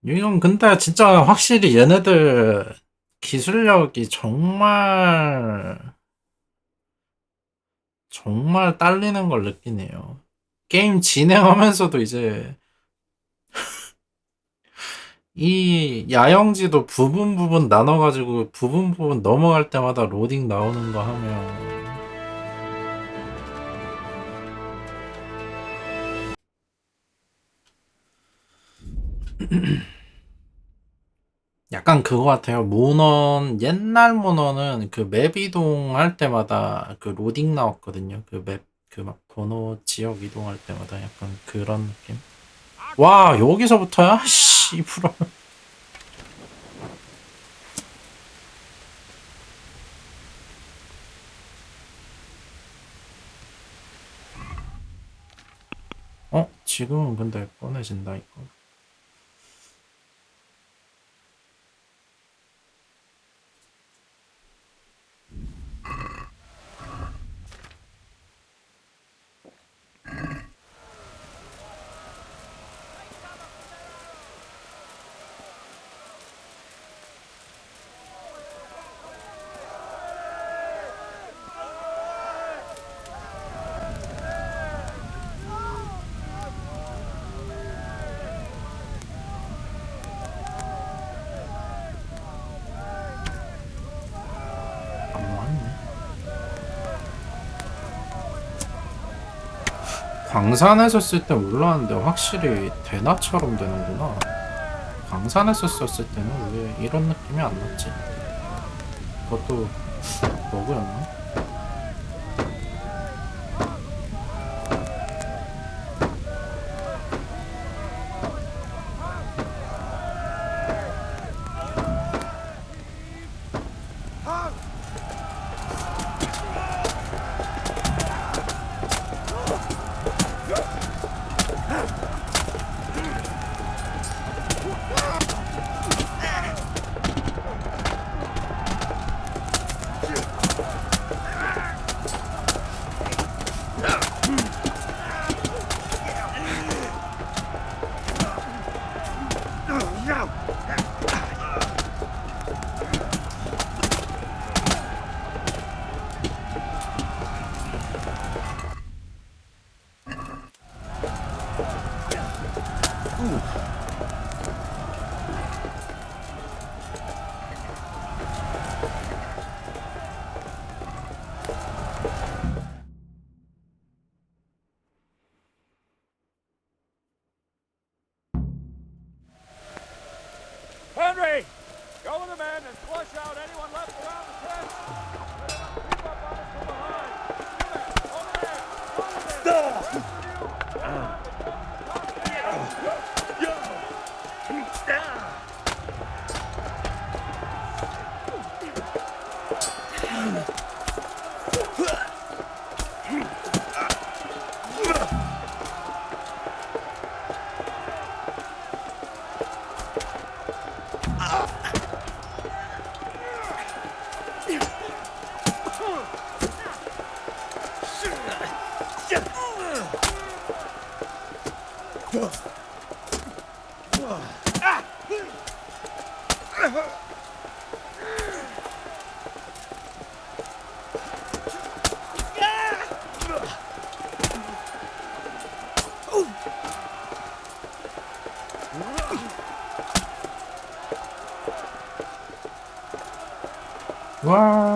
이건 근데 진짜 확실히 얘네들 기술력이 정말 딸리는 걸 느끼네요. 게임 진행하면서도 이제 이 야영지도 부분 나눠가지고 부분 넘어갈 때마다 로딩 나오는 거 하면 약간 그거 같아요. 모넌 옛날 모넌은 그 맵 이동할 때마다 그 로딩 나왔거든요. 그 맵 그 막 번호 지역 이동할 때마다 약간 그런 느낌. 와 여기서부터야? 씨부라. 지금은 근데 꺼내진다 이거. 광산에서 쓸 때 몰랐는데 확실히 대나처럼 되는구나. 광산에서 썼을 때는 왜 이런 느낌이 안 났지? 그것도 버그였나? Henry! Go with the men and flush out anyone left around the trench! Let them creep up on us from behind! Over there! 와.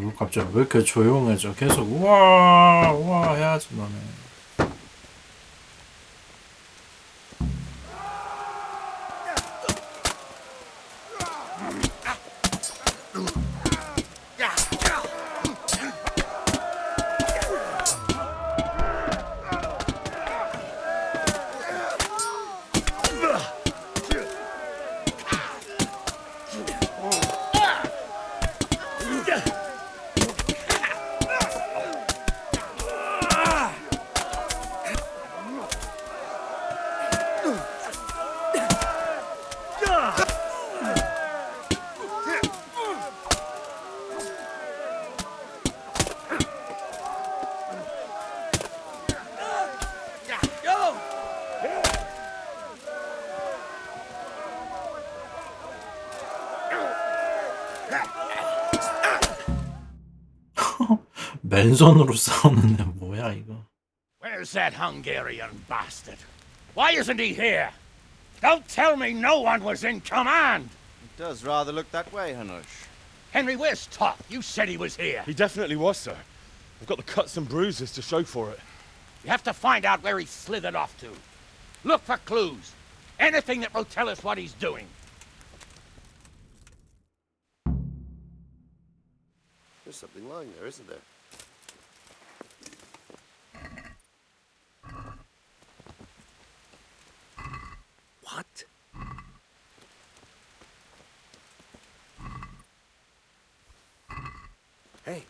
이거 갑자기 왜 이렇게 조용해져? 계속 우와 우와 해야지 너네. 맨손으로 싸우는 애 뭐야 이거? Where's that Hungarian bastard? Why isn't he here? Don't tell me no one was in command! It does rather look that way, Hanush. Henry, where's Toth? You said he was here. He definitely was, sir. I've got the cuts and bruises to show for it. You have to find out where he slithered off to. Look for clues. Anything that will tell us what he's doing. There's something lying there, isn't there? What? Hey.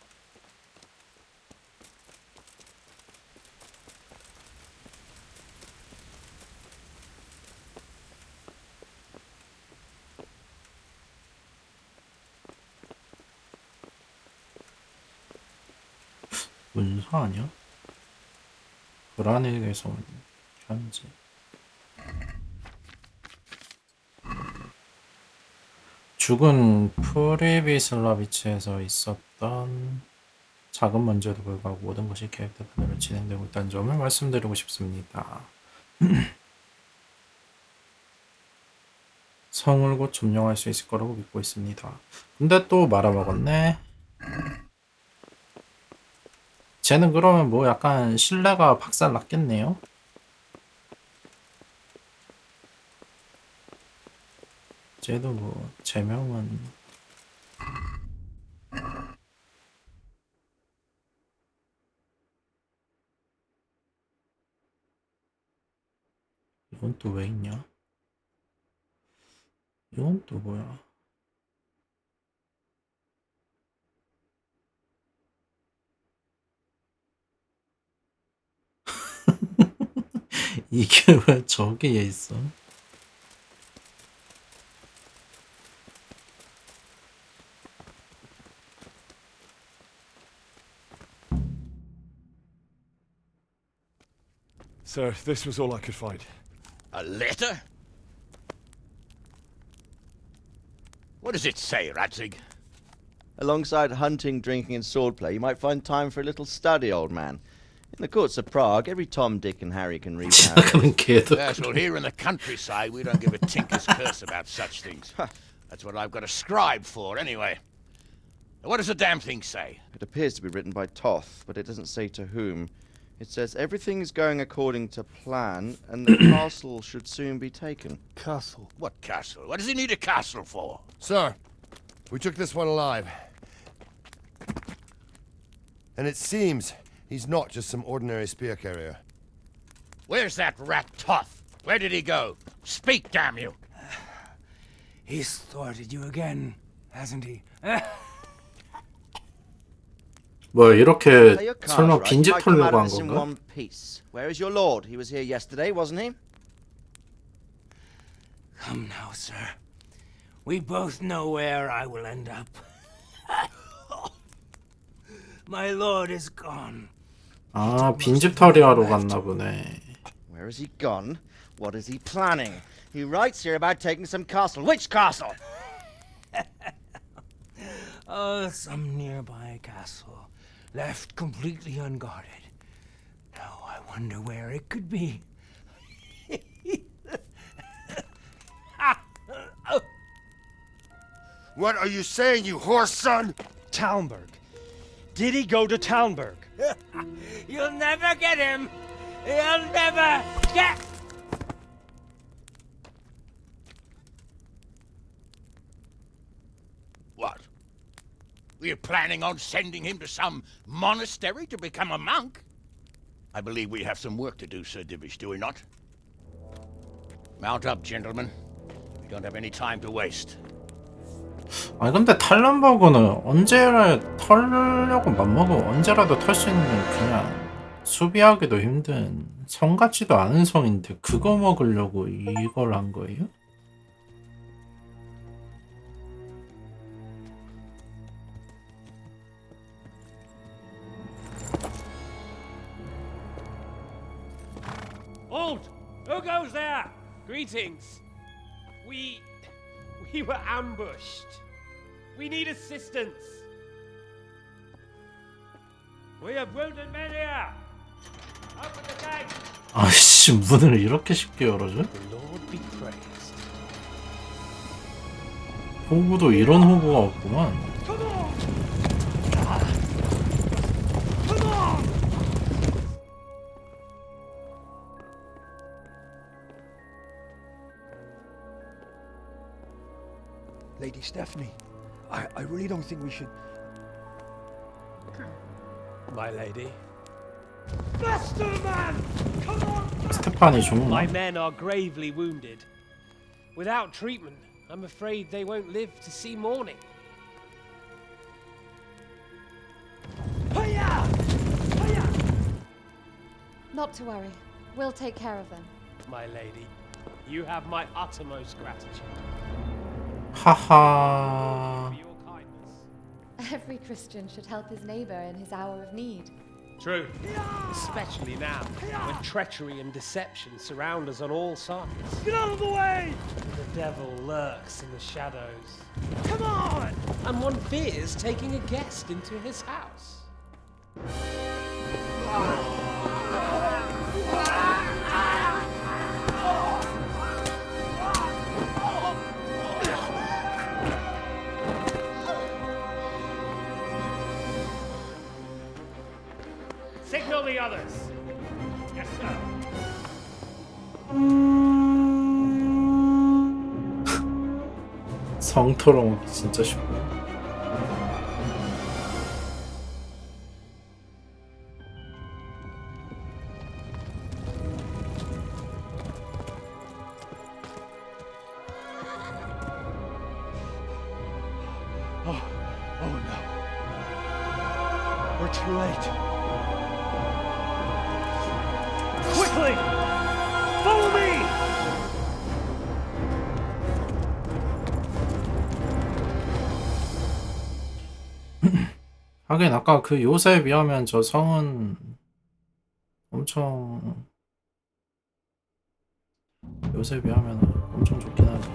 문서 아니야? 불안에게서 온 편지. 죽은 프리비슬라비치에서 있었던 작은 문제도 불구하고 모든 것이 계획대로 진행되고 있다는 점을 말씀드리고 싶습니다. 성을 곧 점령할 수 있을 거라고 믿고 있습니다. 근데 또 말아먹었네. 쟤는 그러면 뭐 약간 신뢰가 박살 났겠네요. 쟤도 뭐 제명은 이건 또 왜 있냐? 이건 또 뭐야? 이게 왜 저기에 있어? Sir, this was all I could find. A letter? What does it say, Radzig? Alongside hunting, drinking, and swordplay, you might find time for a little study, old man. In the courts of Prague, every Tom, Dick, and Harry can read nowadays. Yes, well, here in the countryside, we don't give a tinker's curse about such things. That's what I've got a scribe for, anyway. What does the damn thing say? It appears to be written by Toth, but it doesn't say to whom. It says everything is going according to plan, and the castle should soon be taken. Castle? What castle? What does he need a castle for? Sir, we took this one alive. And it seems he's not just some ordinary spear carrier. Where's that rat Toth? Where did he go? Speak, damn you! He's thwarted you again, hasn't he? 뭐 이렇게 Your car's 설마 right. 빈집 Might come out 털려고 of 한 this in 건가? one piece. Where is your lord? He was here yesterday, wasn't he? Come now, sir. We both know where I will end up. My lord is gone. 아, 빈집 털이하러 갔나 보네. Where has he gone? What is he planning? He writes here about taking some castle. Which castle? Oh, some nearby castle, left completely unguarded. Now I wonder where it could be. What are you saying, you horse son? Talmberg. Did he go to Talmberg? You'll never get him. You'll never get. What? Were you planning on sending him to some monastery to become a monk? I believe we have some work to do, Sir Divish, do we not? Mount up, gentlemen. We don't have any time to waste. 아니 근데 탈런버그는 언제라 털려고 맘먹으면 언제라도 털 수 있는 그냥 수비하기도 힘든 성 같지도 않은 성인데 그거 먹으려고 이걸 한 거예요? Halt! Who goes there? Greetings. We were ambushed. We need assistance. We have wounded men here. Open the gate. 아씨 문을 이렇게 쉽게 열어줘? The Lord be praised. 호구도 이런 호구가 없구만. Come on! Come on! Lady Stephanie, I really don't think we should. My lady. Faster, man! Come on! 스테판이 죽나? My men are gravely wounded. Without treatment, I'm afraid they won't live to see morning. Hiya! Hiya! Not to worry. We'll take care of them. My lady, you have my uttermost gratitude. 하하. For your kindness. Every Christian should help his neighbor in his hour of need. True. Especially now, when treachery and deception surround us on all sides. Get out of the way! The devil lurks in the shadows. Come on! And one fears taking a guest into his house. Signal the others. Yes, sir. 성토로 진짜 쉽고. Oh no. We're too late. Quickly! Follow me! 하긴 아까 그 요새에 비하면 저 성은 엄청 요새에 비하면 엄청 좋긴 하지.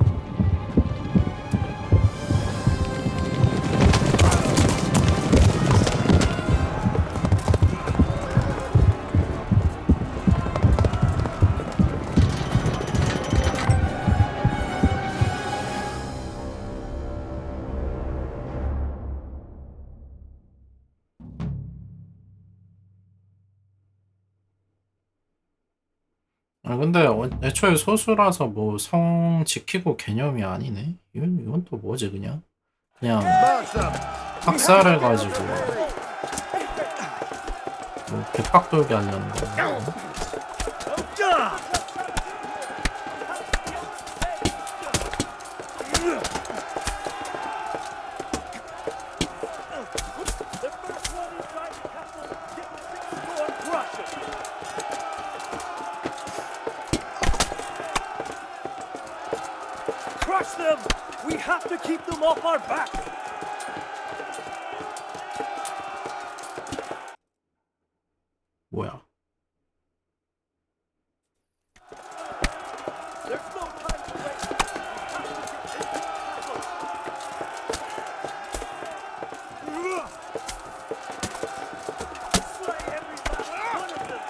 아 근데 애초에 소수라서 뭐 성 지키고 개념이 아니네. 이건 또 뭐지 그냥 학살해가지고 뭐 빗박 돌게 하려는 거. Crush them! We have to keep them off our back! 뭐야? There's no time to wait. We have to get into the castle. Slay every last one of them.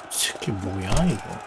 이 새끼 뭐야 이거?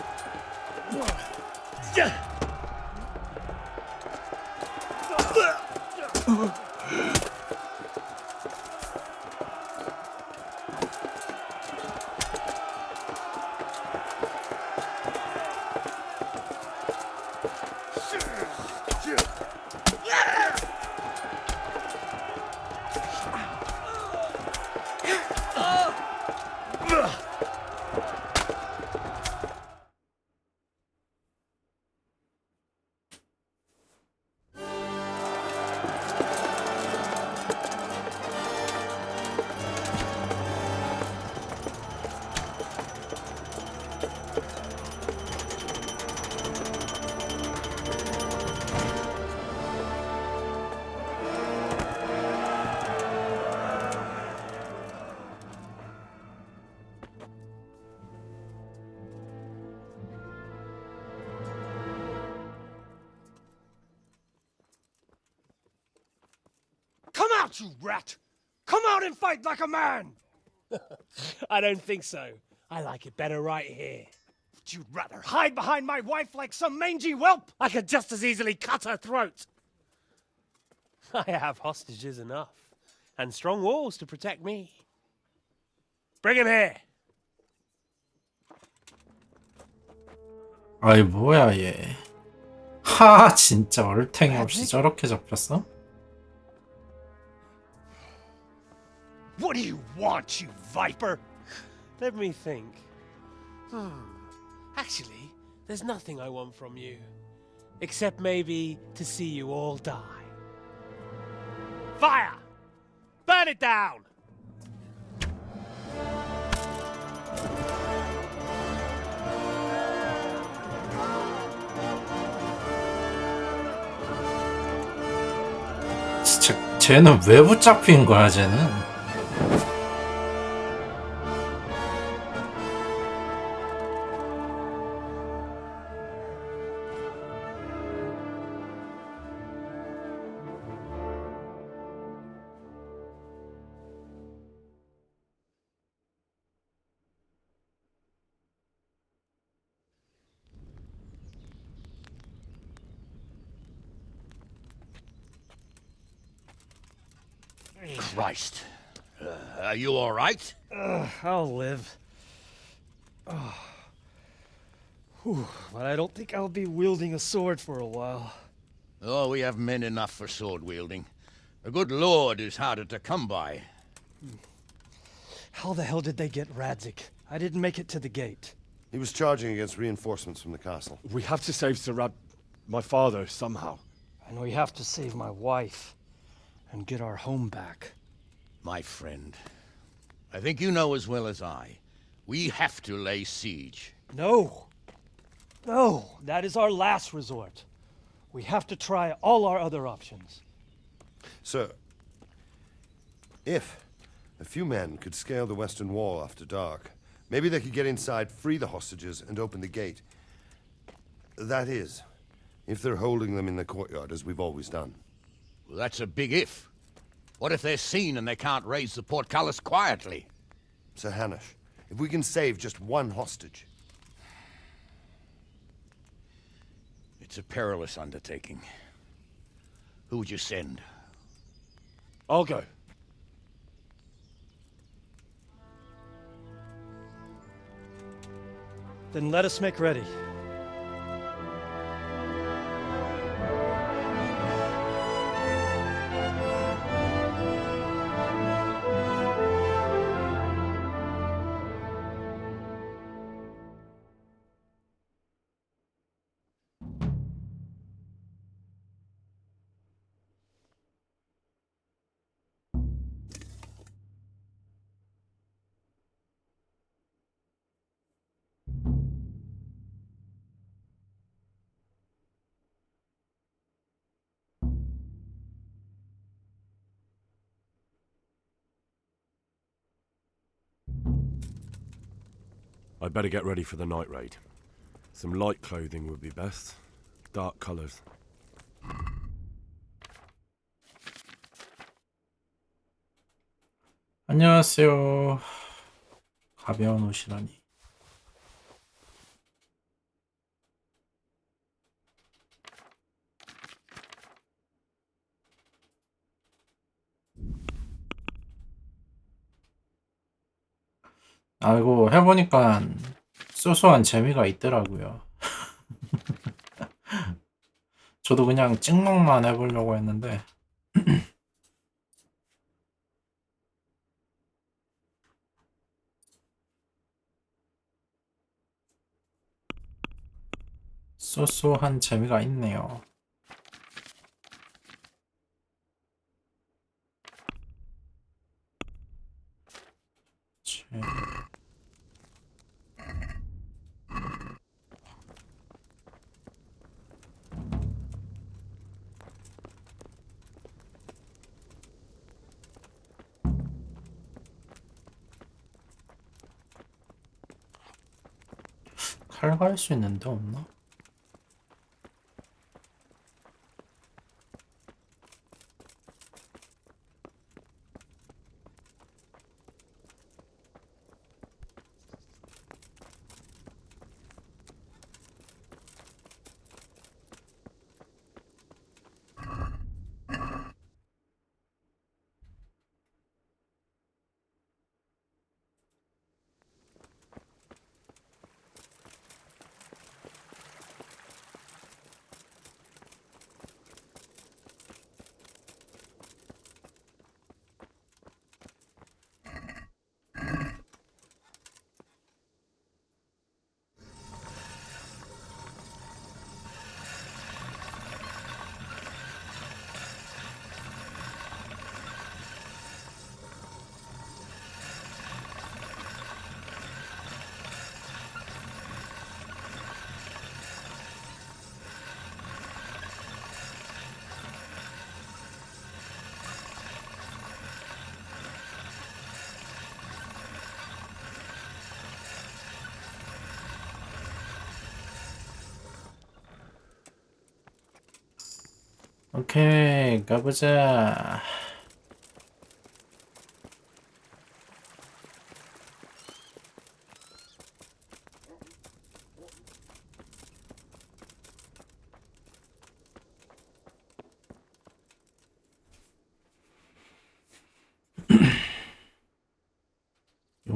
Come out, you rat! Come out and fight like a man! I don't think so. I like it better right here. Would you rather hide behind my wife like some mangy whelp? I could just as easily cut her throat. I have hostages enough, and strong walls to protect me. Bring him here. 아이 뭐야 얘. 하 진짜 얼탱이 없이 저렇게 잡혔어? What do you want, you viper? Let me think. Actually, there's nothing I want from you. Except maybe to see you all die. Fire! Burn it down! 진짜 쟤는 왜 붙잡힌 거야 쟤는? Christ. Are you all right? I'll live. Whew, but I don't think I'll be wielding a sword for a while. Oh, we have men enough for sword wielding. A good lord is harder to come by. How the hell did they get Radzik? I didn't make it to the gate. He was charging against reinforcements from the castle. We have to save my father, somehow. And we have to save my wife and get our home back. My friend, I think you know as well as I. We have to lay siege. No. No, that is our last resort. We have to try all our other options. Sir, if a few men could scale the western wall after dark, maybe they could get inside, free the hostages, and open the gate. That is, if they're holding them in the courtyard, as we've always done. Well, that's a big if. What if they're seen and they can't raise the portcullis quietly? Sir Hanush, if we can save just one hostage. It's a perilous undertaking. Who would you send? I'll go. Then let us make ready. I'd better get ready for the night raid. Some light clothing would be best. Dark colours. 안녕하세요. 가벼운 옷이라니. 아이고 해보니까 소소한 재미가 있더라고요. 저도 그냥 찍먹만 해보려고 했는데 소소한 재미가 있네요. 칼 갈 수 있는데 없나? 오케이, 가보자.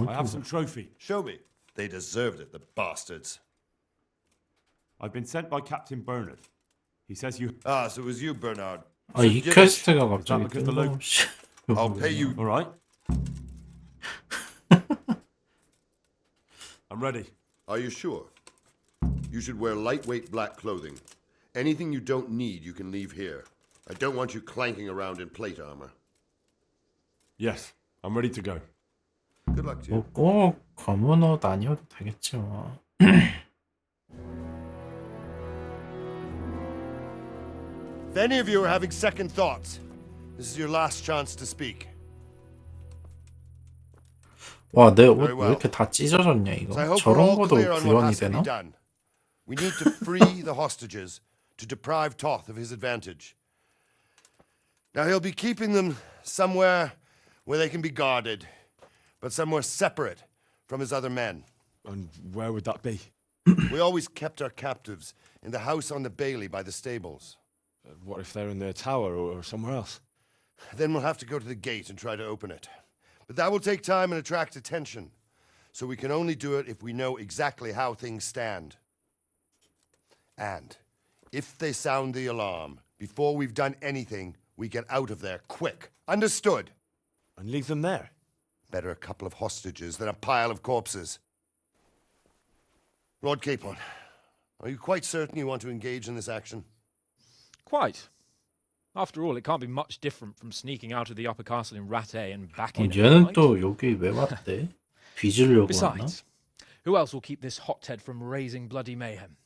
I have some trophy. Show me. They deserved it, the bastards. I've been sent by Captain Bernard. He says you... Ah, so it was you, Bernard. 아, 이 퀘스트가 갑자기 because the local... I'll pay you. All right. I'm ready. Are you sure? You should wear lightweight black clothing. Anything you don't need, you can leave here. I don't want you clanking around in plate armor. Yes, I'm ready to go. Good luck to you. 뭐 꼭 검은 옷 아니어도 되겠지 뭐. If any of you are having second thoughts, this is your last chance to speak. 와, 내 옷 왜 이렇게 다 찢어졌냐 So I 이거? hope we're 저런 all 것도 clear on what 구현이 has to be 되나? done. We need to free the hostages to deprive Toth of his advantage. Now he'll be keeping them somewhere where they can be guarded, but somewhere separate from his other men. And where would that be? We always kept our captives in the house on the Bailey by the stables. What if they're in their tower or somewhere else? Then we'll have to go to the gate and try to open it. But that will take time and attract attention. So we can only do it if we know exactly how things stand. And if they sound the alarm, before we've done anything, we get out of there quick. Understood? And leave them there? Better a couple of hostages than a pile of corpses. Lord Capon, are you quite certain you want to engage in this action? Quite. After all, it can't be much different from sneaking out of the upper castle in Rattay and back in. 얘는 또 여기 왜 왔대? 빚으려고 왔나? Besides, who else will keep this hothead from raising bloody mayhem?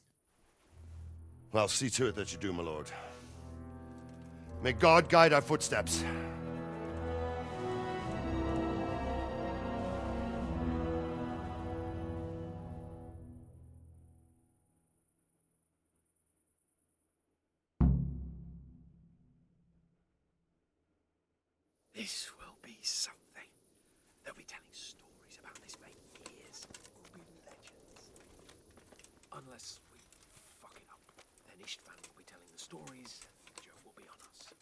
Well, see to it that you do, my lord. May God guide our footsteps. This will be something. They'll be telling stories about this for years. We'll be legends. Unless we fuck it up, then Istvan will be telling the stories, and the joke will be on us.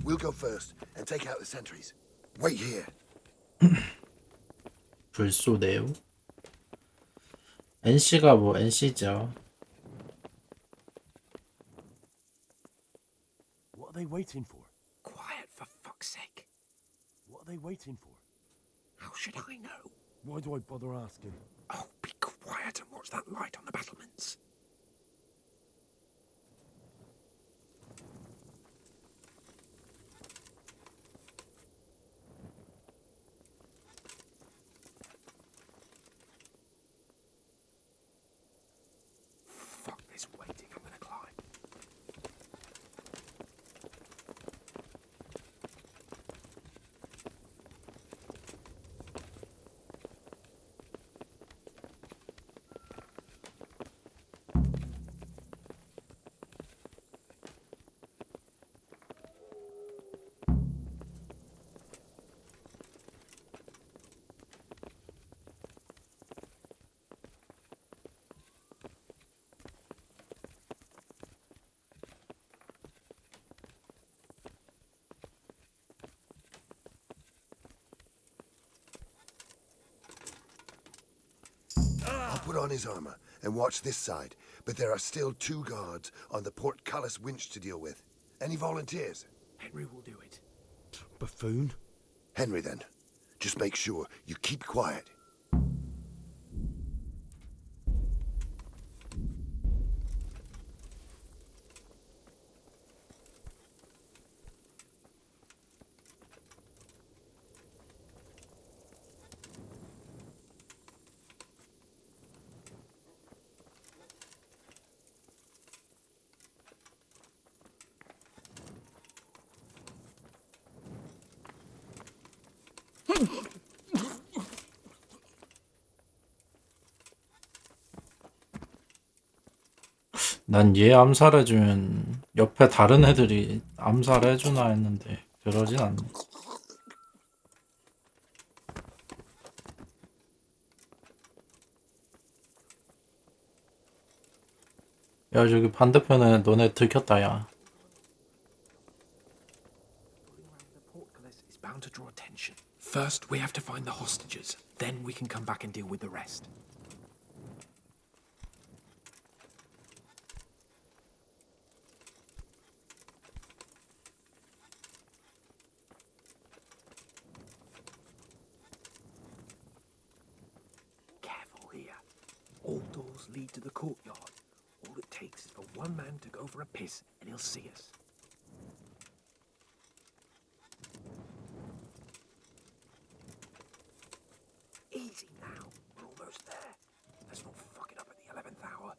We'll go first and take out the sentries. Wait here. 불쏘네요. NC가 뭐 NC죠. What are they waiting for? Quiet, for fuck's sake. What are they waiting for? How should I know? Why do I bother asking? Oh, be quiet and watch that light on the battlements. Fuck this waiting, I'm gonna climb. I'll put on his armor and watch this side, but there are still 2 guards on the portcullis winch to deal with. Any volunteers? Henry will do it. Buffoon? Henry, then. Just make sure you keep quiet. 난 얘 암살해주면 옆에 다른 애들이 암살해주나 했는데 그러진 않네. 야 저기 반대편에 너네 들켰다 야. Portcullis is bound to draw attention. First, we have to find the hostages. Then we can come back and deal with the rest. Careful here. All doors lead to the courtyard. All it takes is for one man to go for a piss and he'll see us. Easy now. We're almost there. Let's not fuck it up at the 11th hour.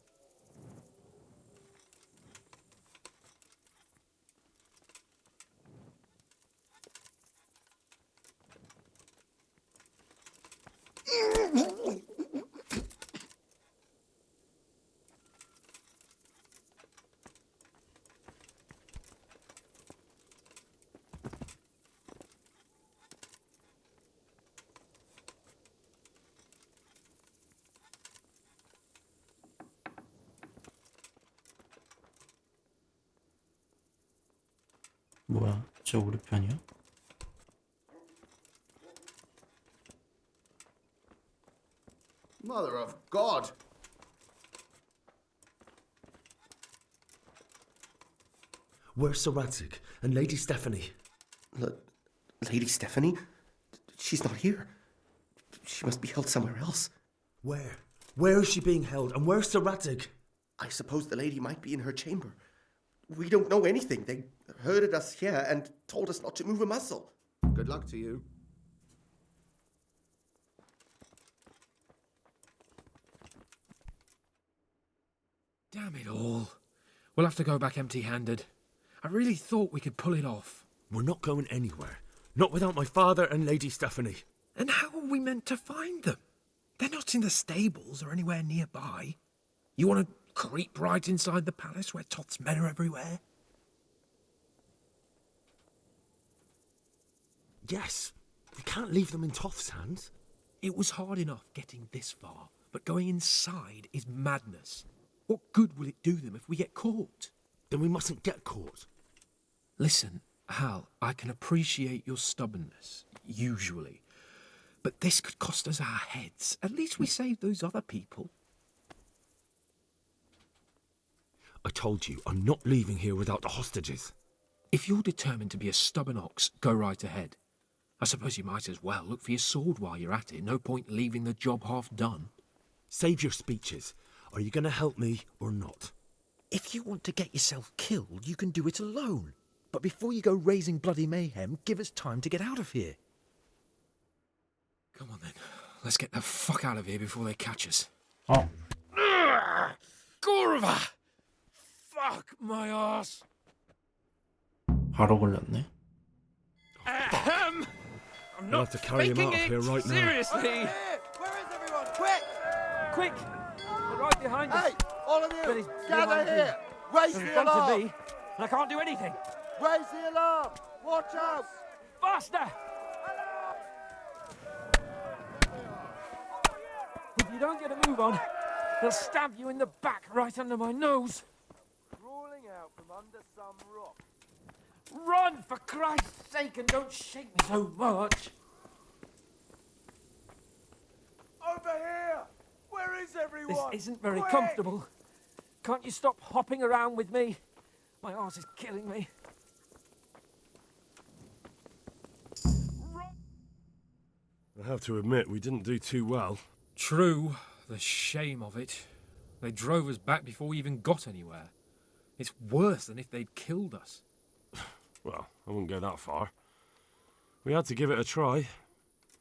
뭐야 저 우리 편이야? Mother of God! Where's Sir Radzik and Lady Stephanie? Lady Stephanie? She's not here. She must be held somewhere else. Where? Where is she being held? And where's Sir Radzik? I suppose the lady might be in her chamber. We don't know anything. They herded us here and told us not to move a muscle. Good luck to you. Damn it all. We'll have to go back empty-handed. I really thought we could pull it off. We're not going anywhere. Not without my father and Lady Stephanie. And how are we meant to find them? They're not in the stables or anywhere nearby. You want to creep right inside the palace where Toth's men are everywhere? Yes. We can't leave them in Toth's hands. It was hard enough getting this far, but going inside is madness. What good will it do them if we get caught? Then we mustn't get caught. Listen, Hal, I can appreciate your stubbornness, usually. But this could cost us our heads. At least we saved those other people. I told you, I'm not leaving here without the hostages. If you're determined to be a stubborn ox, go right ahead. I suppose you might as well look for your sword while you're at it. No point leaving the job half done. Save your speeches. Are you going to help me or not? If you want to get yourself killed, you can do it alone. But before you go raising bloody mayhem, give us time to get out of here. Come on then. Let's get the fuck out of here before they catch us. Oh. Gorva! Fuck my ass! 바로 걸렸네. I'll have to carry him out of here right now. Seriously! Where is everyone? Quick! Quick! They're right behind us. Hey, all of But you, he's gather behind me. here. Raise He's in the front of alarm. me, and I can't do anything. Raise the alarm. Watch out. Faster! If you don't get a move on, they'll stab you in the back right under my nose. Crawling out from under some rock. Run, for Christ's sake, and don't shake me so much. Over here. Where is everyone? This isn't very Quick! comfortable. Can't you stop hopping around with me? My arse is killing me. I have to admit, we didn't do too well. True. The shame of it. They drove us back before we even got anywhere. It's worse than if they'd killed us. Well, I wouldn't go that far. We had to give it a try.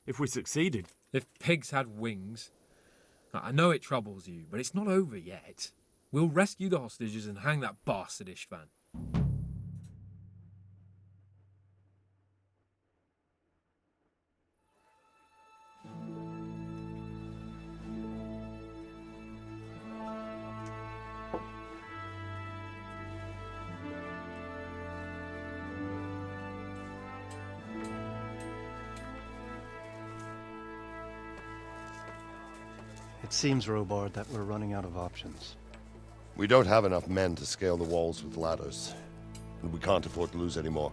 If we succeeded. If pigs had wings. I know it troubles you, but it's not over yet. We'll rescue the hostages and hang that bastard Istvan. It seems, Robard, that we're running out of options. We don't have enough men to scale the walls with ladders, and we can't afford to lose any more.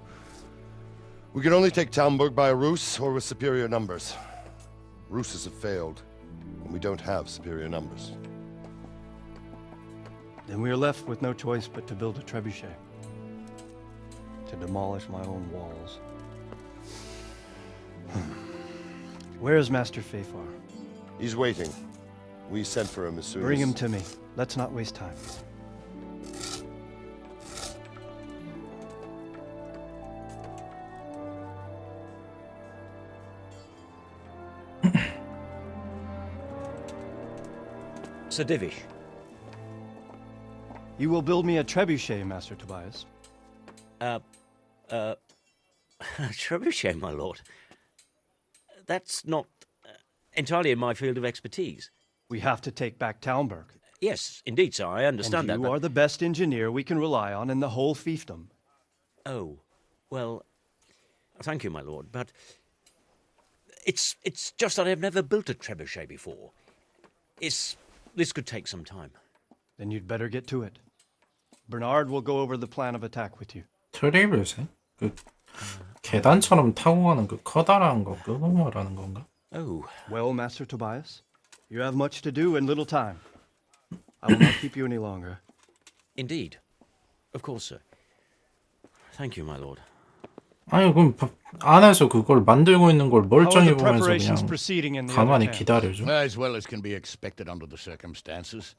We can only take Talmberg by a ruse or with superior numbers. Ruses have failed, and we don't have superior numbers. Then we are left with no choice but to build a trebuchet. To demolish my own walls. Where is Master Fafar? He's waiting. We sent for him as soon as... Bring him to me. Let's not waste time. Sir Divish. You will build me a trebuchet, Master Tobias. Trebuchet, my lord. That's not entirely in my field of expertise. We have to take back Talmberg. Yes, indeed, sir. I understand that. You are the best engineer we can rely on in the whole fiefdom. Oh, well, thank you, my lord, but it's just that I've never built a trebuchet before. This could take some time. Then you'd better get to it. Bernard will go over the plan of attack with you. 트레이블셋? 그 계단처럼 타고 가는 그 커다란 거 그거 말하는 건가? Oh. Well, Master Tobias, you have much to do and little time. I will not keep you any longer. Indeed. Of course, sir. Thank you, my lord. 아니 그럼 안에서 그걸 만들고 있는 걸 멀쩡히 보면서 그냥 가만히 기다려줘? As well as can be expected under the circumstances.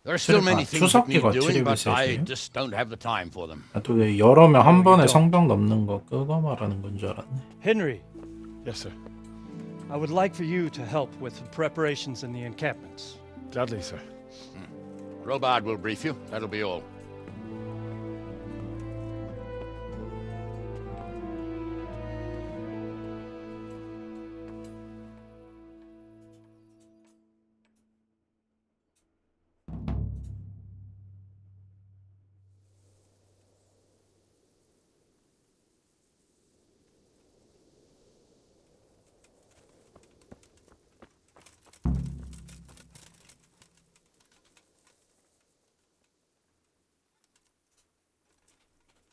There are still many things that need 추석기가 doing, but I 트리블셋이에요? just don't have the time for them. 또 여러 명 한 번에 성벽 넘는 거 그거 말하는 건 줄 알았네. Henry. Yes, sir. I would like for you to help with the preparations in the encampments. Gladly, sir. Robard will brief you. That'll be all.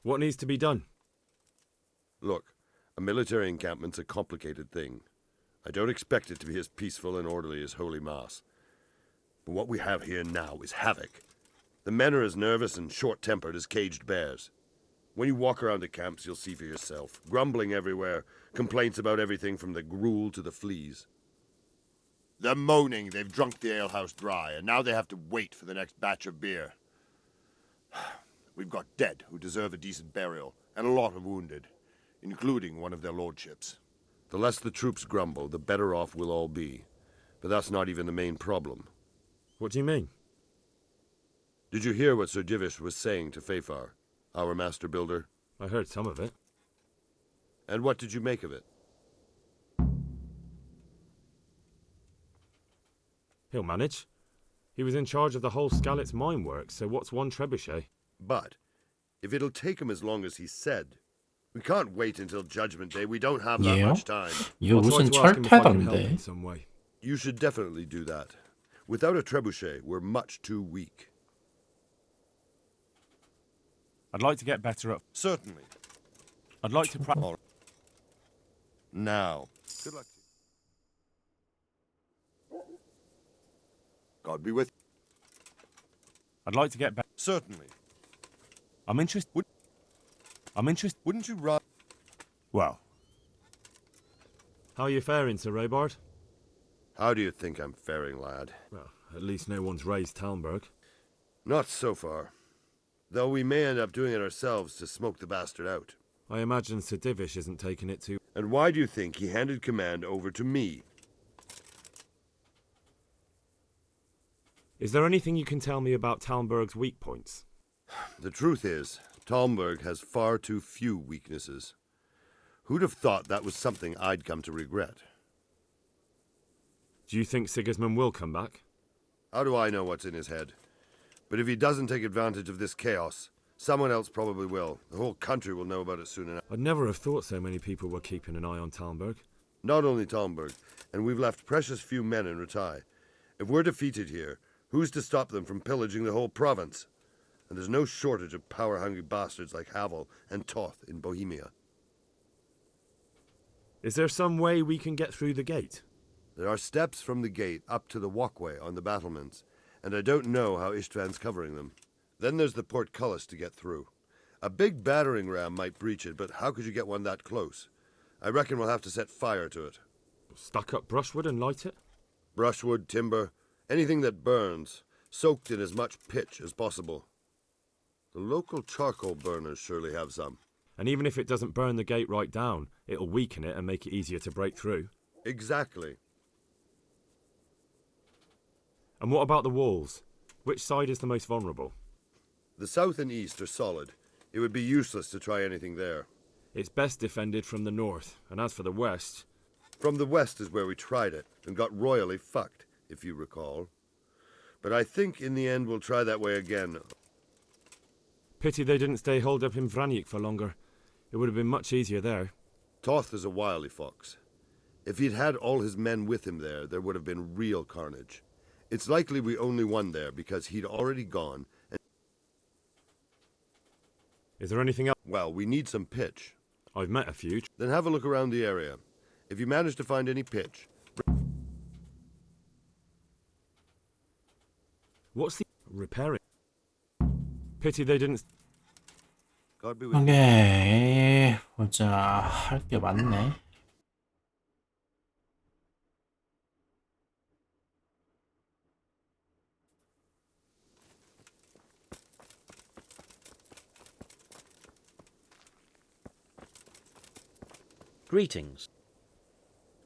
What needs to be done? Look, a military encampment's a complicated thing. I don't expect it to be as peaceful and orderly as Holy Mass. But what we have here now is havoc. The men are as nervous and short-tempered as caged bears. When you walk around the camps, you'll see for yourself. Grumbling everywhere, complaints about everything from the gruel to the fleas. They're moaning they've drunk the alehouse dry, and now they have to wait for the next batch of beer. We've got dead who deserve a decent burial, and a lot of wounded, including one of their lordships. The less the troops grumble, the better off we'll all be. But that's not even the main problem. What do you mean? Did you hear what Sir Divish was saying to Fafar, our master builder? I heard some of it. And what did you make of it? He'll manage. He was in charge of the whole Skalitz mine works, so what's one trebuchet? But, if it'll take him as long as he said, we can't wait until Judgment Day. We don't have that much time. 이거 무슨 철퇴던데? You should definitely do that. Without a trebuchet, we're much too weak. I'd like to get better at... Certainly. I'd like to practice... Now. Good luck. God be with you. I'd like to get better... Certainly. I'm interested... Wouldn't you rather... Well. How are you faring, Sir Robard? How do you think I'm faring, lad? Well, at least no one's raised Talmberg. Not so far. Though we may end up doing it ourselves to smoke the bastard out. I imagine Sir Divish isn't taking it too... And why do you think he handed command over to me? Is there anything you can tell me about Talmberg's weak points? The truth is, Talmberg has far too few weaknesses. Who'd have thought that was something I'd come to regret? Do you think Sigismund will come back? How do I know what's in his head? But if he doesn't take advantage of this chaos, someone else probably will. The whole country will know about it soon enough. I'd never have thought so many people were keeping an eye on Talmberg. Not only Talmberg, and we've left precious few men in Rattay. If we're defeated here, who's to stop them from pillaging the whole province? And there's no shortage of power-hungry bastards like Havel and Toth in Bohemia. Is there some way we can get through the gate? There are steps from the gate up to the walkway on the battlements, and I don't know how Istvan's covering them. Then there's the portcullis to get through. A big battering ram might breach it, but how could you get one that close? I reckon we'll have to set fire to it. Stack up brushwood and light it? Brushwood, timber, anything that burns, soaked in as much pitch as possible. The local charcoal burners surely have some. And even if it doesn't burn the gate right down, it'll weaken it and make it easier to break through. Exactly. And what about the walls? Which side is the most vulnerable? The south and east are solid. It would be useless to try anything there. It's best defended from the north, and as for the west... From the west is where we tried it, and got royally fucked, if you recall. But I think in the end we'll try that way again. Pity they didn't stay holed up in Vranic for longer. It would have been much easier there. Toth is a wily fox. If he'd had all his men with him there would have been real carnage. It's likely we only won there because he'd already gone. And is there anything else? Well, we need some pitch. I've met a few. Then have a look around the area. If you manage to find any pitch... What's the... repairing? Pity they didn't... God be with you. 오케이. 보자. 할 게 많네. Greetings.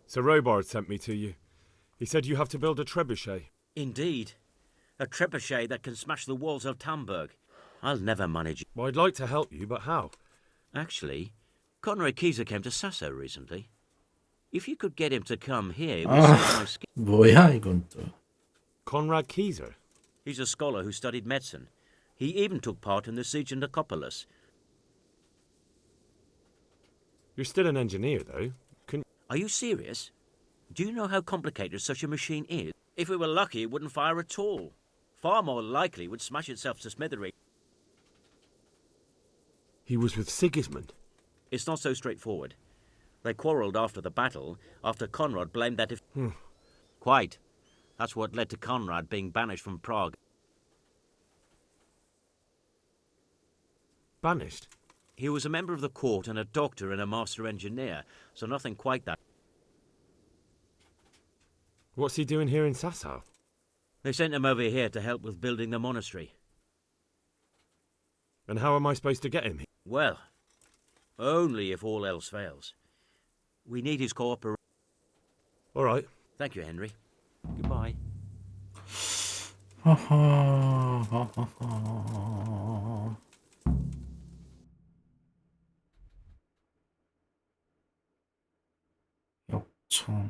Sir Robard sent me to you. He said you have to build a trebuchet. Indeed. A trebuchet that can smash the walls of Talmberg. I'll never manage it. Well, I'd like to help you, but how? Actually, Conrad Keyser came to Sasso recently. If you could get him to come here, it would save my skin. 뭐야 이건 또. Conrad Keyser? He's a scholar who studied medicine. He even took part in the siege of Nicopolis. You're still an engineer, though. Are you serious? Do you know how complicated such a machine is? If we were lucky, it wouldn't fire at all. Far more likely, it would smash itself to smithereens. He was with Sigismund. It's not so straightforward. They quarrelled after the battle, after Conrad blamed that if... Quite. That's what led to Conrad being banished from Prague. Banished? He was a member of the court and a doctor and a master engineer, so nothing quite that. What's he doing here in Sasau? They sent him over here to help with building the monastery. And how am I supposed to get him? Well, only if all else fails. We need his cooperation. All right. Thank you, Henry. Goodbye. 역청.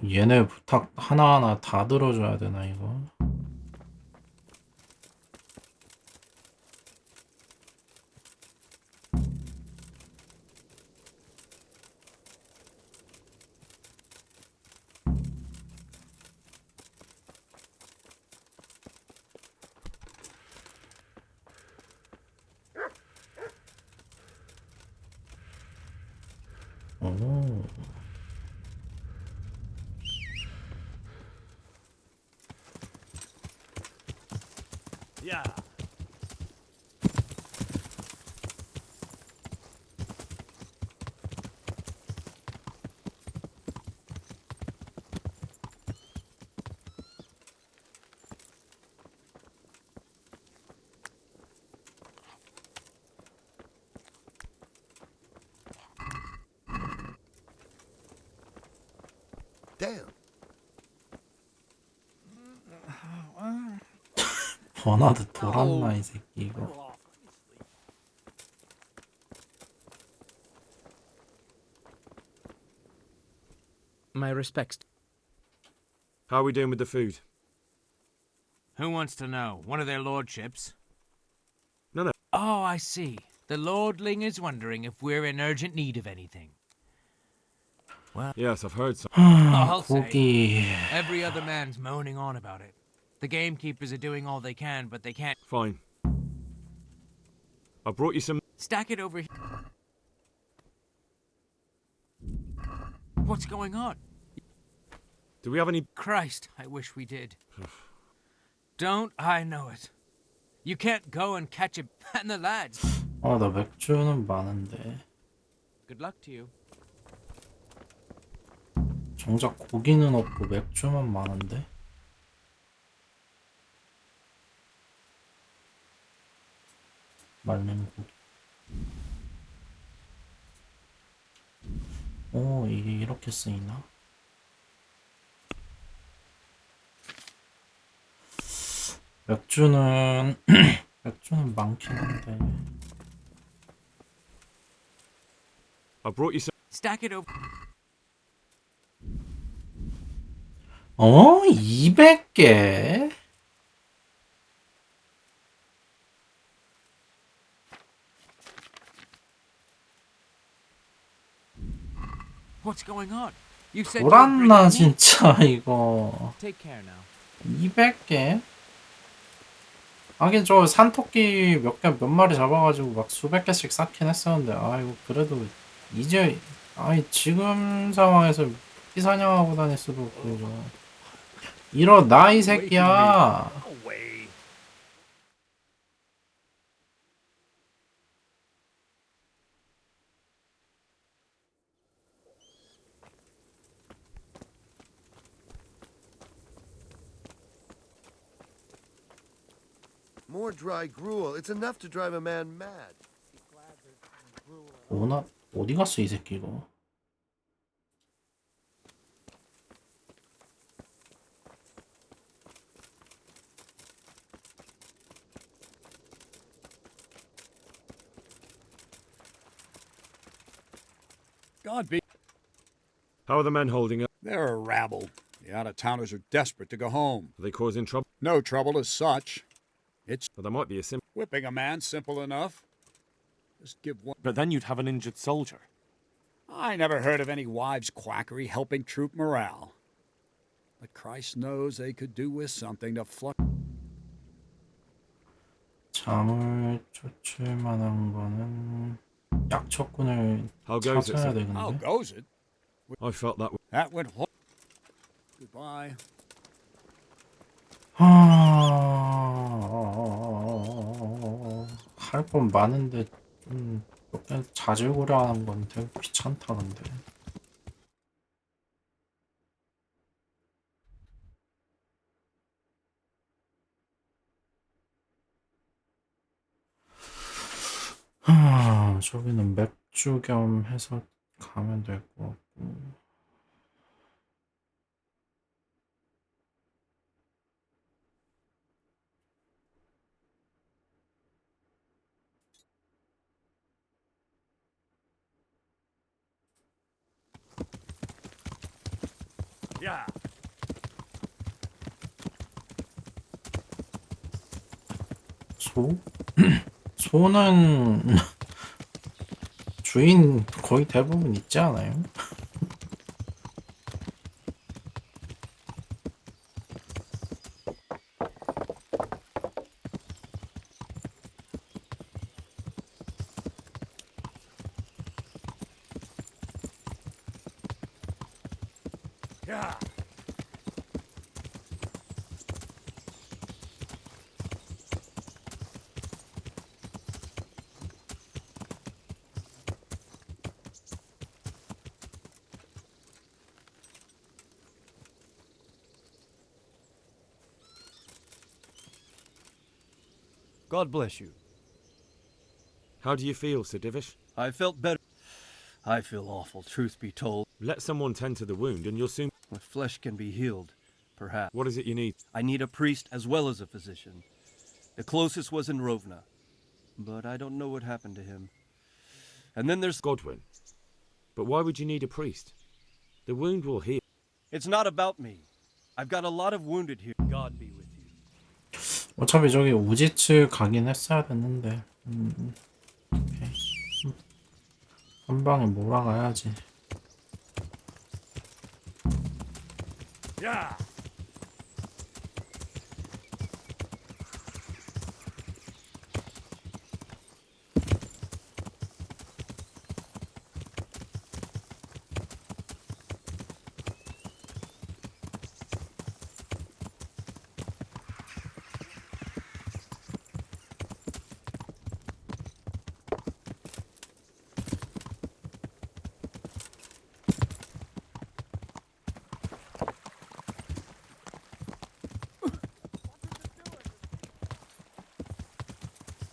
얘네 부탁 하나하나 다 들어줘야 되나 이거? 오. Yeah. Damn. 버나드 돌았나 이 새끼 이거. My respects. How are we doing with the food? Who wants to know? One of their lordships? No. Oh, I see. The lordling is wondering if we're in urgent need of anything. Well, Yes, I've heard so. I'll 고기. say, every other man's moaning on about it. The gamekeepers are doing all they can, but they can't. Fine. I brought you some... Stack it over here. What's going on? Do we have any... Christ, I wish we did. Don't I know it? You can't go and catch it, and the lads. 아, 나 맥주는 많은데. Good luck to you. 정작 고기는 없고 맥주만 많은데. 말린 고기. 오, 이게 이렇게 쓰이나? 맥주는 맥주는 많긴 한데. I brought you some... Stack it over. 200개? What's going on? You said 돌았나 진짜 이거. Take care now. 200개? 하긴 저 산토끼 몇 마리 잡아가지고 막 수백 개씩 쌓긴 했었는데, 아이고 그래도 이제 아이 지금 상황에서 토끼 사냥하고 다닐 수도 없고 저. 일어나 이 새끼야. More dry gruel. It's enough to drive a man mad. 어디 갔어 이 새끼 이거. God be. How are the men holding up? They're a rabble. The out-of-towners are desperate to go home. Are they causing trouble? No trouble as such. It's... But there might be a sim... Whipping a man, simple enough. Just give one... But then you'd have an injured soldier. I never heard of any wives' quackery helping troop morale. But Christ knows they could do with something to flush... 잠을 쫓을 만한 거는 약초꾼을 How goes it, 찾아야 sir? 되는데. How goes it? I felt that. That went. Goodbye. 할 건 많은데 좀 그냥 자질구레하는 건 되게 귀찮다 근데. 저기는 맥주 겸 해서 가면 될 것 같고. Yeah. 소? 소는 주인 거의 대부분 있지 않아요? Yeah. God bless you. How do you feel, Sir Divish? I felt better. I feel awful, truth be told. Let someone tend to the wound and you'll soon... My flesh can be healed, perhaps. What is it you need? I need a priest as well as a physician. The closest was in Rovna, but I don't know what happened to him. And then there's Godwin. But why would you need a priest? The wound will heal. It's not about me. I've got a lot of wounded here. God be with you. 어차피 저기 우지츠 가긴 했어야 됐는데. 오케이. 한 방에 몰아가야지. Yeah.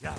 Yeah.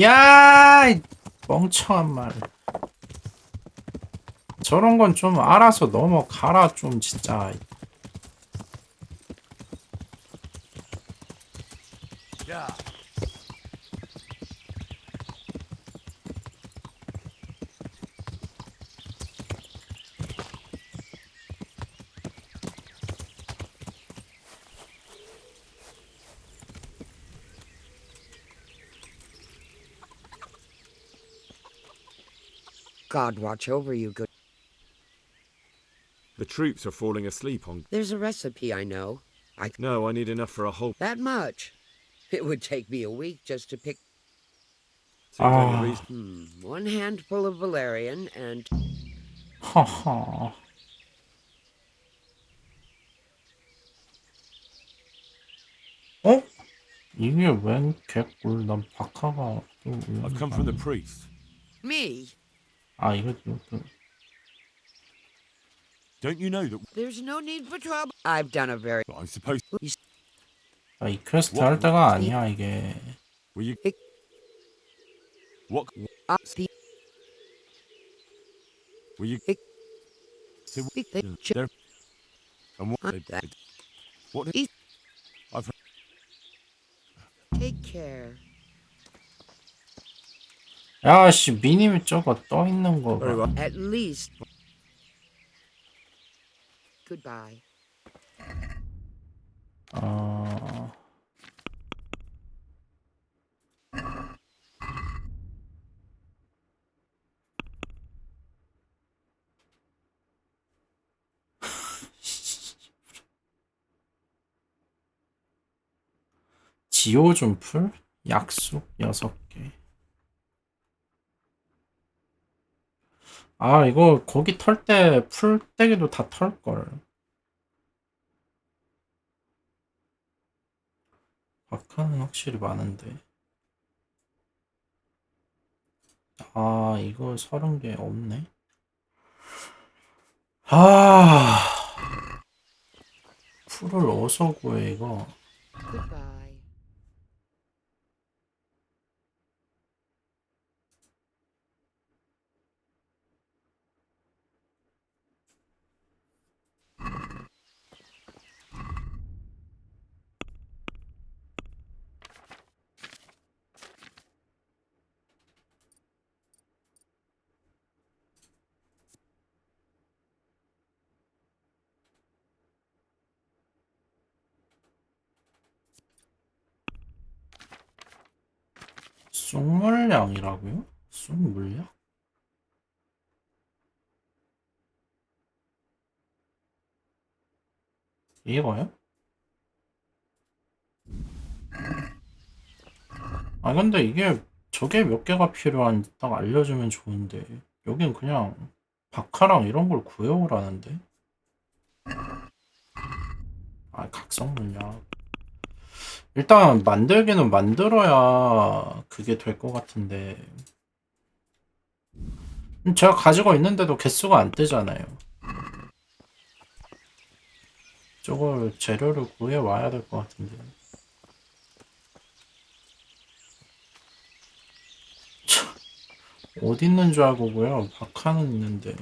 야, 이 멍청한 말. 저런 건 좀 알아서 넘어가라 좀 진짜. Yeah. God watch over you, good. The troops are falling asleep on... There's a recipe I know. No, I need enough for a whole... That much? It would take me a week just to pick... Seems only reason... One handful of valerian and... 하하. 어? 이게 웬 개꿀? 난 박하가 또 I've come from the priest. Me? 아 이거 Don't you know that There's no need for trouble. I've done a very... I'm supposed... 나 이 퀘스트 할 때가 아니야 이게. Will you? What? Will you? There. And what? What? I've. Take care. 야씨 미니미 저거 떠 있는 거 봐. At least. Goodbye. 지오 좀 풀? 약속 6개. 아 이거 거기 털 때 풀떼기도 다 털걸. 박하는 확실히 많은데. 아 이거 30개 없네. 아 풀을 어디서 구해 이거. Goodbye. 쑥물량이라고요? 쑥물량? 이거요? 아 근데 이게 저게 몇 개가 필요한지 딱 알려주면 좋은데 여긴 그냥 박하랑 이런 걸 구해오라는데. 아 각성 물량 일단 만들기는 만들어야 그게 될 것 같은데 제가 가지고 있는데도 개수가 안 뜨잖아요. 저걸 재료를 구해 와야 될 것 같은데. 어디 있는 줄 알고고요. 박하는 있는데.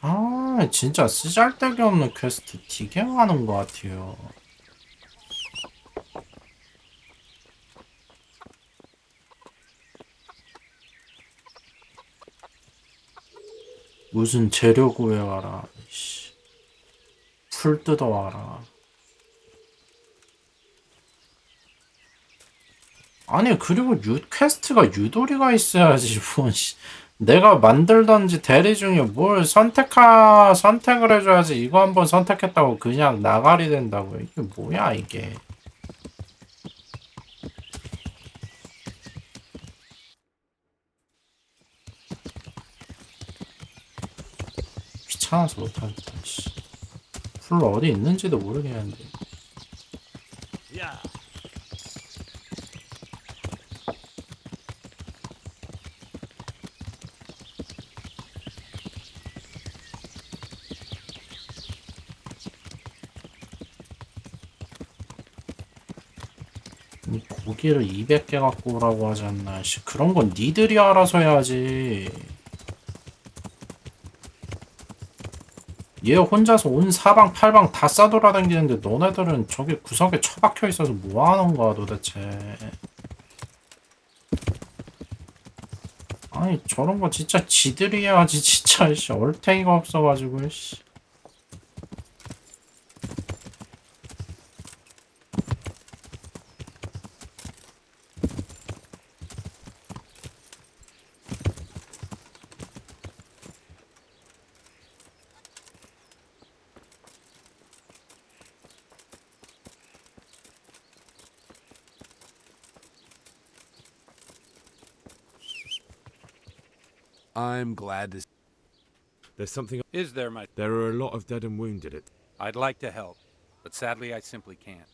아 진짜 쓰잘데기 없는 퀘스트 되게 많은 것 같아요. 무슨 재료 구해와라. 이씨. 풀 뜯어와라. 아니 그리고 퀘스트가 유도리가 있어야지 뭐 내가 만들던지 대리 중에 뭘 선택을 해줘야지. 이거 한번 선택했다고 그냥 나가리 된다고. 이게 뭐야 이게. 귀찮아서 못하겠다. 풀 어디 있는지도 모르겠는데. 야. 고기를 200개 갖고 오라고 하지 않나. 씨, 그런 건 니들이 알아서 해야지. 얘 혼자서 온 사방 팔방 다 싸돌아다니는데 너네들은 저기 구석에 처박혀 있어서 뭐 하는 거야 도대체. 아니 저런 거 진짜 지들이 해야지 진짜. 씨, 얼탱이가 없어가지고. 씨. I'm glad to... There's something... Is there, my... There are a lot of dead and wounded. I'd like to help, but sadly I simply can't.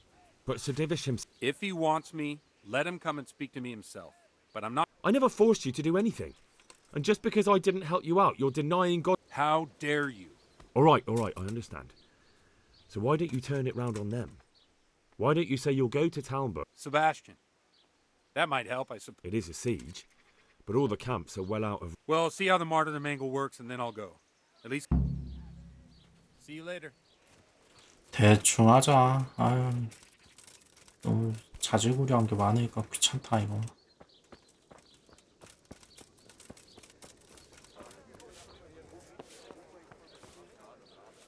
But Sir Divish himself... If he wants me, let him come and speak to me himself. But I'm not... I never forced you to do anything. And just because I didn't help you out, you're denying God... How dare you? All right, I understand. So why don't you turn it round on them? Why don't you say you'll go to Talmberg? Sebastian. That might help, I suppose. It is a siege, but all the camps are well out of... Well, see how the martyrdom angle works and then I'll go. At least... See you later. 대충 하자. 아유, 너무 자질구레한 게 많으니까 귀찮다 이거.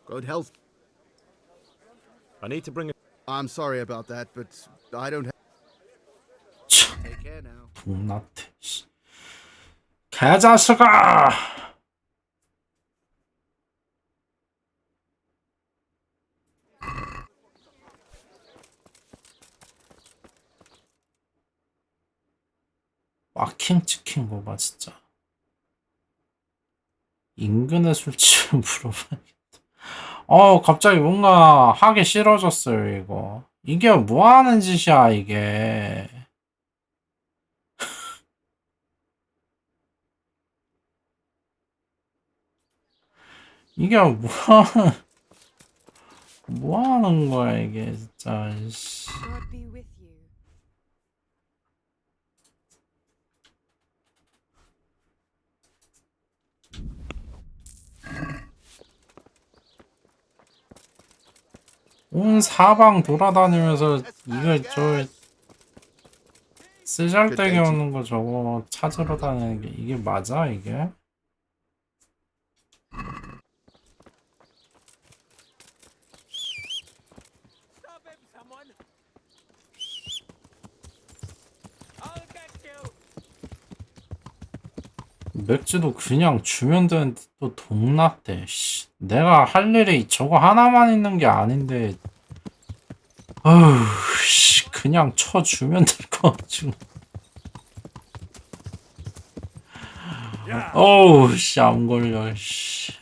Good health. I need to bring a... I'm sorry about that, but I don't have... Take care now. 동나태 씨. 개자식아! 마킹 찍힌 거 봐 진짜. 인근의 술집 물어봐야겠다. 갑자기 뭔가 하기 싫어졌어요 이거. 이게 뭐 하는 짓이야 이게. 이게 뭐 하는 거야 이게 진짜. 씨. 온 사방 돌아다니면서 이거 저 쓰잘데기 없는 거 저거 찾으러 다니는 게 이게 맞아 이게? 맥주도 그냥 주면 되는데 또 동났대. 씨. 내가 할 일이 저거 하나만 있는 게 아닌데. 어휴, 씨, 그냥 쳐주면 될 것 같지고. 어우, 씨, 안 걸려, 씨.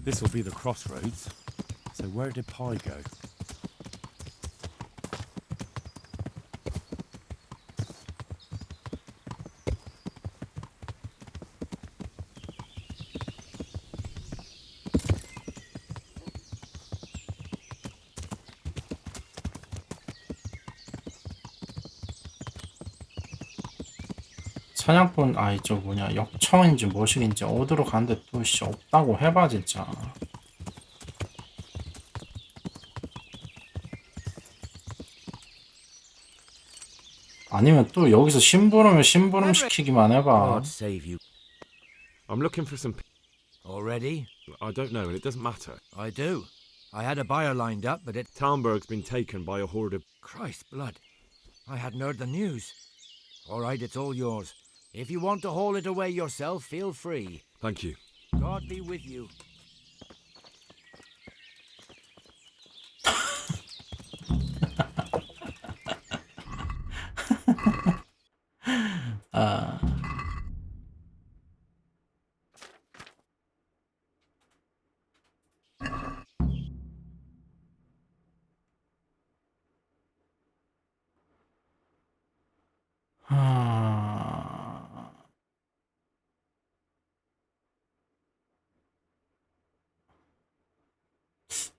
This'll be the crossroads. So where did Pi go? 사냥꾼 이쪽 뭐냐 역청인지 뭐식인지 어디로 가는데 또 씨 없다고 해봐 진짜. 아니면 또 여기서 심부름을 심부름 시키기만 해봐. I'm looking for some... Already? I don't know, and it doesn't matter. I do. I had a buyer lined up, but it... Talmberg's been taken by a horde of... Christ blood. I hadn't heard the news. All right, it's all yours. If you want to haul it away yourself, feel free. Thank you. God be with you.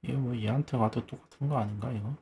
이거 뭐 얘한테 가도 똑같은 거 아닌가 이거?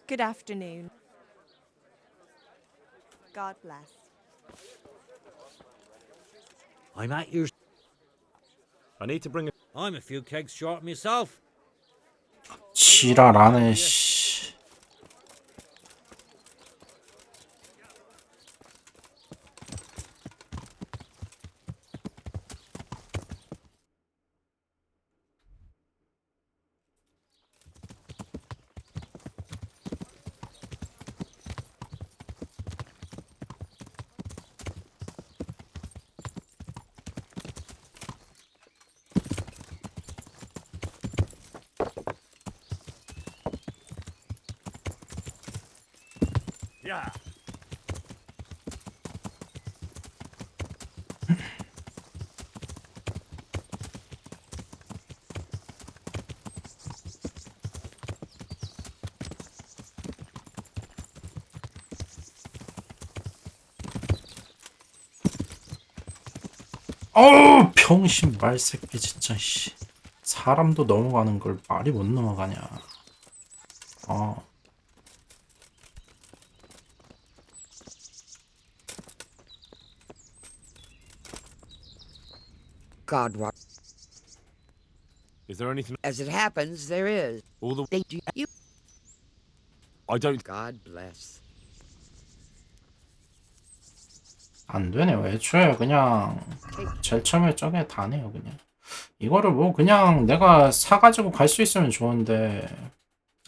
Good afternoon. God bless. I'm at your... I need to bring a... I'm a few kegs short myself. 지랄하네 씨. Yeah. 어우 병신 말새끼 진짜 씨. 사람도 넘어가는 걸 말이 못 넘어가냐. God, what? Is there anything? As it happens, there is. All the... They do you. I don't... God bless. 안 되네. 애초에 그냥 제일 처음에 저게 다네요 그냥. 이거를 뭐 그냥 내가 사가지고 갈 수 있으면 좋은데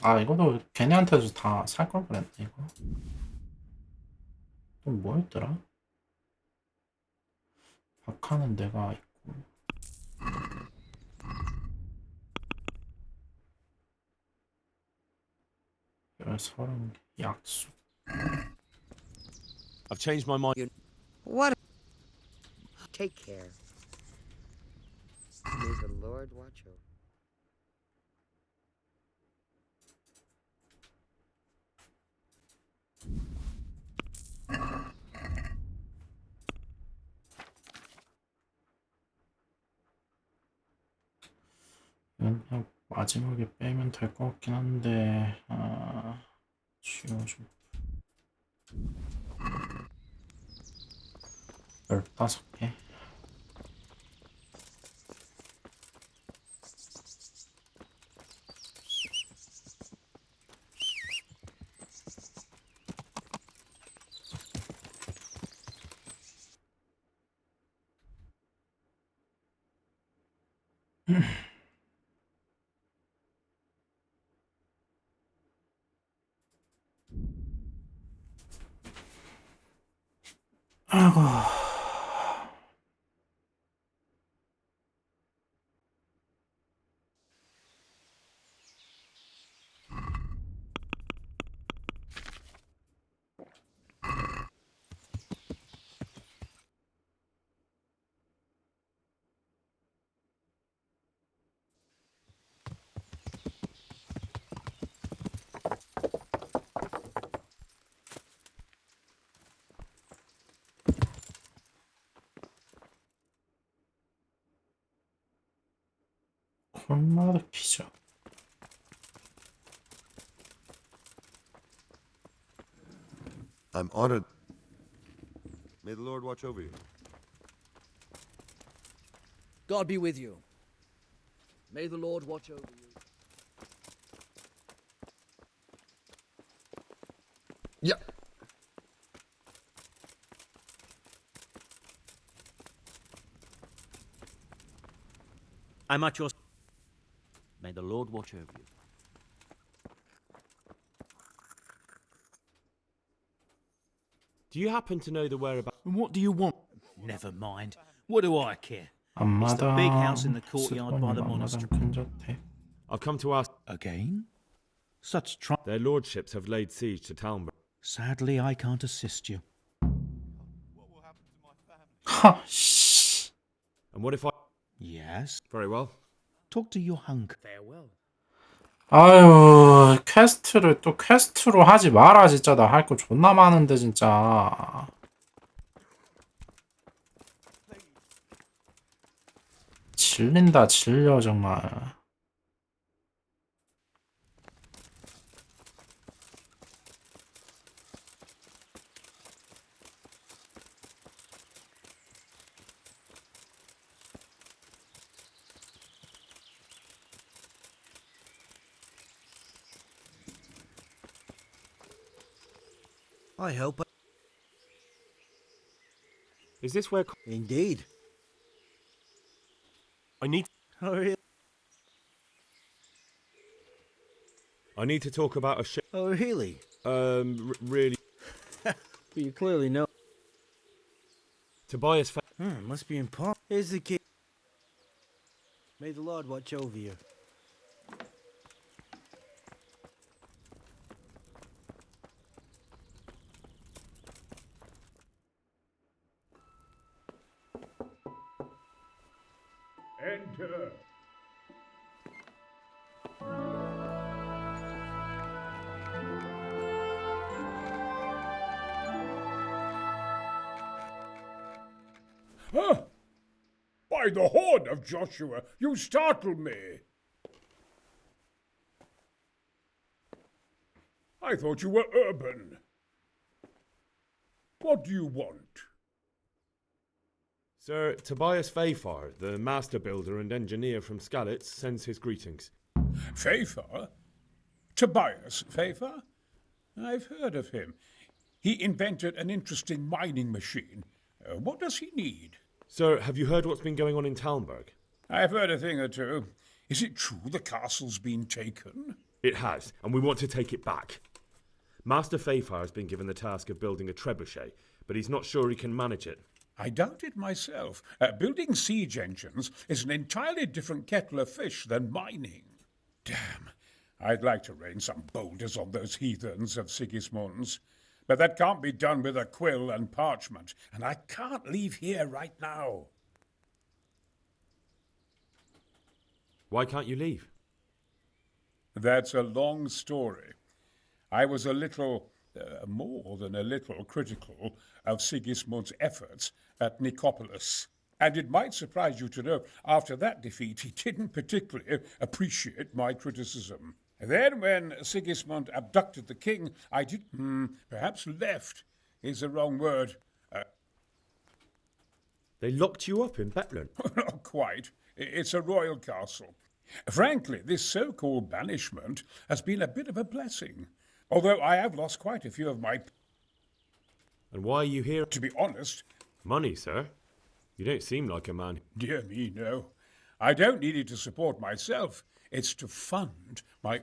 아 이것도 걔네한테도 다 살 걸 그랬네 이거. 또 뭐였더라? 박하는 내가 있고 서른 약속. I've changed my mind. What? Take care. May the Lord watch over. 이건 그냥 마지막에 빼면 될 것 같긴 한데 지워줘. 15개. 아이고. 콜마르 피자. I'm honored. May the Lord watch over you. God be with you. May the Lord watch over you. Yeah. I'm at your... May the Lord watch over you. Do you happen to know the whereabouts? And what do you want? Never mind. What do I care? It's the 앞마당, big house in the courtyard by the 수도권 monastery. 앞마당 큰 저택. I've come to ask. Again? Such Their lordships have laid siege to Talmberg. Sadly, I can't assist you. 하, 씨. And what if I? Yes? Very well. Talk to your hunk. Farewell. 아유, 퀘스트를 또 퀘스트로 하지 마라, 진짜. 나 할 거 존나 많은데, 진짜. 질린다, 질려, 정말. I hope. Is this where? Indeed. I need. Oh, really? I need to talk about a ship. Oh, really? Really. You clearly know. Tobias. Must be important. Here's the key. May the Lord watch over you. Enter. Huh? By the horn of Joshua, you startle me. I thought you were urban. What do you want? Sir Tobias Fayfar, the master builder and engineer from Skalitz, sends his greetings. Fayfar? Tobias Fayfar? I've heard of him. He invented an interesting mining machine. What does he need? Sir, have you heard what's been going on in Talmberg? I've heard a thing or two. Is it true the castle's been taken? It has, and we want to take it back. Master Fayfar has been given the task of building a trebuchet, but he's not sure he can manage it. I doubt it myself. Building siege engines is an entirely different kettle of fish than mining. Damn, I'd like to rain some boulders on those heathens of Sigismund's. But that can't be done with a quill and parchment, and I can't leave here right now. Why can't you leave? That's a long story. I was a little, more than a little, critical of Sigismund's efforts at Nicopolis. And it might surprise you to know, after that defeat, he didn't particularly appreciate my criticism. Then, when Sigismund abducted the king, I did, perhaps left is the wrong word. They locked you up in Bethlehem? Not quite. It's a royal castle. Frankly, this so-called banishment has been a bit of a blessing, although I have lost quite a few of my... And why are you here? To be honest... Money, sir? You don't seem like a man... Dear me, no. I don't need it to support myself. It's to fund my...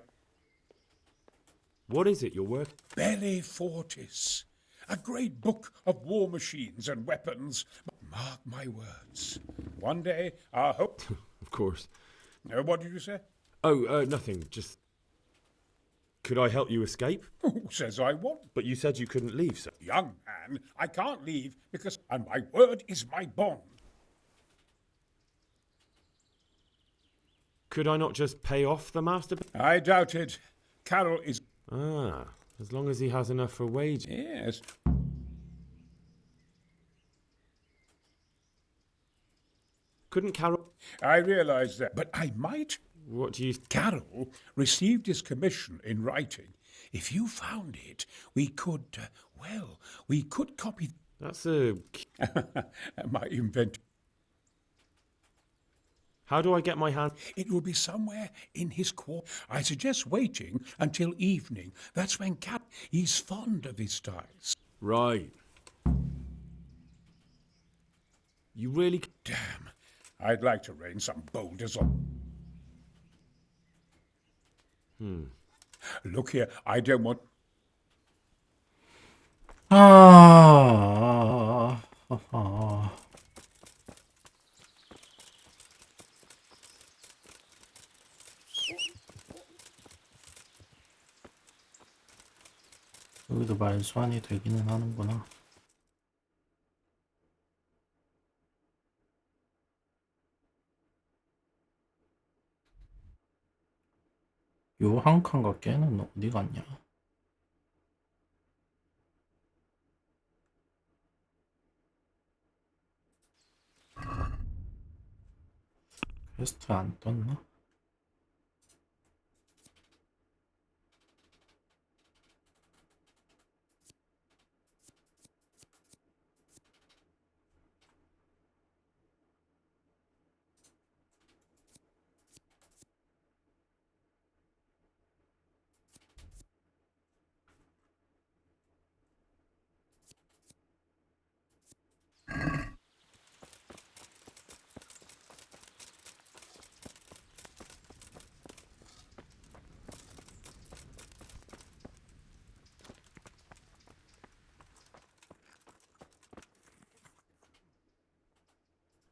What is it you're working? Belli Fortis. A great book of war machines and weapons. Mark my words. One day, I hope... Of course. What did you say? Oh, nothing. Just... Could I help you escape? Who says I won't? But you said you couldn't leave, sir. Young man, I can't leave because... And my word is my bond. Could I not just pay off the master? I doubt it. Carol is... Ah, as long as he has enough for wages. Yes. Couldn't Carol... I realize that, but I might... What do you... Carol received his commission in writing. If you found it, we could, we could copy... That's a... my invention. How do I get my hand... It will be somewhere in his quarter. I suggest waiting until evening. That's when he's fond of his styles. Right. You really... Damn. I'd like to rain some boulders on... Look here, I don't want... 아, 아, 여기도 말소환이 되기는 하는구나. 요 한 칸과 걔는 어디 갔냐? 퀘스트 안 떴나?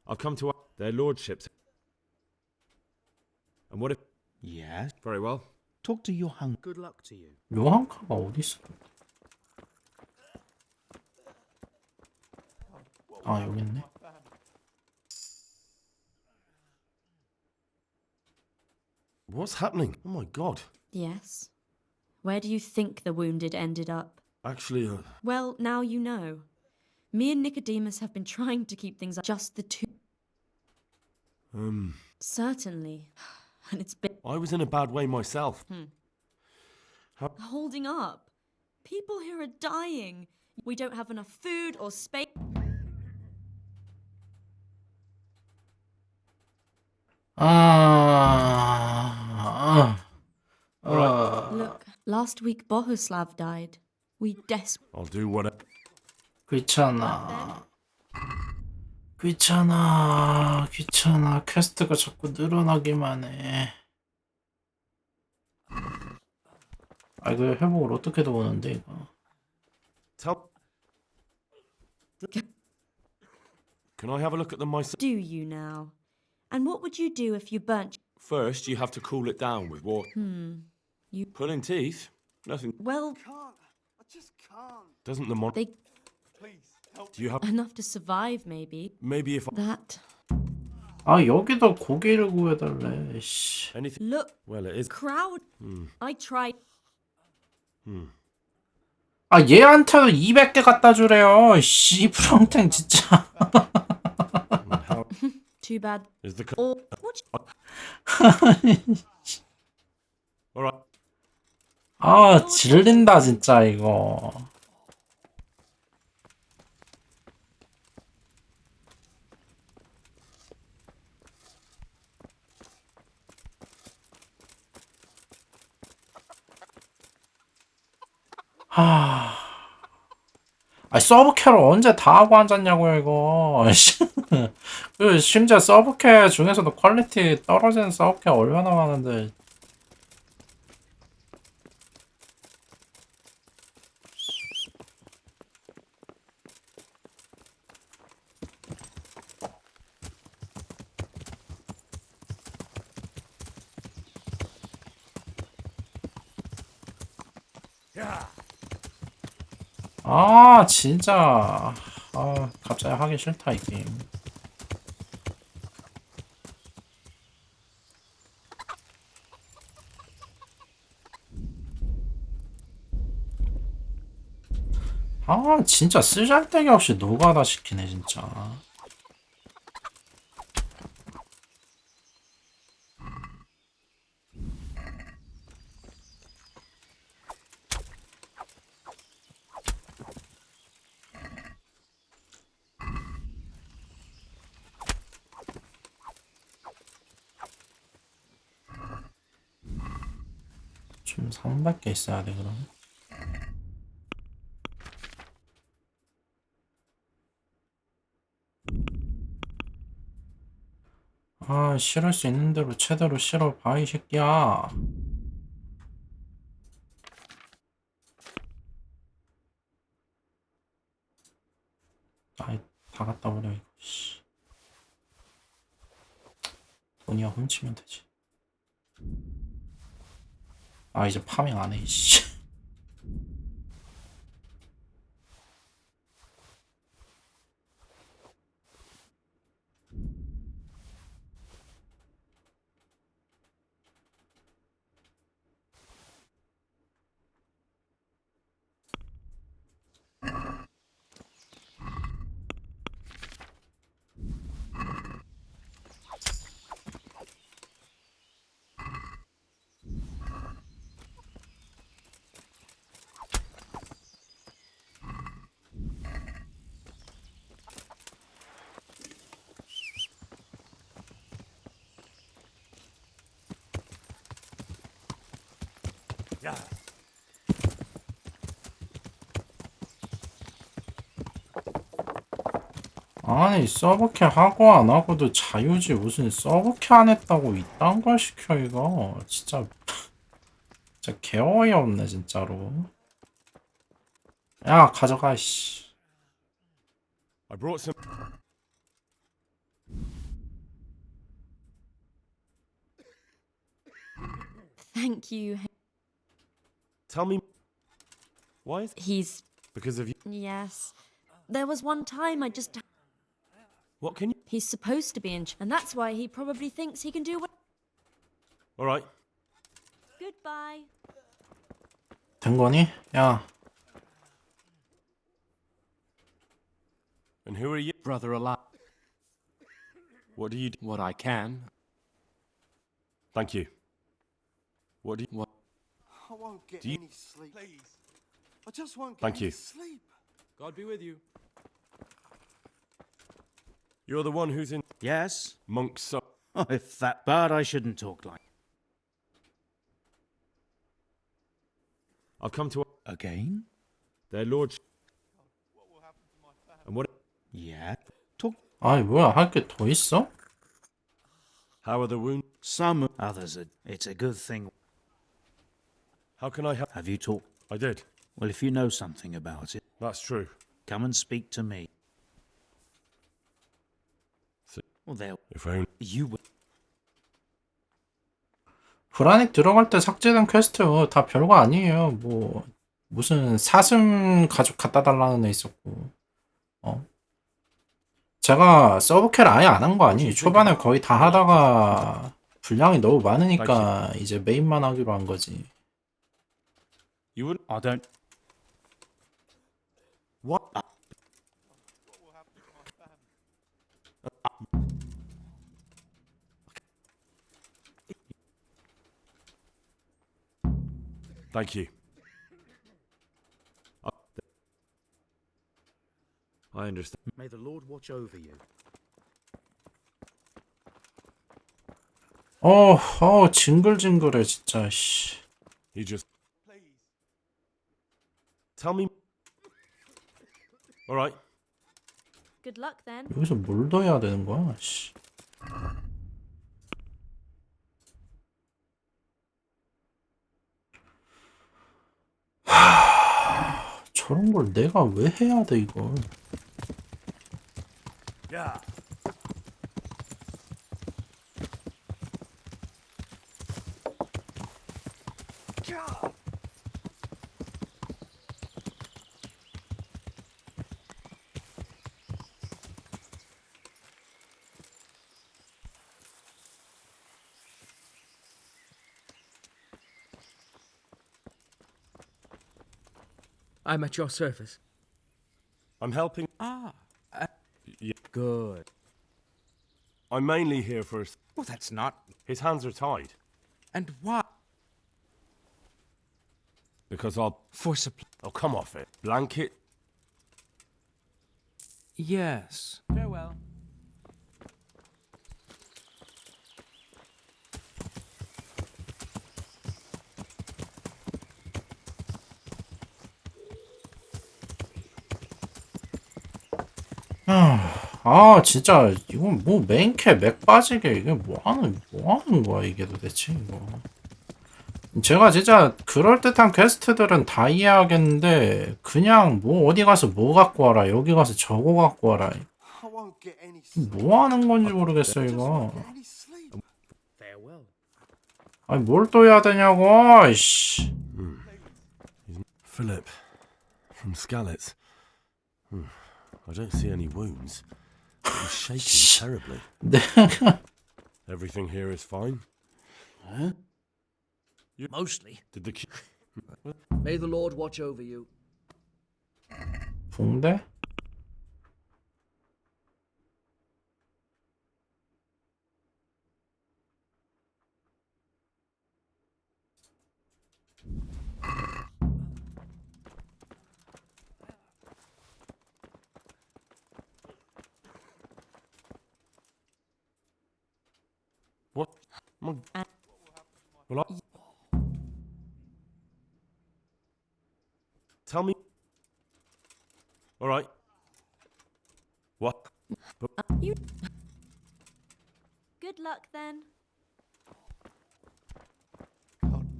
I've come to their lordships. And what if... Yes? Very well. Talk to Johan. Good luck to you. 요 한 칸가 어디 있어? 아, 여기 있네. What's happening? Oh my god. Yes. Where do you think the wounded ended up? Actually, Well, now you know. Me and Nicodemus have been trying to keep things just the two. Certainly. And it's been I was in a bad way myself. holding up. People here are dying. We don't have enough food or space. Look, last week Bohuslav died. We desperately. I'll do whatever. 귀찮아. 귀찮아. 귀찮아. 퀘스트가 자꾸 늘어나기만 해. 아, 이거 회복을 어떻게 도우는데 이거. Can I have a look at them myself? Do you now? And what would you do if you burnt? First, you have to cool it down with water. You. Pulling teeth? Nothing. Well, I just can't. Doesn't the mon... they Please, help. Do you have... enough to survive, maybe. Maybe if... That. 아, 여기도 고기를 구해달래. 씨. Anything... Look. Well, it is... Crowd. I tried. 아, 얘한테도 200개 갖다 주래요. 씨, 프랑탱 진짜. Too bad. Is the... Or what? Alright. 아, 질린다 진짜 이거. 아, 서브 캐를 언제 다 하고 앉았냐고요 이거. 그 심지어 서브 캐 중에서도 퀄리티 떨어지는 서브 캐 얼마나 많은데. 아, 진짜. 아, 갑자기 하기 싫다 이 게임. 아, 진짜 쓰잘데기 없이 노가다 시키네 진짜. 좀 300개 있어야 돼 그럼. 아, 실을 수 있는 대로 최대로 실어봐 이 새끼야. 다 갖다 버려 이거. 씨. 돈이야 훔치면 되지. 아 이제 파밍 안 해. 씨. 아니 서브캐 하고 안 하고도 자유지 무슨 서브캐 안 했다고 이딴 걸 시켜 이거 진짜 진짜 개 어이없네 진짜로. 야 가져가 씨. I brought some. Thank you. Tell me. Why is He's. because of you? Yes. There was one time I just. What can you? He's supposed to be in. And that's why he probably thinks he can do what. All right. Goodbye. 된 거니? 야. And who are you? Brother alive. What do you do? What I can. Thank you. What do you? What? I won't get Do you- any sleep. Please. I just won't get Thank any you. sleep. God be with you. You're the one who's in Yes? Monk's son. Oh, if that bad, I shouldn't talk like. I've come to Again? their lordship. And what? Yeah. Talk. 아니 뭐야 할 게 더 있어? How are the wounds? Some others are. It's a good thing. How can I help? Have you talked? I did. Well, if you know something about it, That's true. come and speak to me. So, Well, there. if only. You will. 브라닉 들어갈 때 삭제된 퀘스트 다 별거 아니에요. 뭐 무슨 사슴 가죽 갖다 달라는 애 있었고. 제가 서브캐를 아예 안 한 거 아니에요. 초반에 거의 다 하다가 분량이 너무 많으니까 이제 메인만 하기로 한 거지. You would. I don't. What? Thank you. I understand. May the Lord watch over you. 징글징글해 진짜. 씨. You just. Tell me. All right. Good luck then. 여기서 뭘 더 해야 되는 거야? 씨. 저런 걸 내가 왜 해야 돼 이걸? Yeah. I'm at your service. I'm helping. Yeah. Good. I'm mainly here for. Well, that's not. His hands are tied. And why? Because I'll. For supply. Oh, come off it. Blanket. Yes. Farewell. 진짜 이건 뭐 메인캐 맥 빠지게 이게 뭐 하는 거야 이게 도대체 이거. 제가 진짜 그럴듯한 퀘스트들은 다 이해하겠는데 그냥 뭐 어디 가서 뭐 갖고 와라 여기 가서 저거 갖고 와라 won't get any 뭐 하는 건지 모르겠어 이거. Farewell. 아니 뭘 또 해야 되냐고. 씨. Philip, from Skalitz. I don't see any wounds. He's shaking terribly. Everything here is fine? Huh? Mostly. Did the May the Lord watch over you. 붕대? What? Well, tell me. All right. What? You. Good luck then.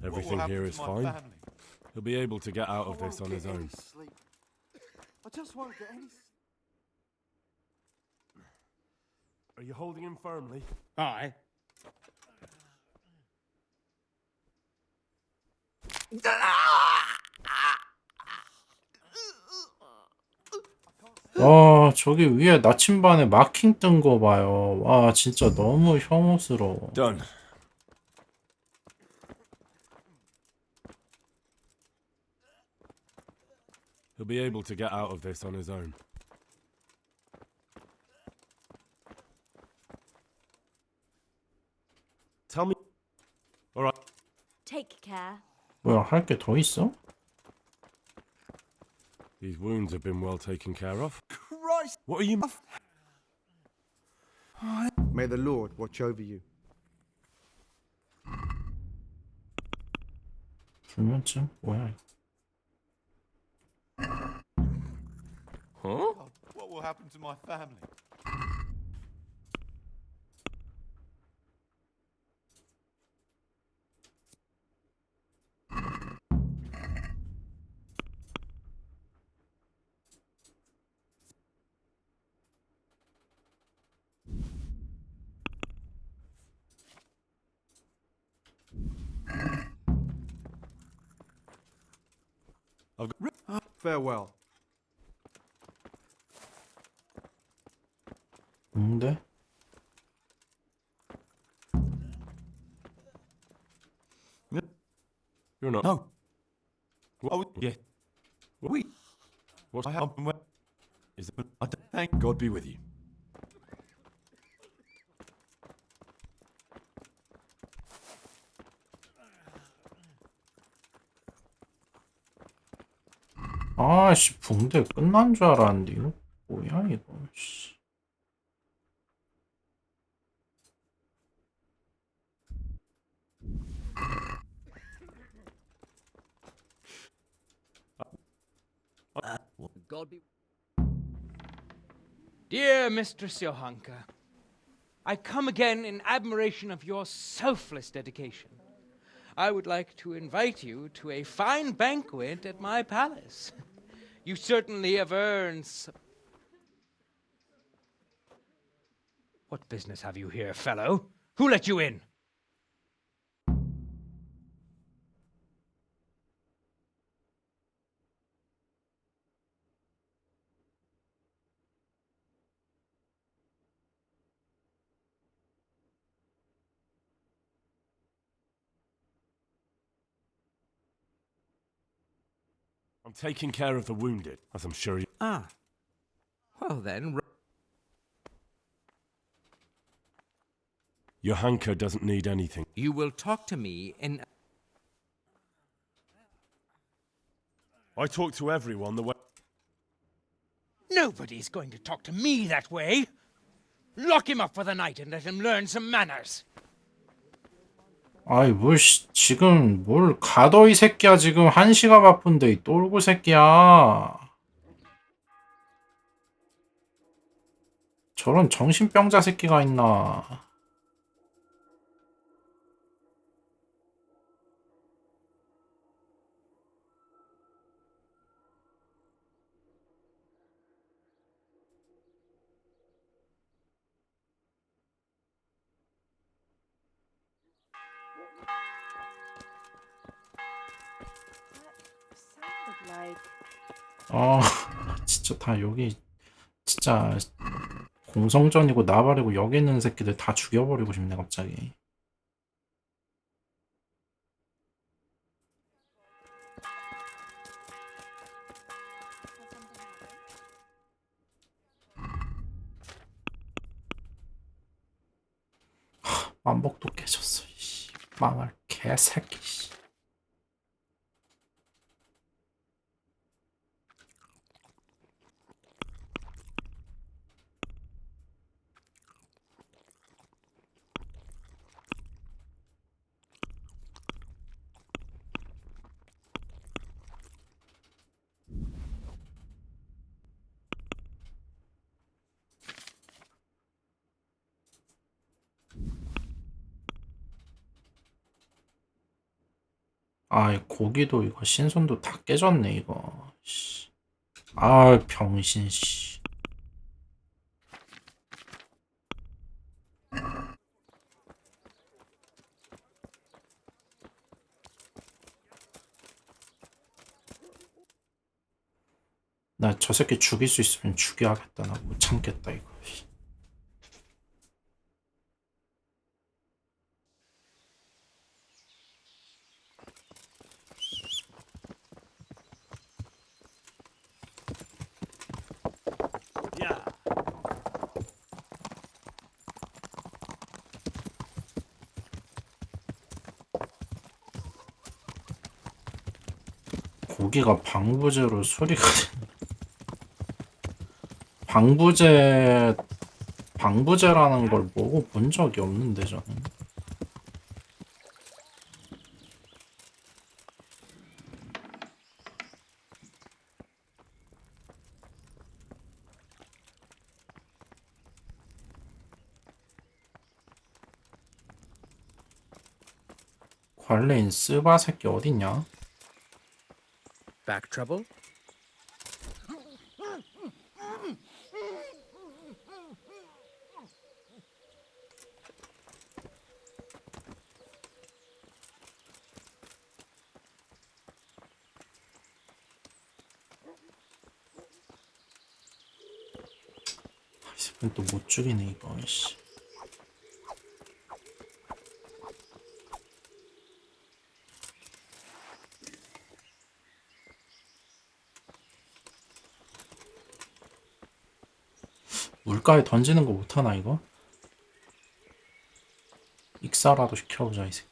Everything here is fine. He'll be able to get out of this on his own. I just won't get any. Are you holding him firmly? Aye. 저기 위에 나침반에 마킹 뜬 거 봐요. 와, 진짜 너무 혐오스러워. Done. He'll be able to get out of this on his own. Tell me. All right. Take care. 뭐야, 할 게 더 있어? These wounds have been well taken care of. Christ! What are you? May the Lord watch over you. 불면증? 뭐야? Huh? What will happen to my family? Farewell. 뭔데? You're not. No. Oh, yeah. We. What I happened? have. Is it? I thank God be with you. 아씨, 붕대 끝난 줄 알았는데 이거 뭐야 이거. 씨. God be. Dear Mistress Johanka, I come again in admiration of your selfless dedication. I would like to invite you to a fine banquet at my palace. You certainly have earned What business have you here, fellow? Who let you in? I'm taking care of the wounded, as I'm sure you. Ah. Well then. Johanka doesn't need anything. You will talk to me in. I talk to everyone the way. Nobody's going to talk to me that way. Lock him up for the night and let him learn some manners. 아이 지금 뭘 가둬 이 새끼야. 지금 1시가 바쁜데 이 똘구 새끼야. 저런 정신병자 새끼가 있나. 진짜 다 여기 진짜 공성전이고 나발이고 여기 있는 새끼들 다 죽여버리고 싶네 갑자기. 만복도 깨졌어. 씨. 망할 개새끼. 씨. 아, 고기도 이거 신선도 다 깨졌네 이거. 씨. 아, 병신 씨. 나 저 새끼 죽일 수 있으면 죽여야겠다. 나 못 참겠다 이거. 야. 고기가 방부제로 수리가 된. 방부제라는 걸 먹어본 적이 없는데 저는. 관레인 쓰바 새끼 어딨냐? Back trouble? 이 새끼는 또 못 죽이네 이거. 씨. 물가에 던지는 거 못하나 이거? 익사라도 시켜보자 이 새끼.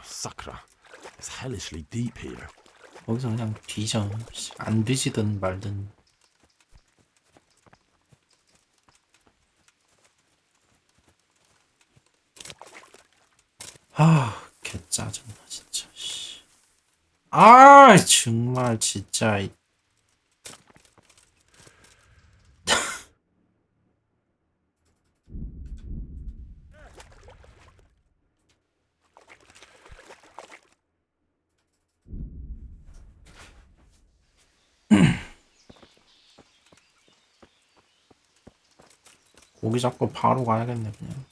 Sakra, it's hellishly deep here. 거기서 그냥 뒤져. 안 뒤지든 말든. 아, 개 짜증나 진짜. 씨. 아, 정말 진짜. 고기 잡고 바로 가야겠네 그냥.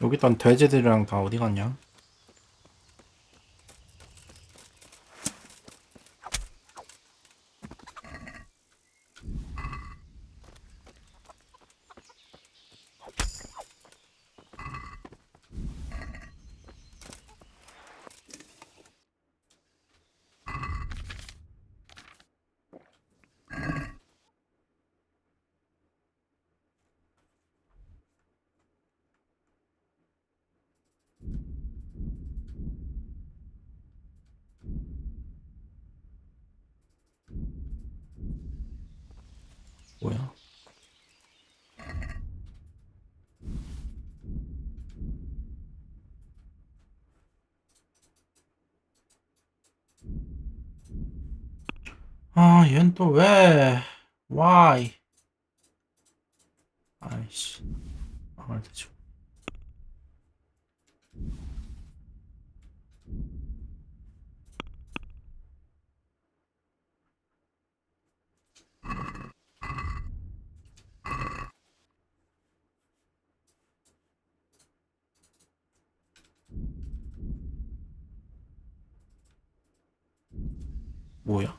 여기 있던 돼지들이랑 다 어디 갔냐? 뭐야? 아, 얜 또 왜? Why? 아이씨. 아, 대충. 뭐야?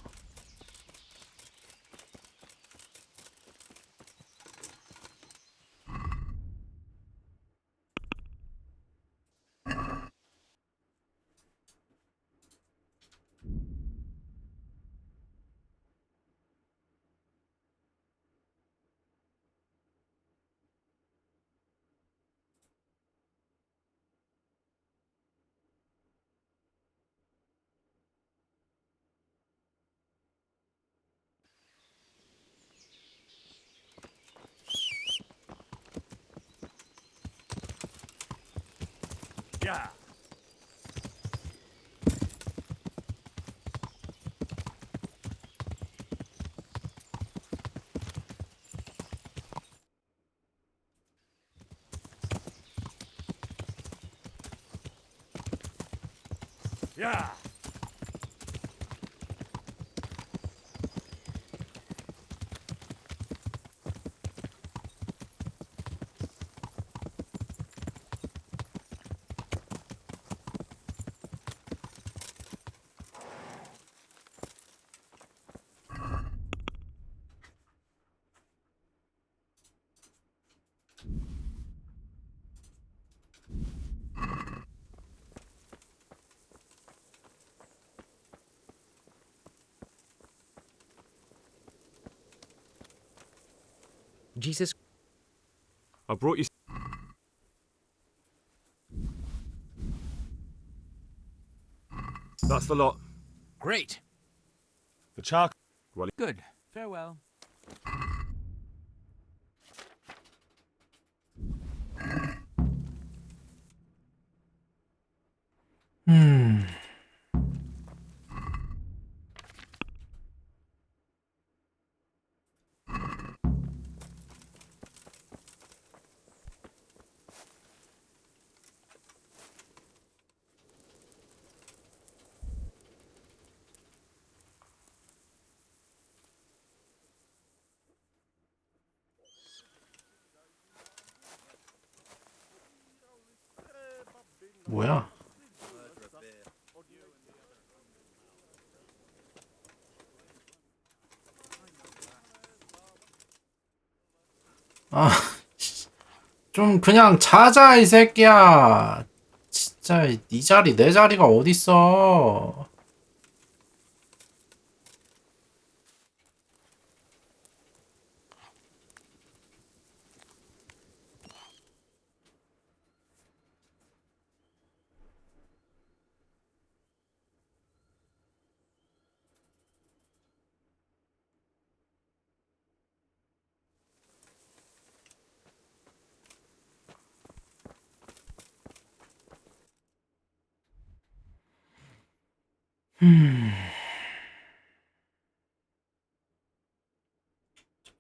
Yeah. Yeah. Jesus. I brought you. That's the lot. Great. The charcoal. Well, Good. Farewell. 뭐야? 아, 좀 그냥 자자 이 새끼야. 진짜 네 자리 내 자리가 어딨어?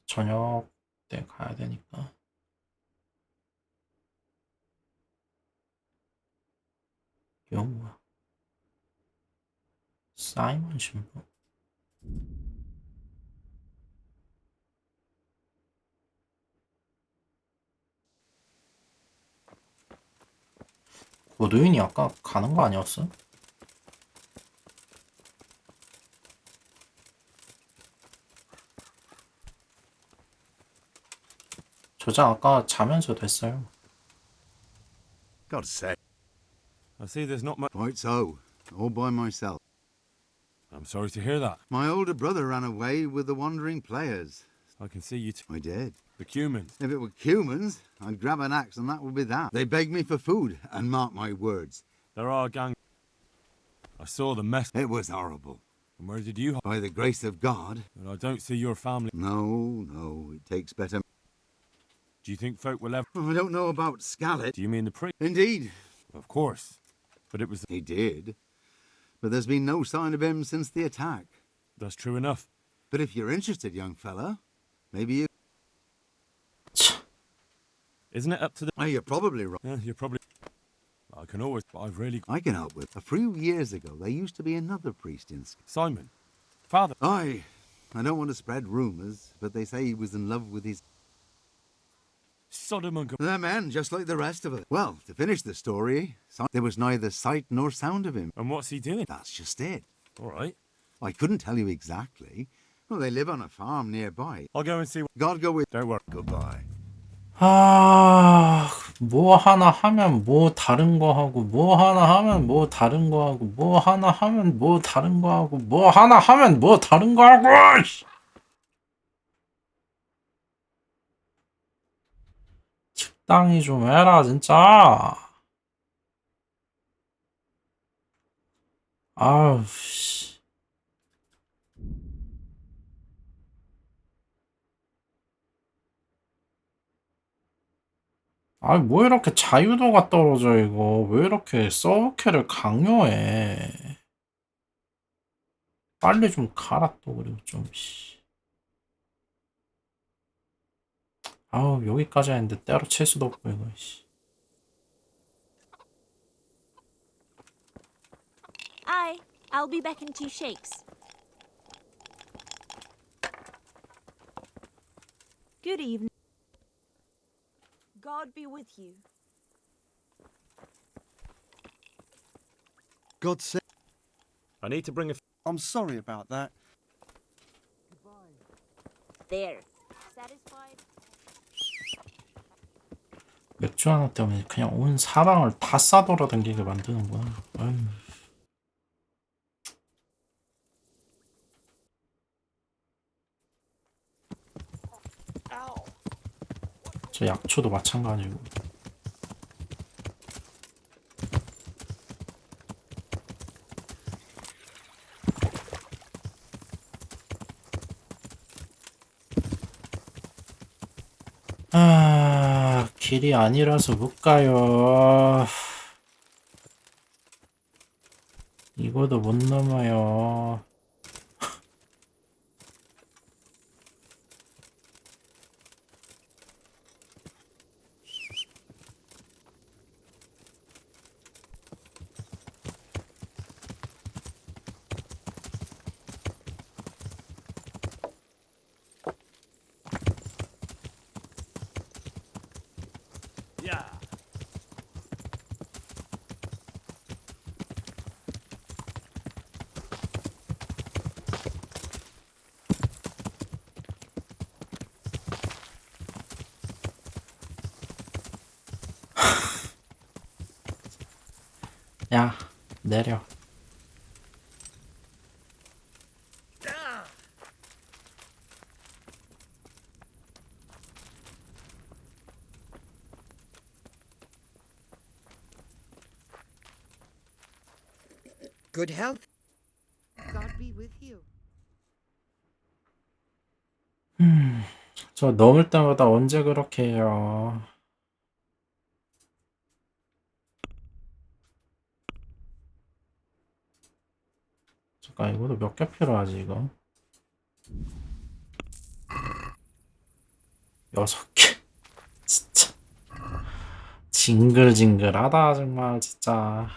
저녁 때 가야 되니까. 이건 뭐야? 사이먼 신부? 고도인이 아까 가는 거 아니었어? 저장 아까 자면서 됐어요. God's sake. I see there's not much. Quite so. All by myself. I'm sorry to hear that. My older brother ran away with the wandering players. I can see you. I did. The Cumans. If it were humans, I'd grab an axe and that would be that. They begged me for food, and mark my words, There are gang. I saw the mess. it was horrible. And where did you hide? By the grace of God. And I don't see your family. No, it takes better. Do you think folk will ever... I don't know about Scarlet. Do you mean the priest? Indeed. Of course. But it was... He did. But there's been no sign of him since the attack. That's true enough. But if you're interested, young fella, maybe you... Isn't it up to the... Oh, you're probably right. Yeah, you're probably... I can always... But I've really... I can help with. A few years ago, there used to be another priest in... Simon. Father. I don't want to spread rumours, but they say he was in love with his... Sodom and The man, just like the rest of us. Well, to finish the story, there was neither sight nor sound of him. And what's he doing? That's just it. All right. I couldn't tell you exactly. Well, they live on a farm nearby. I'll go and see... God go with... Don't worry. Goodbye. 뭐 하나 하면 뭐 다른 거 하고, 뭐 하나 하면 뭐 다른 거 하고, 뭐 하나 하면 뭐 다른 거 하고, 뭐 하나 하면 뭐 다른 거 하고, 씨! 적당히 좀 해라, 진짜. 아우, 씨. 아니, 뭐 이렇게 자유도가 떨어져, 이거. 왜 이렇게 서브캐를 강요해. 빨리 좀 가라, 또, 그리고 좀, 씨. 아우, 여기까지 했는데 때려칠 수도 없고, 이거, 씨. I'll be back in 2 shakes. Good evening. God be with you. God save. I need to bring a... I'm sorry about that. There. Satisfied? 맥주 하나 때문에 그냥 온 사방을 다 싸돌아다니게 만드는구나. 아유. 저 약초도 마찬가지고. 길이 아니라서 못 가요. 이거도 못 넘어요. 야, 내려. Good health. God be with you. 저 넘을 때마다 언제 그렇게 해요. 잠깐, 이거도 몇 개 필요하지, 이거? 6개. 진짜. 징글징글하다, 정말, 진짜.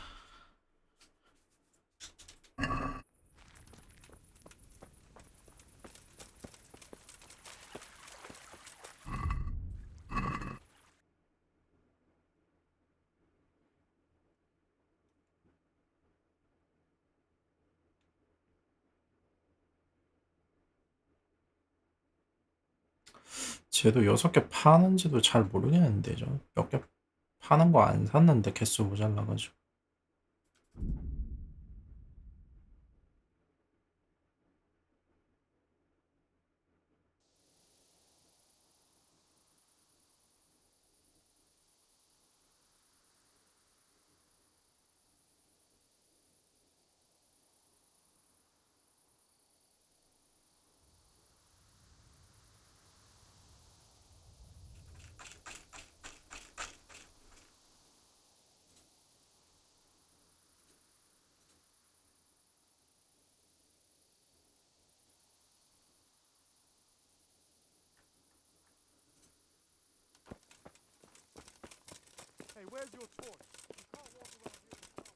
쟤도 6개 파는지도 잘 모르겠는데, 저 몇 개 파는 거 안 샀는데 개수 모자라가지고. Where's your torch? You can't walk around here without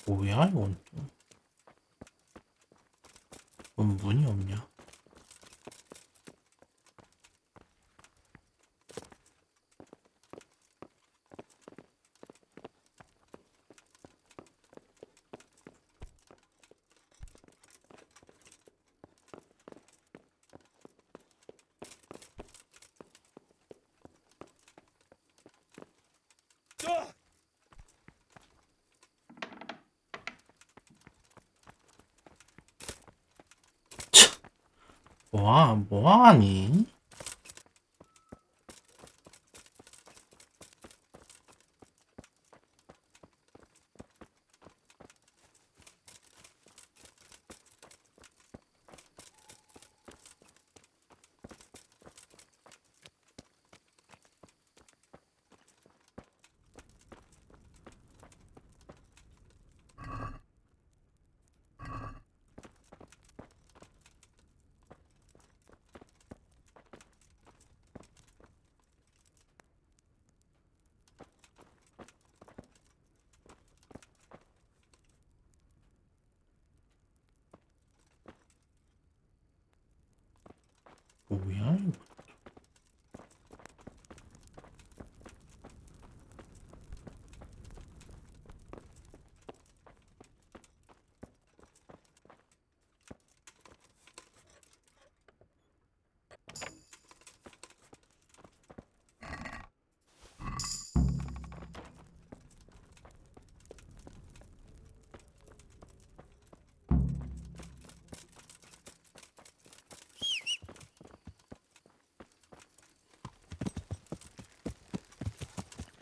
뭐야 이건 또. 뭔 문이 없냐? 뭐하니? 뭐야 이거?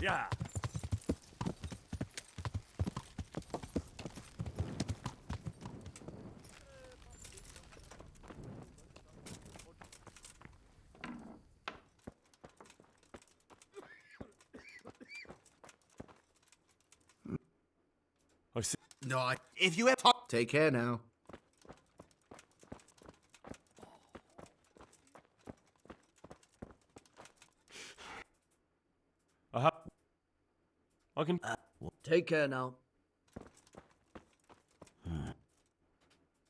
Yeah. I see. No, if you have take care now. I can. Take care now.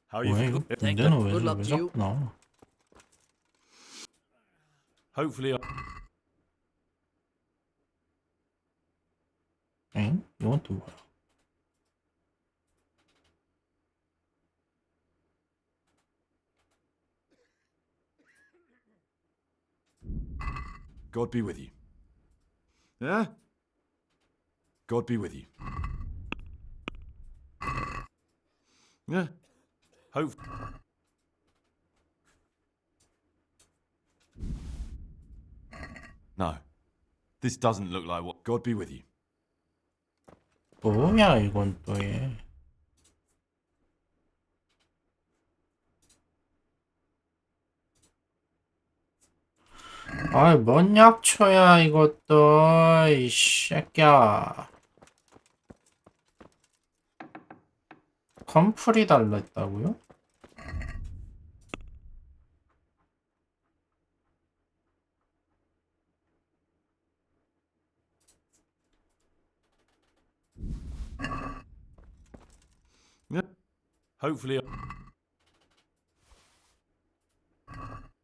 How are you 뭐야 이거? feeling? 문제는 Good luck 왜 to you. 자꾸 나와? Hopefully, 엥? 이건 또 뭐야? God be with you. Huh? God be with you. Yeah. Hope. No, this doesn't look like what. God be with you. 뭐야 이건 또 얘. 아이 뭔 약초야 이것도 이 새끼야. 컴플이 달렸다고요? Hopefully.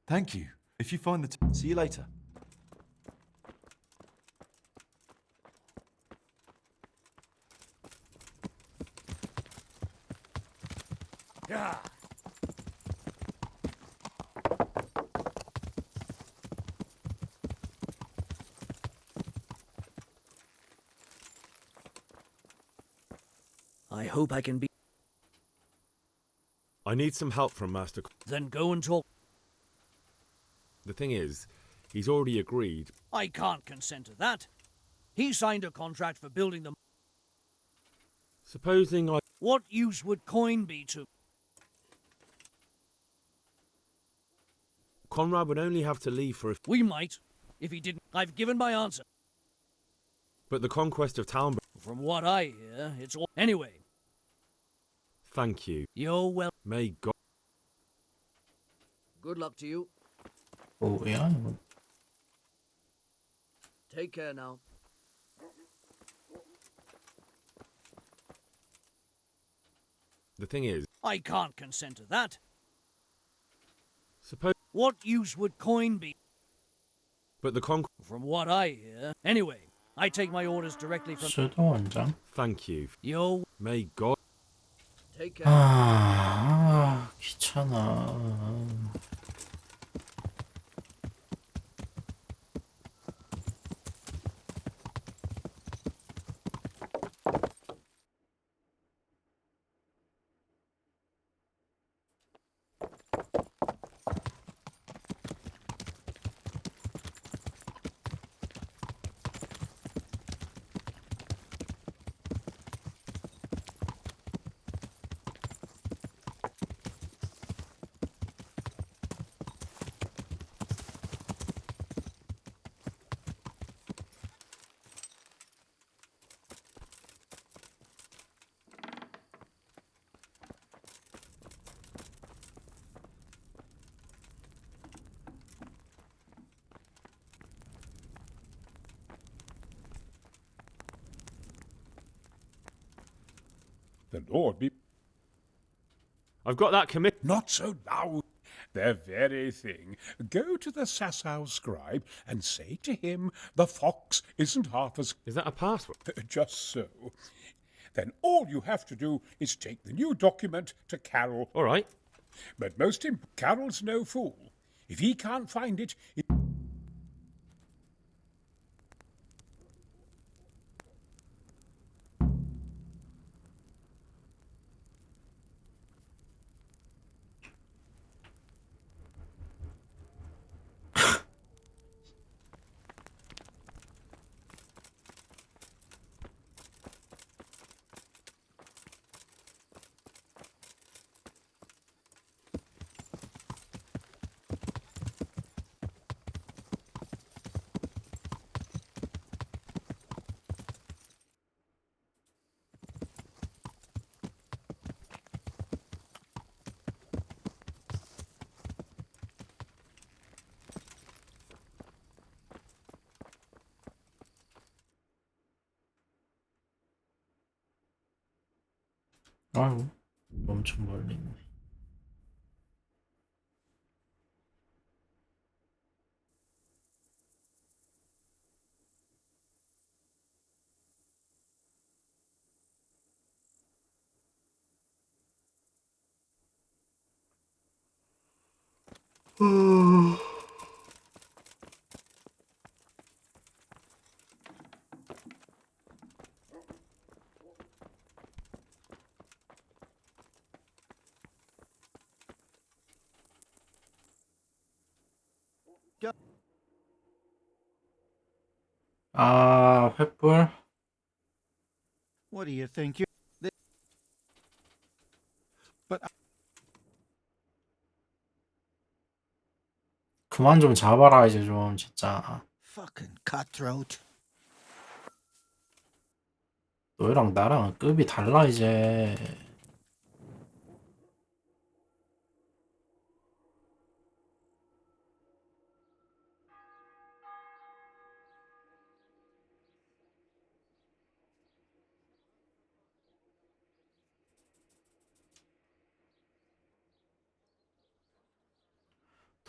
Thank you. If you find the see you later. Yeah. I hope I can be. I need some help from Master. Then go and talk. The thing is, he's already agreed. I can't consent to that. He signed a contract for building the. Supposing I... What use would coin be to? Conrad would only have to leave for a... We might, if he didn't. I've given my answer. But the conquest of Town... From what I hear, it's all. Anyway. Thank you. You're well. May God... Good luck to you. 뭐야 이거? Take care now. The thing is... I can't consent to that. Suppose... What use would coin be? But the conquest... From what I hear. Anyway, I take my orders directly from. 수도 원장. Thank you. Yo. May God... Take care. 귀찮아. The Lord be... I've got that commit... Not so loud. The very thing. Go to the Sasau scribe and say to him, the fox isn't half as... Is that a password? Just so. Then all you have to do is take the new document to Carol. All right. But Carol's no fool. If he can't find it... 아이고, 엄청 멀리 있네. 아, 횃불? What do you think you... But 그만 좀 잡아라 이제 좀 진짜. fucking cutthroat. 너희랑 나랑 급이 달라 이제.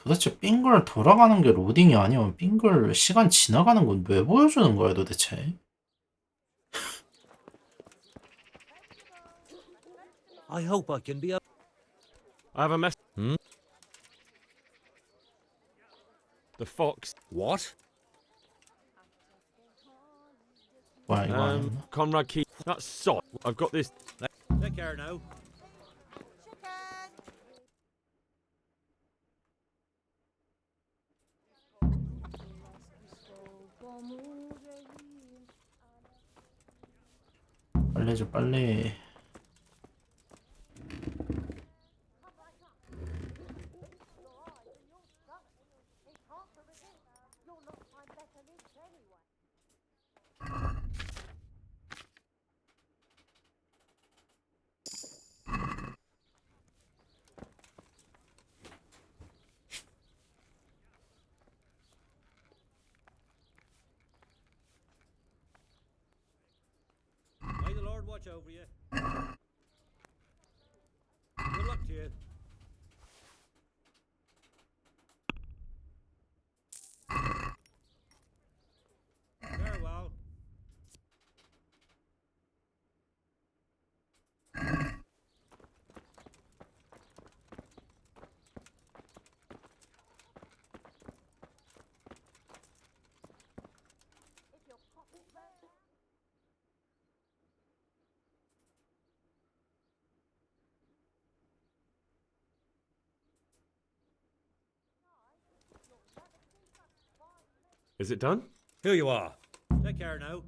도대체 빙글 돌아가는 게 로딩이 아니면 빙글 시간 지나가는 건 왜 보여주는 거야 도대체? I hope I can be... I have a mess. The fox. What? 뭐야 이거 안 했나? Conrad Key. That's sod. I've got this. Take care now. 빨리 줘 빨리. May the Lord watch over you. Good luck to you. Farewell. Is it done? Here you are. Take care now.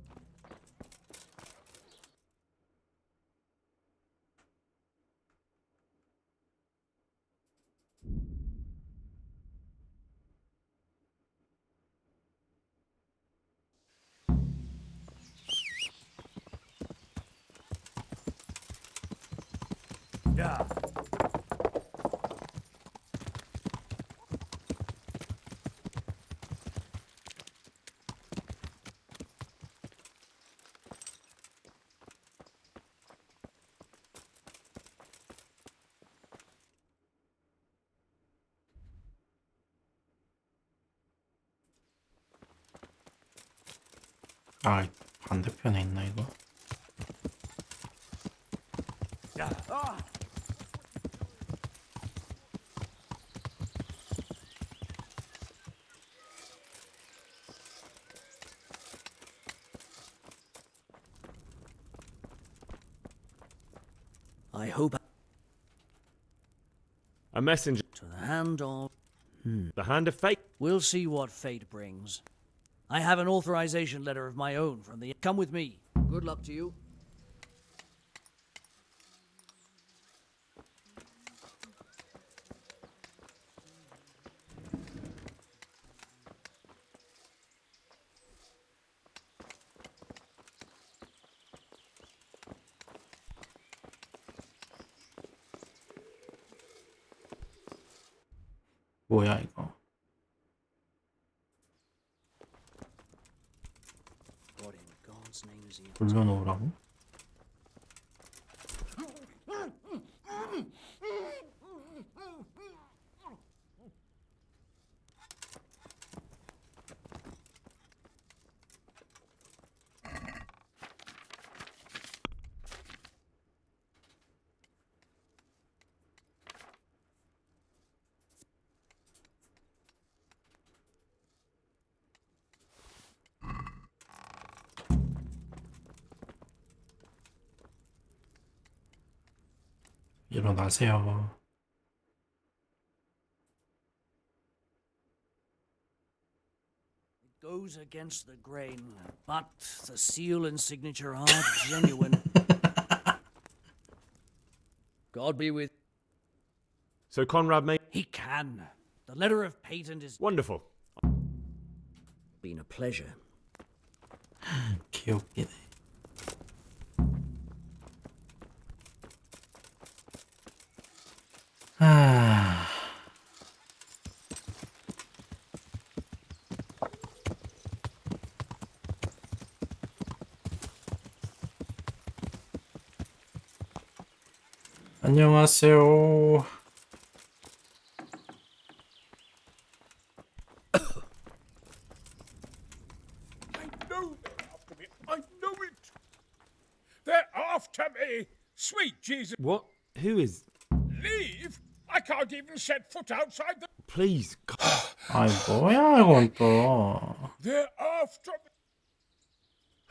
Yeah. 아 반대편에 있나 이거? I hope A messenger. to the hand of... The hand of fate. We'll see what fate brings. I have an authorization letter of my own from the... Come with me. Good luck to you. 뭐야 이거? What in God's name is he... 돌려놓으라고? 일어나세요. It goes against the grain, but the seal and signature are genuine. God be with... So Conrad may... He can. The letter of patent is... Wonderful. Been a pleasure. 귀엽기네. 아... 안녕하세요. I know it. They're after me. Sweet Jesus. What? Who is... Leave? I can't even set foot outside the... Please. 아이 뭐야 이건 또. They're after me.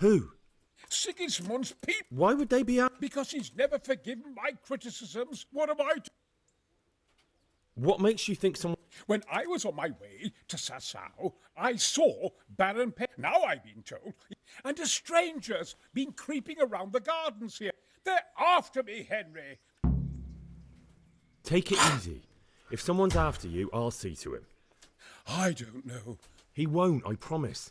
Who? Sigismund's people. Why would they be out? Because he's never forgiven my criticisms. What am I to... What makes you think someone... When I was on my way to Sasau, I saw Baron now I've been told, and a stranger's been creeping around the gardens here. They're after me, Henry. Take it easy. If someone's after you, I'll see to him. I don't know. He won't, I promise.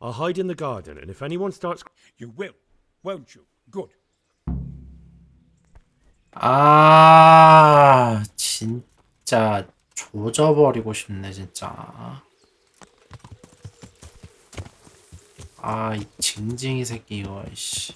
I'll hide in the garden, and if anyone starts... You will, won't you? Good. 아 진짜 조져버리고 싶네 진짜. 아 이 징징이 새끼 이거 씨.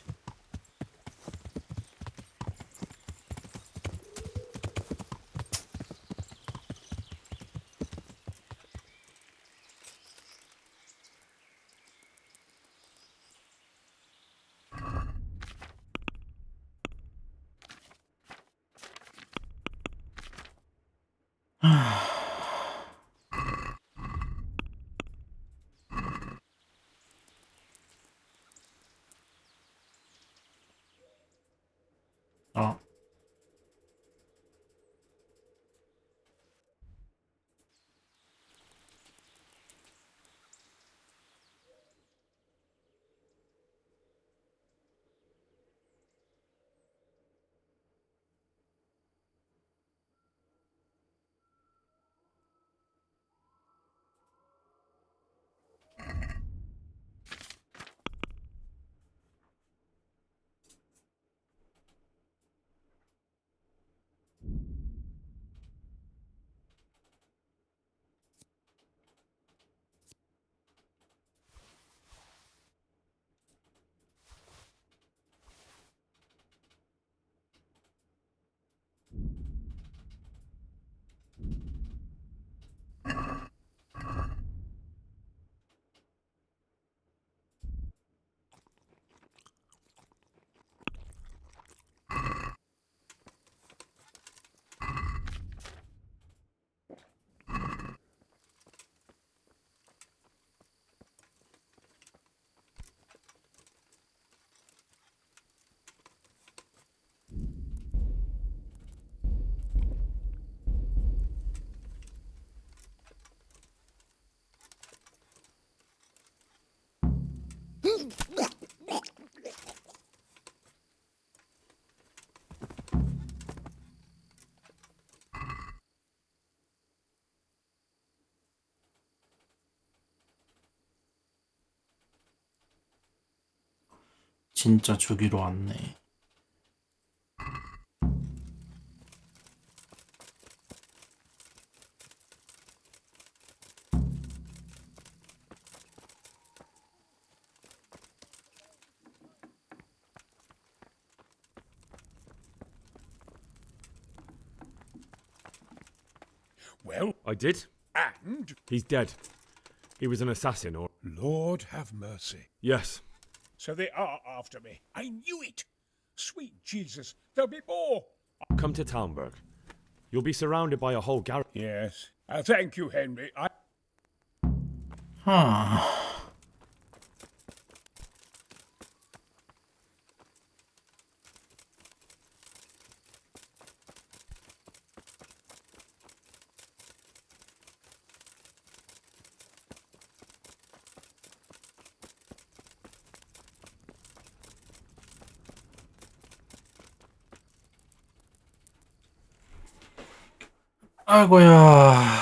어. 진짜 주기로 왔네. Well, I did. and... He's dead. He was an assassin, or... Lord have mercy. Yes. So they are after me. I knew it. Sweet Jesus, there'll be more. Come to Talmberg. You'll be surrounded by a whole garrison. Yes. Thank you, Henry. 아이고야.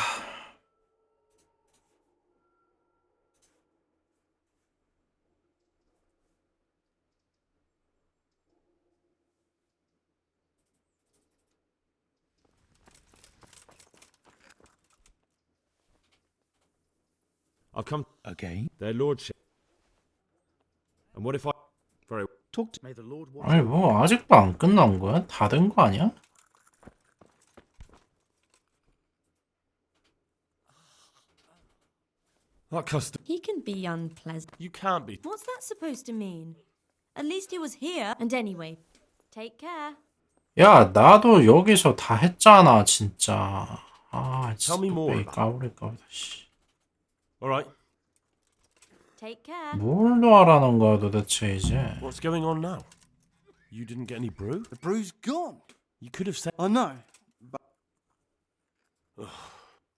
I'll come. Okay. Their lordship. And what if I... Very... Talk to... May the Lord watch... 아니 뭐 아직도 안 끝난 거야? 다 된 거 아니야? That custom... He can be unpleasant. You can't be... What's that supposed to mean? At least he was here. And anyway, take care. 야, 나도 여기서 다 했잖아, 진짜. 아, Tell me 진짜 more 왜 about 까불까 보다, 씨. All right. Take care. 뭘 도와라는 거야, 도대체, 이제. What's going on now? You didn't get any brew? The brew's gone. You could have said. I know, but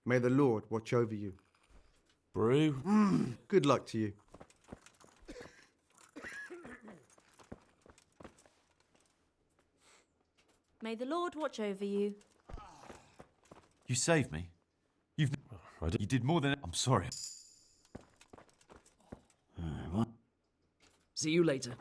may the Lord watch over you. Brew? Good luck to you. May the Lord watch over you. You saved me. You did more than. I'm sorry. What? See you later.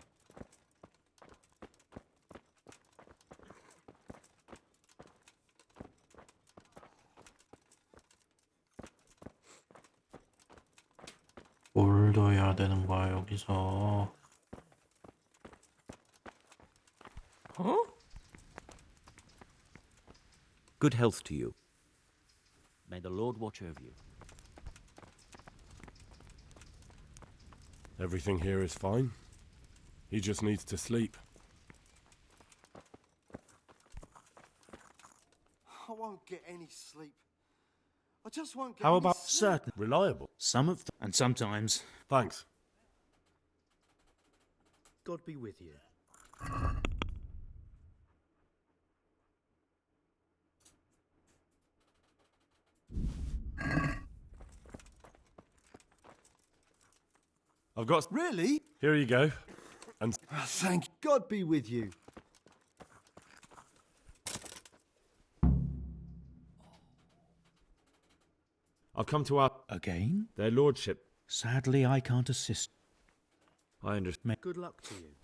뭘 더 해야 되는 거야, 여기서. Good health to you. May the Lord watch over you. Everything here is fine. He just needs to sleep. I won't get any sleep. I just won't get How any about sleep. certain? Reliable. Some of them, and sometimes. Thanks. God be with you. I've got. Really? Here you go. And Thank God be with you. I've come to our Again? their lordship. Sadly, I can't assist. I understand. Good luck to you.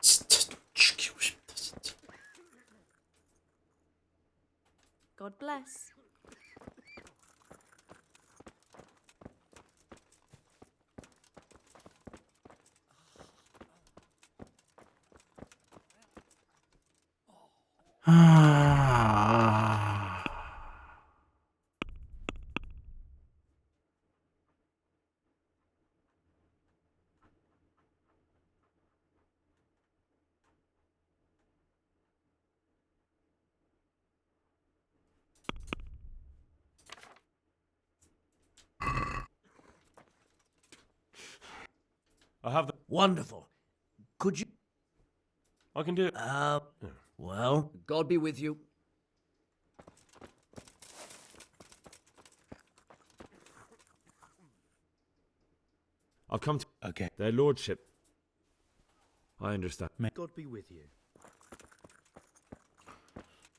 진짜 죽이고 싶다, 진짜. God bless. 아... I have the. Wonderful. Could you? I can do it. Well, God be with you. I've come to Okay. their lordship. I understand. God be with you.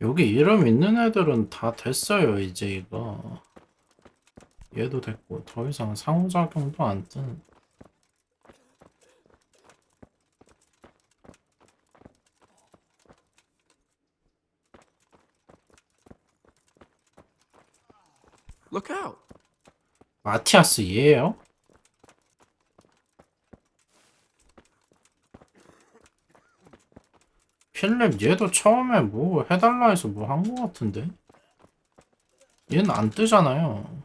여기 이름 있는 애들은 다 됐어요, 이제 이거. 얘도 됐고, 더 이상 상호작용도 안 뜨는. Look out. 마티아스 얘예요? 필립 얘도 처음에 뭐 해달라 해서 뭐 한 거 같은데? 얘는 안 뜨잖아요.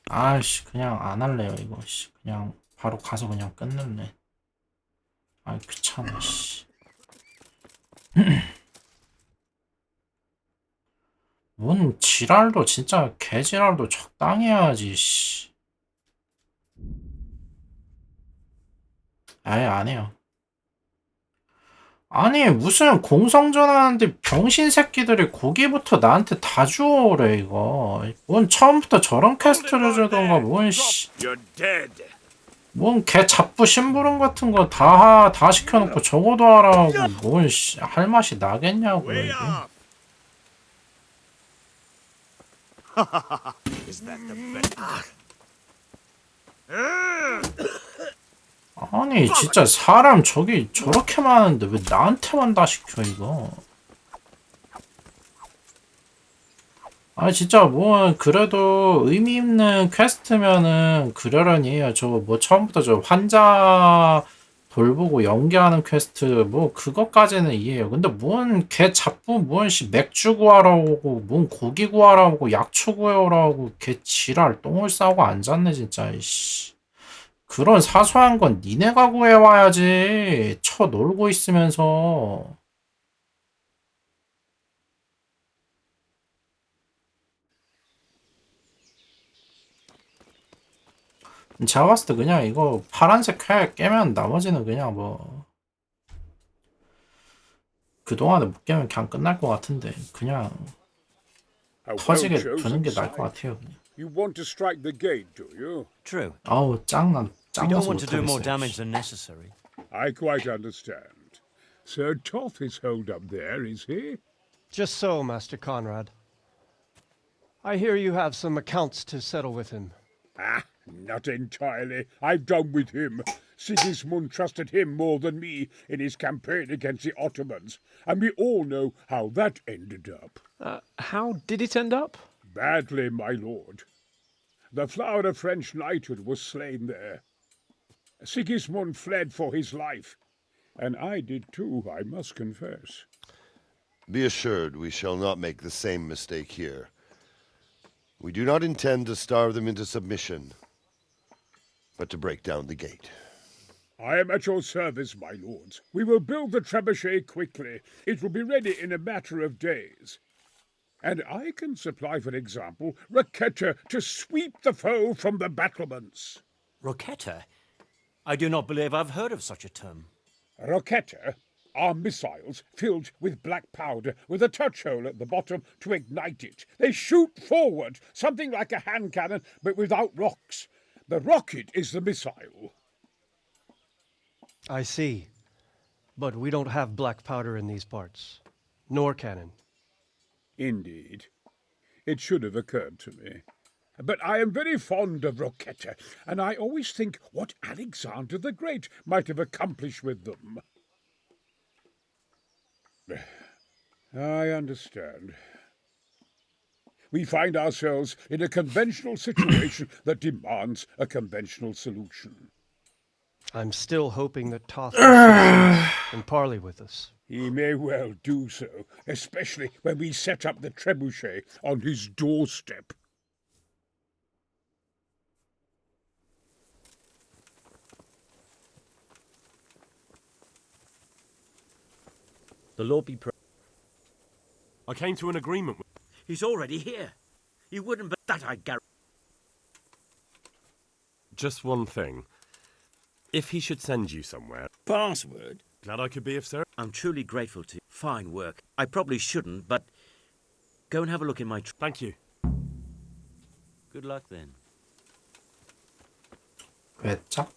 아이씨, 그냥 안 할래요, 이거. 씨, 그냥 바로 가서 그냥 끝낼래. 아, 귀찮아, 씨. 뭔 지랄도 진짜 개지랄도 적당히 해야지, 씨. 아예 안 해요. 아니, 무슨 공성전 하는데 병신 새끼들이 고기부터 나한테 다 주워오래, 이거. 뭔 처음부터 저런 퀘스트를 주던가, 뭔 씨. You're dead. 뭔 개 잡부 심부름 같은 거 다 시켜놓고 저거도 하라고, 뭔 씨. 할 맛이 나겠냐고, 이게. Is that the best? 아니 진짜 사람 저기 저렇게 많은데 왜 나한테만 다 시켜 이거. 아니 진짜 뭐 그래도 의미 있는 퀘스트면은 그러려니 해요. 저 뭐 처음부터 저 환자 돌보고 연기하는 퀘스트 뭐 그것까지는 이해해요. 근데 뭔 개 잡부 뭔 맥주 구하러 오고 뭔 고기 구하러 오고 약초 구하러 오고 개 지랄 똥을 싸고 앉았네 진짜. 이씨. 그런 사소한 건 니네가 구해와야지. 쳐 놀고 있으면서. 제가 봤을 때 그냥 이거 파란색 깨면 나머지는 그냥 뭐 그동안에 못 깨면 그냥 끝날 것 같은데 그냥 A 터지게 두는 well-chosen 게 나을 것 site. 같아요. 그냥. You want to strike the gate, do you? True. 아우 We don't 짱나서 want to do more 못하겠어요. damage than necessary. I quite understand. Sir Toth is holed up there, is he? Just so, Master Conrad. I hear you have some accounts to settle with him. Ah, not entirely. I've done with him. Sigismund trusted him more than me in his campaign against the Ottomans, and we all know how that ended up. How did it end up? Badly, my lord. The flower of French knighthood was slain there. Sigismund fled for his life, and I did too, I must confess. Be assured we shall not make the same mistake here. We do not intend to starve them into submission, but to break down the gate. I am at your service, my lords. We will build the trebuchet quickly. It will be ready in a matter of days. And I can supply, for example, Raketa to sweep the foe from the battlements. Roquetta? I do not believe I've heard of such a term. Raketa are missiles filled with black powder with a touch hole at the bottom to ignite it. They shoot forward, something like a hand cannon, but without rocks. The rocket is the missile. I see. But we don't have black powder in these parts. Nor cannon. Indeed. It should have occurred to me. But I am very fond of Roquetta, and I always think what Alexander the Great might have accomplished with them. I understand. We find ourselves in a conventional situation that demands a conventional solution. I'm still hoping that Toth will see and parley with us. He may well do so, especially when we set up the trebuchet on his doorstep. The Lord be praised. I came to an agreement with... He's already here. You wouldn't bet that, I guarantee. Just one thing. If he should send you somewhere... Password? Glad I could be of service. I'm truly grateful to you. Fine work. I probably shouldn't, but go and have a look in my... Thank you. Good luck then. 왜죠?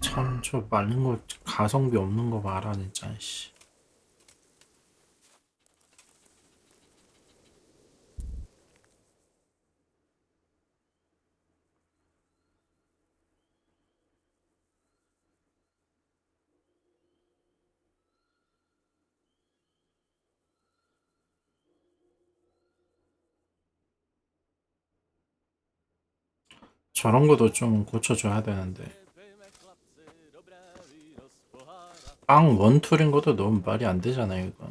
참, 저 말린 거 가성비 없는 거 봐라 진짜. 씨. 저런 것도 좀 고쳐줘야 되는데. 빵 원툴인 것도 너무 말이 안 되잖아요, 이거.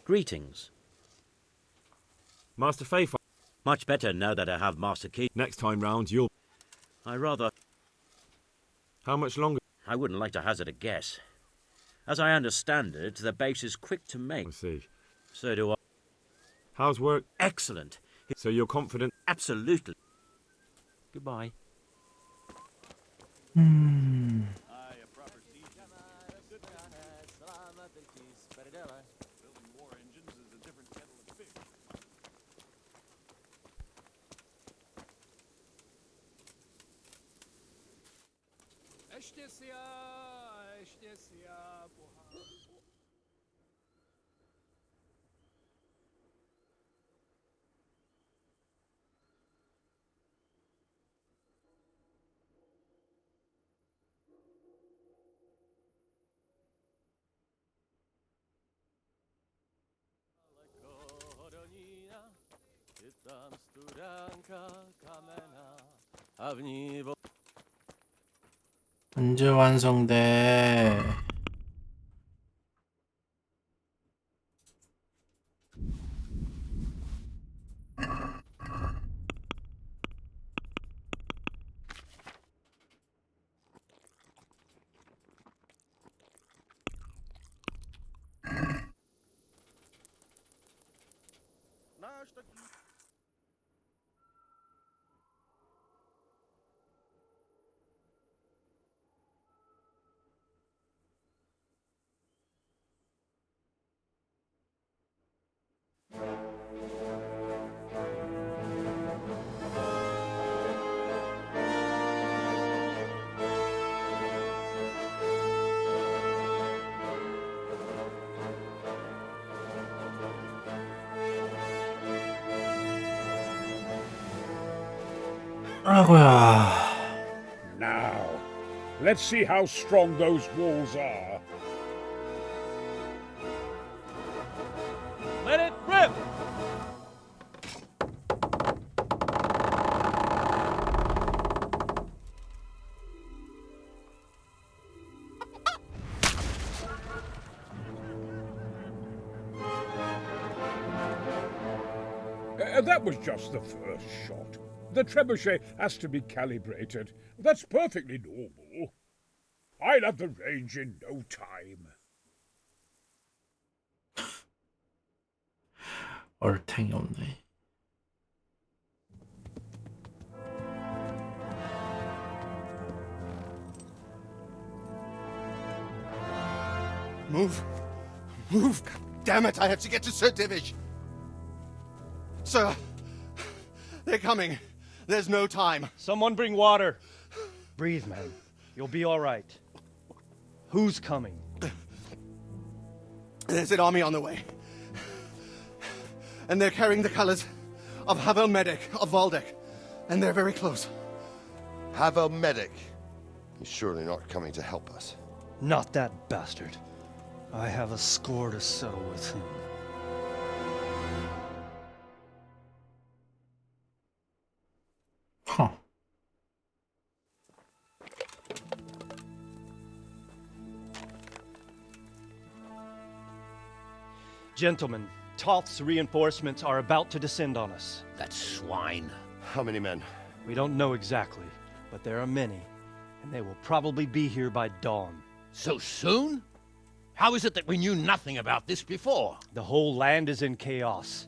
Greetings. Master Faith. Much better now that I have Master Key. Next time round, you'll... I rather... How much longer? I wouldn't like to hazard a guess. As I understand it, the base is quick to make. I see. So do I. How's work? Excellent. So you're confident? Absolutely. Goodbye. 언제 완성돼? 아이고야. Now, let's see how strong those walls are. Let it rip! That was just the first shot. The trebuchet has to be calibrated. That's perfectly normal. I'll have the range in no time. 얼탱이 없네. Move. Move. God damn it, I have to get to Sir Divish. Sir, they're coming. There's no time. Someone bring water. Breathe, man. You'll be all right. Who's coming? There's an army on the way. And they're carrying the colors of Havel Medic of Valdek. And they're very close. Havel Medic. He's surely not coming to help us. Not that bastard. I have a score to settle with him. Huh. Gentlemen, Toth's reinforcements are about to descend on us. That swine. How many men? We don't know exactly, but there are many, and they will probably be here by dawn. So soon? How is it that we knew nothing about this before? The whole land is in chaos.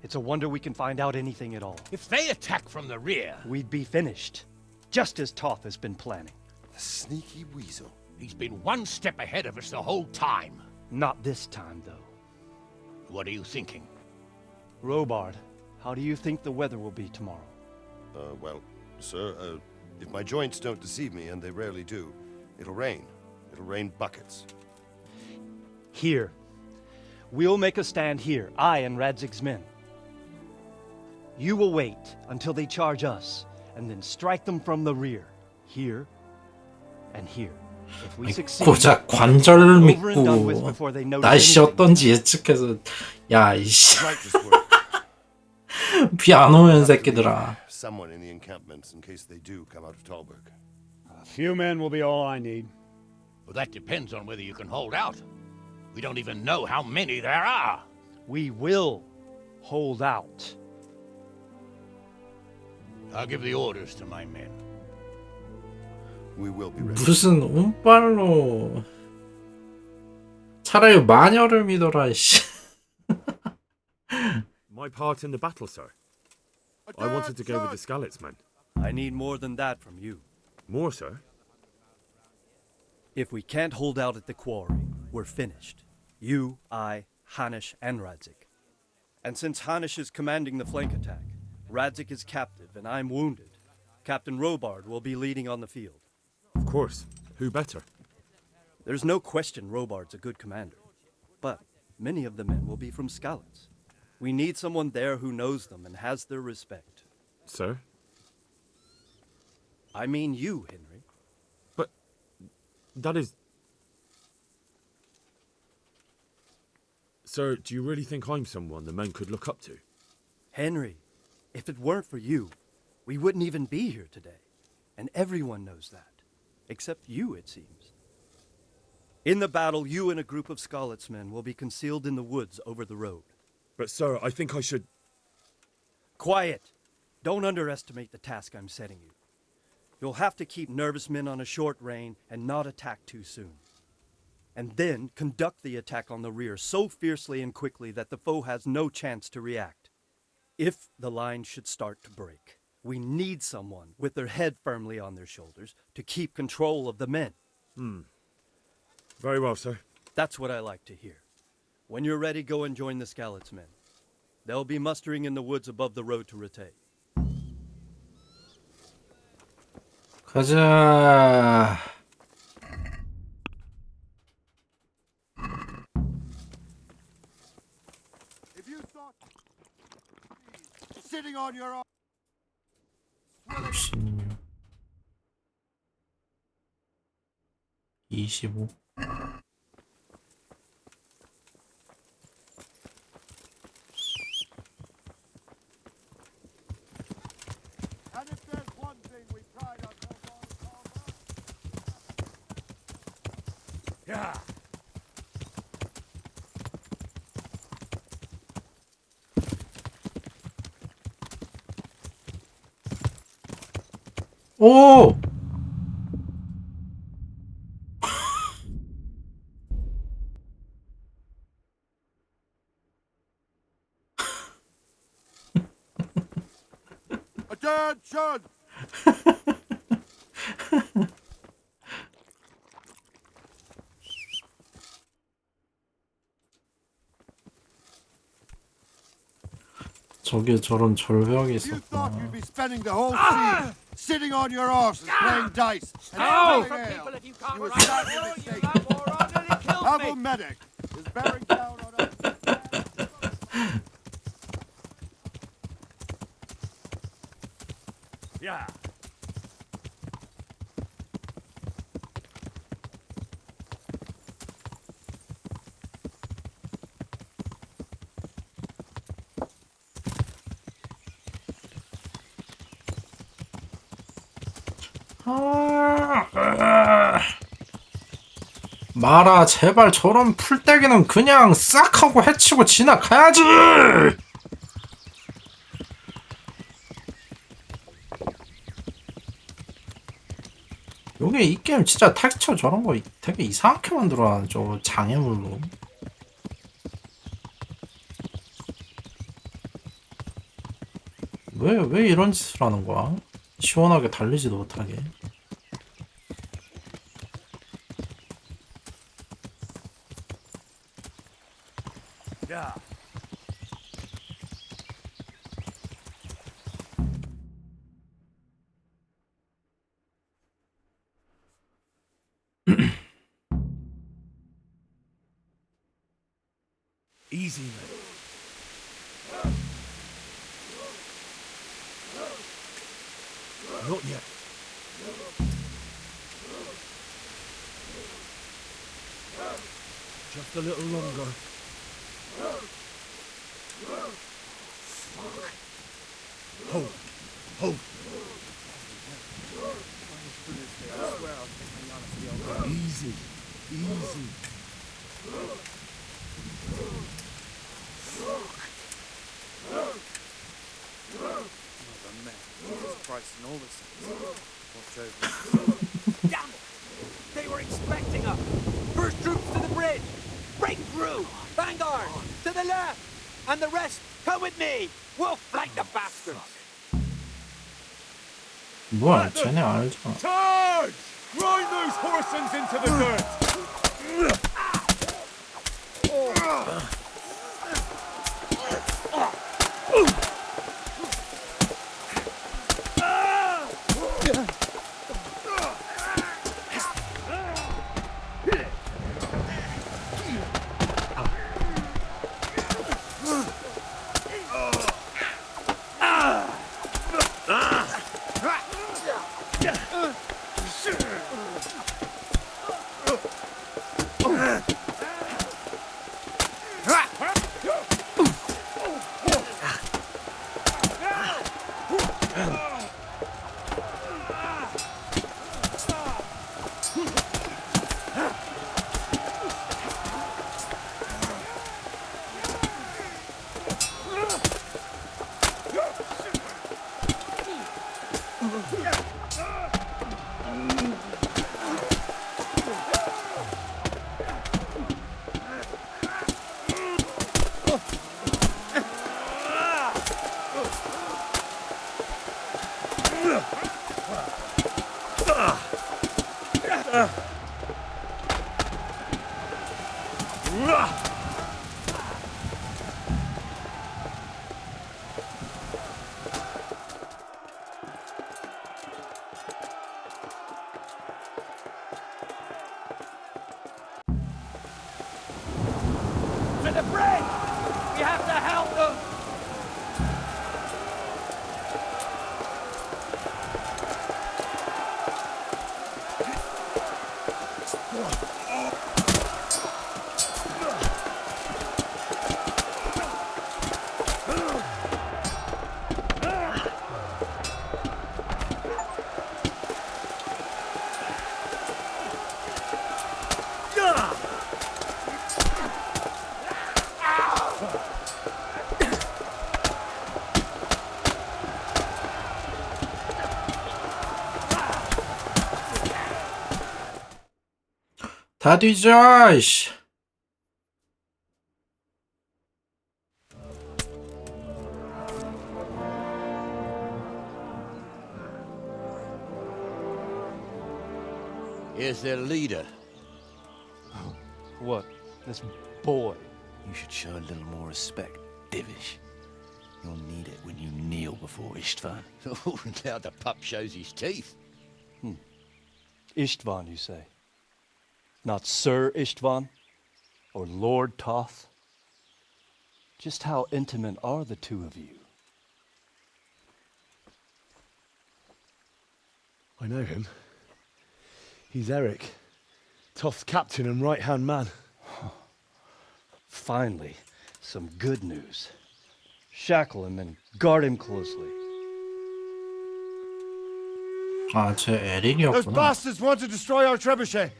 It's a wonder we can find out anything at all. If they attack from the rear... We'd be finished, just as Toth has been planning. The sneaky weasel. He's been one step ahead of us the whole time. Not this time, though. What are you thinking? Robard, how do you think the weather will be tomorrow? Well, sir, if my joints don't deceive me, and they rarely do, it'll rain. It'll rain buckets. Here. We'll make a stand here, I and Radzig's men. You will wait until they charge us, and then strike them from the rear. Here and here. If we succeed, 고작 관절 over and done with 믿고 before they notice 날씨 anything. 어떤지 예측해서 야 이씨 비 안 오는 새끼들아. Someone in the encampments in case they do come out of Talberg. A few men will be all I need. Well, that depends on whether you can hold out. We don't even know how many there are. We will hold out. I'll give the orders to my men. We will be ready. 무슨 운빨로. 차라리 마녀를 믿어라, 씨. My part in the battle, sir. I wanted to go with the Skalit's men. I need more than that from you. More, sir? If we can't hold out at the quarry, we're finished. You, I, Hanish, and Radzik. And since Hanish is commanding the flank attack, Radzik is captive and I'm wounded, Captain Robard will be leading on the field. Of course. Who better? There's no question Robard's a good commander, but many of the men will be from Skalitz. We need someone there who knows them and has their respect. Sir? I mean you, Henry. But that is... Sir, do you really think I'm someone the men could look up to? Henry, if it weren't for you, we wouldn't even be here today. And everyone knows that. Except you, it seems. In the battle, you and a group of Skalitz men will be concealed in the woods over the road. But sir, I think I should... Quiet! Don't underestimate the task I'm setting you. You'll have to keep nervous men on a short rein and not attack too soon. And then conduct the attack on the rear so fiercely and quickly that the foe has no chance to react. If the line should start to break, we need someone with their head firmly on their shoulders to keep control of the men. Very well, sir. That's what I like to hear. When you're ready, go and join the Skalitz men. They'll be mustering in the woods above the road to Rattay. 가자. If you thought sitting on your arm, 25. and if there's one thing we pride ourselves on, Yeah. 오! attention! 저게 저런 절벽이 You thought 있었구나. you'd be spending the whole scene sitting on your arses playing dice and spilling ale. You were sadly mistaken. Pavel Medic is bearing down on us. Yeah. 마라 제발 저런 풀떼기는 그냥 싹 하고 해치고 지나가야지. 요게 이 게임 진짜 텍스처 저런 거 되게 이상하게 만들어놨네. 저 장애물로. 왜 이런 짓을 하는 거야? 시원하게 달리지도 못하게. Yeah. Easy, mate. Not yet. Just a little longer. Hold. Hold. Easy. Easy. men. It's Christ and all the saints. Watch over. Damn it! They were expecting us! First troops to the bridge! Break through! Vanguard! To the left! And the rest, come with me! We'll flank the bastards! 뭐야, 쟤네 알잖아. Charge! Grind those horsens into the dirt! To the bridge! We have to help them! 다 뒤져, 이씨. Here's their leader. What? This boy? You should show a little more respect, Divish. You'll need it when you kneel before Istvan. Oh, now the pup shows his teeth. Istvan, you say? Not Sir Istvan? Or Lord Toth? Just how intimate are the two of you? I know him. He's Eric, Toth's captain and right-hand man. Finally, some good news. Shackle him and guard him closely. 아, 쟤 Those 에릭이었구나. bastards want to destroy our trebuchet.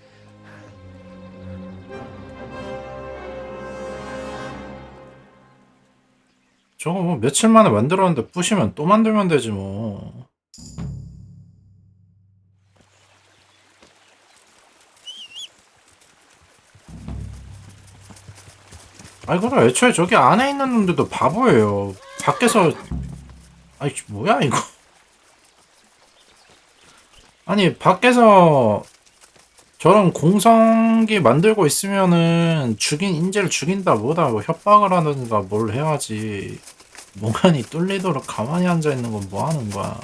저거 뭐 며칠 만에 만들었는데 부시면 또 만들면 되지 뭐. 아이 그래, 애초에 저기 안에 있는 놈들도 바보예요. 밖에서 아이 뭐야 이거. 아니 밖에서 저런 공성기 만들고 있으면은 죽인 인재를 죽인다 뭐다 뭐 협박을 하든가 뭘 해야지. 몽환이 뚫리도록 가만히 앉아 있는 건 뭐 하는 거야.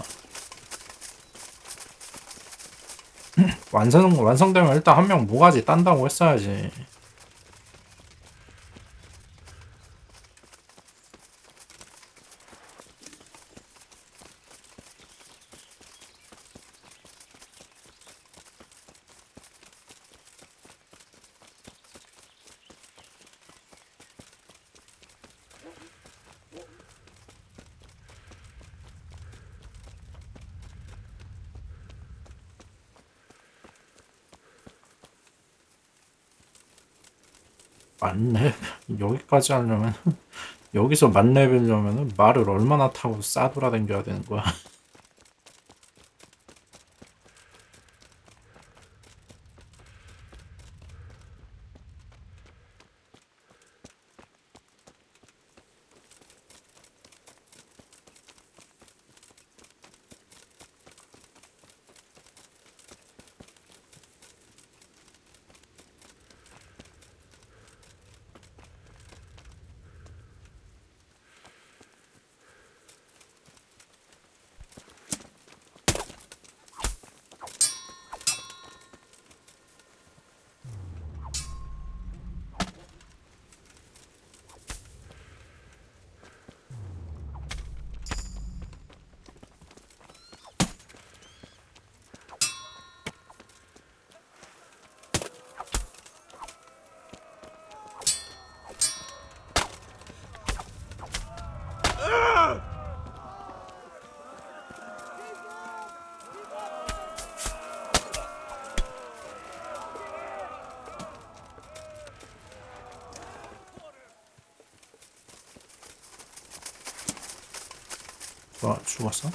완성되면 일단 한 명 모가지 딴다고 했어야지. 맞네. 여기까지 하려면 여기서 만렙이려면은 말을 얼마나 타고 싸돌아다녀야 되는 거야. 뭐 죽었어?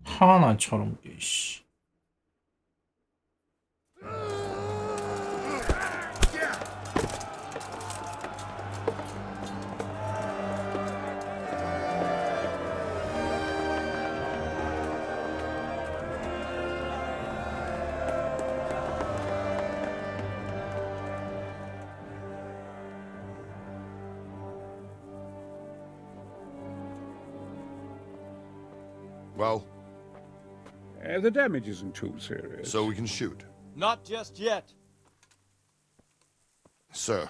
하나처럼 게 씨. Well, The damage isn't too serious. so we can shoot. Not just yet. Sir,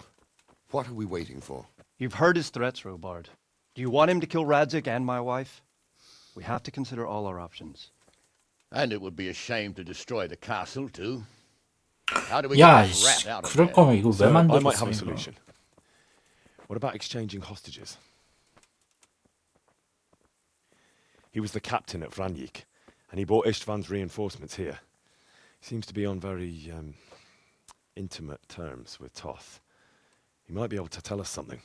what are we waiting for? You've heard his threats, Robard. Do you want him to kill Radzik and my wife? We have to consider all our options. And it would be a shame to destroy the castle, too. How do we 야, get that rat out of 그럴 there? 거면 이거 왜 I might 만들었어 have a 이거? solution. What about exchanging hostages? He was the captain at Vranjik, and he brought Istvan's reinforcements here. He seems to be on very intimate terms with Toth. He might be able to tell us something.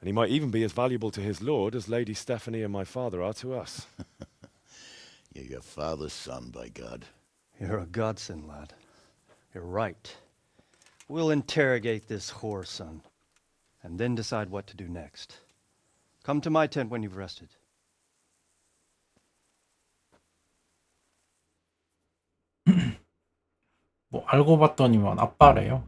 And he might even be as valuable to his lord as Lady Stephanie and my father are to us. You're your father's son, by God. You're a godsend, lad. You're right. We'll interrogate this whore, son, and then decide what to do next. Come to my tent when you've rested. 뭐 알고 봤더니만 아빠래요.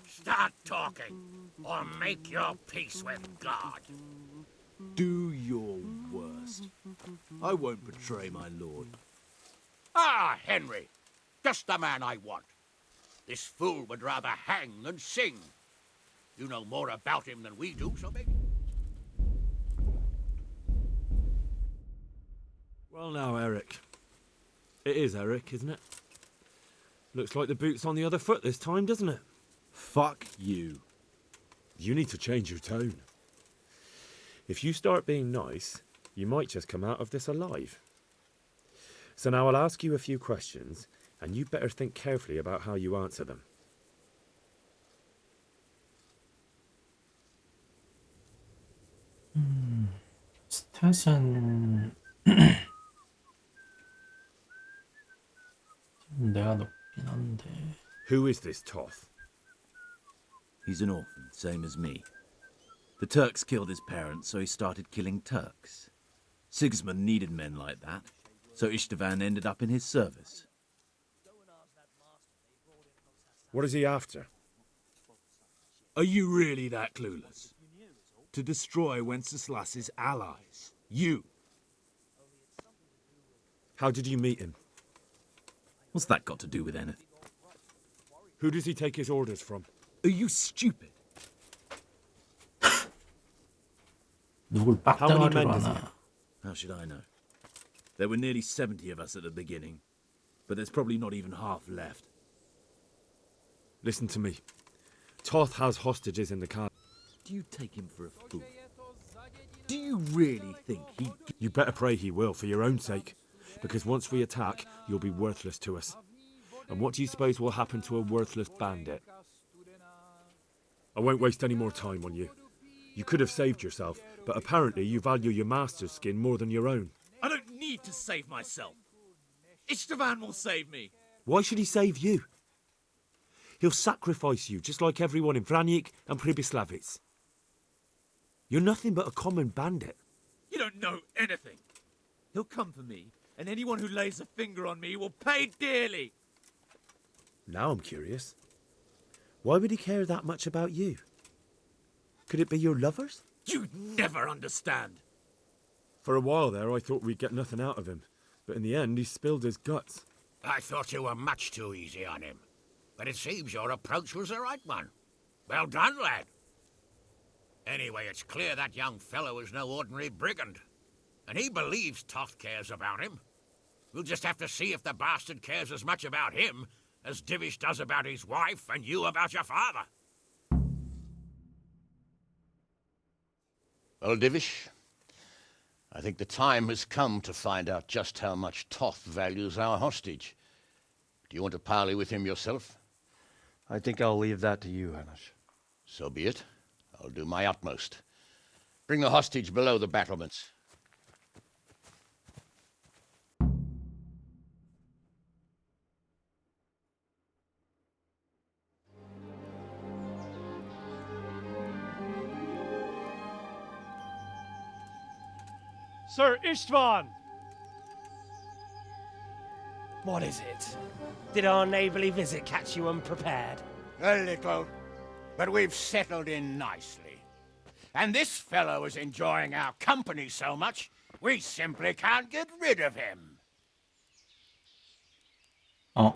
Start talking, or make your peace with God. Do your worst. I won't betray my lord. Ah, Henry, just the man I want. This fool would rather hang than sing. You know more about him than we do, so maybe... Well now, Eric. It is Eric, isn't it? Looks like the boot's on the other foot this time, doesn't it? Fuck you. You need to change your tone. If you start being nice, you might just come out of this alive. So now I'll ask you a few questions, and you better think carefully about how you answer them. 스탯은 내가 높긴 한데. Who is this Toth? He's an orphan, same as me. The Turks killed his parents, so he started killing Turks. Sigismund needed men like that, so Istvan ended up in his service. What is he after? Are you really that clueless? To destroy Wenceslas's allies. You. How did you meet him? What's that got to do with anything? Who does he take his orders from? Are you stupid? 누굴 How many men 빡대가리로 does he 하나? have? How should I know? There were nearly 70 of us at the beginning, but there's probably not even half left. Listen to me. Toth has hostages in the car. Do you take him for a fool? Do you really think he... You better pray he will, for your own sake. Because once we attack, you'll be worthless to us. And what do you suppose will happen to a worthless bandit? I won't waste any more time on you. You could have saved yourself, but apparently you value your master's skin more than your own. I don't need to save myself. Istvan will save me. Why should he save you? He'll sacrifice you, just like everyone in Vranic and Pribyslavitz. You're nothing but a common bandit. You don't know anything. He'll come for me, and anyone who lays a finger on me will pay dearly. Now I'm curious. Why would he care that much about you? Could it be your lovers? You'd never understand. For a while there, I thought we'd get nothing out of him. But in the end, he spilled his guts. I thought you were much too easy on him. But it seems your approach was the right one. Well done, lad. Anyway, it's clear that young fellow is no ordinary brigand. And he believes Toth cares about him. We'll just have to see if the bastard cares as much about him as Divish does about his wife and you about your father. Well, Divish, I think the time has come to find out just how much Toth values our hostage. Do you want to parley with him yourself? I think I'll leave that to you, Hanish. So be it. I'll do my utmost. Bring the hostage below the battlements. Sir Istvan! What is it? Did our neighbourly visit catch you unprepared? A little, but we've settled in nicely. And this fellow is enjoying our company so much, we simply can't get rid of him. Oh.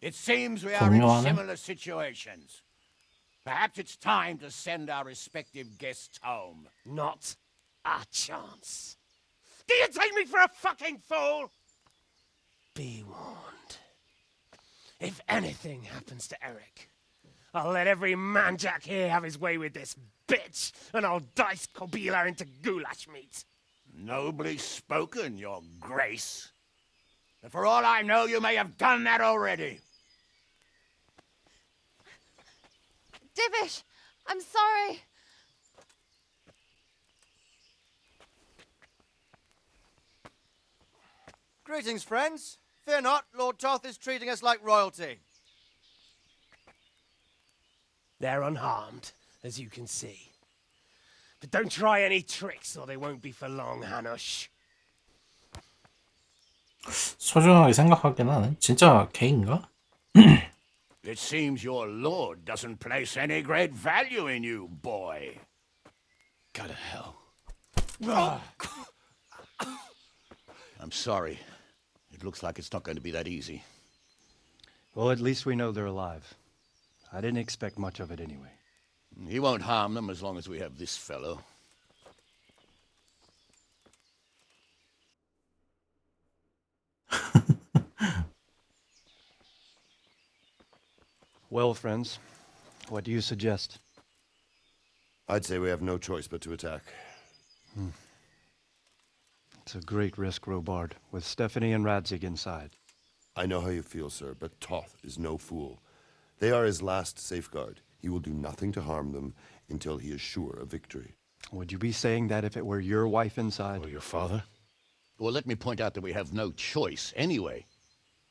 It seems we are in 동요하네? similar situations. Perhaps it's time to send our respective guests home. Not a chance. Do you take me for a fucking fool? Be warned. If anything happens to Eric, I'll let every manjack here have his way with this bitch, and I'll dice Kobila into goulash meat. Nobly spoken, your grace. But for all I know, you may have done that already. Divish, I'm sorry. Greetings, friends. Fear not, Lord Toth is treating us like royalty. They're unharmed, as you can see. But don't try any tricks, or they won't be for long, Hanush. 소중하게 생각하긴 하네. 진짜 개인가? It seems your lord doesn't place any great value in you, boy. Go to hell. I'm sorry. It looks like it's not going to be that easy. Well, at least we know they're alive. I didn't expect much of it anyway. He won't harm them as long as we have this fellow. Well, friends, what do you suggest? I'd say we have no choice but to attack. It's a great risk, Robard, with Stephanie and Radzig inside. I know how you feel, sir, but Toth is no fool. They are his last safeguard. He will do nothing to harm them until he is sure of victory. Would you be saying that if it were your wife inside? Or your father? Well, let me point out that we have no choice anyway.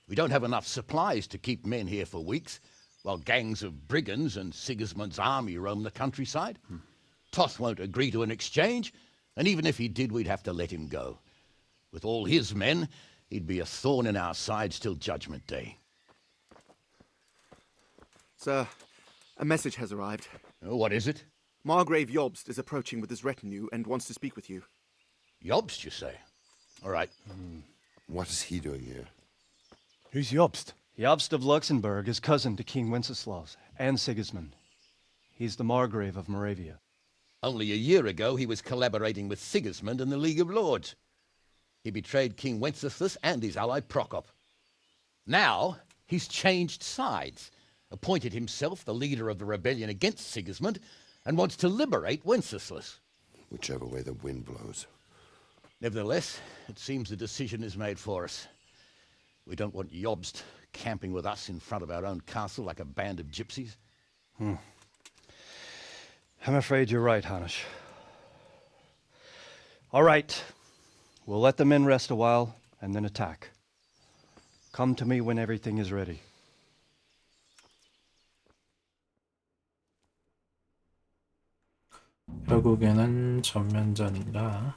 We don't have enough supplies to keep men here for weeks, while gangs of brigands and Sigismund's army roam the countryside. Toth won't agree to an exchange, and even if he did, we'd have to let him go. With all his men, he'd be a thorn in our sides till Judgment Day. Sir, a message has arrived. Oh, what is it? Margrave Jobst is approaching with his retinue and wants to speak with you. Jobst, you say? All right. What is he doing here? Who's Jobst? Jobst of Luxembourg is cousin to King Wenceslaus and Sigismund. He's the Margrave of Moravia. Only a year ago, he was collaborating with Sigismund and the League of Lords. He betrayed King Wenceslas and his ally Prokop. Now, he's changed sides, appointed himself the leader of the rebellion against Sigismund, and wants to liberate Wenceslas. Whichever way the wind blows. Nevertheless, it seems the decision is made for us. We don't want Jobst camping with us in front of our own castle like a band of gypsies. I'm afraid you're right, Hanish. All right. We'll let the men rest a while and then attack. Come to me when everything is ready. 결국에는 전면전이다.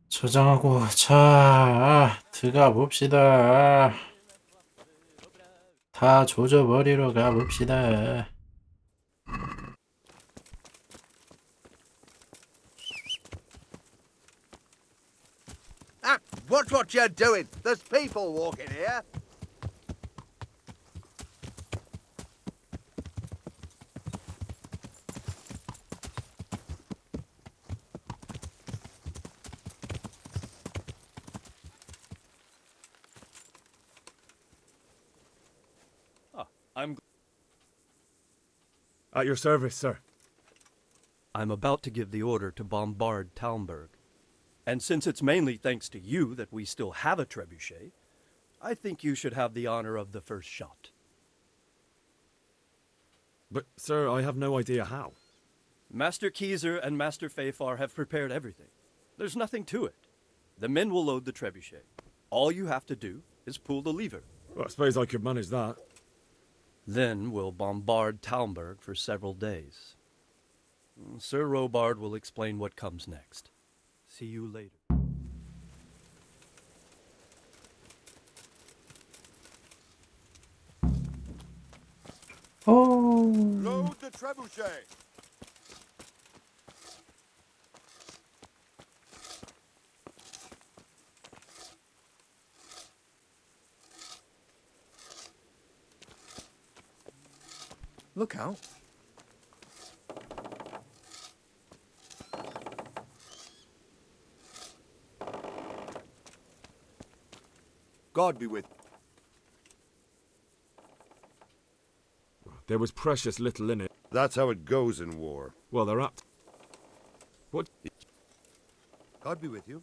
저장하고 자 들어가 봅시다. 다 조져버리러 가 봅시다. Watch what you're doing. There's people walking here. At your service, sir. I'm about to give the order to bombard Talmberg. And since it's mainly thanks to you that we still have a trebuchet, I think you should have the honor of the first shot. But, sir, I have no idea how. Master Keyser and Master Fafar have prepared everything. There's nothing to it. The men will load the trebuchet. All you have to do is pull the lever. Well, I suppose I could manage that. Then we'll bombard Talmberg for several days. Sir Robard will explain what comes next. See you later. Oh. Load the trebuchet. Look out. God be with. There was precious little in it. That's how it goes in war. Well, they're up. What? God be with you.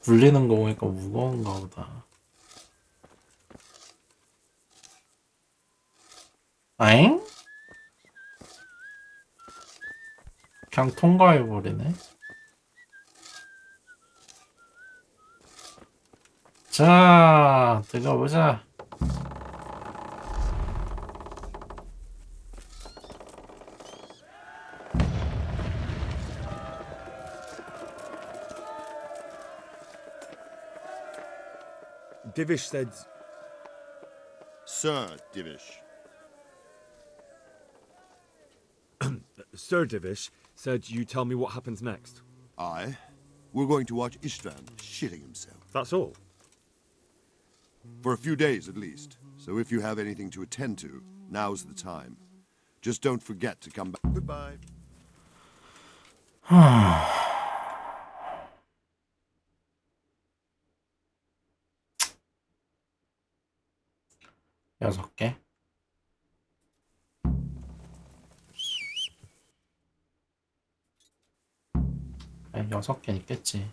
굴리는 거 보니까 무거운가 보다. 아잉? 그냥 통과해버리네. 자, 들어가보자. Divish said... Sir Divish. Sir Divish said you tell me what happens next. Aye. We're going to watch Istvan shitting himself. That's all? For a few days at least. So if you have anything to attend to, now's the time. Just don't forget to come back. Goodbye. 여섯 개. 여섯 개 있겠지.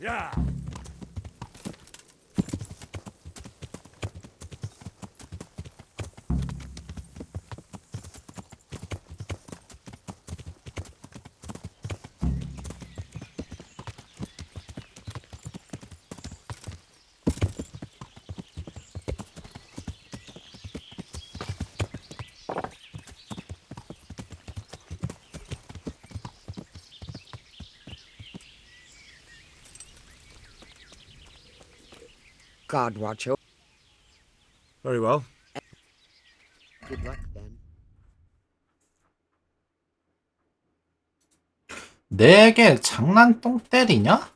야! God watch you. Very well. Good luck then. 내게 장난똥 때리냐?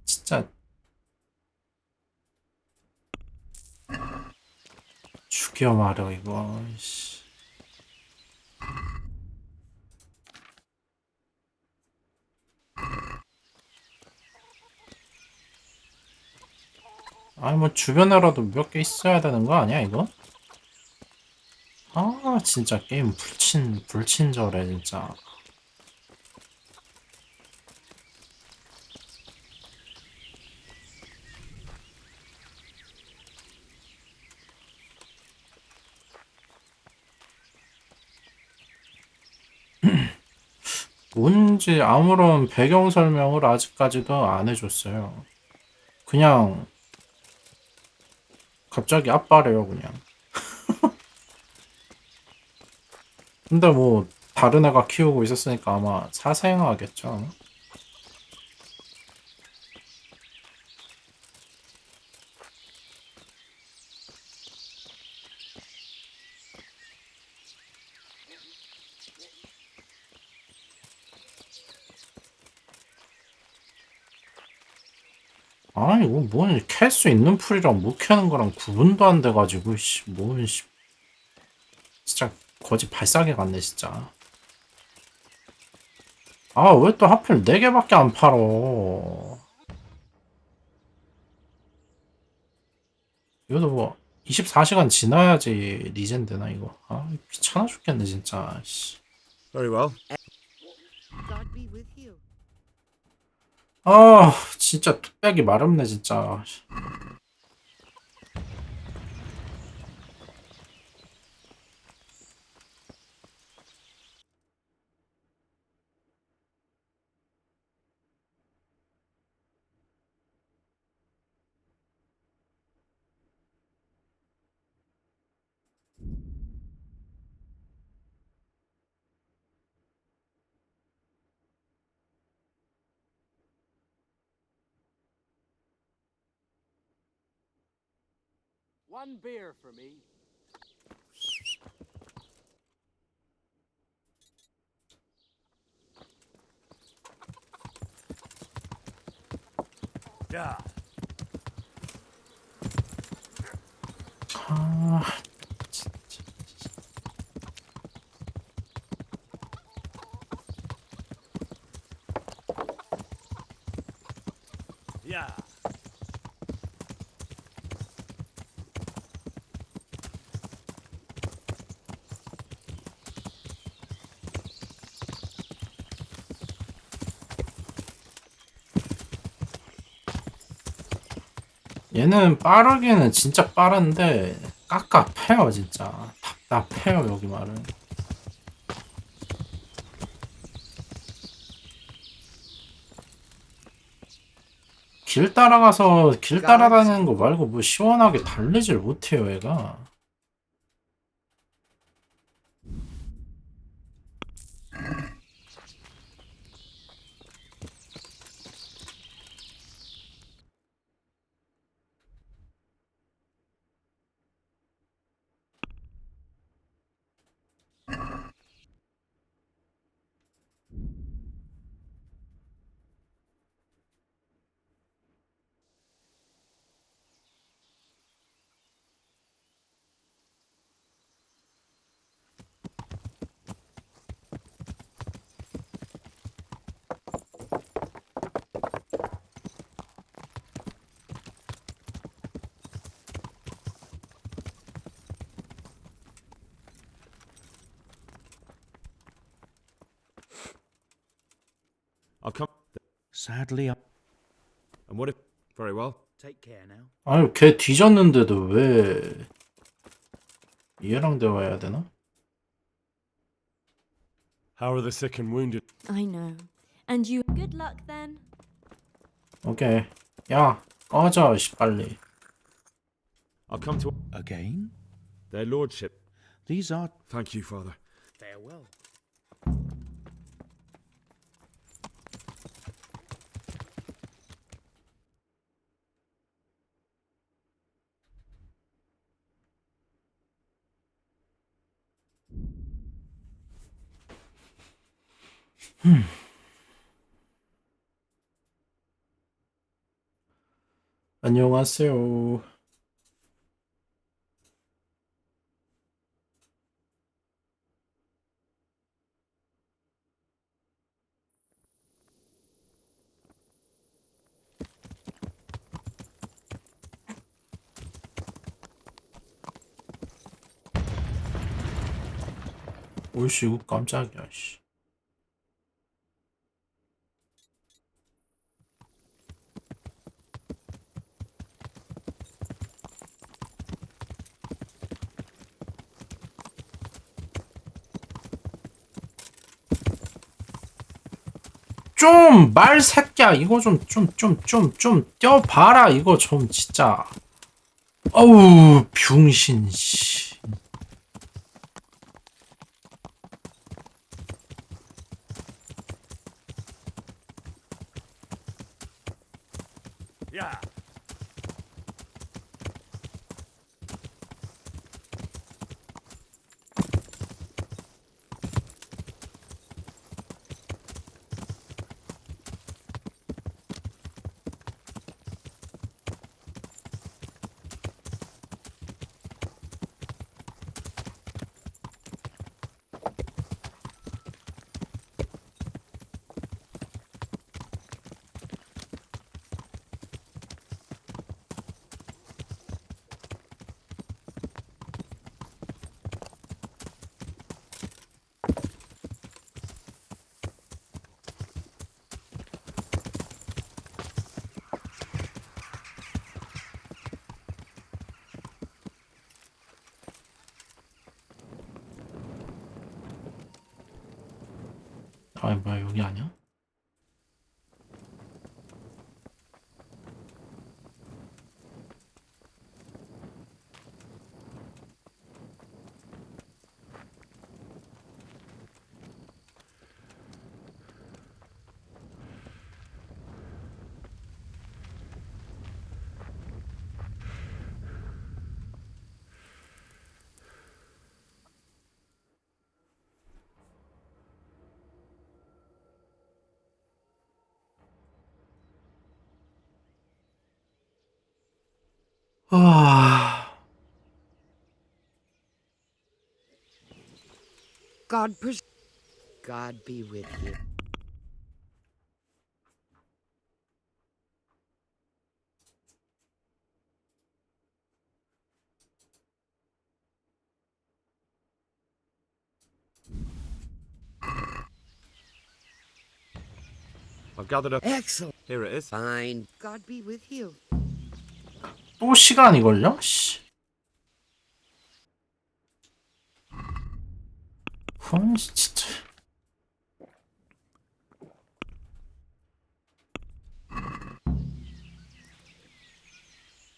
진짜 죽여 말어 이거. 씨. 아니 뭐 주변에라도 몇 개 있어야 되는 거 아니야 이거? 아 진짜 게임 불친절해 진짜. 뭔지 아무런 배경 설명을 아직까지도 안 해줬어요. 그냥 갑자기 아빠래요 그냥. 근데 뭐 다른 애가 키우고 있었으니까 아마 사생아겠죠 아마? 아니 이거 뭔 캘 수 있는 풀이랑 못 캐는 거랑 구분도 안 돼가지고 씨 뭔 씨 진짜 거지 발싸게 같네 진짜. 아 왜 또 하필 4개밖에 안 팔어. 이것도 뭐 24시간 지나야지 리젠 되나 이거. 아 귀찮아 죽겠네 진짜. 씨. Very well. God be with you. 아 진짜 뚝배기 마렵네 진짜. One beer for me. 야. 아 진짜. 야. 얘는 빠르기는 진짜 빠른데 깝깝해요 진짜. 답답해요 여기 말은. 길 따라가서 길 따라다니는 거 말고 뭐 시원하게 달리질 못해요 얘가. I'll come. Sadly, And what if? Very well. Take care now. 아유 걔 뒤졌는데도 왜 얘랑 대화해야 되나? How are the sick and wounded? I know. And you. Good luck then. 오케이. 야 꺼져 씨 빨리. I'll come to again. Their lordship. These are. Thank you, Father. Farewell. 안녕하세요. 오이씨 이거 깜짝이야 씨. 좀 말 새끼야 이거 좀 떼어봐라 이거 좀 진짜. 어우 병신 씨. Yeah. 아이 뭐야 여기 아니야? 아. God be with you. I've gathered up. Excellent. Here it is. Fine. God be with you. 또 시간이 걸려? 씨. 진짜.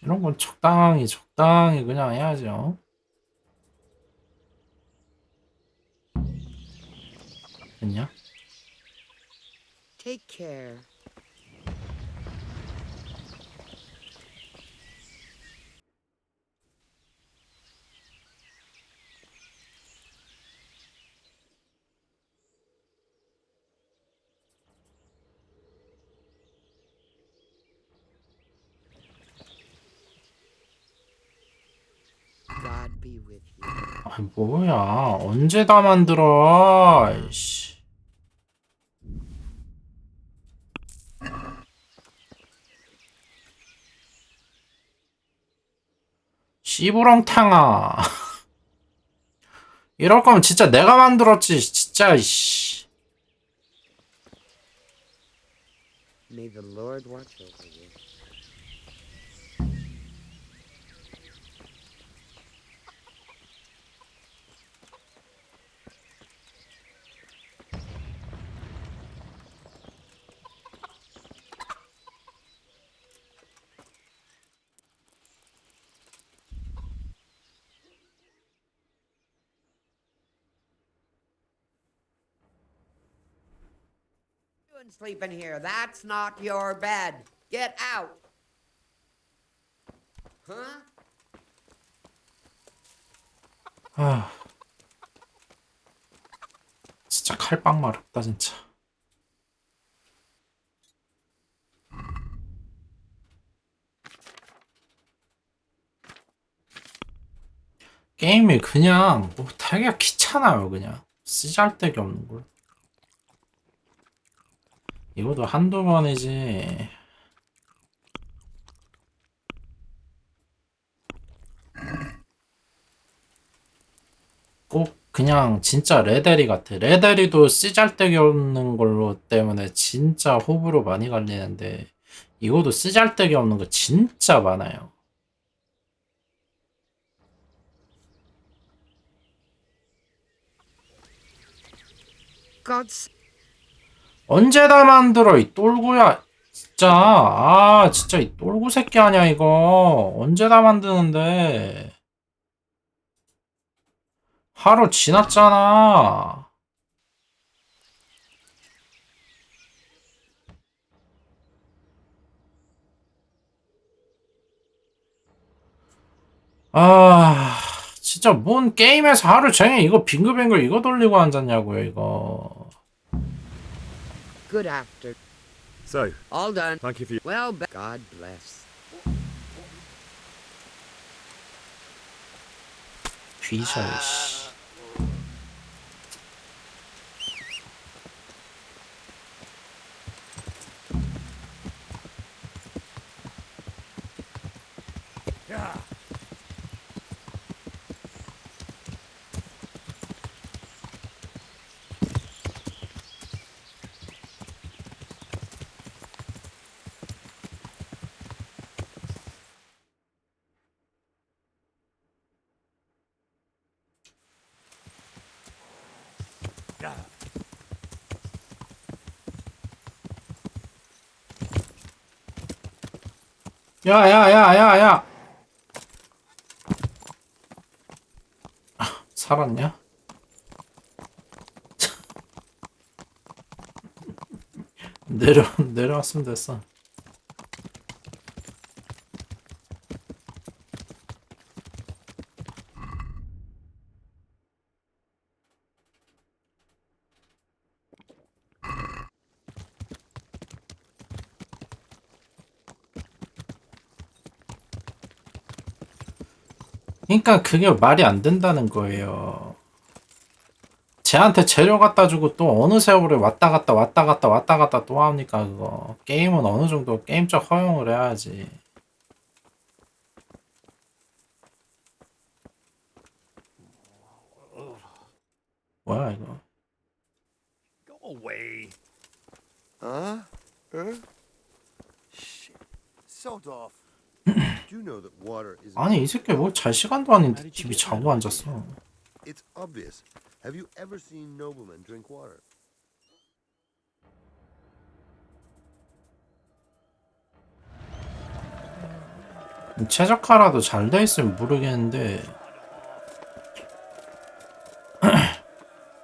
이런 건 적당히 그냥 해야죠. 됐냐? Take care. God be with you. 아, 뭐야? 언제 다 만들어? 아이씨. 씨부렁탕아. 이럴 거면 진짜 내가 만들었지, 진짜, 씨. May the Lord watch over you. You sleep in here. That's not your bed. Get out. Huh? 아, 진짜 칼빵 마렵다, 진짜. 게임이 그냥 뭐 되게 귀찮아요. 그냥 쓰잘데기 없는 걸. 이것도 한두 번이지. 꼭 그냥 진짜 레데리 같아. 레데리도 쓰잘데기 없는 걸로 때문에 진짜 호불호 많이 갈리는데 이것도 쓰잘데기 없는 거 진짜 많아요. God's 언제 다 만들어 이 똘구야. 진짜 아 진짜 이 똘구 새끼 아니야 이거. 언제 다 만드는데. 하루 지났잖아. 아 진짜 뭔 게임에서 하루 종일 이거 빙글빙글 이거 돌리고 앉았냐고요 이거. good after. So, All done. thank you for your... Well, God bless. 귀셔 씨. 야야야야야. 살았냐? 내려왔으면 됐어. 그러니까 그게 말이 안 된다는 거예요. 쟤한테 재료 갖다 주고 또 어느 세월에 왔다 갔다 또 합니까 그거. 게임은 어느 정도 게임적 허용을 해야지. 뭐야 이거. Go away. Huh? Shit. Sod off. do know that water is. 아니 이 새끼 뭐 잘 시간도 아닌데 TV 자고 앉았어. It's obvious. Have you ever seen noblemen drink water? 최적화라도 잘 돼 있으면 모르겠는데.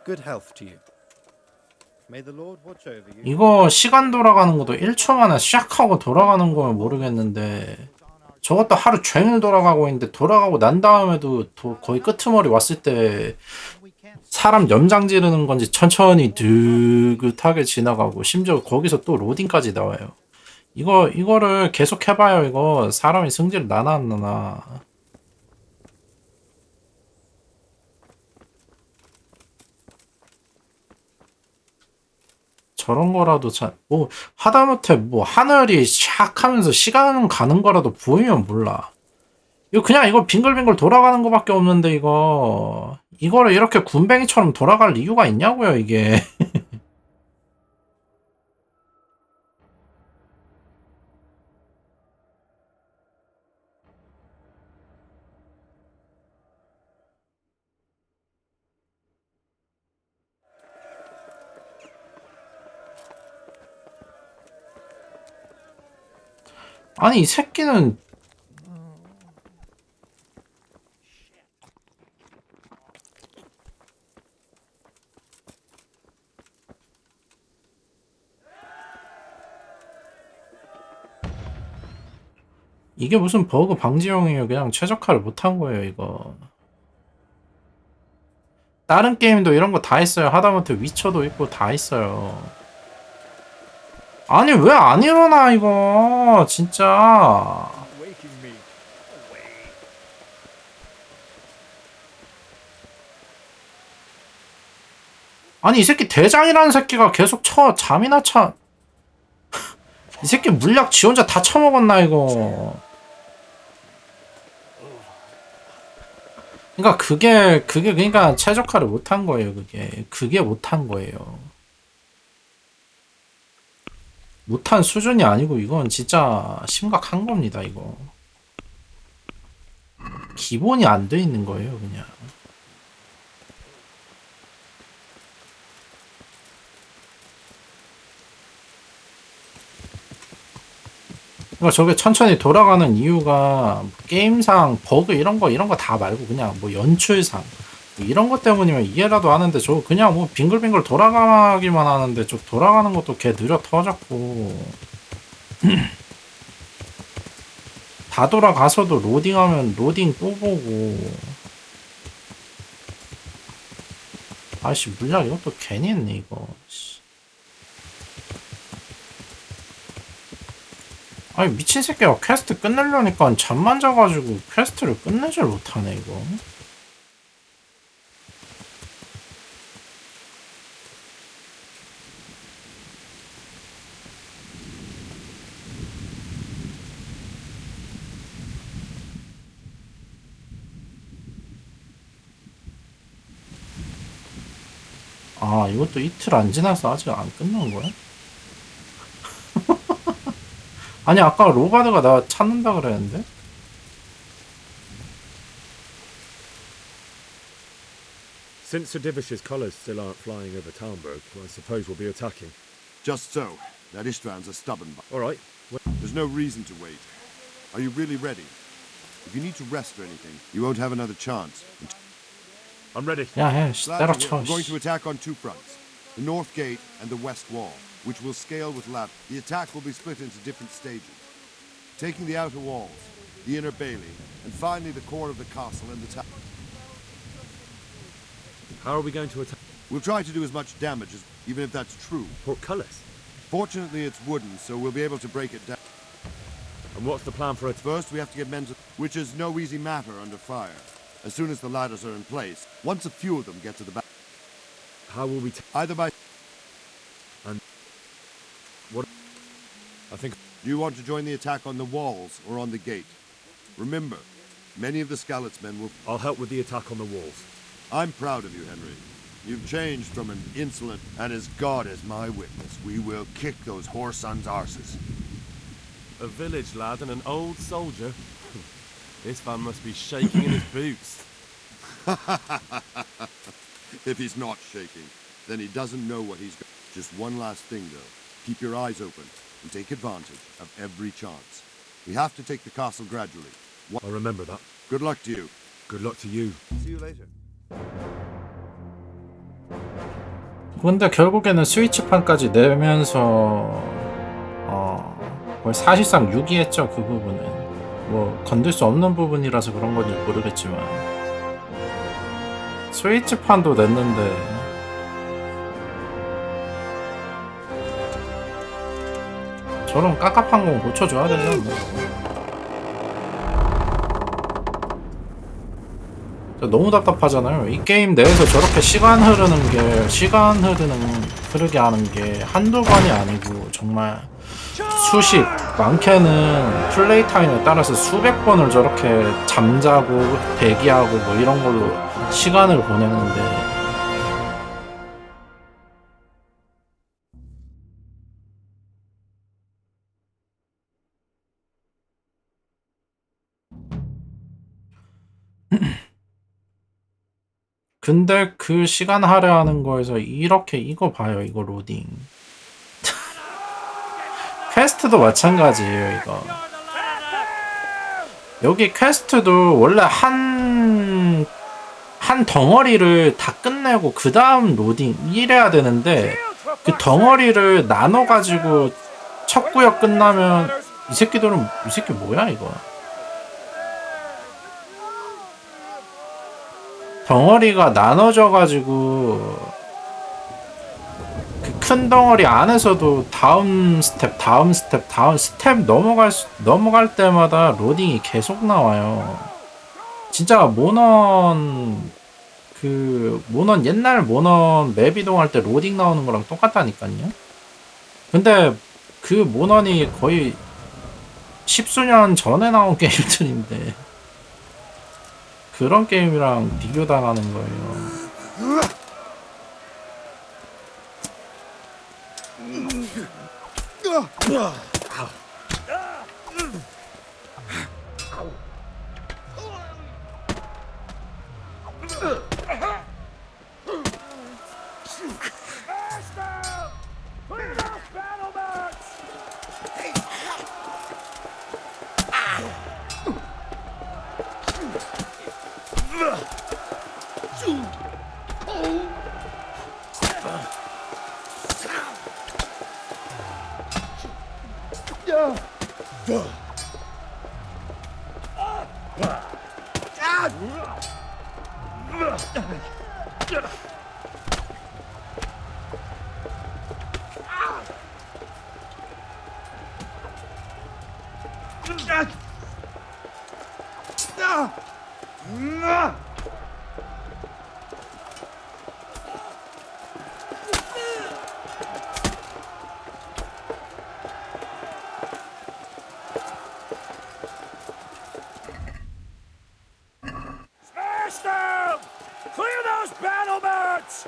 Good health to you. May the Lord watch over you. 이거 시간 돌아가는 것도 1초 만에 샥 하고 돌아가는 거면 모르겠는데 저것도 하루 종일 돌아가고 있는데 돌아가고 난 다음에도 거의 끄트머리 왔을 때 사람 염장 지르는 건지 천천히 느긋하게 지나가고 심지어 거기서 또 로딩까지 나와요. 이거를 계속 해봐요. 이거 사람이 승질을 나나 안 나나. 저런 거라도 뭐 하다못해 뭐 하늘이 샥 하면서 시간 가는 거라도 보이면 몰라. 이거 빙글빙글 돌아가는 거밖에 없는데 이거를 이렇게 군뱅이처럼 돌아갈 이유가 있냐고요 이게. 아니 이 새끼는 이게 무슨 버그 방지용이에요. 그냥 최적화를 못한 거예요 이거. 다른 게임도 이런 거 다 있어요. 하다못해 위쳐도 있고 다 있어요. 아니 왜 안 일어나 이거 진짜. 아니 이 새끼 대장이라는 새끼가 계속 잠이나 차. 이 새끼 물약 지 혼자 다 처먹었나 이거. 그러니까 그게 그러니까 최적화를 못한 거예요. 그게 못한 거예요. 못한 수준이 아니고 이건 진짜 심각한 겁니다. 이거 기본이 안 돼 있는 거예요. 그냥 그러니까 저게 천천히 돌아가는 이유가 게임상 버그 이런 거 다 말고 그냥 뭐 연출상 뭐 이런 것 때문이면 이해라도 하는데 저 그냥 뭐 빙글빙글 돌아가기만 하는데 저 돌아가는 것도 개 느려 터졌고 다 돌아가서도 로딩하면 로딩 또 보고 아씨 물약 이것도 괜히 했네 이거. 아니 미친 새끼가 퀘스트 끝내려니까 잠만 자가지고 퀘스트를 끝내질 못하네 이거. 아 이것도 이틀 안 지나서 아직 안 끝난 거야? 아니 아까 로바드가 나 찾는다 그랬는데? Since Sir Divish's colours still aren't flying over Talmberg, I suppose we'll be attacking. Just so. That István's a stubborn All right. There's no reason to wait. Are you really ready? If you need to rest or anything, you won't have another chance. I'm ready. 야 해. Glad 때려 to hear. 쳐. We're going to attack on two fronts. The north gate and the west wall, which will scale with lab. The attack will be split into different stages. Taking the outer walls, the inner bailey, and finally the core of the castle and the tower. How are we going to attack? We'll try to do as much damage as, even if that's true. Portcullis? Fortunately, it's wooden, so we'll be able to break it down. And what's the plan for it? First, we have to get men to... Which is no easy matter under fire. As soon as the ladders are in place, once a few of them get to the back... How will we... Either by... And... What... I think... Do you want to join the attack on the walls or on the gate? Remember, many of the Skalitz men will... I'll help with the attack on the walls. I'm proud of you, Henry. You've changed from an insolent, and as God is my witness, we will kick those whore sons' arses. A village lad and an old soldier. Istvan must be shaking in his boots. If he's not shaking, then he doesn't know what he's got. Just one last thing, though. Keep your eyes open and take advantage of every chance. We have to take the castle gradually. I'll remember that. Good luck to you. Good luck to you. See you later. 근데 결국에는 스위치판까지 내면서 거의 사실상 유기했죠. 그 부분은 뭐 건들 수 없는 부분이라서 그런 건지 모르겠지만 스위치판도 냈는데 저런 깝깝한 건 고쳐줘야 되지 않나. 너무 답답하잖아요. 이 게임 내에서 저렇게 시간 흐르게 하는 게 한두 번이 아니고 정말 수십, 많게는 플레이 타임에 따라서 수백 번을 저렇게 잠자고 대기하고 뭐 이런 걸로 시간을 보내는데 근데 그 시간 할애하는 거에서 이렇게 이거 봐요. 이거 로딩 퀘스트도 마찬가지예요. 이거 여기 퀘스트도 원래 한 덩어리를 다 끝내고 그 다음 로딩 이래야 되는데 그 덩어리를 나눠 가지고 첫 구역 끝나면 이 새끼 뭐야 이거. 덩어리가 나눠져 가지고 그 큰 덩어리 안에서도 다음 스텝 넘어갈 때마다 로딩이 계속 나와요. 진짜 옛날 모넌 맵 이동할 때 로딩 나오는 거랑 똑같다니까요. 근데 그 모넌이 거의 십수년 전에 나온 게임들인데 그런 게임이랑 비교당하는 거예요. Smash them! Clear those battle mats!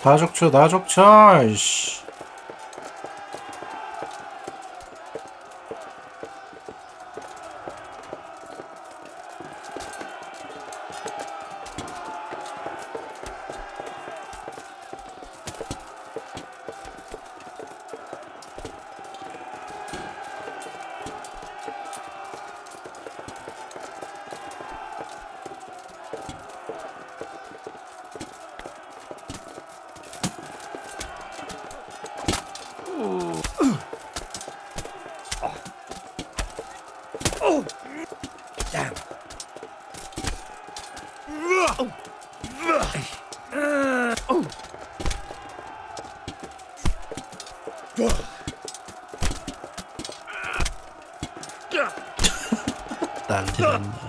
다 족쳐, 다 족쳐, 이씨. Damn. 난리 났네.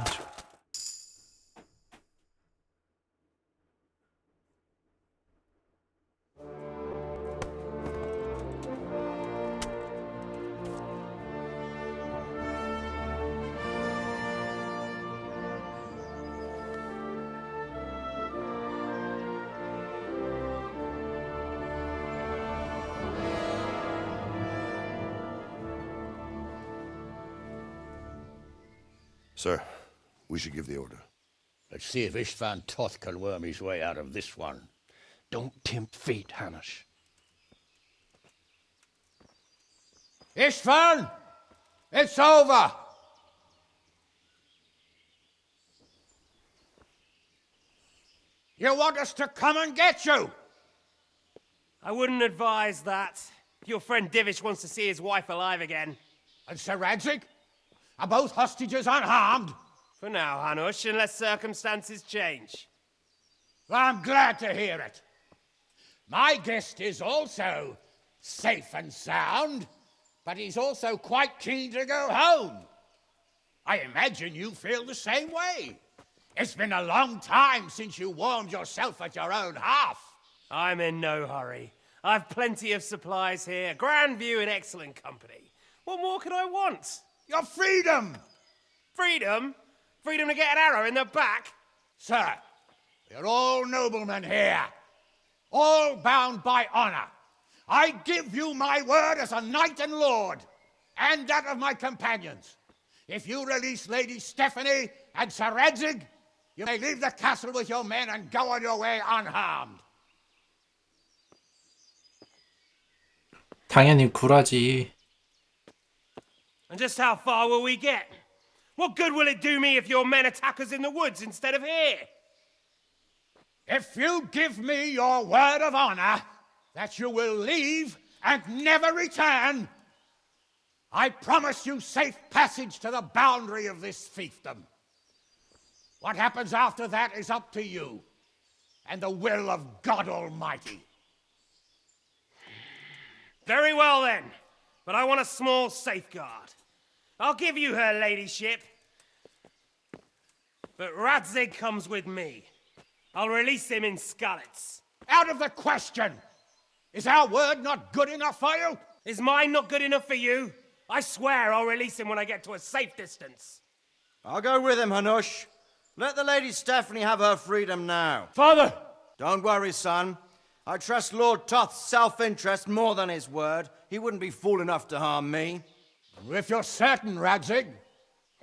Sir, we should give the order. Let's see if Istvan Toth can worm his way out of this one. Don't tempt fate, Hanush. Istvan! It's over! You want us to come and get you? I wouldn't advise that. Your friend Divish wants to see his wife alive again. And Sir Radzig? Are both hostages unharmed? For now, Hanush, unless circumstances change. Well, I'm glad to hear it. My guest is also safe and sound, but he's also quite keen to go home. I imagine you feel the same way. It's been a long time since you warmed yourself at your own hearth. I'm in no hurry. I've plenty of supplies here, grand view and excellent company. What more could I want? Your freedom! Freedom? Freedom to get an arrow in the back? Sir, we're all noblemen here, all bound by honor. I give you my word as a knight and lord, and that of my companions. If you release Lady Stephanie and Sir Radzig, you may leave the castle with your men and go on your way unharmed. 당연히 굴하지. And just how far will we get? What good will it do me if your men attack us in the woods instead of here? If you give me your word of honor that you will leave and never return, I promise you safe passage to the boundary of this fiefdom. What happens after that is up to you and the will of God Almighty. Very well then, but I want a small safeguard. I'll give you her ladyship, but Radzig comes with me. I'll release him in Skalitz. Out of the question! Is our word not good enough for you? Is mine not good enough for you? I swear I'll release him when I get to a safe distance. I'll go with him, Hanush. Let the Lady Stephanie have her freedom now. Father! Don't worry, son. I trust Lord Toth's self-interest more than his word. He wouldn't be fool enough to harm me. If you're certain, Radzig.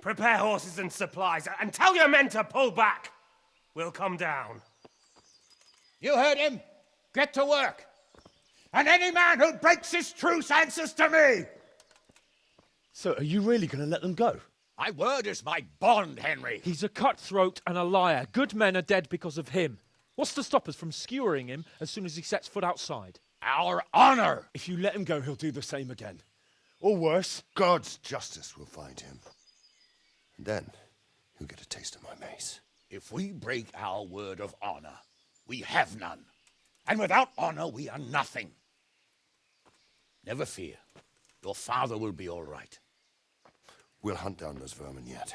Prepare horses and supplies, and tell your men to pull back. We'll come down. You heard him. Get to work. And any man who breaks this truce answers to me. So, are you really going to let them go? My word is my bond, Henry. He's a cutthroat and a liar. Good men are dead because of him. What's to stop us from skewering him as soon as he sets foot outside? Our honor! If you let him go, he'll do the same again. Or worse. God's justice will find him. And then he'll get a taste of my mace. If we break our word of honor, we have none. And without honor, we are nothing. Never fear. Your father will be all right. We'll hunt down those vermin yet.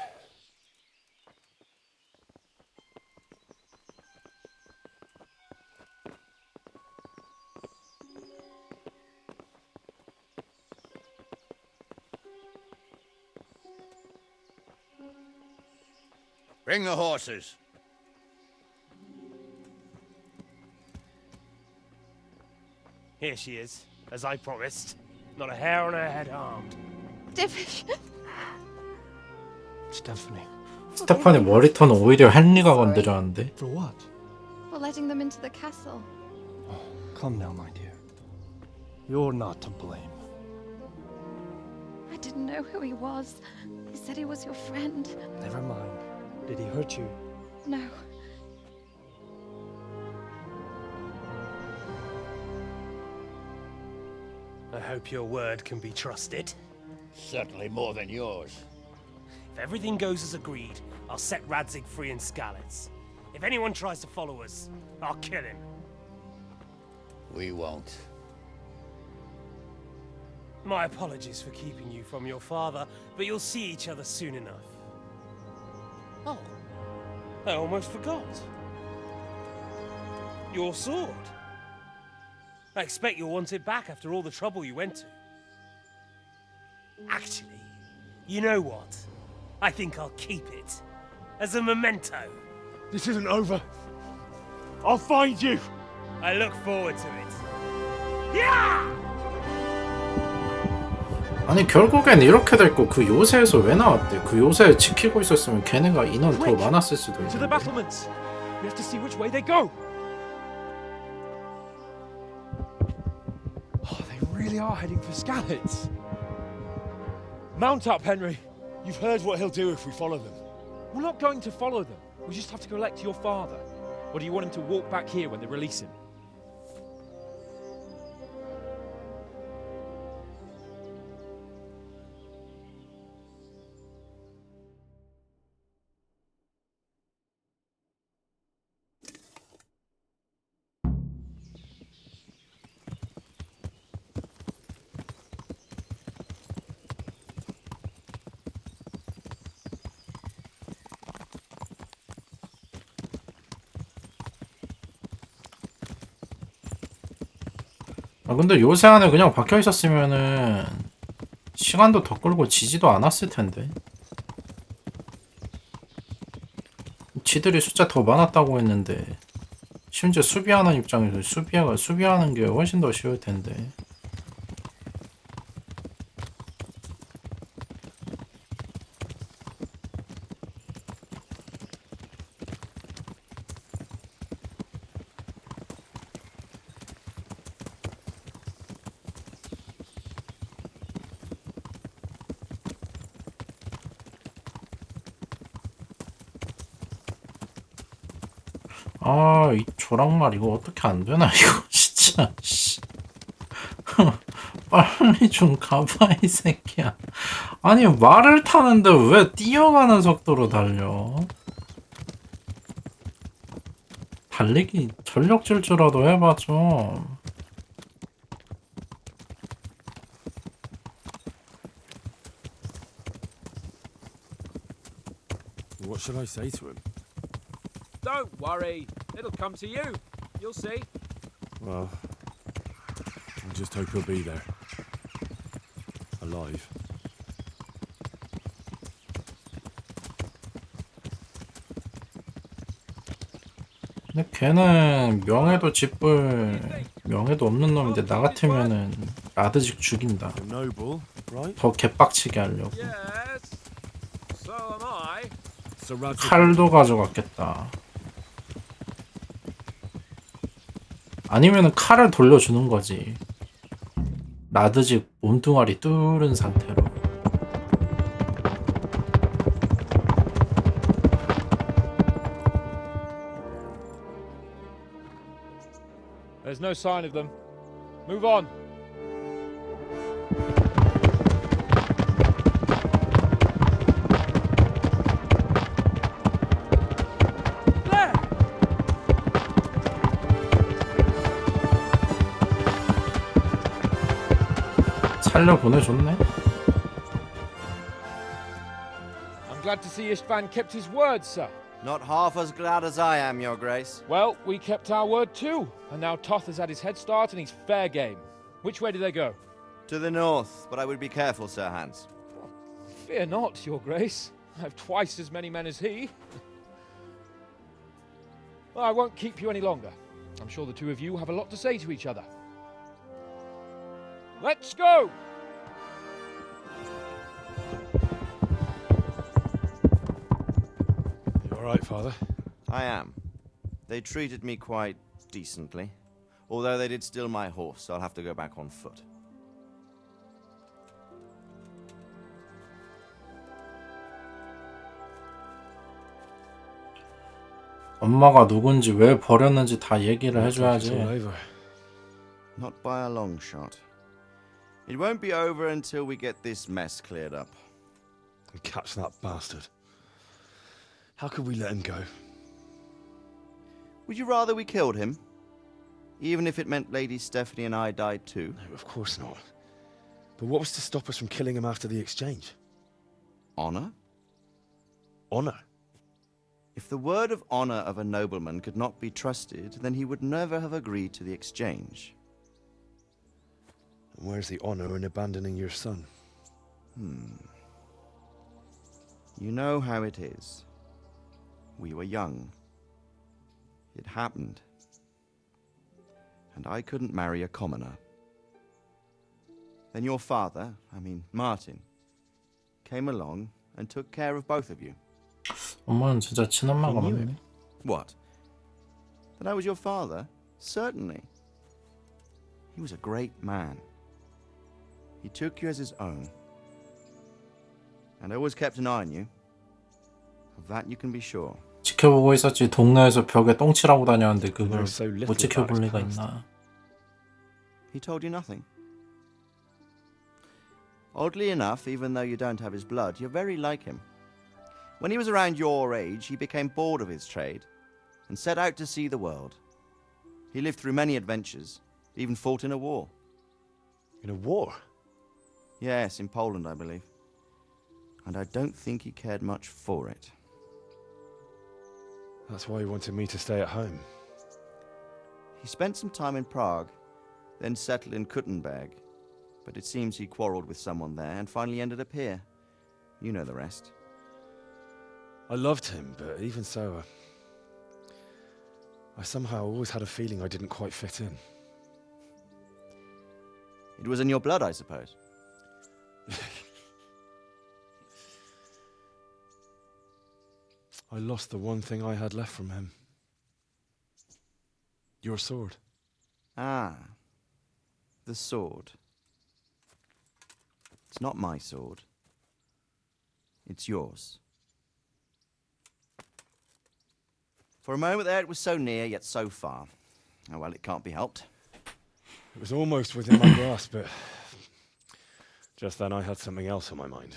Bring the horses. Here she is, as I promised. Not a hair on her head harmed. Divish. Stephanie. 스테파니 머리턴은 오히려 헨리가 건드렸는데. For what? For letting them into the castle. Come now, my dear. You're not to blame. I didn't know who he was. He said he was your friend. Never mind. Did he hurt you? No. I hope your word can be trusted. Certainly more than yours. If everything goes as agreed, I'll set Radzig free in Skalitz. If anyone tries to follow us, I'll kill him. We won't. My apologies for keeping you from your father, but you'll see each other soon enough. Oh, I almost forgot. Your sword. I expect you'll want it back after all the trouble you went to. Actually, you know what? I think I'll keep it. As a memento. This isn't over. I'll find you. I look forward to it. Yeah! 아니 결국엔 이렇게 됐고 그 요새에서 왜 나왔대? 그 요새 지키고 있었으면 걔네가 인원 더 많았을 수도 To the 있는데. battlements. We have to see which way they go. Oh, they really are heading for Skalitz. Mount up, Henry. You've heard what he'll do if we follow them. We're not going to follow them. We just have to collect your father. Or do you want him to walk back here when they release him? 아 근데 요새 안에 그냥 박혀 있었으면은 시간도 더 끌고 지지도 않았을 텐데. 지들이 숫자 더 많았다고 했는데 심지어 수비하는 입장에서 수비하는 게 훨씬 더 쉬울 텐데. 아, 이 조랑말 이거 어떻게 안 되나 이거 진짜. 씨. 빨리 좀 가봐 이 새끼야. 아니 말을 타는데 왜 뛰어가는 속도로 달려? 달리기 전력 질주라도 해봐 좀. What should I say to him? Don't worry. It'll come to you. You'll see. Well, I just hope he'll be there. Alive. 근데 걔는 명예도 짓불 명예도 없는 놈인데 나 같으면은 라드직 죽인다. 더 개빡치게 하려고. 칼도 가져갔겠다. 아니면은 칼을 돌려주는 거지. 라드직 몸뚱아리 뚫은 상태로. There's no sign of them. Move on. 살려 보내줬네. I'm glad to see Istvan kept his word, sir. Not half as glad as I am, Your Grace. Well, we kept our word too. And now Toth has had his head start and he's fair game. Which way do they go? To the north, but I would be careful, Sir Hans. Fear not, Your Grace. I have twice as many men as he. Well, I won't keep you any longer. I'm sure the two of you have a lot to say to each other. Let's go! You alright, Father? I am. They treated me quite decently. Although they did steal my horse, so I'll have to go back on foot. 엄마가 누군지 왜 버렸는지 다 얘기를 해줘야지. Not by a long shot. It won't be over until we get this mess cleared up. And catch that bastard. How could we let him go? Would you rather we killed him? Even if it meant Lady Stephanie and I died too? No, of course not. But what was to stop us from killing him after the exchange? Honor? Honor? If the word of honor of a nobleman could not be trusted, then he would never have agreed to the exchange. And where's the honor in abandoning your son? You know how it is. We were young. It happened. And I couldn't marry a commoner. Then your father, Martin, came along and took care of both of you. 엄마는 진짜 친엄마가 맞네. What? That I was your father? Certainly. He was a great man. He took you as his own. And always kept an eye on you. Of that you can be sure. 지켜보고 있었지. 동네에서 벽에 똥칠하고 다녔는데 그걸 못 지켜볼 리가 있나. He told you nothing. Oddly enough, even though you don't have his blood, you're very like him. When he was around your age, he became bored of his trade and set out to see the world. He lived through many adventures, even fought in a war. In a war? Yes, in Poland, I believe. And I don't think he cared much for it. That's why he wanted me to stay at home. He spent some time in Prague, then settled in Kuttenberg. But it seems he quarreled with someone there and finally ended up here. You know the rest. I loved him, but even so, I somehow always had a feeling I didn't quite fit in. It was in your blood, I suppose. I lost the one thing I had left from him. Your sword. Ah, the sword. It's not my sword. It's yours. For a moment there, it was so near, yet so far. Oh, well, it can't be helped. It was almost within my grasp, but just then I had something else on my mind.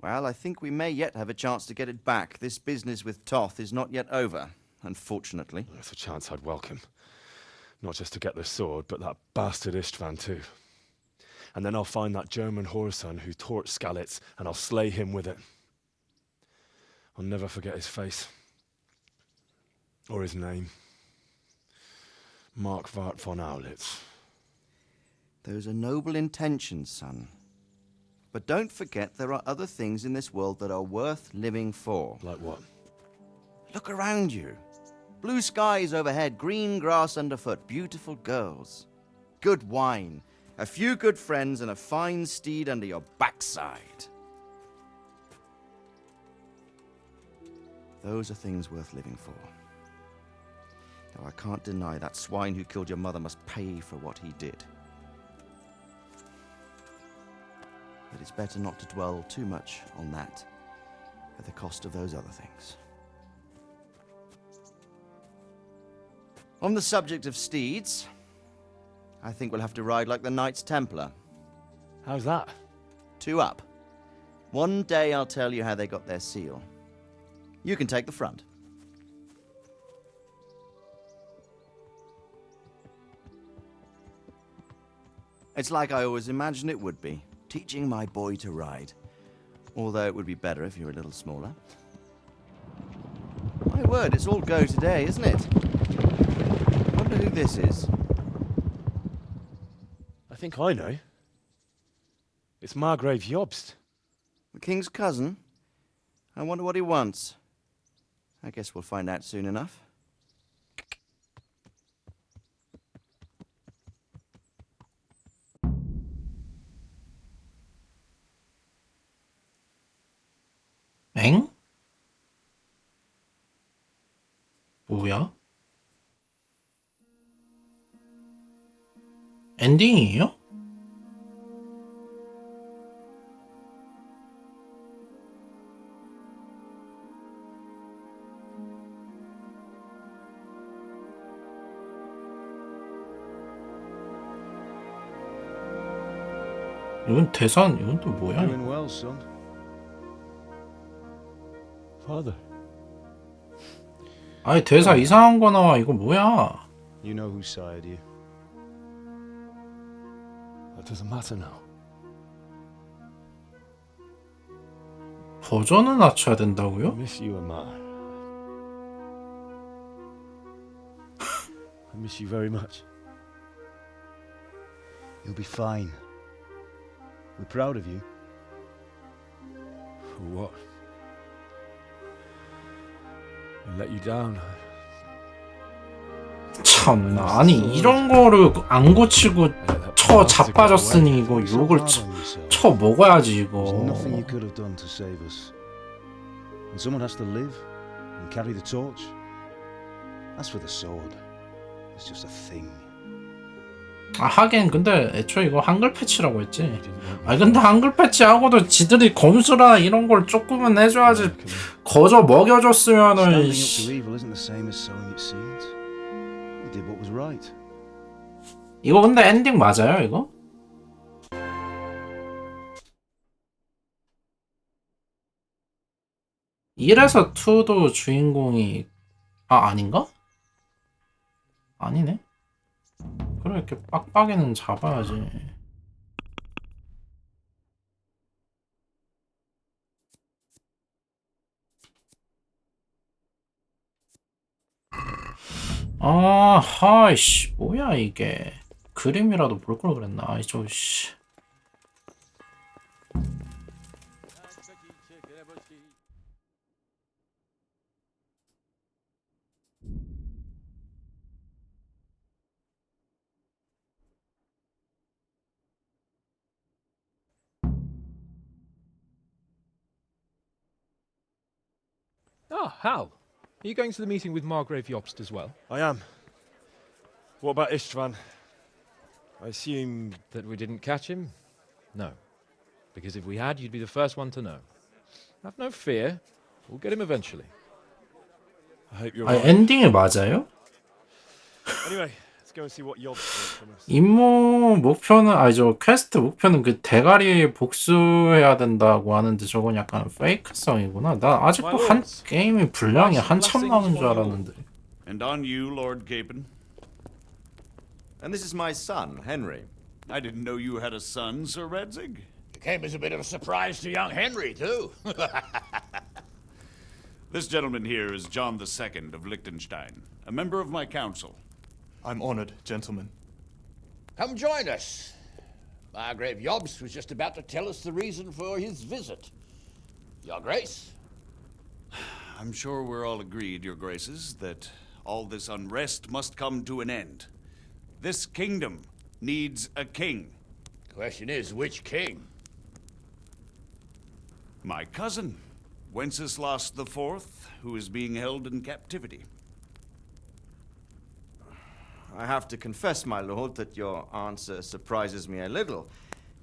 Well, I think we may yet have a chance to get it back. This business with Toth is not yet over, unfortunately. That's a chance I'd welcome. Not just to get the sword, but that bastard Istvan too. And then I'll find that German whoreson who torched Skalitz, and I'll slay him with it. I'll never forget his face. Or his name. Markvart von Aulitz. Those are noble intentions, son. But don't forget there are other things in this world that are worth living for. Like what? Look around you. Blue skies overhead, green grass underfoot, beautiful girls. Good wine, a few good friends, and a fine steed under your backside. Those are things worth living for. Though I can't deny that swine who killed your mother must pay for what he did. But it's better not to dwell too much on that at the cost of those other things. On the subject of steeds, I think we'll have to ride like the Knights Templar. How's that? 2 up. One day I'll tell you how they got their seal. You can take the front. It's like I always imagined it would be, teaching my boy to ride. Although it would be better if you were a little smaller. My word, it's all go today, isn't it? I wonder who this is. I think I know. It's Margrave Jobst. The king's cousin? I wonder what he wants. I guess we'll find out soon enough. 엥? 뭐야? 엔딩이에요? 이건 대산, 이건 또 뭐야? Doing well, son. Father. 아니 대사 이상한 거 나와. 이거 뭐야? You know whose side you. That doesn't matter now. 버전을 낮춰야 I 된다고요? miss you and Matt. I miss you very much. You'll be fine. We're proud of you. For what? I let you down. 참나. 아니 이런 거를 안 고치고 쳐 자빠졌으니 이거 욕을 쳐 먹어야지 There's 이거. nothing you could have done to save us. And someone has to live and carry the torch. As for the sword, it's just a thing. 아 하긴 근데 애초에 이거 한글 패치라고 했지. 아 근데 한글 패치하고도 지들이 검수라 이런 걸 조금은 해줘야지. 거저 먹여줬으면은. Standing up to evil isn't the same as sowing its seeds. You did what was right. 이거 근데 엔딩 맞아요 이거? (1에서) (2도) 주인공이 아닌가? 아니네. 그래 이렇게 빡빡이는 잡아야지. 아, 하이씨, 뭐야 이게. 그림이라도 볼 걸 그랬나? 아이 저 씨. Ah, Hal. Are you going to the meeting with Margrave Jobst as well? I am. What about Istvan? I assume that we didn't catch him? No. Because if we had, you'd be the first one to know. Have no fear. We'll get him eventually. I hope you're 아 right. 엔딩이 맞아요? Anyway, let's go and see what Yob wants from us. 임무 목표는 저 퀘스트 목표는 그 대가리 복수해야 된다고 하는데 저건 약간 페이크성이구나. 나 아직도 한 게임이 분량이 한참 남은 줄 알았는데. And on you, Lord Capon. And this is my son, Henry. I didn't know you had a son, Sir Redzig. It came as a bit of a surprise to young Henry, too. This gentleman here is John II of Liechtenstein, a member of my council. I'm honored, gentlemen. Come join us. Margrave Jobst was just about to tell us the reason for his visit. Your Grace? I'm sure we're all agreed, Your Graces, that all this unrest must come to an end. This kingdom needs a king. Question is, which king? My cousin, Wenceslas IV, who is being held in captivity. I have to confess, my lord, that your answer surprises me a little.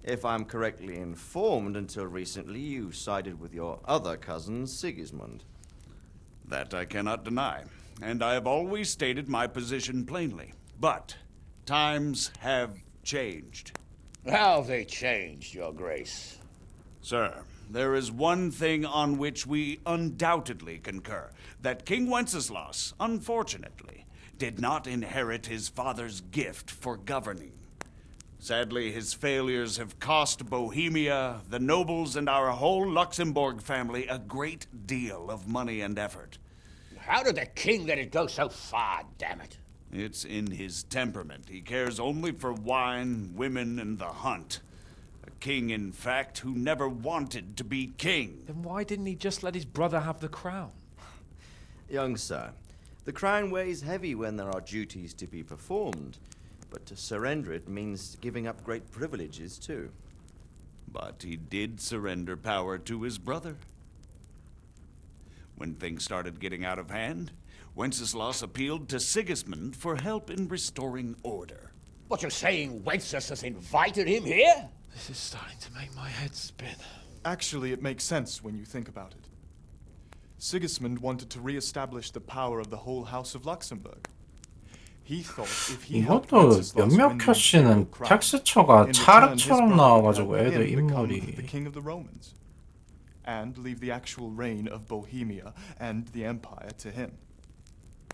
If I'm correctly informed, until recently you sided with your other cousin, Sigismund. That I cannot deny, and I have always stated my position plainly. But times have changed. How have they changed, Your Grace? Sir, there is one thing on which we undoubtedly concur, that King Wenceslas, unfortunately, did not inherit his father's gift for governing. Sadly, his failures have cost Bohemia, the nobles, and our whole Luxembourg family a great deal of money and effort. How did the king let it go so far, damn it? It's in his temperament. He cares only for wine, women, and the hunt. A king, in fact, who never wanted to be king. Then why didn't he just let his brother have the crown? Young sir, the crown weighs heavy when there are duties to be performed, but to surrender it means giving up great privileges too. But he did surrender power to his brother. When things started getting out of hand, Wenceslas appealed to Sigismund for help in restoring order. What, you're saying Wenceslas invited him here? This is starting to make my head spin. Actually, it makes sense when you think about it. Sigismund wanted to re-establish the power of the whole House of Luxembourg. He thought if he helped 이것도 Wenceslas 몇몇 win the 컷씨는 imperial crown, 텍스처가 in return, his 찰흙처럼 brother 나와가지고 would help 애들 him become 인물이 the king of the Romans, and leave the actual reign of Bohemia and the empire to him.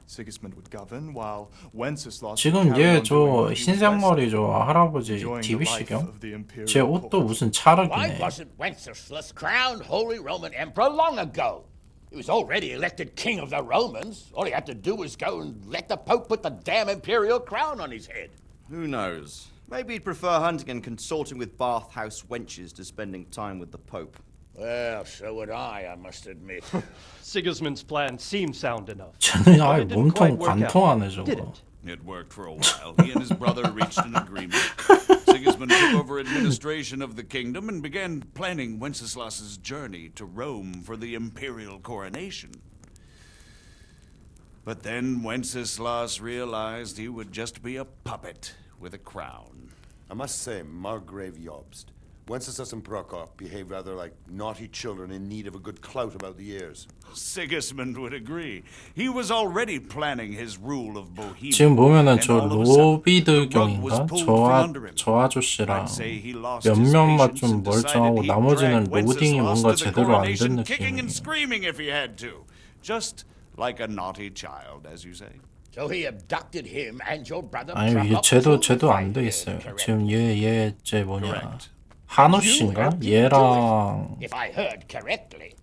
Sigismund would govern while Wenceslas 지금 would carry 얘 on doing 저 what he was 흰색 best 머리 at, 저 할아버지 enjoying the life 디비시경? of the imperial 제 옷도 court. 무슨 Why 찰흙이네. wasn't Wenceslas crowned Holy Roman Emperor long ago? He was already elected king of the Romans. All he had to do was go and let the Pope put the damn imperial crown on his head. Who knows? Maybe he'd prefer hunting and consorting with bathhouse wenches to spending time with the Pope. Well, so would I must admit. Sigismund's plan seemed sound enough. 쟤는 but 아예 it didn't quite 몸통 work out, 관통하네 did 저거. it? It worked for a while. He and his brother reached an agreement. Sigismund took over administration of the kingdom and began planning Wenceslas's journey to Rome for the imperial coronation. But then Wenceslas realized he would just be a puppet with a crown. I must say, Margrave Jobst, Wenceslas and Prokop behave rather like naughty children in need of a good clout about the ears. Sigismund would agree. He was already planning his rule of Bohemia. 지금 보면은 and 저 all of a sudden, the rug was 로비드경인가? pulled from under him. 저 아저씨랑 I'd say he lost his 몇몇만 patience 좀 and decided 멀쩡하고 he'd 나머지는 drag 로딩이 Wenceslas 뭔가 to the 제대로 안 된 coronation, kicking and 느낌이에요. screaming if he had to. Just like a naughty child, as you say. So he abducted him and your brother 아니 이게 Prokop 제도 안 돼 있어요. 지금 얘 뭐냐 한우 씨인가? 얘랑 if I heard correctly.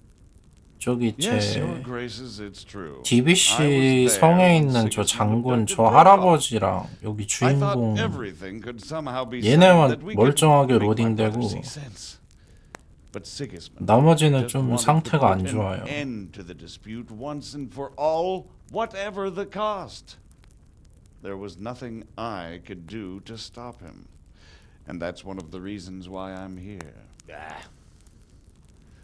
저기 Yes, 제 your graces, it's true. DBC 성에 있는 저 장군 저 할아버지랑 여기 I thought 주인공 everything could somehow be 얘네만 said that we could 멀쩡하게 make my brother 로딩되고 see sense. But Sigismund 나머지는 just 좀 wanted to 상태가 안 put an 좋아요. end to the dispute once and for all, whatever the cost. There was nothing I could do to stop him. And that's one of the reasons why I'm here.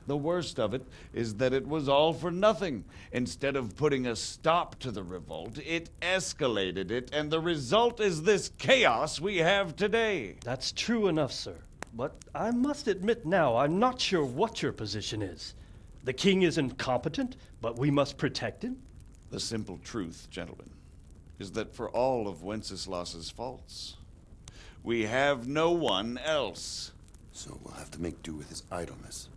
The worst of it is that it was all for nothing. Instead of putting a stop to the revolt, it escalated it, and the result is this chaos we have today. That's true enough, sir. But I must admit now, I'm not sure what your position is. The king is incompetent, but we must protect him? The simple truth, gentlemen, is that for all of Wenceslas's faults, we have no one else. So we'll have to make do with his idleness.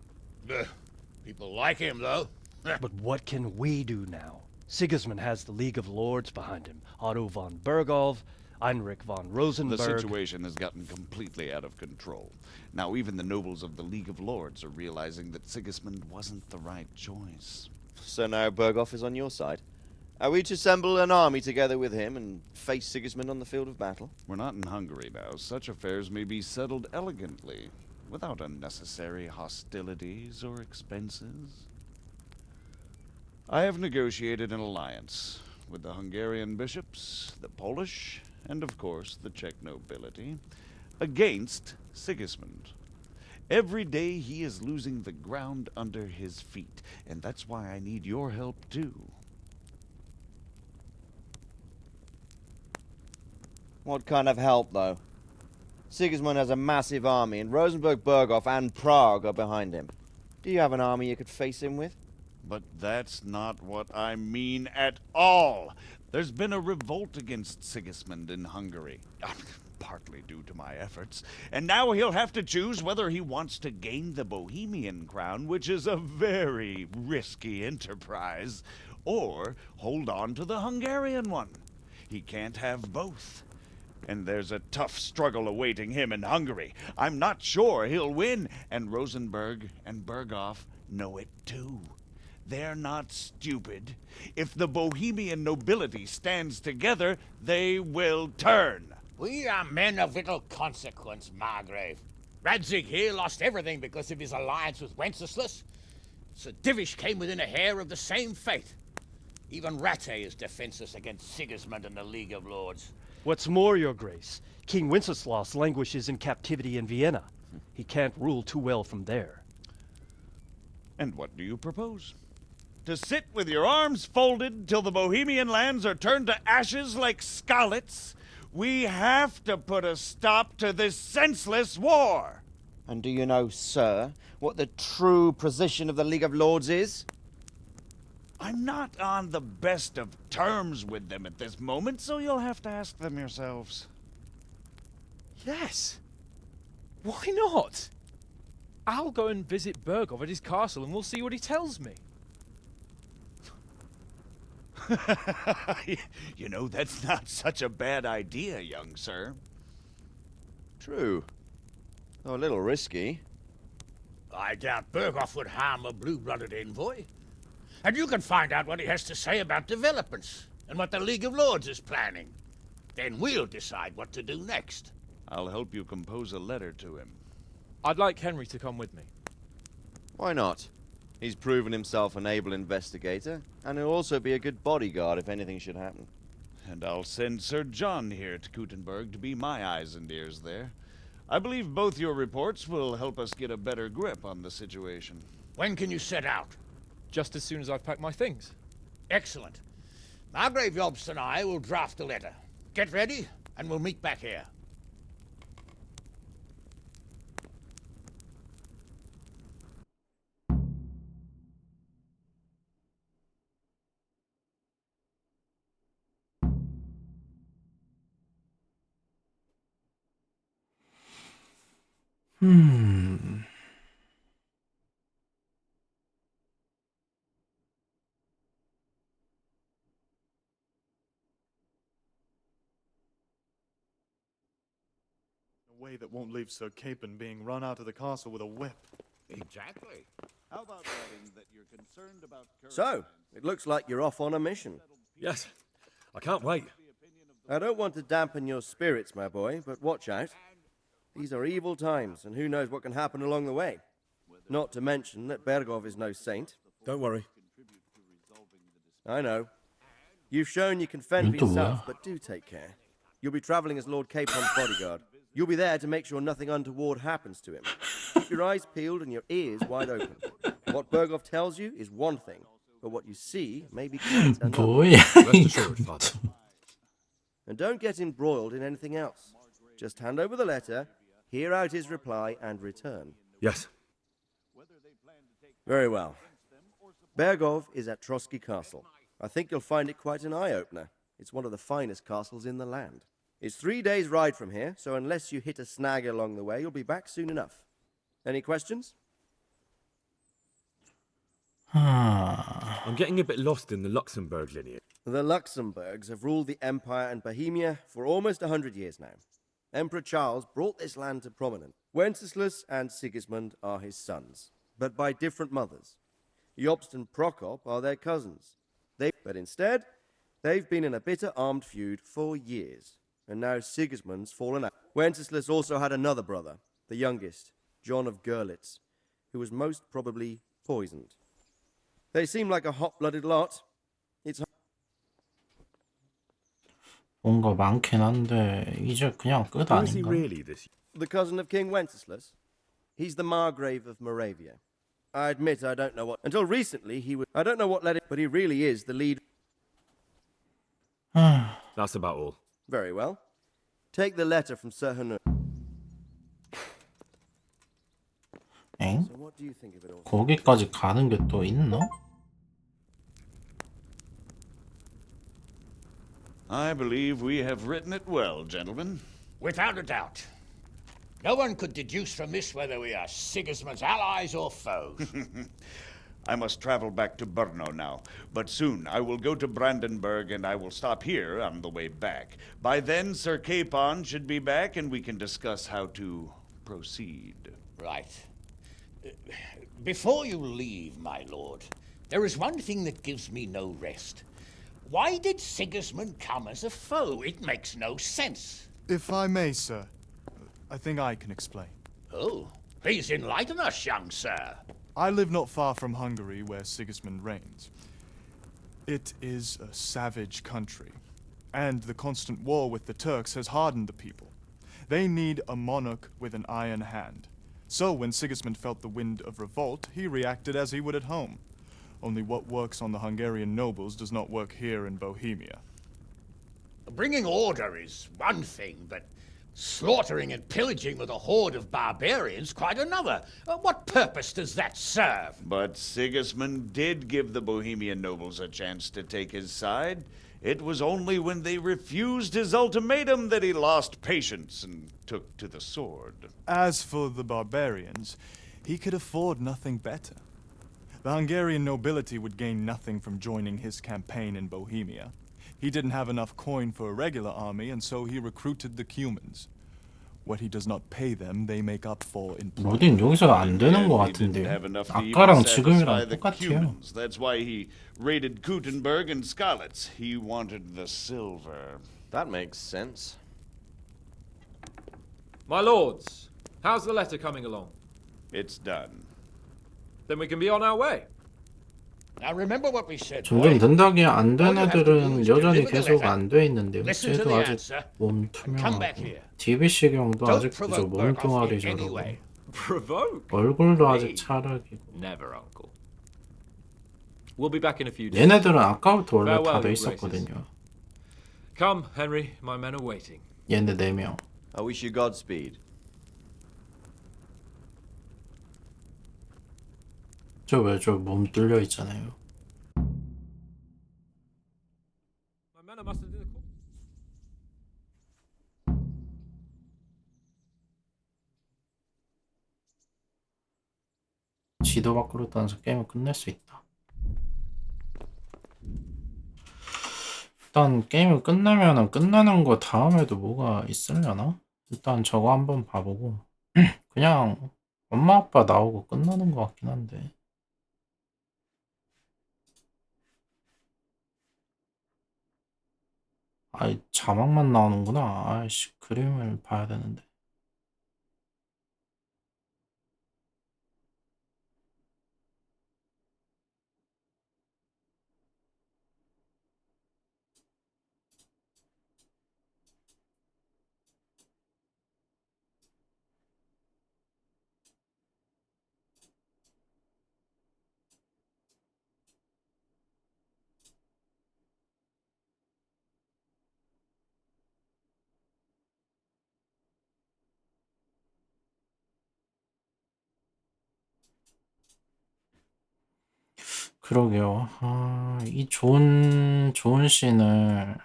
People like him, though. But what can we do now? Sigismund has the League of Lords behind him. Otto von Bergolf, Heinrich von Rosenberg. The situation has gotten completely out of control. Now even the nobles of the League of Lords are realizing that Sigismund wasn't the right choice. So now Bergolf is on your side. Are we to assemble an army together with him and face Sigismund on the field of battle? We're not in Hungary now. Such affairs may be settled elegantly, without unnecessary hostilities or expenses. I have negotiated an alliance with the Hungarian bishops, the Polish, and of course the Czech nobility, against Sigismund. Every day he is losing the ground under his feet, and that's why I need your help too. What kind of help, though? Sigismund has a massive army, and Rosenberg, Berghoff, and Prague are behind him. Do you have an army you could face him with? But that's not what I mean at all. There's been a revolt against Sigismund in Hungary, partly due to my efforts, and now he'll have to choose whether he wants to gain the Bohemian crown, which is a very risky enterprise, or hold on to the Hungarian one. He can't have both. And there's a tough struggle awaiting him in Hungary. I'm not sure he'll win, and Rosenberg and Berghoff know it too. They're not stupid. If the Bohemian nobility stands together, they will turn. We are men of little consequence, Margrave. Radzig here lost everything because of his alliance with Wenceslas. Sir Divish came within a hair of the same fate. Even Rattay is defenseless against Sigismund and the League of Lords. What's more, Your Grace, King Wenceslaus languishes in captivity in Vienna. He can't rule too well from there. And what do you propose? To sit with your arms folded till the Bohemian lands are turned to ashes like scarlets? We have to put a stop to this senseless war. And do you know, sir, what the true position of the League of Lords is? I'm not on the best of terms with them at this moment, so you'll have to ask them yourselves. Yes. Why not? I'll go and visit Bergov at his castle and we'll see what he tells me. You know, that's not such a bad idea, young sir. True. Though a little risky. I doubt Bergov would harm a blue-blooded envoy. And you can find out what he has to say about developments and what the League of Lords is planning. Then we'll decide what to do next. I'll help you compose a letter to him. I'd like Henry to come with me. Why not? He's proven himself an able investigator, and he'll also be a good bodyguard if anything should happen. And I'll send Sir John here to Kuttenberg to be my eyes and ears there. I believe both your reports will help us get a better grip on the situation. When can you set out? Just as soon as I've packed my things. Excellent. Margrave Jobst and I will draft a letter. Get ready, and we'll meet back here. A way that won't leave Sir Capon being run out of the castle with a whip. Exactly. How about writing that you're concerned about So, it looks like you're off on a mission. Yes, I can't wait. I don't want to dampen your spirits, my boy, but watch out. These are evil times, and who knows what can happen along the way. Not to mention that Bergov is no saint. Don't worry. I know. You've shown you can fend for yourself, but do take care. You'll be travelling as Lord Capon's bodyguard. You'll be there to make sure nothing untoward happens to him. Keep your eyes peeled and your ears wide open. What Bergov tells you is one thing, but what you see may be quite another. Rest assured, Father. And don't get embroiled in anything else. Just hand over the letter, hear out his reply, and return. Yes. Very well. Bergov is at Trotsky Castle. I think you'll find it quite an eye-opener. It's one of the finest castles in the land. It's 3 days' ride from here, so unless you hit a snag along the way, you'll be back soon enough. Any questions? I'm getting a bit lost in the Luxembourg lineage. The Luxembourgs have ruled the Empire and Bohemia for almost 100 years now. Emperor Charles brought this land to prominence. Wenceslas and Sigismund are his sons, but by different mothers. Jobst and Prokop are their cousins. But instead, they've been in a bitter armed feud for years, and now Sigismund's fallen out. Wenceslas also had another brother, the youngest, John of Görlitz, who was most probably poisoned. They seem like a hot-blooded lot. It's 뭔가 많긴 한데 이제 그냥 끝 Who is he 아닌가? really, this? the cousin of King Wenceslas. He's the Margrave of Moravia. I admit I don't know what... Until recently, he was... I don't know what led it, but he really is the lead... That's about all. Very well. Take the letter from Sir Hanu. 엥? So what do you think of it all? 거기까지 가는 게 또 있나? I believe we have written it well, gentlemen. Without a doubt. No one could deduce from this whether we are Sigismund's allies or foes. I must travel back to Brno now, but soon I will go to Brandenburg and I will stop here on the way back. By then, Sir Capon should be back and we can discuss how to proceed. Right. Before you leave, my lord, there is one thing that gives me no rest. Why did Sigismund come as a foe? It makes no sense. If I may, sir, I think I can explain. Oh, please enlighten us, young sir. I live not far from Hungary, where Sigismund reigns. It is a savage country, and the constant war with the Turks has hardened the people. They need a monarch with an iron hand. So when Sigismund felt the wind of revolt, he reacted as he would at home. Only what works on the Hungarian nobles does not work here in Bohemia. Bringing order is one thing, but slaughtering and pillaging with a horde of barbarians quite another. What purpose does that serve? But Sigismund did give the Bohemian nobles a chance to take his side. It was only when they refused his ultimatum that he lost patience and took to the sword. As for the barbarians, he could afford nothing better. The Hungarian nobility would gain nothing from joining his campaign in Bohemia. He didn't have enough coin for a regular army, and so he recruited the Cumans. What he does not pay them, they make up for in 로딩 여기서 안 되는 것 같은데요. 아까랑 지금이랑 똑같아요. That's why he raided Gutenberg and Skalitz. He wanted the silver. That makes sense. My lords, how's the letter coming along? It's done. Then we can be on our way. Now remember what we said. 점점 된다기에 안 된 애들은 여전히 계속 안 돼 있는데요. 쟤도 아직 몸투명하고 DBC경도 아직 그저 몸뚱아리 저러고 얼굴도 아직 차락이고 Never, uncle. We'll be back in a few days. 얘네들은 아까부터 원래 다 돼 있었거든요. Come, Henry, my men are waiting. 얘네 4명. I wish you Godspeed. 저 왜 저 몸 뚫려 있잖아요. My men are mustered in the court. 지도 밖으로 떠나서 게임을 끝낼 수 있다. 일단 게임을 끝내면은 끝내는 거 다음에도 뭐가 있으려나? 일단 저거 한번 봐보고 그냥 엄마 아빠 나오고 끝나는 것 같긴 한데. 아이 자막만 나오는구나. 아이씨 그림을 봐야 되는데. 그러게요. 아, 이 좋은 씬을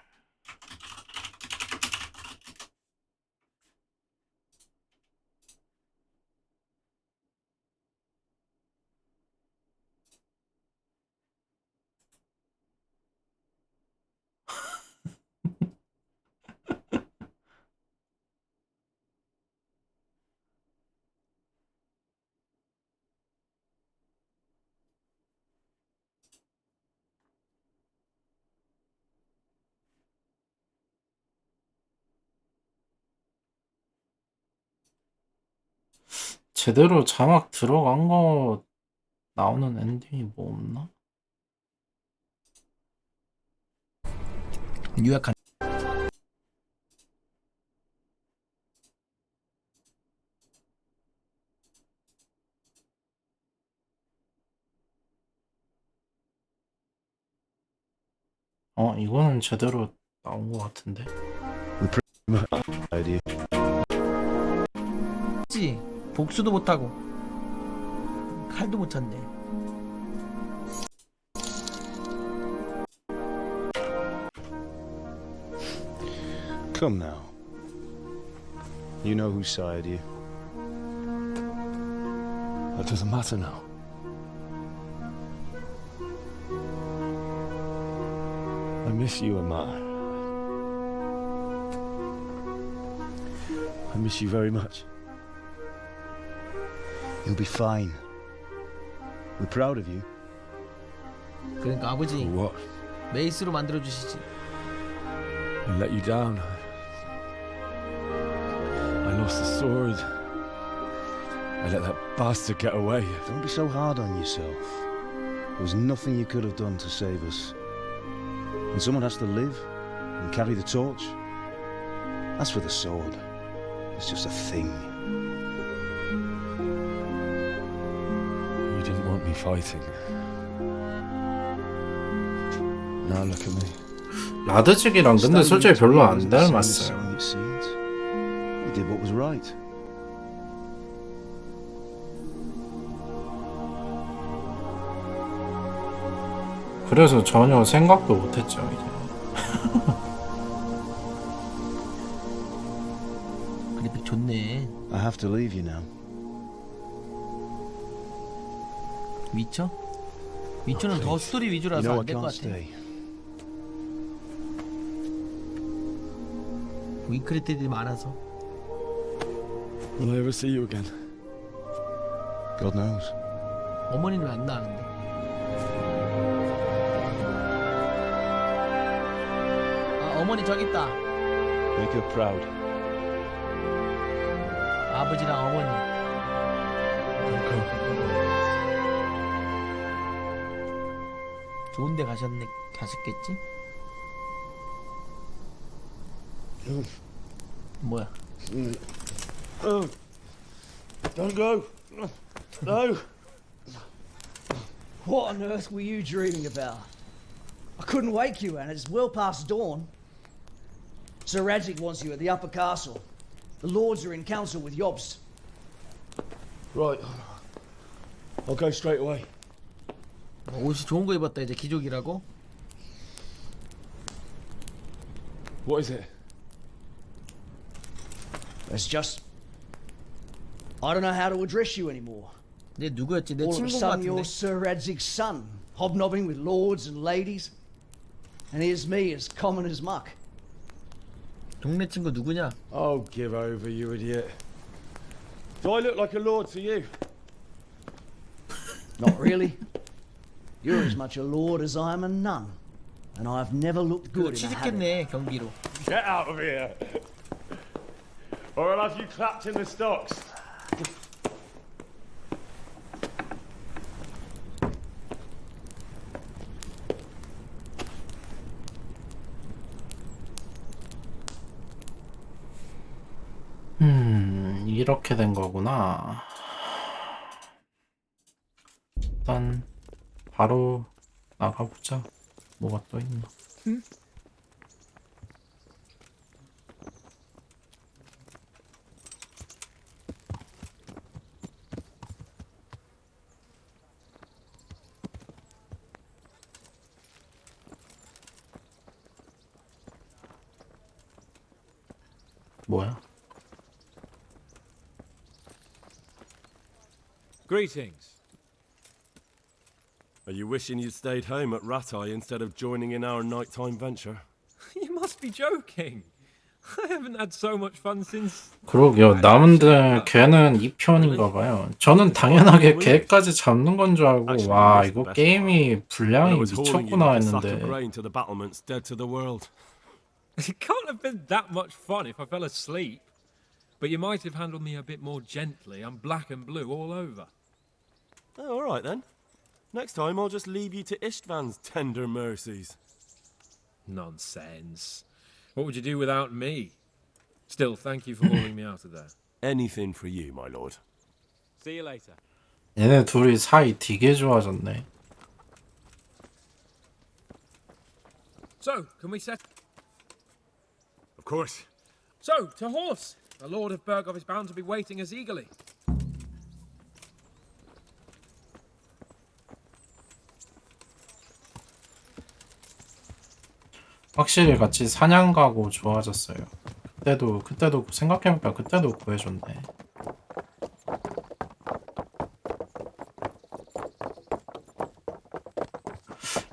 제대로 자막 들어간 거 나오는 엔딩이 뭐 없나? 유약한 이거는 제대로 나온 것 같은데. 지 복수도 못하고 칼도 못 찾네. Come now. You know who sired you. That doesn't matter now. I miss you, Emma. I miss you very much. You'll be fine. We're proud of you. 그러니까 아버지 What? 메이스로 만들어 주시지. I let you down. I lost the sword. I let that bastard get away. Don't be so hard on yourself. There was nothing you could have done to save us. And someone has to live and carry the torch. As for the sword, it's just a thing. You didn't want me fighting. Now look at me. 라드직이랑 근데 솔직히 별로 안 닮았어요. You did what was right. 그래서 전혀 생각도 못했죠 이제. 그래픽 좋네. I have to leave you now. 위쳐? 위쳐는 더 스토리 위주라서 You know 안 I 될 것 can't 같아. stay. 윙크레트들이 많아서. Will I ever see you again? God knows. 어머니는 왜 안 나는데? 아, 어머니 저기 있다. Make her proud. 아버지랑 어머니. 좋은데 가셨겠지? 뭐야? Oh, don't go. No. What on earth were you dreaming about? I couldn't wake you, and it's well past dawn. Sir Radzik wants you at the upper castle. The lords are in council with Jobst. Right. I'll go straight away. 옷이 좋은 거 입었다 이제 귀족이라고? What is it? It's just I don't know how to address you anymore. 내 누구였지? 내 All of a 친구 sudden, 같은데. you're Sir Radzig's son, hobnobbing with lords and ladies, and here's me as common as muck. 동네 친구 누구냐? Oh, give over, you idiot. Do I look like a lord to you? Not really. You're as much a lord as I am a nun, and I've never looked 그거 good in a habit. 취직했네 경비로. Get out of here. Or I'll have you clapped in the stocks. 이렇게 된 거구나. 일단 바로 나가보자. 뭐가 또 있나? 뭐야? Greetings. Are you wishing you'd stayed home at Ratai instead of joining in our nighttime venture? You must be joking. I haven't had so much fun since. 그러게요. 남은들 걔는 2편인가 봐요. 저는 당연하게 걔까지 잡는 건 줄 알고 와 이거 게임이 분량이 미쳤구나 했는데 to the battlements, dead to the world. It can't have been that much fun if I fell asleep. But you might have handled me a bit more gently. I'm black and blue all over. Oh, all right then. Next time I'll just leave you to Istvan's tender mercies. Nonsense. What would you do without me? Still, thank you for hauling me out of there. Anything for you, my lord. See you later. 얘네 둘이 사이 되게 좋아졌네. So, can we set... Of course. So, to horse! The Lord of Burgov is bound to be waiting us eagerly. 확실히 같이 사냥 가고 좋아졌어요. 그때도 생각해보니까 그때도 구해줬네.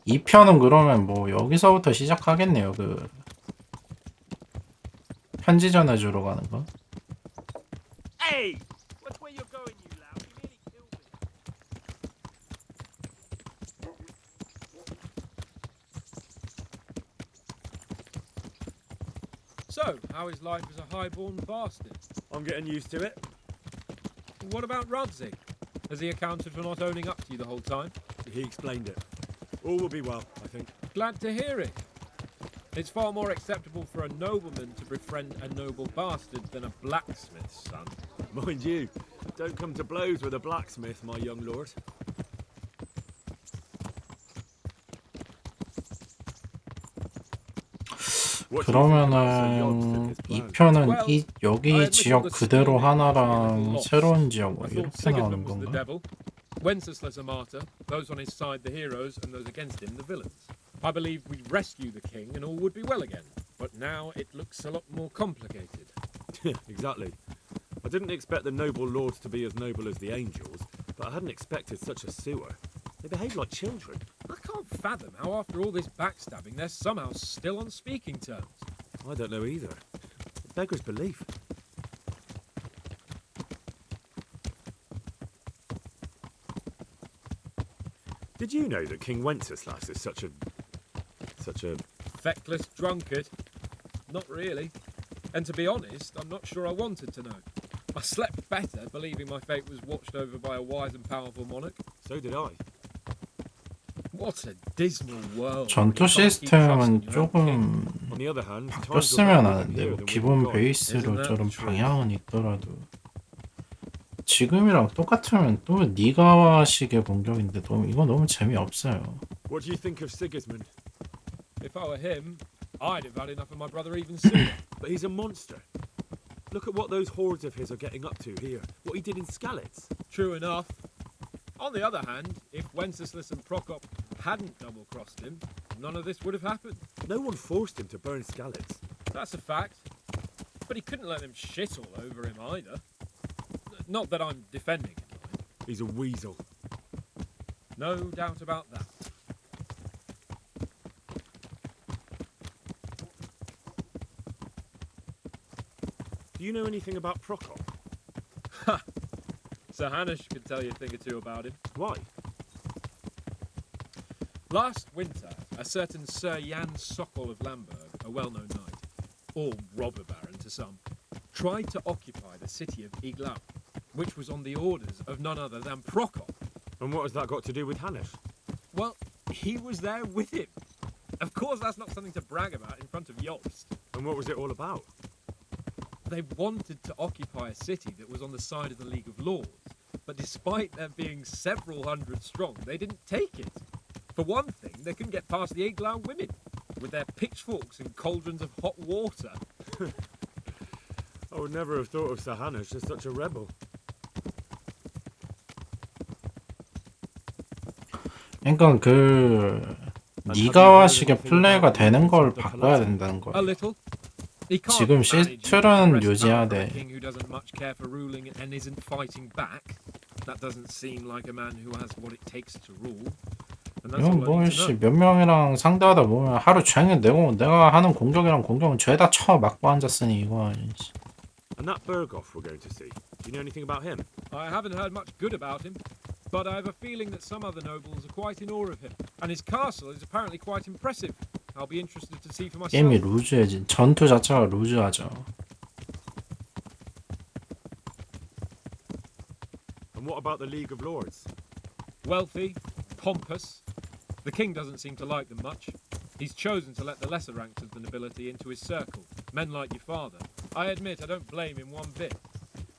이 편은 그러면 뭐 여기서부터 시작하겠네요. 그 편지 전해주러 가는 거. Hey! Watch where you're going, you lout. You nearly killed me. So, how is life as a highborn bastard? I'm getting used to it. What about Radzig? Has he accounted for not owning up to you the whole time? He explained it. All will be well, I think. Glad to hear it. It's far more acceptable for a nobleman to befriend a noble bastard than a blacksmith's son. Mind you, don't come to blows with a blacksmith, my young lord. 그러면은 이 편은 여기 지역 그대로 하나랑 새로운 지역 뭐 이렇게 나오는 건가? Wenceslas a martyr, those on his side the heroes, and those against him the villains. I believe we rescue the king and all would be well again. But now it looks a lot more complicated. Exactly. I didn't expect the noble lords to be as noble as the angels, but I hadn't expected such a sewer. They behave like children. I can't fathom how after all this backstabbing they're somehow still on speaking terms. I don't know either. It beggars belief. Did you know that King Wenceslas is such a feckless drunkard? Not really. And to be honest, I'm not sure I wanted to know. I slept better believing my fate was watched over by a wise and powerful monarch. So did I. What a dismal world. 전투 시스템은 조금 바뀌었으면 하는데 뭐 기본 베이스로 저런 방향은 있더라도 지금이랑 똑같으면 또 니가와식의 공격인데 이거 너무 재미없어요. What do you think of Sigismund? If I were him, I'd have had enough of my brother even sooner. But he's a monster. Look at what those hordes of his are getting up to here. What he did in Skalitz. True enough. On the other hand, if Wenceslas and Prokop hadn't double-crossed him, none of this would have happened. No one forced him to burn Skalitz. That's a fact. But he couldn't let them shit all over him either. Not that I'm defending him. He's a weasel. No doubt about that. Do you know anything about Prokop? Ha! Sir Hanush could tell you a thing or two about him. Why? Last winter, a certain Sir Jan Sokol of Lamberg, a well-known knight, or robber baron to some, tried to occupy the city of Iglau, which was on the orders of none other than Prokop. And what has that got to do with Hanush? Well, he was there with him. Of course, that's not something to brag about in front of Jobst. And what was it all about? They wanted to occupy a city that was on the side of the League of Lords, but despite there being several hundred strong, they didn't take it. For one thing, they couldn't get past the Iglau women, with their pitchforks and cauldrons of hot water. I would never have thought of Sir Hanush as such a rebel. 그러니까 그 니가와식의 플레이가 되는 걸 바꿔야 된다는 거예요. 지금 시스템은 유지하되 이건 뭐씨 몇 명이랑 상대하다 보면 하루 종일 내가 하는 공격이랑 공격은 죄다 쳐 맞고 앉았으니 이거. And that Berghoff we're going to see. Do you know anything about him? I haven't heard much good about him, but I have a feeling that some other nobles are quite in awe of him, and his castle is apparently quite impressive. I'll be interested to see for myself. 게임이 루즈해진 전투 자체가 루즈하죠. And what about the League of Lords? Wealthy, pompous. The king doesn't seem to like them much. He's chosen to let the lesser ranks of the nobility into his circle, men like your father. I admit I don't blame him one bit.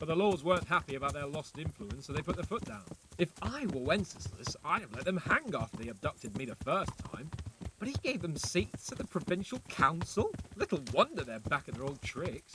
But the lords weren't happy about their lost influence, so they put their foot down. If I were Wenceslas, I'd have let them hang after they abducted me the first time. But he gave them seats at the provincial council? Little wonder they're back at their old tricks.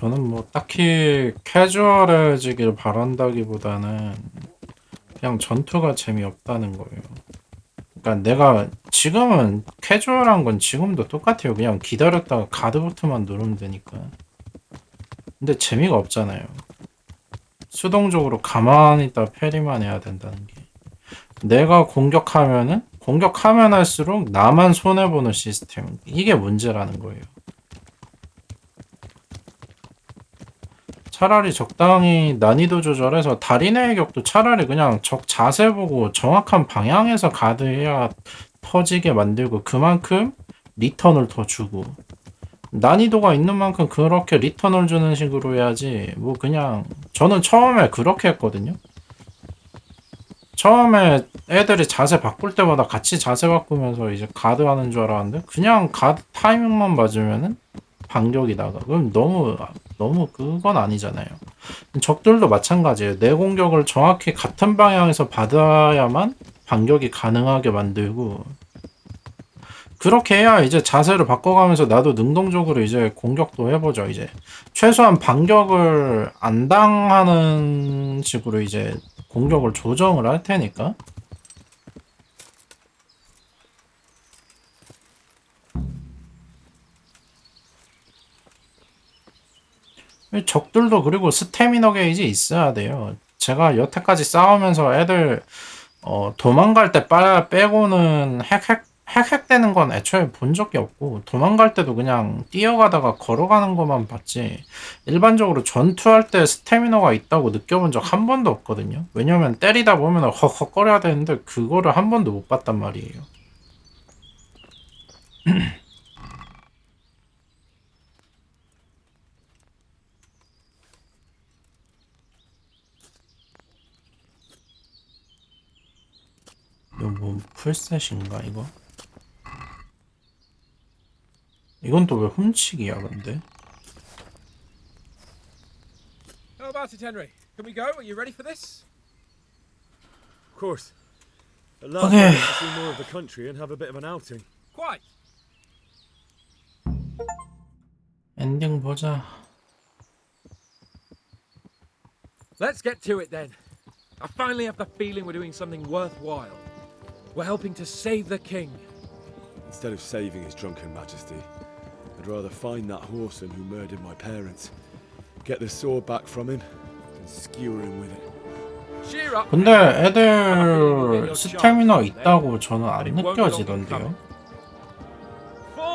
저는 뭐 딱히 캐주얼해지길 바란다기보다는 그냥 전투가 재미없다는 거예요. 그러니까 내가 지금은 캐주얼한 건 지금도 똑같아요. 그냥 기다렸다가 가드 버튼만 누르면 되니까. 근데 재미가 없잖아요. 수동적으로 가만히 있다 패리만 해야 된다는 게. 내가 공격하면 할수록 나만 손해보는 시스템. 이게 문제라는 거예요. 차라리 적당히 난이도 조절해서 달인의 격도 차라리 그냥 적 자세 보고 정확한 방향에서 가드해야 터지게 만들고 그만큼 리턴을 더 주고 난이도가 있는 만큼 그렇게 리턴을 주는 식으로 해야지 뭐 그냥 저는 처음에 그렇게 했거든요. 처음에 애들이 자세 바꿀 때마다 같이 자세 바꾸면서 이제 가드 하는 줄 알았는데 그냥 가드 타이밍만 맞으면은 반격이 나가. 그럼 너무 그건 아니잖아요. 적들도 마찬가지예요. 내 공격을 정확히 같은 방향에서 받아야만 반격이 가능하게 만들고 그렇게 해야 이제 자세를 바꿔가면서 나도 능동적으로 이제 공격도 해보죠. 이제 최소한 반격을 안 당하는 식으로 이제 공격을 조정을 할 테니까. 적들도 그리고 스태미너 게이지 있어야 돼요. 제가 여태까지 싸우면서 애들 도망갈 때 빼고는 핵되는 건 애초에 본 적이 없고 도망갈 때도 그냥 뛰어가다가 걸어가는 것만 봤지 일반적으로 전투할 때 스태미너가 있다고 느껴본 적 한 번도 없거든요. 왜냐면 때리다 보면 헉헉거려야 되는데 그거를 한 번도 못 봤단 말이에요. 이거 뭐 풀셋인가 이거? 이건 또 왜 훔치기야 근데? How about it, Henry? Can we go? Are you ready for this? Of course. At last Okay. I get to see more of the country and have a bit of an outing. Quite. 엔딩 보자. Let's get to it then. I finally have the feeling we're doing something worthwhile. We're helping to save the king. Instead of saving his drunken majesty, I'd rather find that whoreson who murdered my parents, get the sword back from him, and skewer him with it. Cheer up. 근데 애들 스태미너 있다고 저는 안 느껴지던데요.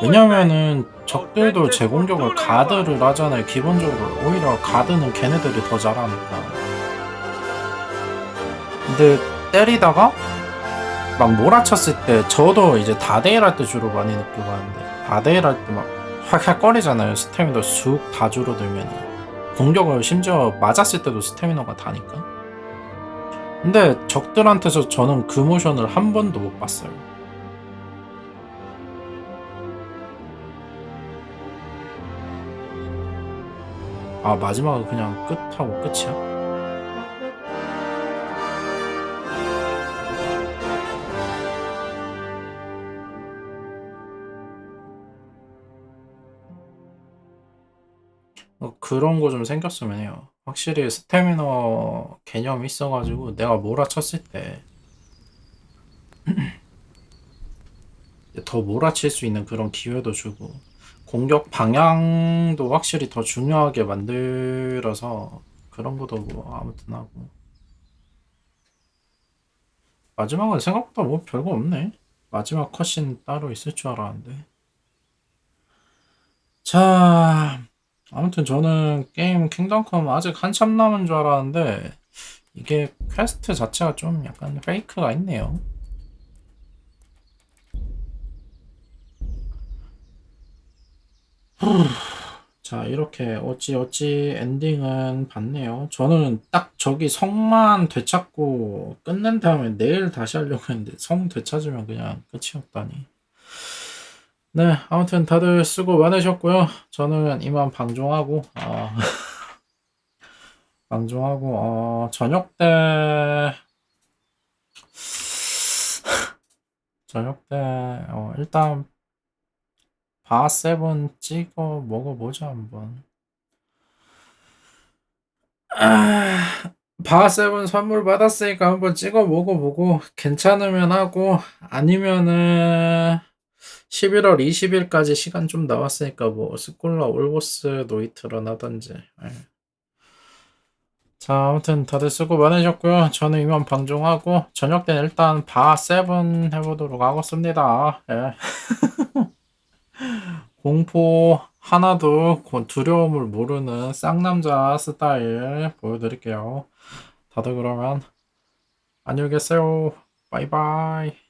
왜냐면은 적들도 제 공격을 가드를 하잖아요. 기본적으로 오히려 가드는 걔네들이 더 잘하니까. 근데 때리다가 막 몰아쳤을 때 저도 이제 다대일 할 때 주로 많이 느끼고 하는데 다대일 할 때 막 확확거리잖아요. 스태미너 쑥 다 줄어들면 공격을 심지어 맞았을 때도 스태미너가 다니까. 근데 적들한테서 저는 그 모션을 한 번도 못 봤어요. 아 마지막은 그냥 끝하고 끝이야? 그런 거 좀 생겼으면 해요. 확실히 스태미너 개념이 있어가지고 내가 몰아쳤을 때 더 몰아칠 수 있는 그런 기회도 주고 공격 방향도 확실히 더 중요하게 만들어서 그런 것도 뭐 아무튼 하고 마지막은 생각보다 뭐 별거 없네. 마지막 컷신 따로 있을 줄 알았는데. 자 아무튼 저는 게임 킹덤 컴 아직 한참 남은 줄 알았는데 이게 퀘스트 자체가 좀 약간 페이크가 있네요. 자 이렇게 어찌어찌 엔딩은 봤네요. 저는 딱 저기 성만 되찾고 끝낸 다음에 내일 다시 하려고 했는데 성 되찾으면 그냥 끝이었다니. 네 아무튼 다들 수고 많으셨고요. 저는 이만 방종하고 저녁 때 일단 바 세븐 찍어 먹어보자 한번. 바하세븐 선물 받았으니까 한번 찍어 먹어보고 괜찮으면 하고 아니면은 11월 20일까지 시간 좀 남았으니까 뭐 스콜라 올보스 노이트런 하던지. 예. 자, 아무튼 다들 수고 많으셨고요. 저는 이만 방종하고 저녁 때는 일단 바하7 해보도록 하겠습니다. 예. 공포 하나도 두려움을 모르는 쌍남자 스타일 보여드릴게요. 다들 그러면 안녕히 계세요. 바이바이.